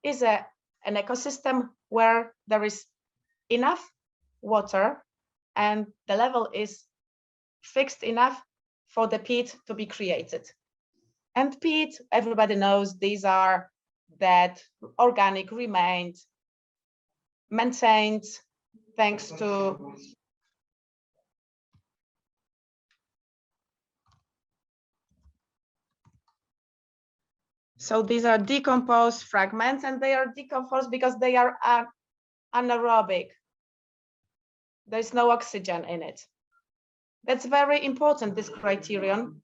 is an ecosystem where there is enough water and the level is fixed enough for the peat to be created. And peat, everybody knows, these are that organic remained, maintained thanks to so these are decomposed fragments, and they are decomposed because they are anaerobic. There's no oxygen in it. That's very important, this criterion.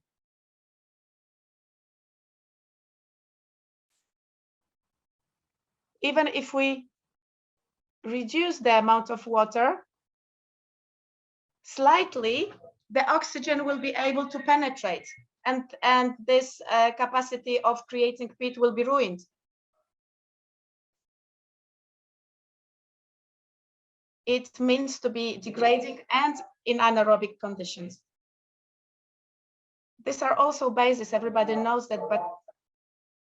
Even if we reduce the amount of water slightly, the oxygen will be able to penetrate, and this capacity of creating peat will be ruined. It means to be degrading and in anaerobic conditions. These are also bases, everybody knows that, but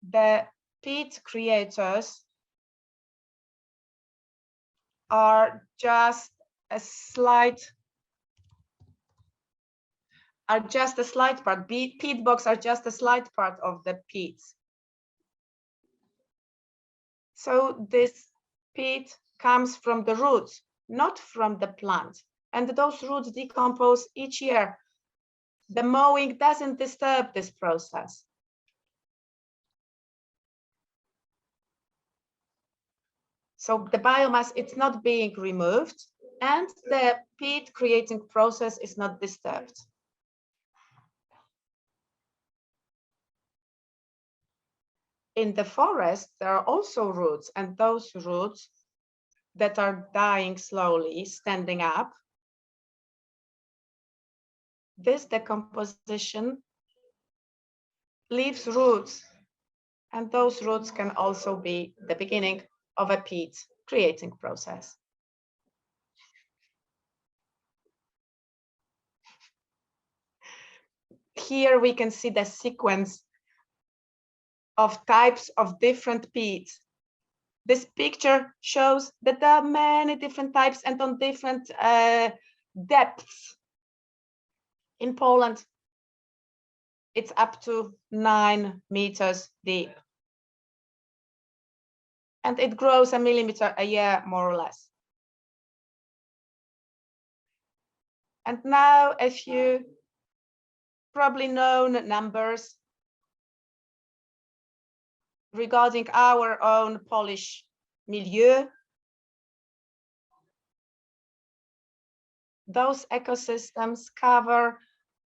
the peat creators are just a slight part. Peat bogs are just a slight part of the peats. So this peat comes from the roots, not from the plant. And those roots decompose each year. The mowing doesn't disturb this process. So the biomass, it's not being removed, and the peat creating process is not disturbed. In the forest, there are also roots, and those roots that are dying slowly, standing up, this decomposition leaves roots, and those roots can also be the beginning of a peat creating process. Here we can see the sequence of types of different peats. This picture shows that there are many different types and on different depths. In Poland, it's up to 9 meters deep. And it grows a millimeter a year, more or less. And now a few probably known numbers regarding our own Polish milieu. those ecosystems cover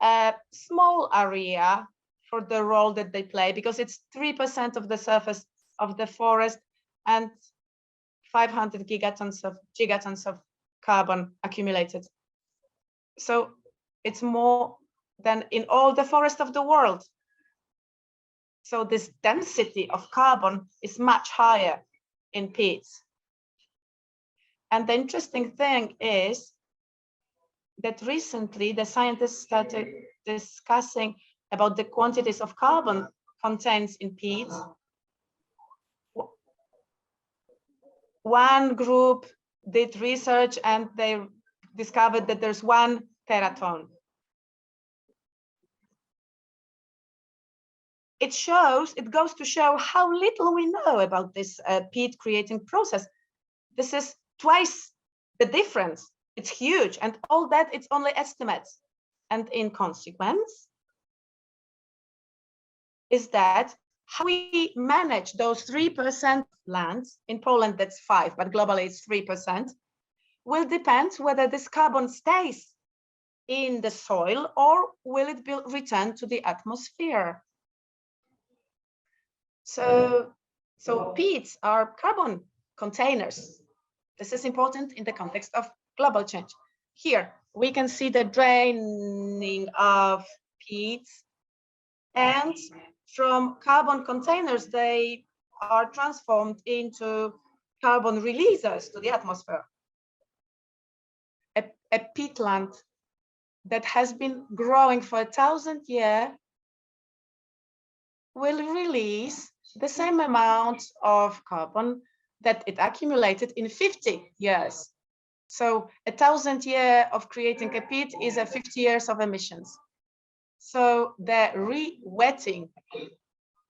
a small area for the role that they play, because it's 3% of the surface of the forest and 500 gigatons of carbon accumulated. So it's more than in all the forest of the world. So this density of carbon is much higher in peats. And the interesting thing is that recently the scientists started discussing about the quantities of carbon contained in peats. One group did research and they discovered that there's 1 teraton. It goes to show how little we know about this peat creating process. This is twice the difference. It's huge, and all that, it's only estimates. And in consequence, is that how we manage those 3% lands, in Poland that's 5%, but globally it's 3%, will depend whether this carbon stays in the soil or will it be returned to the atmosphere. So peats are carbon containers. This is important in the context of global change. Here we can see the draining of peats, and from carbon containers, they are transformed into carbon releasers to the atmosphere. A peatland that has been growing for 1,000 years will release the same amount of carbon that it accumulated in 50 years. So 1,000 years of creating a peat is 50 years of emissions. So the re-wetting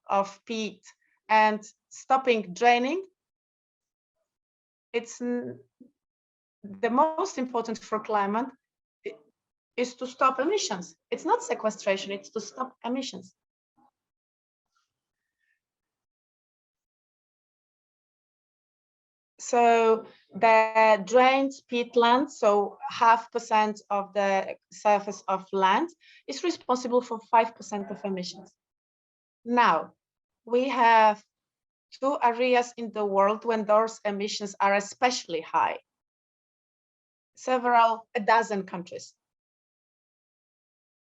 of peat and stopping draining, it's the most important for climate is to stop emissions. It's not sequestration, it's to stop emissions. So the drained peatland, so 0.5% of the surface of land, is responsible for 5% of emissions. Now, we have 2 areas in the world when those emissions are especially high. A dozen countries.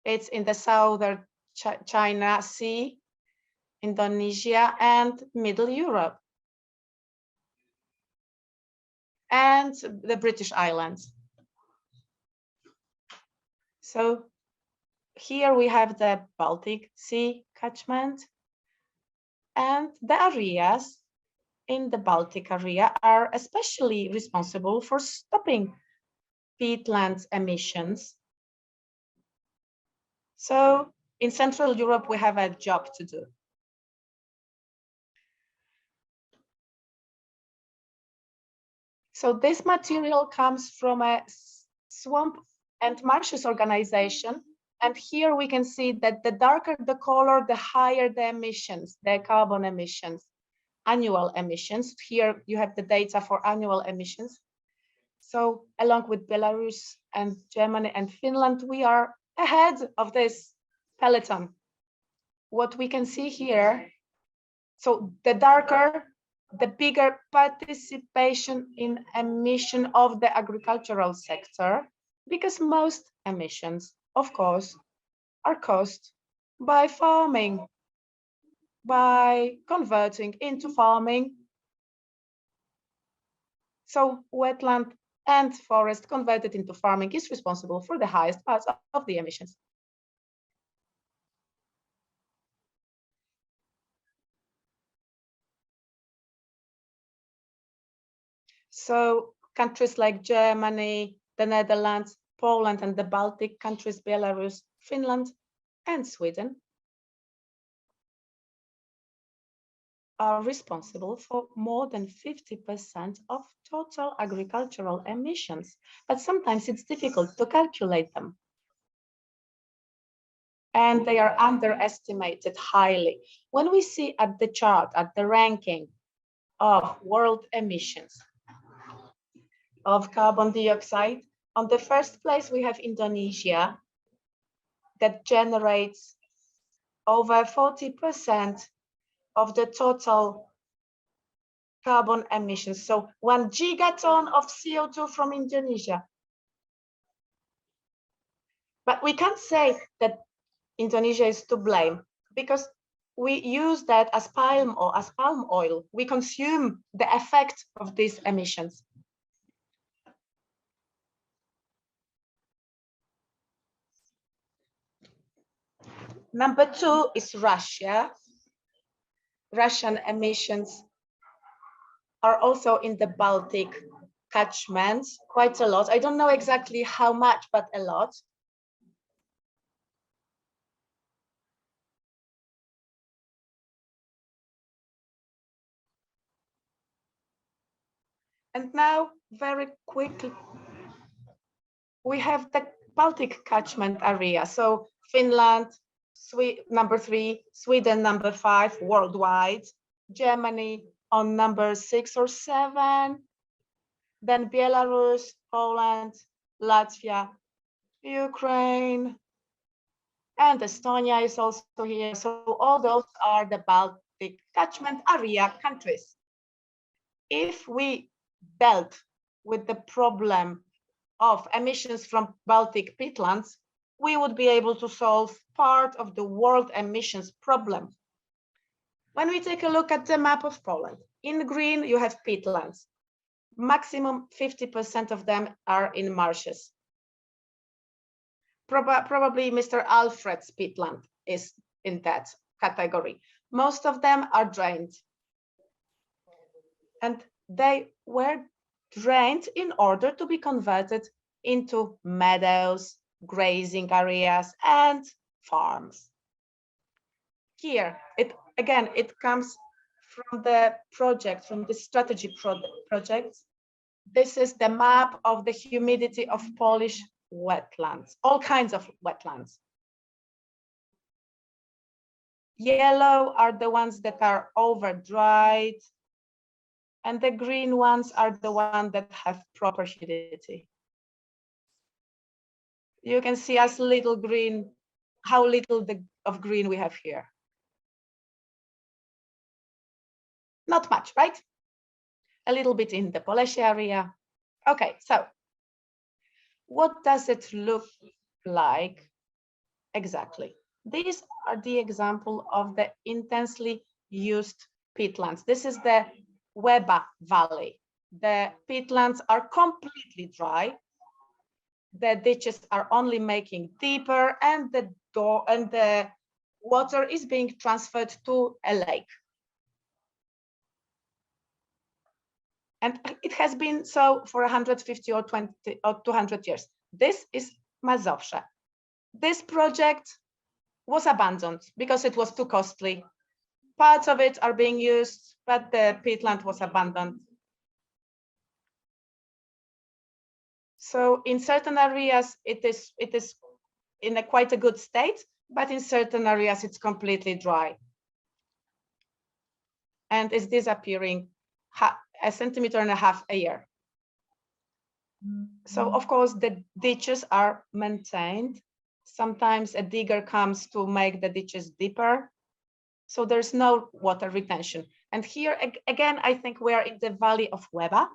It's in the southern China Sea, Indonesia, and Middle Europe, and the British Islands. So here we have the Baltic Sea catchment, and the areas in the Baltic area are especially responsible for stopping peatland emissions. So in Central Europe, we have a job to do. So this material comes from a swamp and marshes organization. And here we can see that the darker the color, the higher the emissions, the carbon emissions, annual emissions. Here you have the data for annual emissions. So along with Belarus and Germany and Finland, we are ahead of this peloton. What we can see here, so the darker, the bigger participation in emission of the agricultural sector, because most emissions, of course, are caused by farming, by converting into farming. So wetland and forest converted into farming is responsible for the highest parts of the emissions. So countries like Germany, the Netherlands, Poland, and the Baltic countries, Belarus, Finland, and Sweden are responsible for more than 50% of total agricultural emissions, but sometimes it's difficult to calculate them. And they are underestimated highly. When we see at the chart, at the ranking of world emissions of carbon dioxide, On the first place, we have Indonesia that generates over 40% of the total carbon emissions. So 1 gigaton of CO2 from Indonesia. But we can't say that Indonesia is to blame because we use that as palm oil. We consume the effect of these emissions. Number 2 is Russia. Russian emissions are also in the Baltic catchment, quite a lot. I don't know exactly how much, but a lot. And now, very quickly, we have the Baltic catchment area. So Finland, number 3, Sweden, number 5 worldwide, Germany on number 6 or 7, then Belarus, Poland, Latvia, Ukraine, and Estonia is also here. So all those are the Baltic catchment area countries. If we dealt with the problem of emissions from Baltic peatlands, we would be able to solve part of the world emissions problem. When we take a look at the map of Poland, in green you have peatlands. Maximum 50% of them are in marshes. Probably Mr. Alfred's peatland is in that category. Most of them are drained. And they were drained in order to be converted into meadows, grazing areas, and farms. Here, it comes from the project, from the strategy project. This is the map of the humidity of Polish wetlands, all kinds of wetlands. Yellow are the ones that are over dried, and the green ones are the ones that have proper humidity. You can see how little of green we have here. Not much, right? A little bit in the Polish area. Okay, so what does it look like exactly? These are the example of the intensely used peatlands. This is the Łeba Valley. The peatlands are completely dry. The ditches are only making deeper, and the water is being transferred to a lake. And it has been so for 150 or 20 or 200 years. This is Mazowsze. This project was abandoned because it was too costly. Parts of it are being used, but the peatland was abandoned. So in certain areas, it is in quite a good state, but in certain areas, it's completely dry. And it's disappearing 1.5 centimeters a year. So of course, the ditches are maintained. Sometimes a digger comes to make the ditches deeper. So there's no water retention. And here again, I think we are in the valley of Łeba.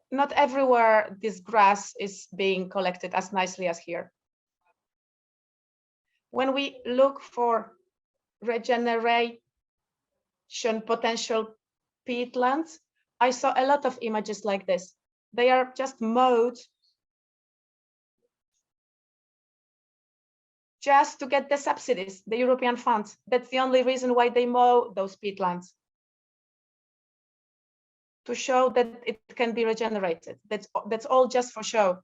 Not everywhere this grass is being collected as nicely as here. When we look for regeneration potential peatlands, I saw a lot of images like this. They are just mowed just to get the subsidies, the European funds. That's the only reason why they mow those peatlands, to show that it can be regenerated. That's all just for show.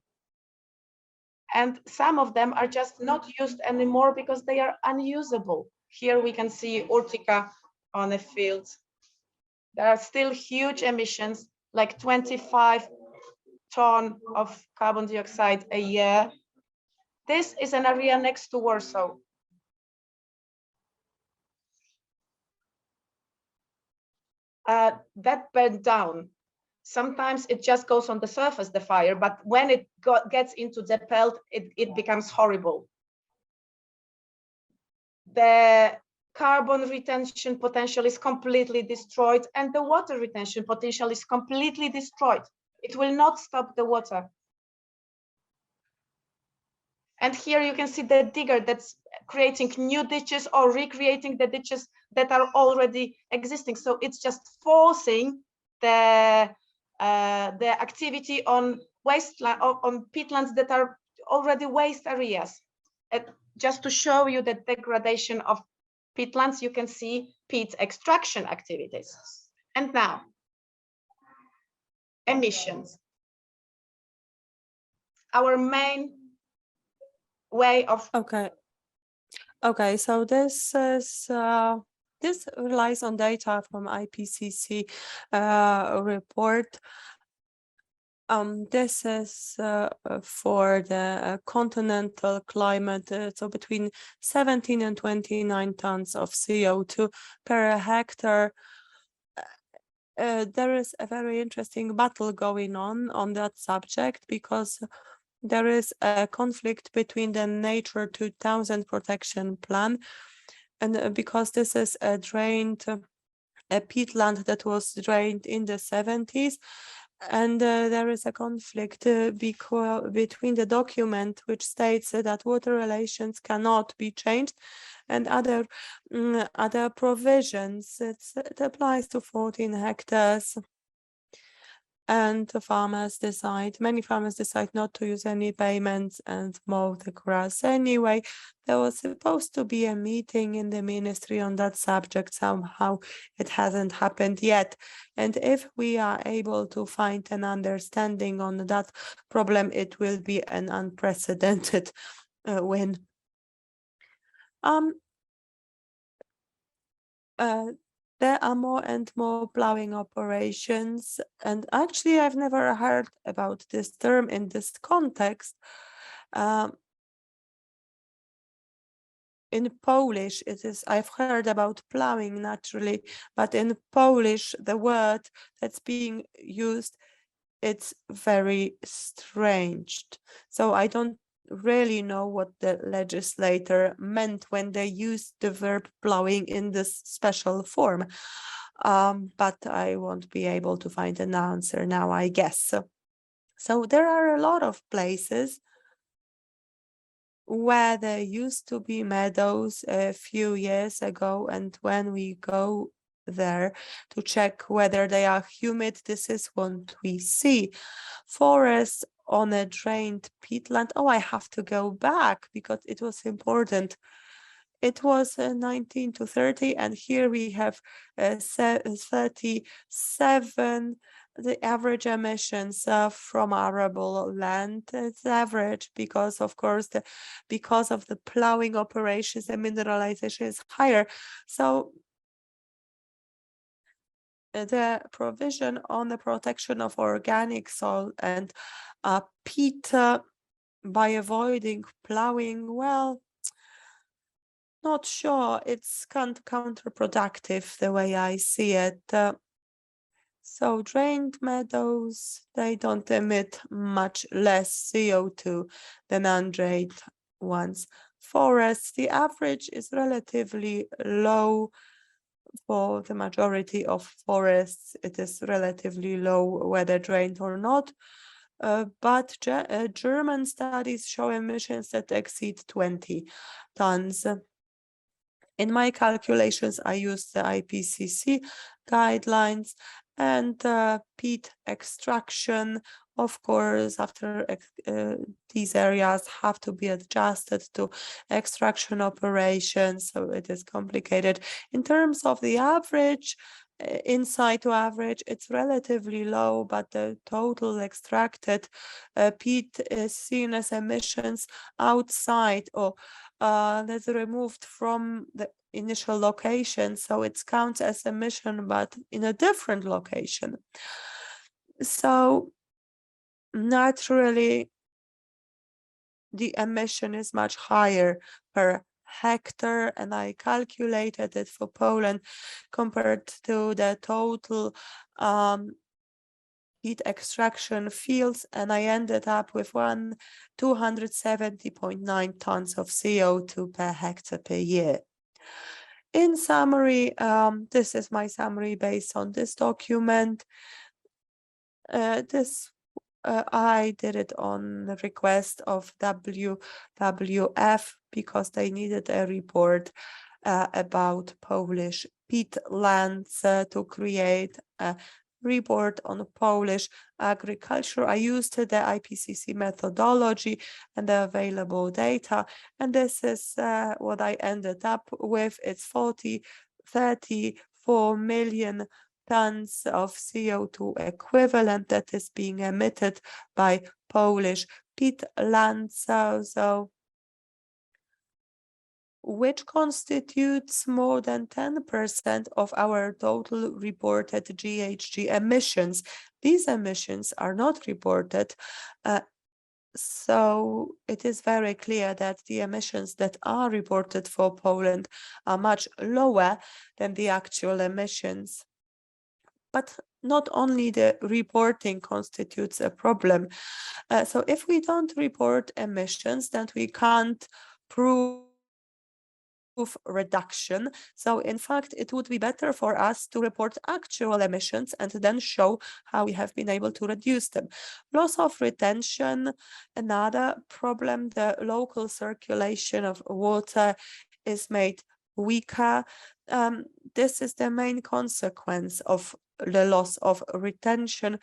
And some of them are just not used anymore because they are unusable. Here we can see Urtica on a field. There are still huge emissions, like 25 tons of carbon dioxide a year. This is an area next to Warsaw. That burned down. sometimes it just goes on the surface, the fire, but when it gets into the pelt, it becomes horrible. The carbon retention potential is completely destroyed, and the water retention potential is completely destroyed. It will not stop the water. And here you can see the digger that's creating new ditches or recreating the ditches that are already existing. So it's just forcing the activity on wasteland, on peatlands that are already waste areas. Just to show you the degradation of peatlands, you can see peat extraction activities. And now, emissions. Our main way of Okay, so this is this relies on data from IPCC report. This is for the continental climate, so between 17 and 29 tons of CO2 per hectare. There is a very interesting battle going on that subject, because there is a conflict between the Nature 2000 protection plan, and because this is a peatland that was drained in the 70s, and there is a conflict between the document which states that water relations cannot be changed, and other provisions. It applies to 14 hectares. And many farmers decide not to use any payments and mow the grass anyway. There was supposed to be a meeting in the ministry on that subject. Somehow it hasn't happened yet. And if we are able to find an understanding on that problem, it will be an unprecedented win. There are more and more ploughing operations, and actually I've never heard about this term in this context. In Polish, I've heard about ploughing naturally, but in Polish, the word that's being used, it's very strange. So I don't really know what the legislator meant when they used the verb ploughing in this special form, but I won't be able to find an answer now, I guess. So there are a lot of places where there used to be meadows a few years ago, and when we go there to check whether they are humid, this is what we see. Forests on a drained peatland. Oh, I have to go back because it was important. It was 19 to 30, and here we have 37. The average emissions from arable land. It's average because, of course, because of the ploughing operations, the mineralization is higher. So the provision on the protection of organic soil and peat by avoiding ploughing, well, not sure. It's counterproductive the way I see it. So drained meadows, they don't emit much less CO2 than undrained ones. Forests, the average is relatively low. For the majority of forests, it is relatively low, whether drained or not. But German studies show emissions that exceed 20 tons. In my calculations, I used the IPCC guidelines and peat extraction. Of course, after these areas have to be adjusted to extraction operations, so it is complicated. In terms of the average, inside to average, it's relatively low, but the total extracted peat is seen as emissions outside or that's removed from the initial location, so it counts as emission, but in a different location. So naturally, the emission is much higher per hectare, and I calculated it for Poland compared to the total peat extraction fields, and I ended up with 270.9 tons of CO2 per hectare per year. In summary, this is my summary based on this document. I did it on the request of WWF because they needed a report about Polish peatlands to create a report on Polish agriculture. I used the IPCC methodology and the available data, and this is what I ended up with. It's 34 million tons of CO2 equivalent that is being emitted by Polish peatlands, which constitutes more than 10% of our total reported GHG emissions. These emissions are not reported, so it is very clear that the emissions that are reported for Poland are much lower than the actual emissions. But not only the reporting constitutes a problem. So if we don't report emissions, then we can't prove reduction. So in fact, it would be better for us to report actual emissions and then show how we have been able to reduce them. Loss of retention, another problem. The local circulation of water is made weaker. This is the main consequence of the loss of retention,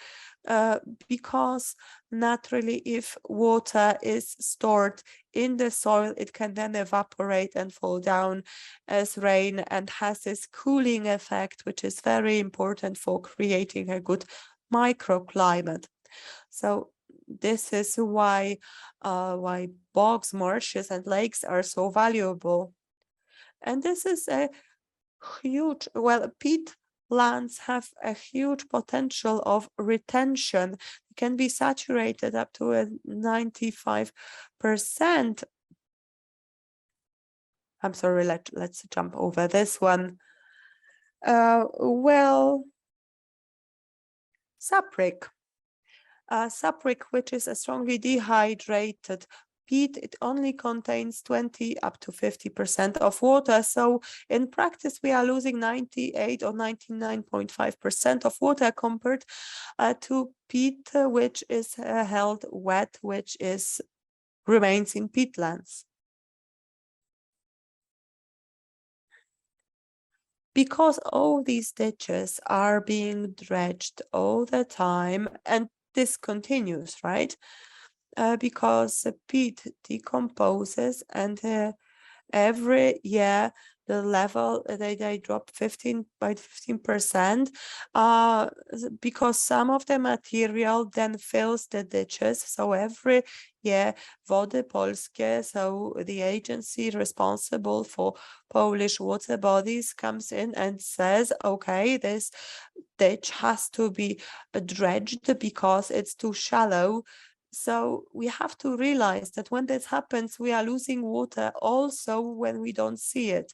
because naturally, if water is stored in the soil, it can then evaporate and fall down as rain and has this cooling effect, which is very important for creating a good microclimate. So this is why bogs, marshes, and lakes are so valuable. And this is a huge, peatlands have a huge potential of retention. It can be saturated up to 95%. I'm sorry, let's jump over this one. Saprik. Saprik, which is a strongly dehydrated peat, it only contains 20 up to 50% of water. So in practice, we are losing 98 or 99.5% of water compared to peat, which is held wet, which remains in peatlands. Because all these ditches are being dredged all the time, and this continues, right? Because the peat decomposes, and every year the level they drop 15% because some of the material then fills the ditches. So every year Wody Polskie, so the agency responsible for Polish water bodies, comes in and says, okay, this ditch has to be dredged because it's too shallow. So we have to realize that when this happens, we are losing water also when we don't see it.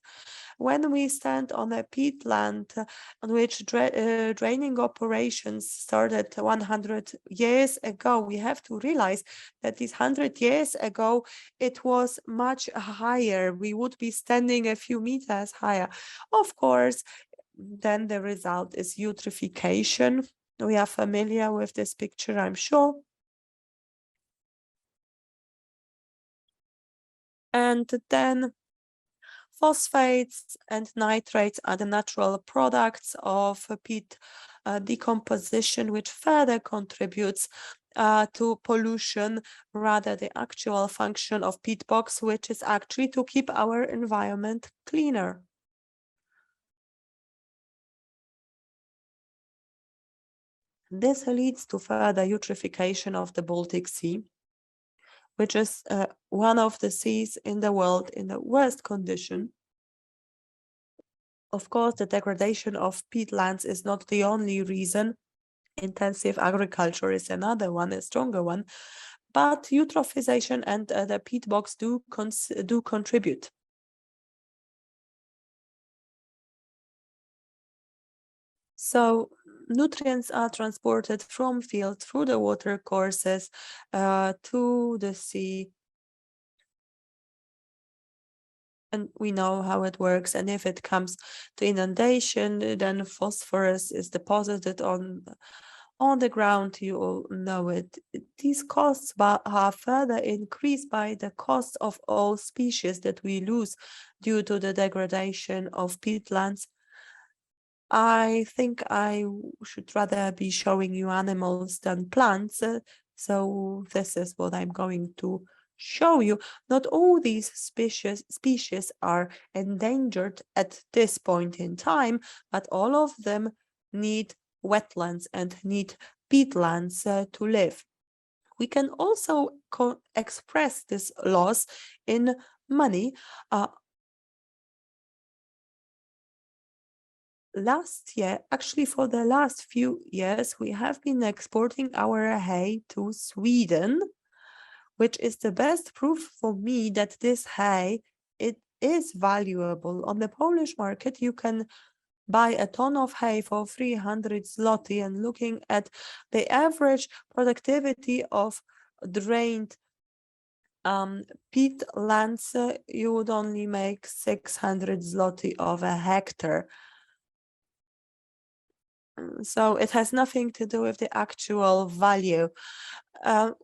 When we stand on a peatland on which draining operations started 100 years ago, we have to realize that these 100 years ago, it was much higher. We would be standing a few meters higher. Of course, then the result is eutrophication. We are familiar with this picture, I'm sure. And then phosphates and nitrates are the natural products of peat decomposition, which further contributes to pollution, rather the actual function of peat bogs, which is actually to keep our environment cleaner. This leads to further eutrophication of the Baltic Sea, which is one of the seas in the world in the worst condition. Of course, the degradation of peatlands is not the only reason. Intensive agriculture is another one, a stronger one. But eutrophisation and the peat bogs do contribute. So nutrients are transported from field through the water courses to the sea. And we know how it works. And if it comes to inundation, then phosphorus is deposited on the ground. You all know it. These costs are further increased by the cost of all species that we lose due to the degradation of peatlands. I think I should rather be showing you animals than plants. So this is what I'm going to show you. Not all these species are endangered at this point in time, but all of them need wetlands and need peatlands to live. We can also express this loss in money. Last year, actually for the last few years, we have been exporting our hay to Sweden, which is the best proof for me that this hay, it is valuable. On the Polish market, you can buy a ton of hay for 300 zloty, and looking at the average productivity of drained peatlands, you would only make 600 zloty of a hectare. So it has nothing to do with the actual value.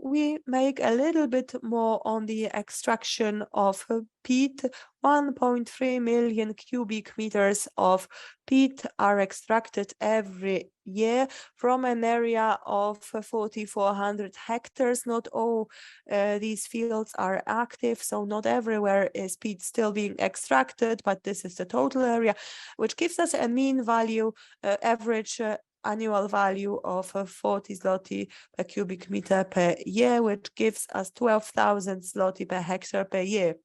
We make a little bit more on the extraction of peat. 1.3 million cubic meters of peat are extracted every year from an area of 4,400 hectares. Not all these fields are active, so not everywhere is peat still being extracted, but this is the total area, which gives us a mean value, average annual value of 40 zloty per cubic meter per year, which gives us 12,000 zloty per hectare per year.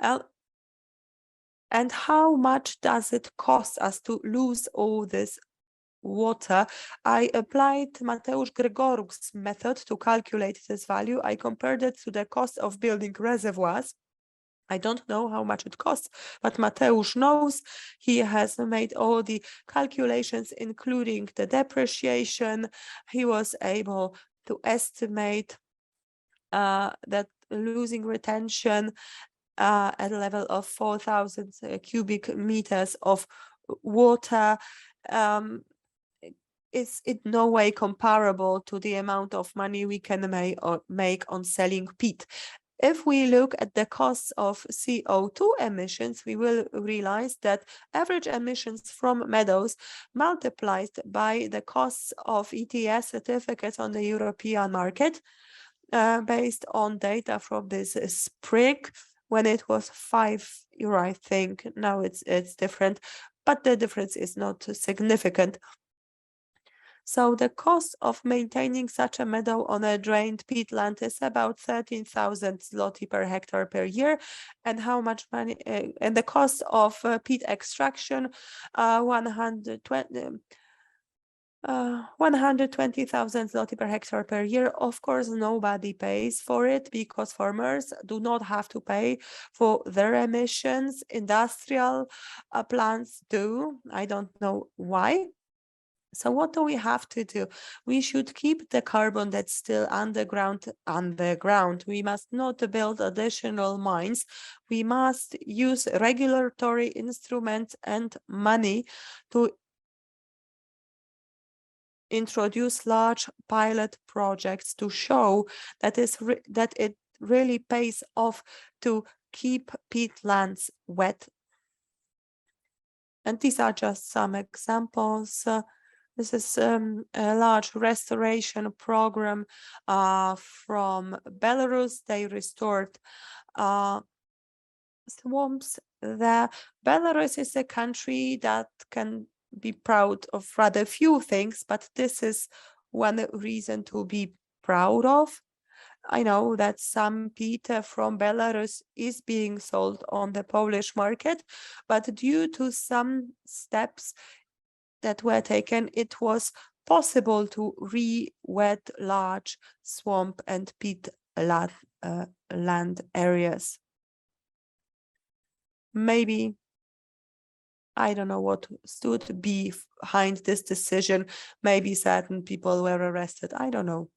And how much does it cost us to lose all this water? I applied Mateusz Gregoruk's method to calculate this value. I compared it to the cost of building reservoirs. I don't know how much it costs, but Mateusz knows. He has made all the calculations, including the depreciation. He was able to estimate that losing retention at a level of 4,000 cubic meters of water is in no way comparable to the amount of money we can make on selling peat. If we look at the costs of CO2 emissions, we will realize that average emissions from meadows multiplied by the costs of ETS certificates on the European market, based on data from this spring, when it was €5, I think. Now it's different, but the difference is not significant. So the cost of maintaining such a meadow on a drained peatland is about 13,000 zloty per hectare per year. And how much money, and the cost of peat extraction, 120,000 zloty per hectare per year. Of course, nobody pays for it because farmers do not have to pay for their emissions. Industrial plants do. I don't know why. So what do we have to do? We should keep the carbon that's still underground. We must not build additional mines. We must use regulatory instruments and money to introduce large pilot projects to show that it really pays off to keep peatlands wet. And these are just some examples. This is a large restoration program from Belarus. They restored swamps there. Belarus is a country that can be proud of rather few things, but this is one reason to be proud of. I know that some peat from Belarus is being sold on the Polish market, but due to some steps that were taken, it was possible to re-wet large swamp and peat land areas. Maybe I don't know what stood behind this decision. Maybe certain people were arrested. I don't know.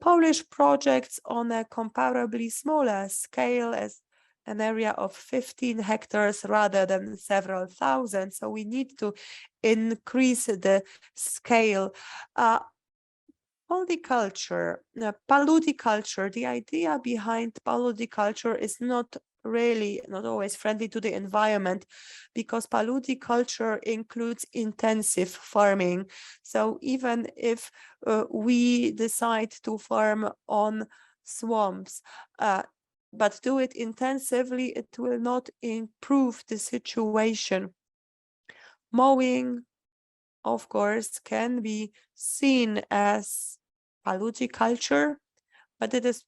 Polish projects on a comparably smaller scale as an area of 15 hectares rather than several thousand. So we need to increase the scale. Paludiculture, the idea behind paludiculture is not always friendly to the environment, because paludiculture includes intensive farming. So even if we decide to farm on swamps, but do it intensively, it will not improve the situation. Mowing, of course, can be seen as paludiculture, but it is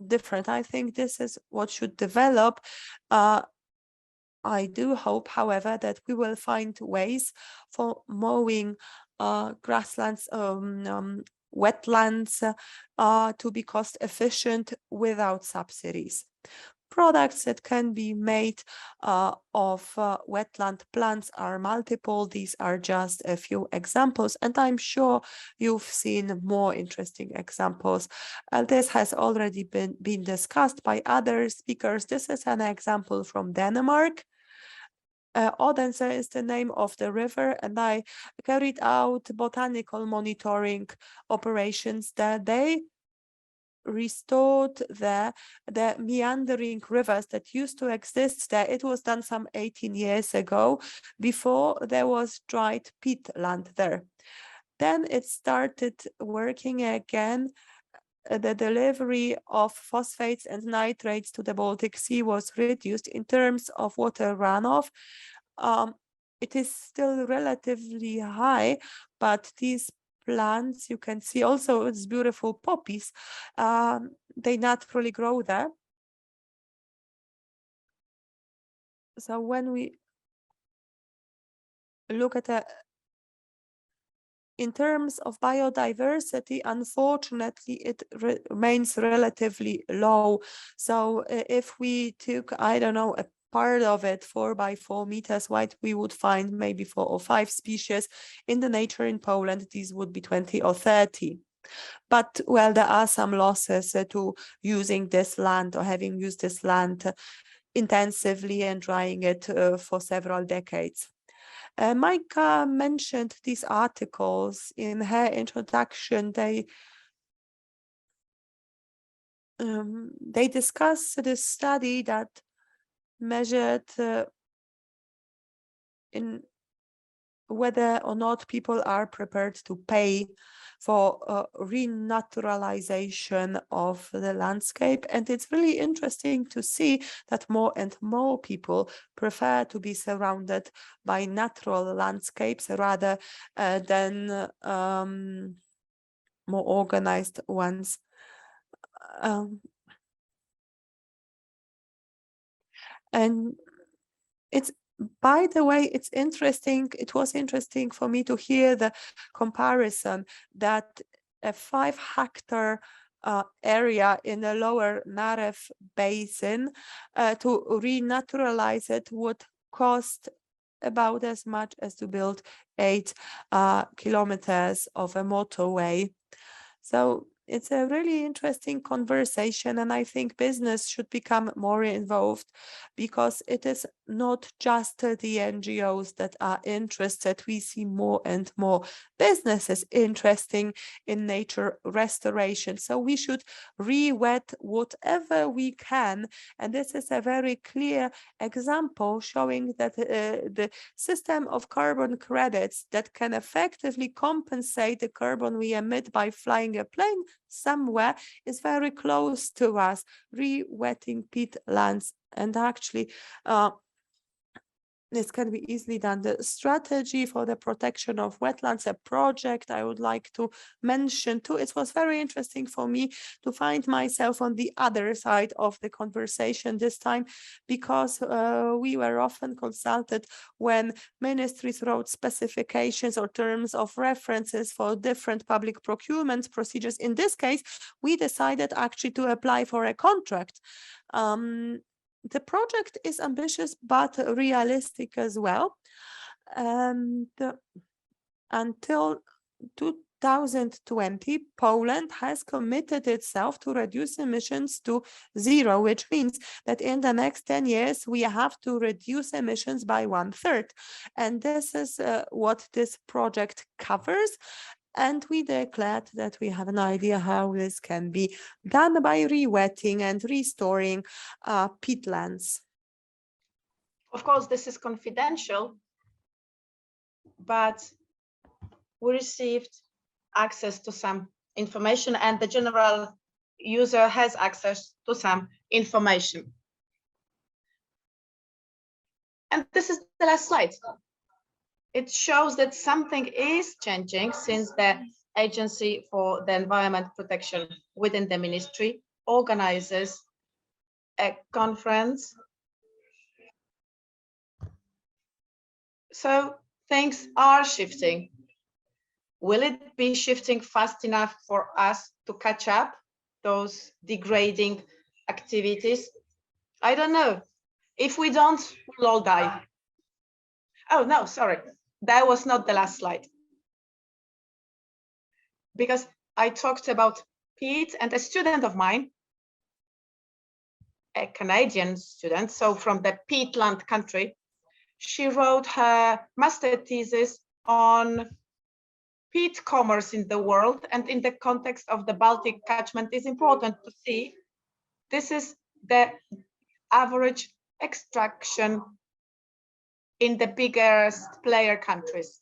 different. I think this is what should develop. I do hope, however, that we will find ways for mowing grasslands, wetlands to be cost efficient without subsidies. Products that can be made of wetland plants are multiple. These are just a few examples, and I'm sure you've seen more interesting examples. This has already been discussed by other speakers. This is an example from Denmark. Odense is the name of the river, and I carried out botanical monitoring operations that they restored the meandering rivers that used to exist there. It was done some 18 years ago, before there was dried peatland there. Then it started working again. The delivery of phosphates and nitrates to the Baltic Sea was reduced. In terms of water runoff, it is still relatively high, but these plants, you can see also it's beautiful poppies, they naturally grow there. So when we look at in terms of biodiversity, unfortunately, it remains relatively low. So if we took, I don't know, a part of it 4 by 4 meters wide, we would find maybe 4 or 5 species. In the nature in Poland, these would be 20 or 30. But well, there are some losses to using this land or having used this land intensively and drying it for several decades. Micah mentioned these articles in her introduction. They discuss this study that measured in whether or not people are prepared to pay for renaturalization of the landscape. And it's really interesting to see that more and more people prefer to be surrounded by natural landscapes rather than more organized ones. And it's, by the way, it's interesting. It was interesting for me to hear the comparison that a 5-hectare area in the lower Narew basin to renaturalize it would cost about as much as to build 8 kilometers of a motorway. So it's a really interesting conversation, and I think business should become more involved, because it is not just the NGOs that are interested. We see more and more businesses interesting in nature restoration. So we should re-wet whatever we can. And this is a very clear example showing that the system of carbon credits that can effectively compensate the carbon we emit by flying a plane somewhere is very close to us, re-wetting peatlands. And actually, this can be easily done. The strategy for the protection of wetlands, a project I would like to mention too. It was very interesting for me to find myself on the other side of the conversation this time, because we were often consulted when ministries wrote specifications or terms of references for different public procurement procedures. In this case, we decided actually to apply for a contract. the project is ambitious but realistic as well. And until 2020, Poland has committed itself to reduce emissions to zero, which means that in the next 10 years, we have to reduce emissions by 1/3. And this is what this project covers. And we declared that we have an idea how this can be done by re-wetting and restoring peatlands. Of course, this is confidential, but we received access to some information and the general user has access to some information. And this is the last slide. It shows that something is changing since the Agency for the Environment Protection within the ministry organizes a conference. So things are shifting. Will it be shifting fast enough for us to catch up those degrading activities? I don't know. If we don't, we'll all die. Oh, no, sorry. That was not the last slide. Because I talked about peat, and a student of mine, a Canadian student, so from the peatland country, she wrote her master thesis on peat commerce in the world, and in the context of the Baltic catchment is important to see. This is the average extraction in the biggest player countries.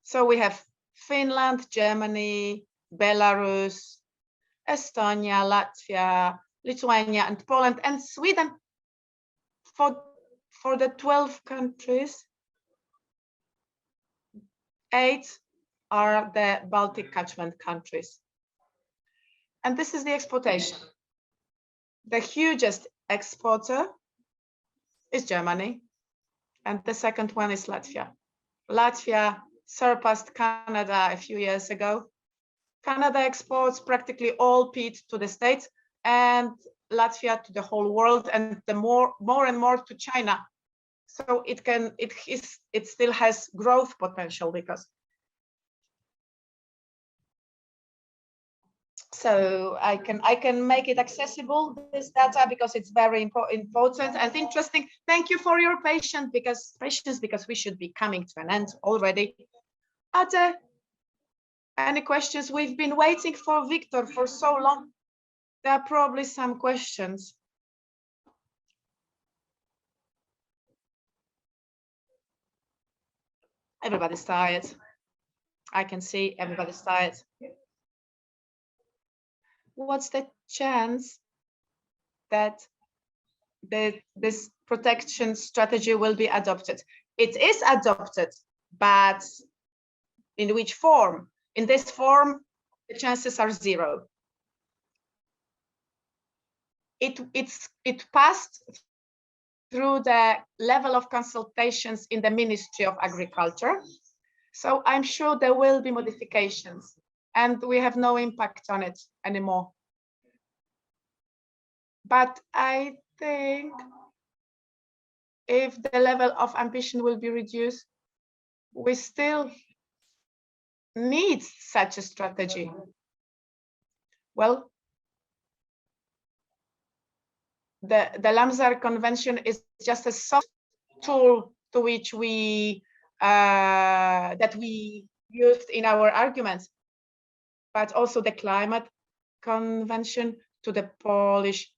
So we have Finland, Germany, Belarus, Estonia, Latvia, Lithuania, and Poland, and Sweden. For the 12 countries, 8 are the Baltic catchment countries. And this is the exportation. The hugest exporter is Germany, and the second one is Latvia. Latvia surpassed Canada a few years ago. Canada exports practically all peat to the States, and Latvia to the whole world, and the more and more to China. So it still has growth potential because. So I can make it accessible, this data, because it's very important and interesting. Thank you for your patience because we should be coming to an end already. Are there any questions? We've been waiting for Victor for so long. There are probably some questions. Everybody's tired. I can see everybody's tired. What's the chance that this protection strategy will be adopted? It is adopted, but in which form? In this form, the chances are 0. It passed through the level of consultations in the Ministry of Agriculture. So I'm sure there will be modifications and we have no impact on it anymore. But I think if the level of ambition will be reduced, we still need such a strategy. Well, the Lamsar Convention is just a soft tool to which that we used in our arguments, but also the Climate Convention, to the Polish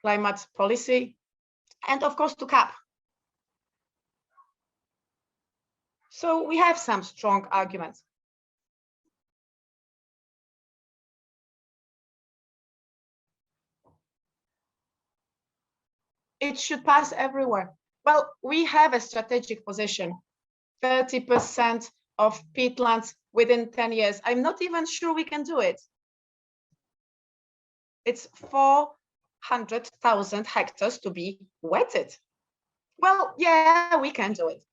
climate policy, and of course to CAP. So we have some strong arguments. It should pass everywhere. Well, we have a strategic position, 30% of peatlands within 10 years. I'm not even sure we can do it. It's 400,000 hectares to be wetted. Well, yeah, we can do it.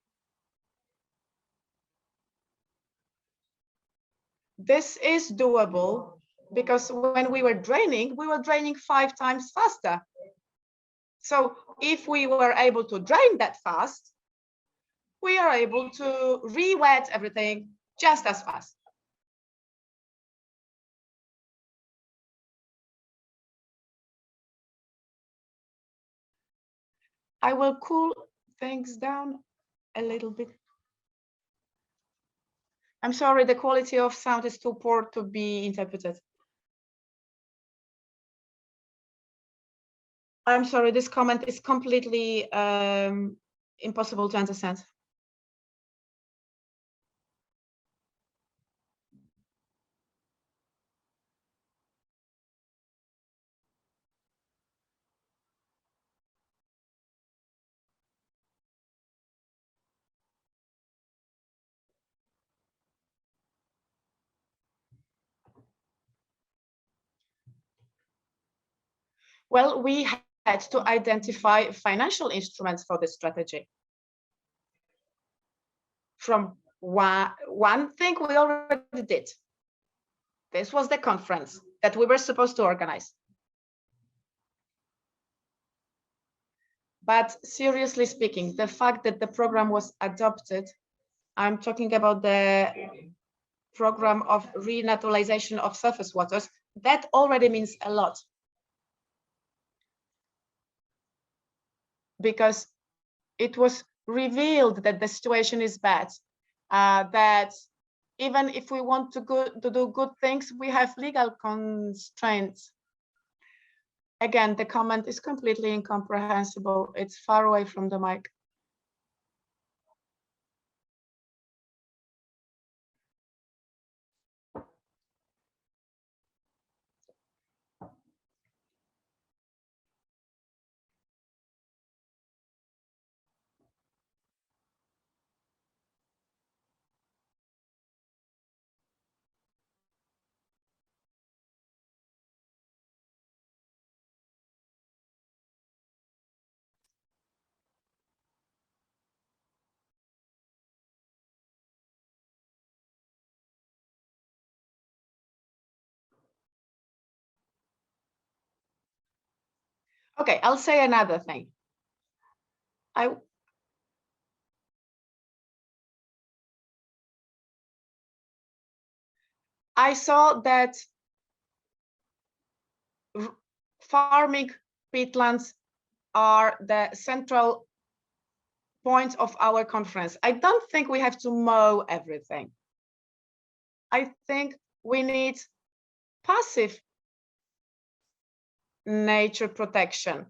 This is doable because when we were draining 5 times faster. So if we were able to drain that fast, we are able to re-wet everything just as fast. I will cool things down a little bit. I'm sorry, the quality of sound is too poor to be interpreted. I'm sorry, this comment is completely impossible to understand. Well, we had to identify financial instruments for this strategy. From one thing we already did. This was the conference that we were supposed to organize. But seriously speaking, the fact that the program was adopted, I'm talking about the program of renaturalization of surface waters, that already means a lot. Because it was revealed that the situation is bad, that even if we want to do good things, we have legal constraints. Again, the comment is completely incomprehensible. It's far away from the mic. Okay, I'll say another thing. I saw that farming peatlands are the central point of our conference. I don't think we have to mow everything. I think we need passive nature protection,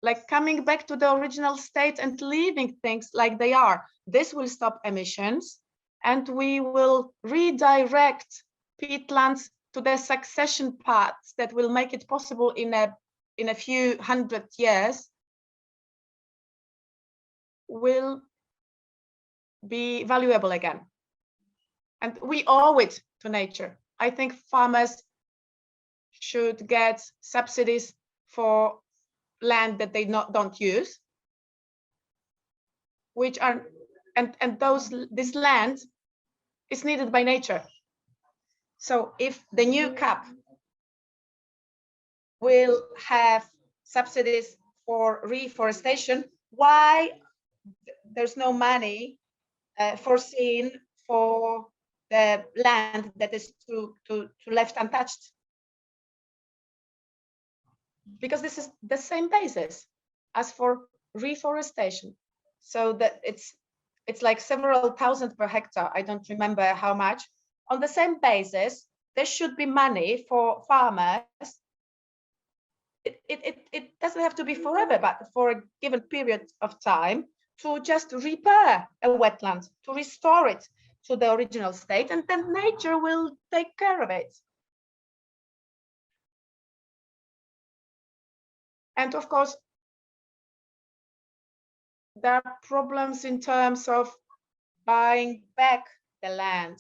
like coming back to the original state and leaving things like they are. This will stop emissions, and we will redirect peatlands to the succession paths that will make it possible in a few hundred years will be valuable again. And we owe it to nature. I think farmers should get subsidies for land that they don't use, which are, and this land is needed by nature. So if the new CAP will have subsidies for reforestation, why there's no money foreseen for the land that is to left untouched? Because this is the same basis as for reforestation. So that it's like several thousand per hectare. I don't remember how much. On the same basis, there should be money for farmers. It doesn't have to be forever, but for a given period of time, to just repair a wetland, to restore it to the original state, and then nature will take care of it. And of course, there are problems in terms of buying back the land.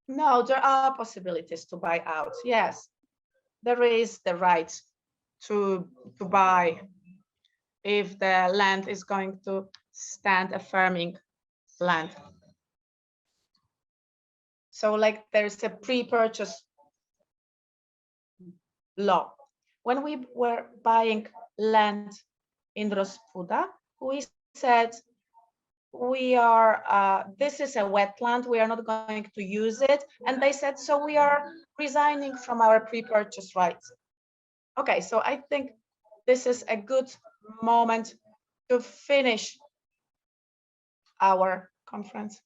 No, there are possibilities to buy out. Yes, there is the right to buy if the land is going to stand a farming land. So like there's a pre-purchase law. When we were buying land in Rospuda, we said we are this is a wetland, we are not going to use it, and they said so we are resigning from our pre-purchase rights. Okay, so I think this is a good moment to finish our conference.